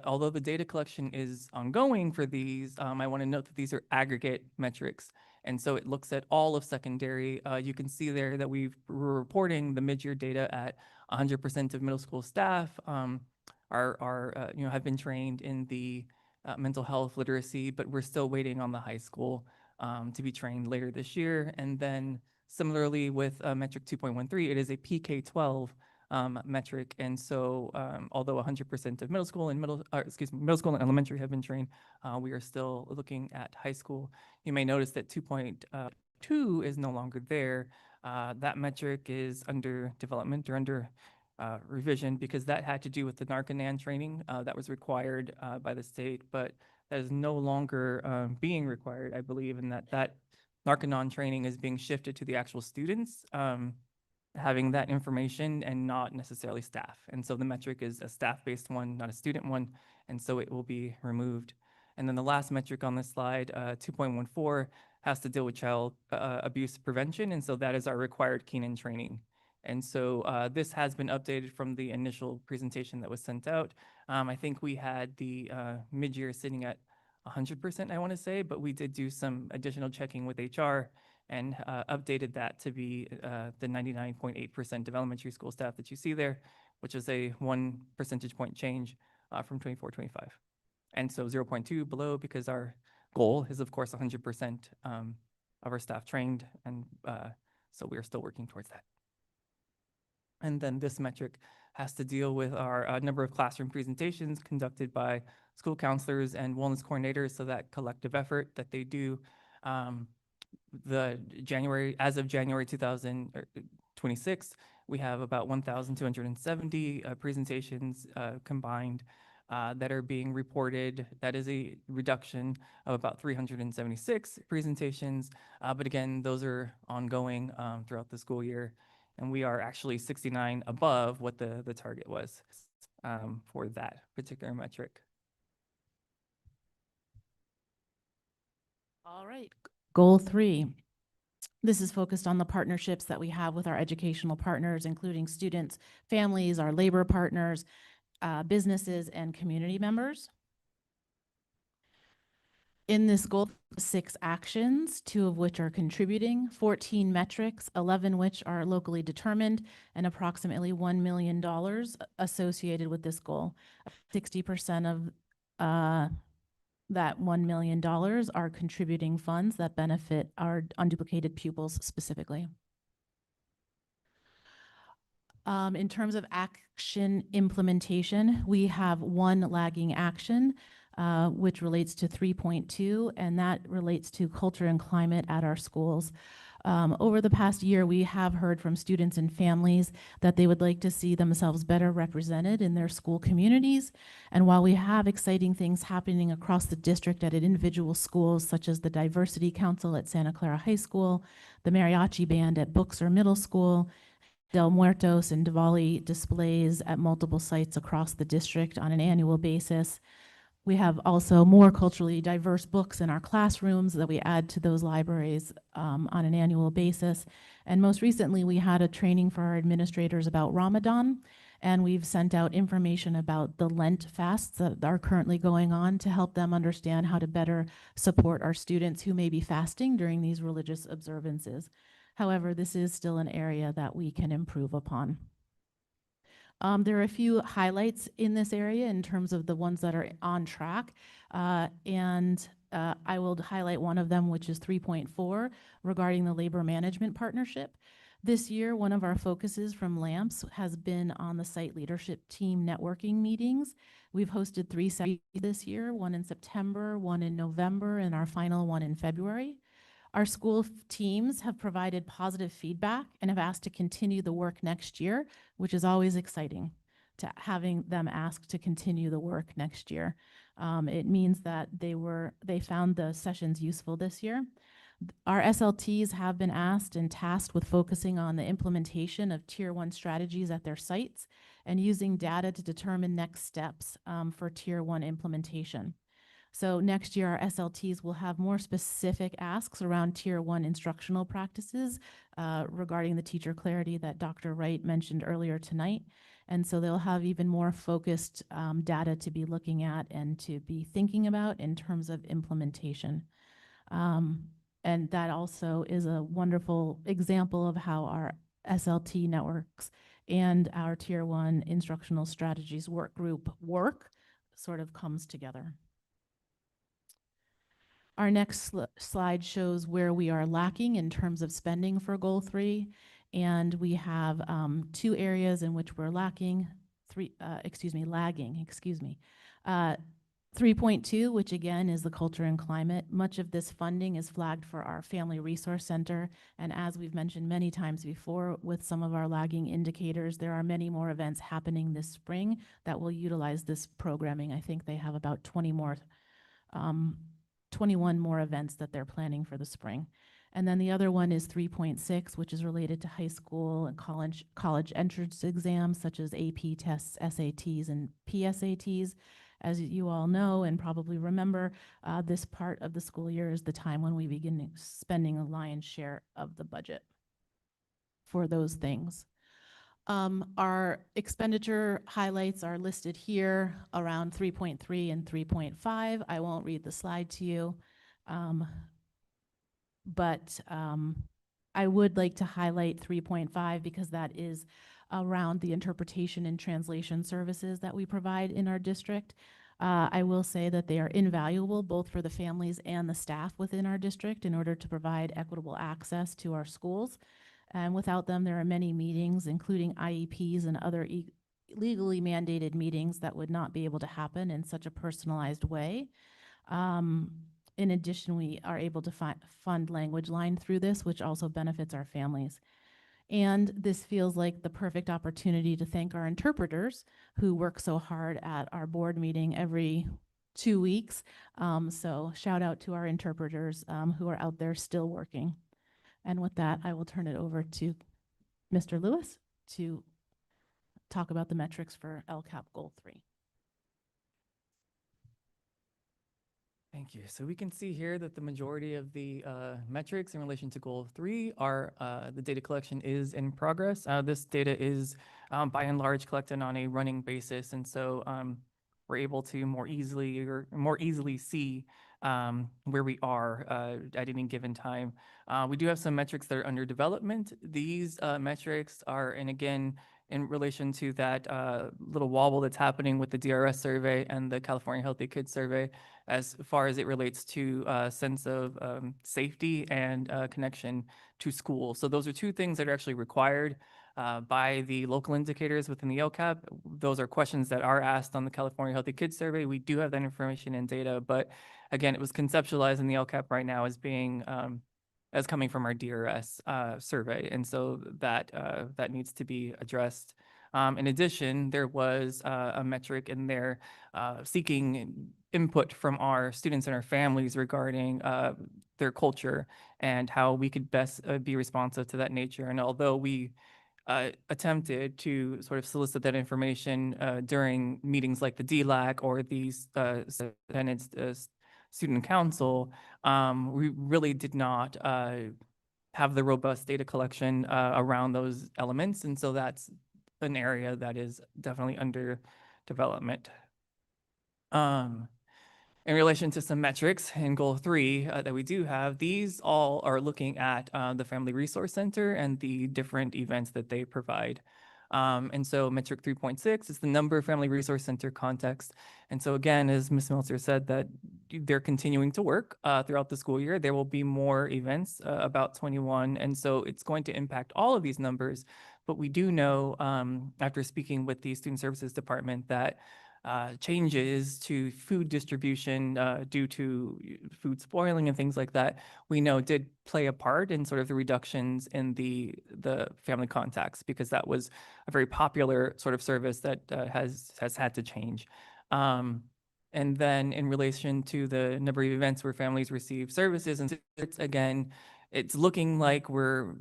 although the data collection is ongoing for these, I want to note that these are aggregate metrics. And so it looks at all of secondary. You can see there that we're reporting the mid-year data at 100% of middle school staff have been trained in the mental health literacy, but we're still waiting on the high school to be trained later this year. And then similarly with metric 2.13, it is a PK-12 metric. And so although 100% of middle school and middle school and elementary have been trained, we are still looking at high school. You may notice that 2.2 is no longer there. That metric is under development or under revision because that had to do with the Narconon training that was required by the state, but that is no longer being required, I believe, and that Narconon training is being shifted to the actual students having that information and not necessarily staff. And so the metric is a staff-based one, not a student one, and so it will be removed. And then the last metric on this slide, 2.14, has to deal with child abuse prevention, and so that is our required Keenan training. And so this has been updated from the initial presentation that was sent out. I think we had the mid-year sitting at 100%, I want to say, but we did do some additional checking with HR and updated that to be the 99.8% of elementary school staff that you see there, which is a 1 percentage point change from 24-25. And so 0.2 below because our goal is, of course, 100% of our staff trained, and so we are still working towards that. And then this metric has to deal with our number of classroom presentations conducted by school counselors and wellness coordinators, so that collective effort that they do as of January 2026, we have about 1,270 presentations combined that are being reported. That is a reduction of about 376 presentations. But again, those are ongoing throughout the school year. And we are actually 69 above what the target was for that particular metric. All right. Goal 3. This is focused on the partnerships that we have with our educational partners, including students, families, our labor partners, businesses, and community members. In this goal, 6 actions, 2 of which are contributing, 14 metrics, 11 which are locally determined, and approximately $1 million associated with this goal. 60% of that $1 million are contributing funds that benefit our unduplicated pupils specifically. In terms of action implementation, we have 1 lagging action, which relates to 3.2, and that relates to culture and climate at our schools. Over the past year, we have heard from students and families that they would like to see themselves better represented in their school communities. And while we have exciting things happening across the district at individual schools, such as the Diversity Council at Santa Clara High School, the Mariachi Band at Booksor Middle School, Del Muertos and Diwali displays at multiple sites across the district on an annual basis. We have also more culturally diverse books in our classrooms that we add to those libraries on an annual basis. And most recently, we had a training for our administrators about Ramadan, and we've sent out information about the Lent fasts that are currently going on to help them understand how to better support our students who may be fasting during these religious observances. However, this is still an area that we can improve upon. There are a few highlights in this area in terms of the ones that are on track. I will highlight one of them, which is 3.4 regarding the labor management partnership. This year, one of our focuses from LAMPS has been on the site leadership team networking meetings. We've hosted 3 sessions this year, one in September, one in November, and our final one in February. Our school teams have provided positive feedback and have asked to continue the work next year, which is always exciting to having them ask to continue the work next year. It means that they found the sessions useful this year. Our SLTs have been asked and tasked with focusing on the implementation of Tier 1 strategies at their sites and using data to determine next steps for Tier 1 implementation. So next year, our SLTs will have more specific asks around Tier 1 instructional practices regarding the teacher clarity that Dr. Wright mentioned earlier tonight. And so they'll have even more focused data to be looking at and to be thinking about in terms of implementation. And that also is a wonderful example of how our SLT networks and our Tier 1 instructional strategies work group work sort of comes together. Our next slide shows where we are lacking in terms of spending for Goal 3. And we have 2 areas in which we're lagging. 3.2, which again is the culture and climate. Much of this funding is flagged for our Family Resource Center. And as we've mentioned many times before with some of our lagging indicators, there are many more events happening this spring that will utilize this programming. I think they have about 21 more events that they're planning for the spring. And then the other one is 3.6, which is related to high school and college entrance exams such as AP tests, SATs, and PSATs. As you all know and probably remember, this part of the school year is the time when we begin spending a lion's share of the budget for those things. Our expenditure highlights are listed here around 3.3 and 3.5. I won't read the slide to you, but I would like to highlight 3.5 because that is around the interpretation and translation services that we provide in our district. I will say that they are invaluable both for the families and the staff within our district in order to provide equitable access to our schools. And without them, there are many meetings, including IEPs and other legally mandated meetings that would not be able to happen in such a personalized way. In addition, we are able to fund Language Line through this, which also benefits our families. And this feels like the perfect opportunity to thank our interpreters who work so hard at our board meeting every 2 weeks. So shout out to our interpreters who are out there still working. And with that, I will turn it over to Mr. Lewis to talk about the metrics for LCAP Goal 3. Thank you. So we can see here that the majority of the metrics in relation to Goal 3 are the data collection is in progress. This data is by and large collected on a running basis, and so we're able to more easily see where we are at any given time. We do have some metrics that are under development. These metrics are, and again, in relation to that little wobble that's happening with the DRS survey and the California Healthy Kids survey, as far as it relates to a sense of safety and connection to school. So those are 2 things that are actually required by the local indicators within the LCAP. Those are questions that are asked on the California Healthy Kids survey. We do have that information and data, but again, it was conceptualized in the LCAP right now as being as coming from our DRS survey, and so that needs to be addressed. In addition, there was a metric in there seeking input from our students and our families regarding their culture and how we could best be responsive to that nature. And although we attempted to sort of solicit that information during meetings like the DLAC or these student council, we really did not have the robust data collection around those elements. And so that's an area that is definitely under development. In relation to some metrics in Goal 3 that we do have, these all are looking at the Family Resource Center and the different events that they provide. And so metric 3.6 is the number of family resource center contexts. And so again, as Ms. Meltzer said, that they're continuing to work throughout the school year. There will be more events, about 21. And so it's going to impact all of these numbers. But we do know, after speaking with the Student Services Department, that changes to food distribution due to food spoiling and things like that, we know did play a part in sort of the reductions in the family contacts, because that was a very popular sort of service that has had to change. And then in relation to the number of events where families receive services, and it's again, it's looking like we're,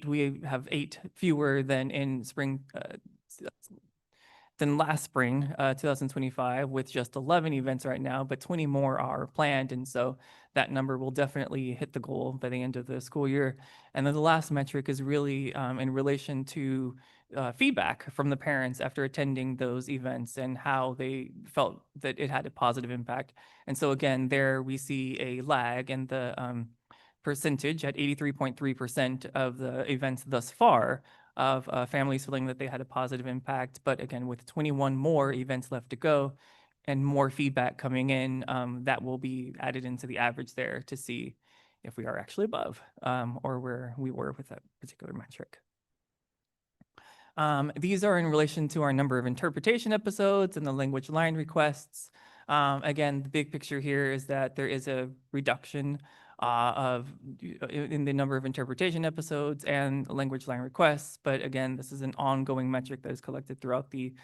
we have 8 fewer than in spring, than last spring, 2025, with just 11 events right now, but 20 more are planned. And so that number will definitely hit the goal by the end of the school year. And then the last metric is really in relation to feedback from the parents after attending those events and how they felt that it had a positive impact. And so again, there we see a lag in the percentage at 83.3% of the events thus far of families feeling that they had a positive impact. But again, with 21 more events left to go and more feedback coming in, that will be added into the average there to see if we are actually above or where we were with that particular metric. These are in relation to our number of interpretation episodes and the language line requests. Again, the big picture here is that there is a reduction in the number of interpretation episodes and language line requests. But again, this is an ongoing metric that is collected throughout the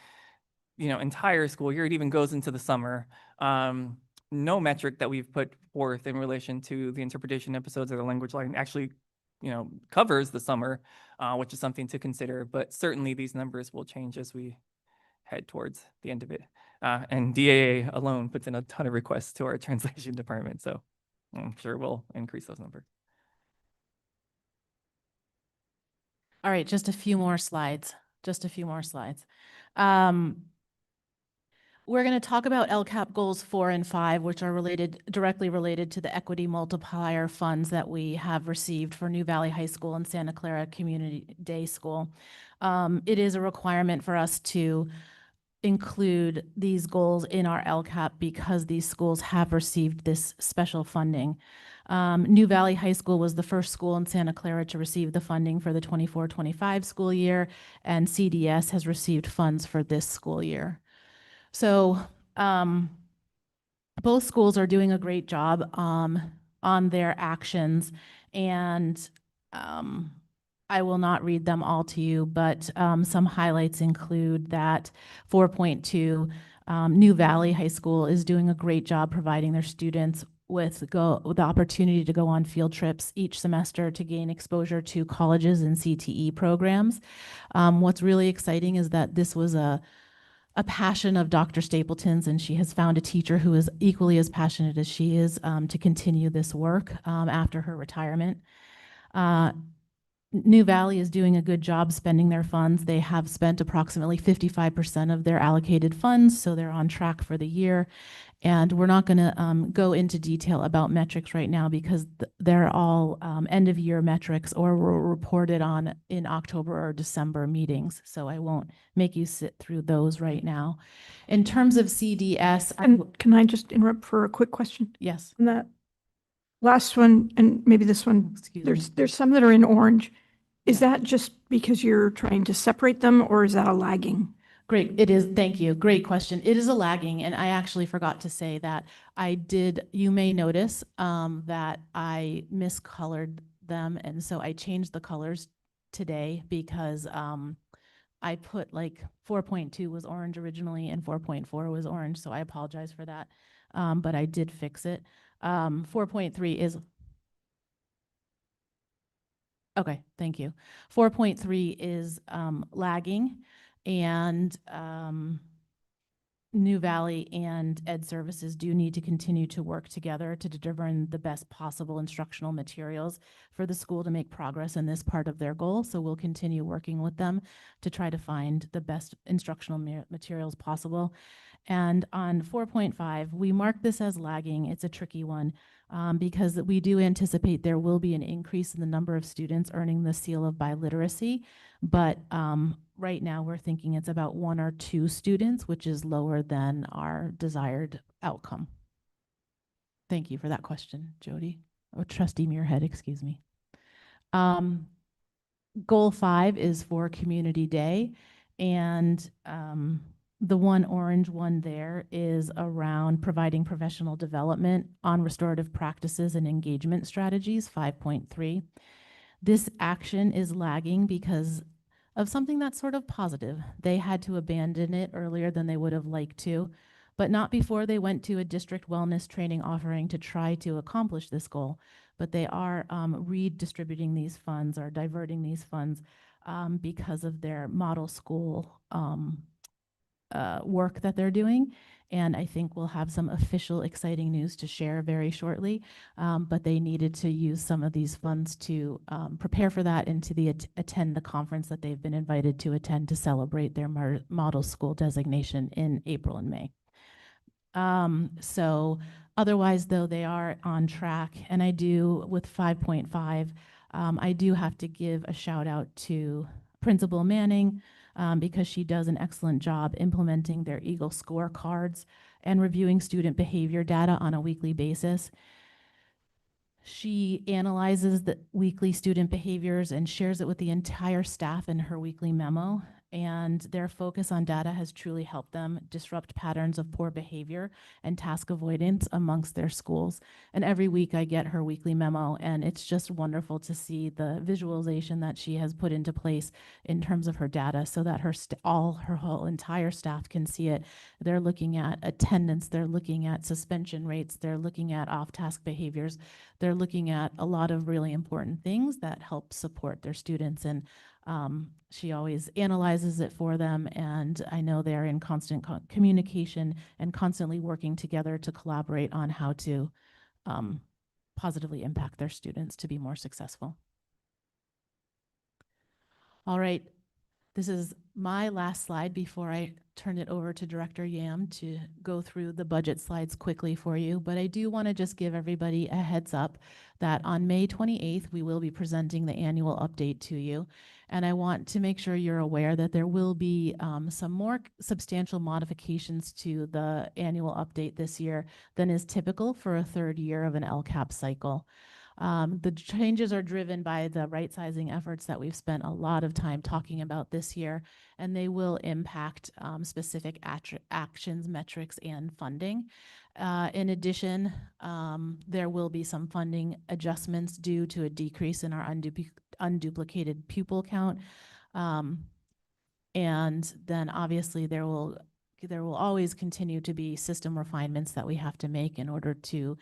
entire school year. It even goes into the summer. No metric that we've put forth in relation to the interpretation episodes or the language line actually covers the summer, which is something to consider. But certainly these numbers will change as we head towards the end of it. And DAA alone puts in a ton of requests to our translation department. So I'm sure we'll increase those numbers. All right, just a few more slides. We're going to talk about LCAP goals 4 and 5, which are directly related to the equity multiplier funds that we have received for New Valley High School and Santa Clara Community Day School. It is a requirement for us to include these goals in our LCAP because these schools have received this special funding. New Valley High School was the first school in Santa Clara to receive the funding for the 24-25 school year, and CDS has received funds for this school year. So both schools are doing a great job on their actions, and I will not read them all to you, but some highlights include that 4.2, New Valley High School is doing a great job providing their students with the opportunity to go on field trips each semester to gain exposure to colleges and CTE programs. What's really exciting is that this was a passion of Dr. Stapleton's, and she has found a teacher who is equally as passionate as she is to continue this work after her retirement. New Valley is doing a good job spending their funds. They have spent approximately 55% of their allocated funds, so they're on track for the year. And we're not going to go into detail about metrics right now because they're all end of year metrics or were reported on in October or December meetings. So I won't make you sit through those right now. In terms of CDS, Can I just interrupt for a quick question? Yes. On that last one, and maybe this one, there's some that are in orange. Is that just because you're trying to separate them, or is that a lagging? Great, it is. Thank you. Great question. It is a lagging, and I actually forgot to say that you may notice that I miscolored them, and so I changed the colors today because I put like 4.2 was orange originally and 4.4 was orange, so I apologize for that, but I did fix it. 4.3 is okay, thank you. 4.3 is lagging, and New Valley and Ed Services do need to continue to work together to determine the best possible instructional materials for the school to make progress in this part of their goal. So we'll continue working with them to try to find the best instructional materials possible. And on 4.5, we mark this as lagging. It's a tricky one because we do anticipate there will be an increase in the number of students earning the seal of biliteracy. But right now we're thinking it's about 1 or 2 students, which is lower than our desired outcome. Thank you for that question, Jody. Or Trustee Muirhead, excuse me. Goal 5 is for Community Day. And the one orange one there is around providing professional development on restorative practices and engagement strategies, 5.3. This action is lagging because of something that's sort of positive. They had to abandon it earlier than they would have liked to, but not before they went to a district wellness training offering to try to accomplish this goal. But they are redistributing these funds or diverting these funds because of their model school work that they're doing. And I think we'll have some official exciting news to share very shortly. But they needed to use some of these funds to prepare for that and to attend the conference that they've been invited to attend to celebrate their model school designation in April and May. So otherwise, though, they are on track. And I do, with 5.5, I do have to give a shout out to Principal Manning because she does an excellent job implementing their Eagle scorecards and reviewing student behavior data on a weekly basis. She analyzes the weekly student behaviors and shares it with the entire staff in her weekly memo. And their focus on data has truly helped them disrupt patterns of poor behavior and task avoidance amongst their schools. And every week I get her weekly memo, and it's just wonderful to see the visualization that she has put into place in terms of her data so that her whole entire staff can see it. They're looking at attendance, they're looking at suspension rates, they're looking at off-task behaviors, they're looking at a lot of really important things that help support their students. And she always analyzes it for them, and I know they're in constant communication and constantly working together to collaborate on how to positively impact their students to be more successful. All right, this is my last slide before I turn it over to Director Yam to go through the budget slides quickly for you. But I do want to just give everybody a heads up that on May 28th, we will be presenting the annual update to you. And I want to make sure you're aware that there will be some more substantial modifications to the annual update this year than is typical for a 3rd year of an LCAP cycle. The changes are driven by the right-sizing efforts that we've spent a lot of time talking about this year, and they will impact specific actions, metrics, and funding. In addition, there will be some funding adjustments due to a decrease in our unduplicated pupil count. And then obviously there will always continue to be system refinements that we have to make in order to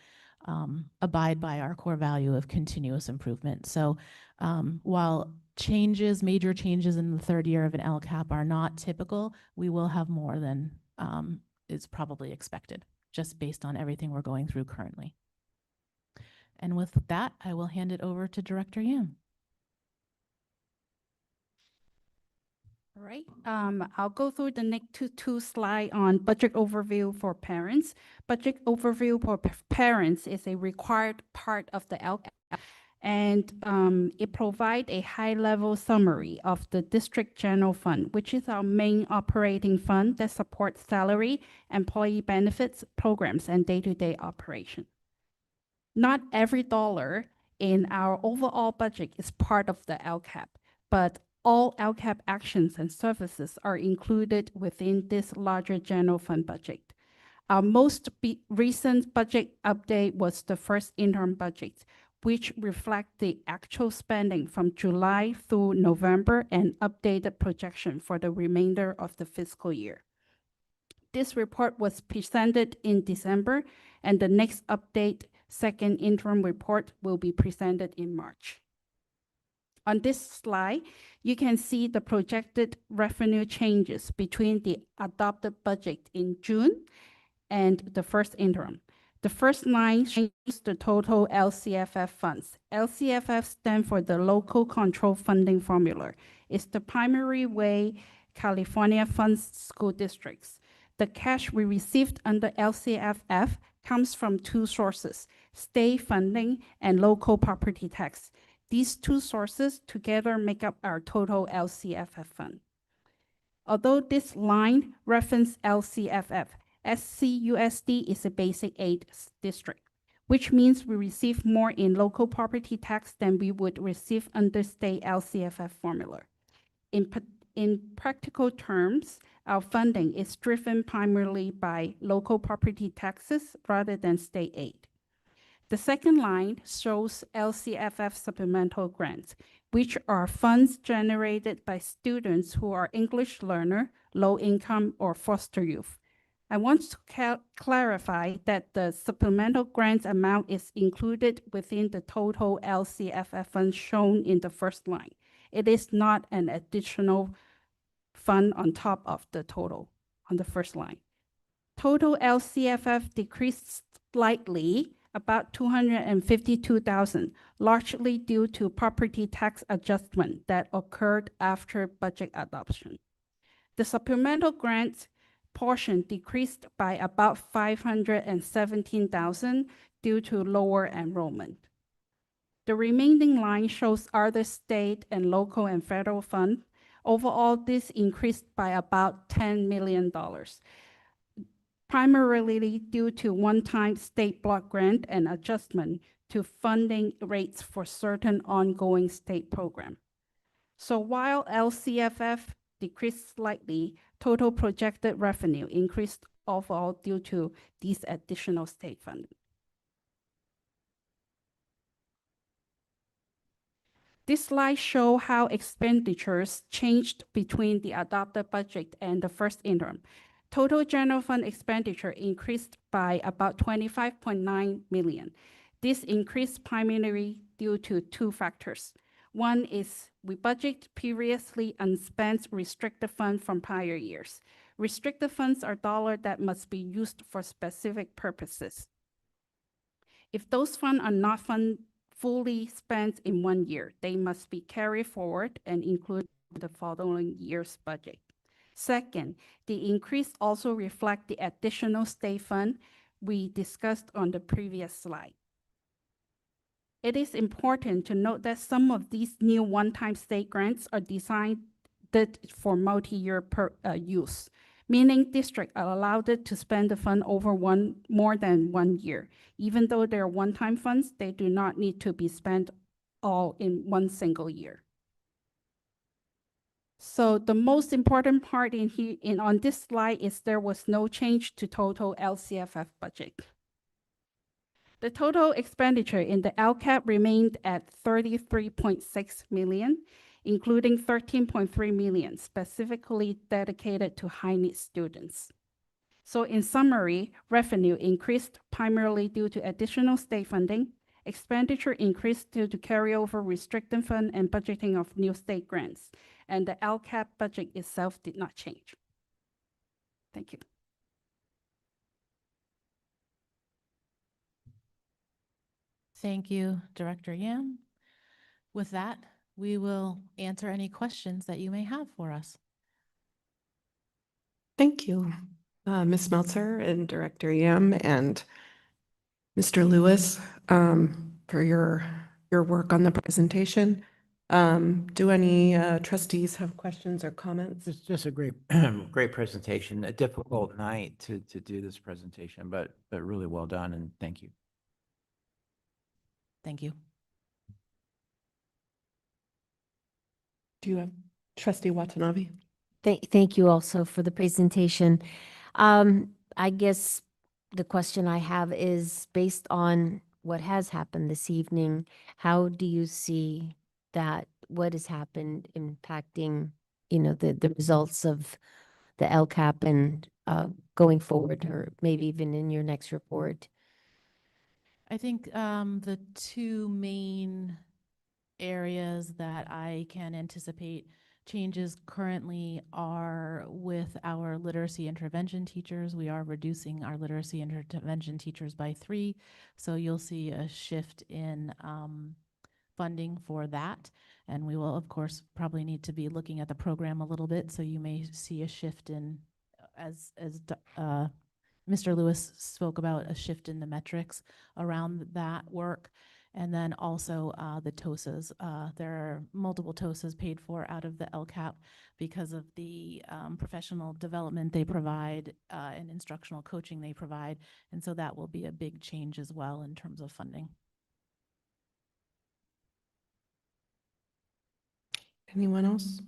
abide by our core value of continuous improvement. So while major changes in the 3rd year of an LCAP are not typical, we will have more than is probably expected, just based on everything we're going through currently. And with that, I will hand it over to Director Yam. All right, I'll go through the next two slides on budget overview for parents. Budget overview for parents is a required part of the LCAP, and it provides a high-level summary of the district general fund, which is our main operating fund that supports salary, employee benefits, programs, and day-to-day operation. Not every dollar in our overall budget is part of the LCAP, but all LCAP actions and services are included within this larger general fund budget. Our most recent budget update was the first interim budget, which reflect the actual spending from July through November and updated projection for the remainder of the fiscal year. This report was presented in December, and the next update, second interim report, will be presented in March. On this slide, you can see the projected revenue changes between the adopted budget in June and the first interim. The first line shows the total LCFF funds. LCFF stands for the Local Control Funding Formula. It's the primary way California funds school districts. The cash we received under LCFF comes from two sources, state funding and local property tax. These two sources together make up our total LCFF fund. Although this line references LCFF, SCUSD is a basic aid district, which means we receive more in local property tax than we would receive under state LCFF formula. In practical terms, our funding is driven primarily by local property taxes rather than state aid. The second line shows LCFF supplemental grants, which are funds generated by students who are English learner, low income, or foster youth. I want to clarify that the supplemental grants amount is included within the total LCFF funds shown in the first line. It is not an additional fund on top of the total on the first line. Total LCFF decreased slightly, about 252,000, largely due to property tax adjustment that occurred after budget adoption. The supplemental grants portion decreased by about 517,000 due to lower enrollment. The remaining line shows other state and local and federal funds. Overall, this increased by about $10 million, primarily due to one-time state block grant and adjustment to funding rates for certain ongoing state programs. So while LCFF decreased slightly, total projected revenue increased overall due to these additional state funding. This slide shows how expenditures changed between the adopted budget and the first interim. Total general fund expenditure increased by about 25.9 million. This increase primarily due to two factors. One is we budget previously unspent restricted funds from prior years. Restricted funds are dollars that must be used for specific purposes. If those funds are not fully spent in 1 year, they must be carried forward and included in the following year's budget. Second, the increase also reflects the additional state fund we discussed on the previous slide. It is important to note that some of these new one-time state grants are designed for multi-year use, meaning districts are allowed to spend the fund over more than 1 year. Even though they're one-time funds, they do not need to be spent all in one single year. So the most important part on this slide is there was no change to total LCFF budget. The total expenditure in the LCAP remained at 33.6 million, including 13.3 million specifically dedicated to high-need students. So in summary, revenue increased primarily due to additional state funding. Expenditure increased due to carryover restricted fund and budgeting of new state grants. And the LCAP budget itself did not change. Thank you. Thank you, Director Yam. With that, we will answer any questions that you may have for us. Thank you, Ms. Meltzer and Director Yam and Mr. Lewis, for your work on the presentation. Do any trustees have questions or comments? It's just a great, great presentation. A difficult night to do this presentation, but really well done, and thank you. Thank you. Do you have Trustee Watanabe? Thank you also for the presentation. I guess the question I have is based on what has happened this evening, how do you see that what has happened impacting, the results of the LCAP and going forward, or maybe even in your next report? I think the two main areas that I can anticipate changes currently are with our literacy intervention teachers. We are reducing our literacy intervention teachers by 3. So you'll see a shift in funding for that. And we will, of course, probably need to be looking at the program a little bit. So you may see a shift in Mr. Lewis spoke about, a shift in the metrics around that work. And then also the TOSAs. There are multiple TOSAs paid for out of the LCAP because of the professional development they provide and instructional coaching they provide. And so that will be a big change as well in terms of funding. Anyone else?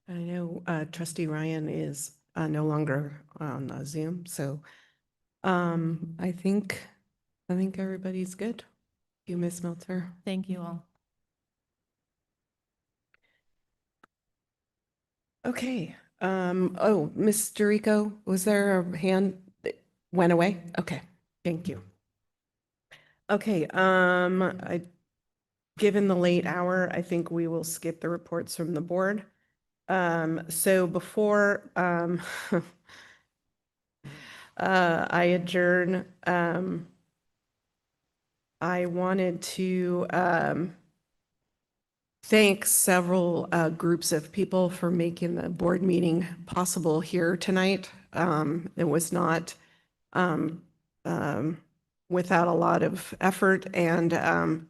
I know Trustee Ryan is no longer on Zoom, so I think everybody's good. You, Ms. Meltzer. Thank you all. Okay. Oh, Ms. Dorico, was there a hand that went away? Okay, thank you. Okay, given the late hour, I think we will skip the reports from the board. So before I adjourn, I wanted to thank several groups of people for making the board meeting possible here tonight. It was not without a lot of effort and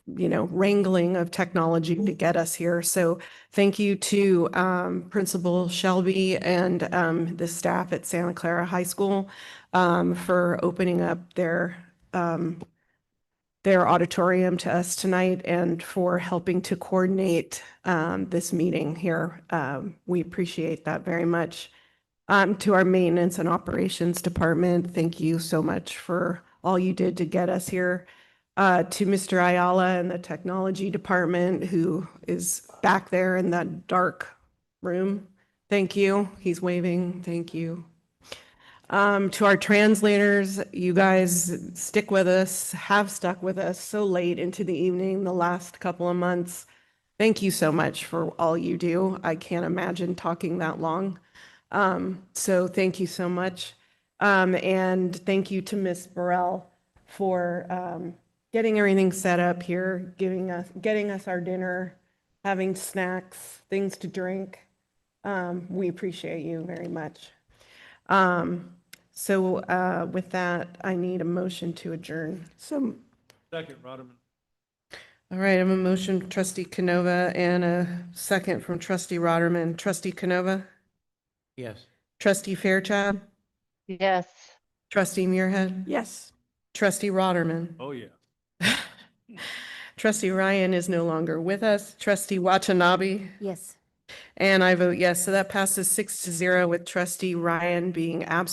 wrangling of technology to get us here. So thank you to Principal Shelby and the staff at Santa Clara High School for opening up their auditorium to us tonight and for helping to coordinate this meeting here. We appreciate that very much. To our maintenance and operations department, thank you so much for all you did to get us here. To Mr. Ayala and the technology department, who is back there in that dark room, thank you. He's waving. Thank you. To our translators, you guys stick with us, have stuck with us so late into the evening the last couple of months. Thank you so much for all you do. I can't imagine talking that long. So thank you so much. And thank you to Ms. Burrell for getting everything set up here, getting us our dinner, having snacks, things to drink. We appreciate you very much. So with that, I need a motion to adjourn. So, Second, Roderman. all right, I have a motion from Trustee Canova and a second from Trustee Roderman. Trustee Canova? Yes. Trustee Fairchild? Yes. Trustee Muirhead? Yes. Trustee Roderman? Oh, yeah. Trustee Ryan is no longer with us. Trustee Watanabe? Yes. And I vote yes. So that passes 6-0 with Trustee Ryan being absent.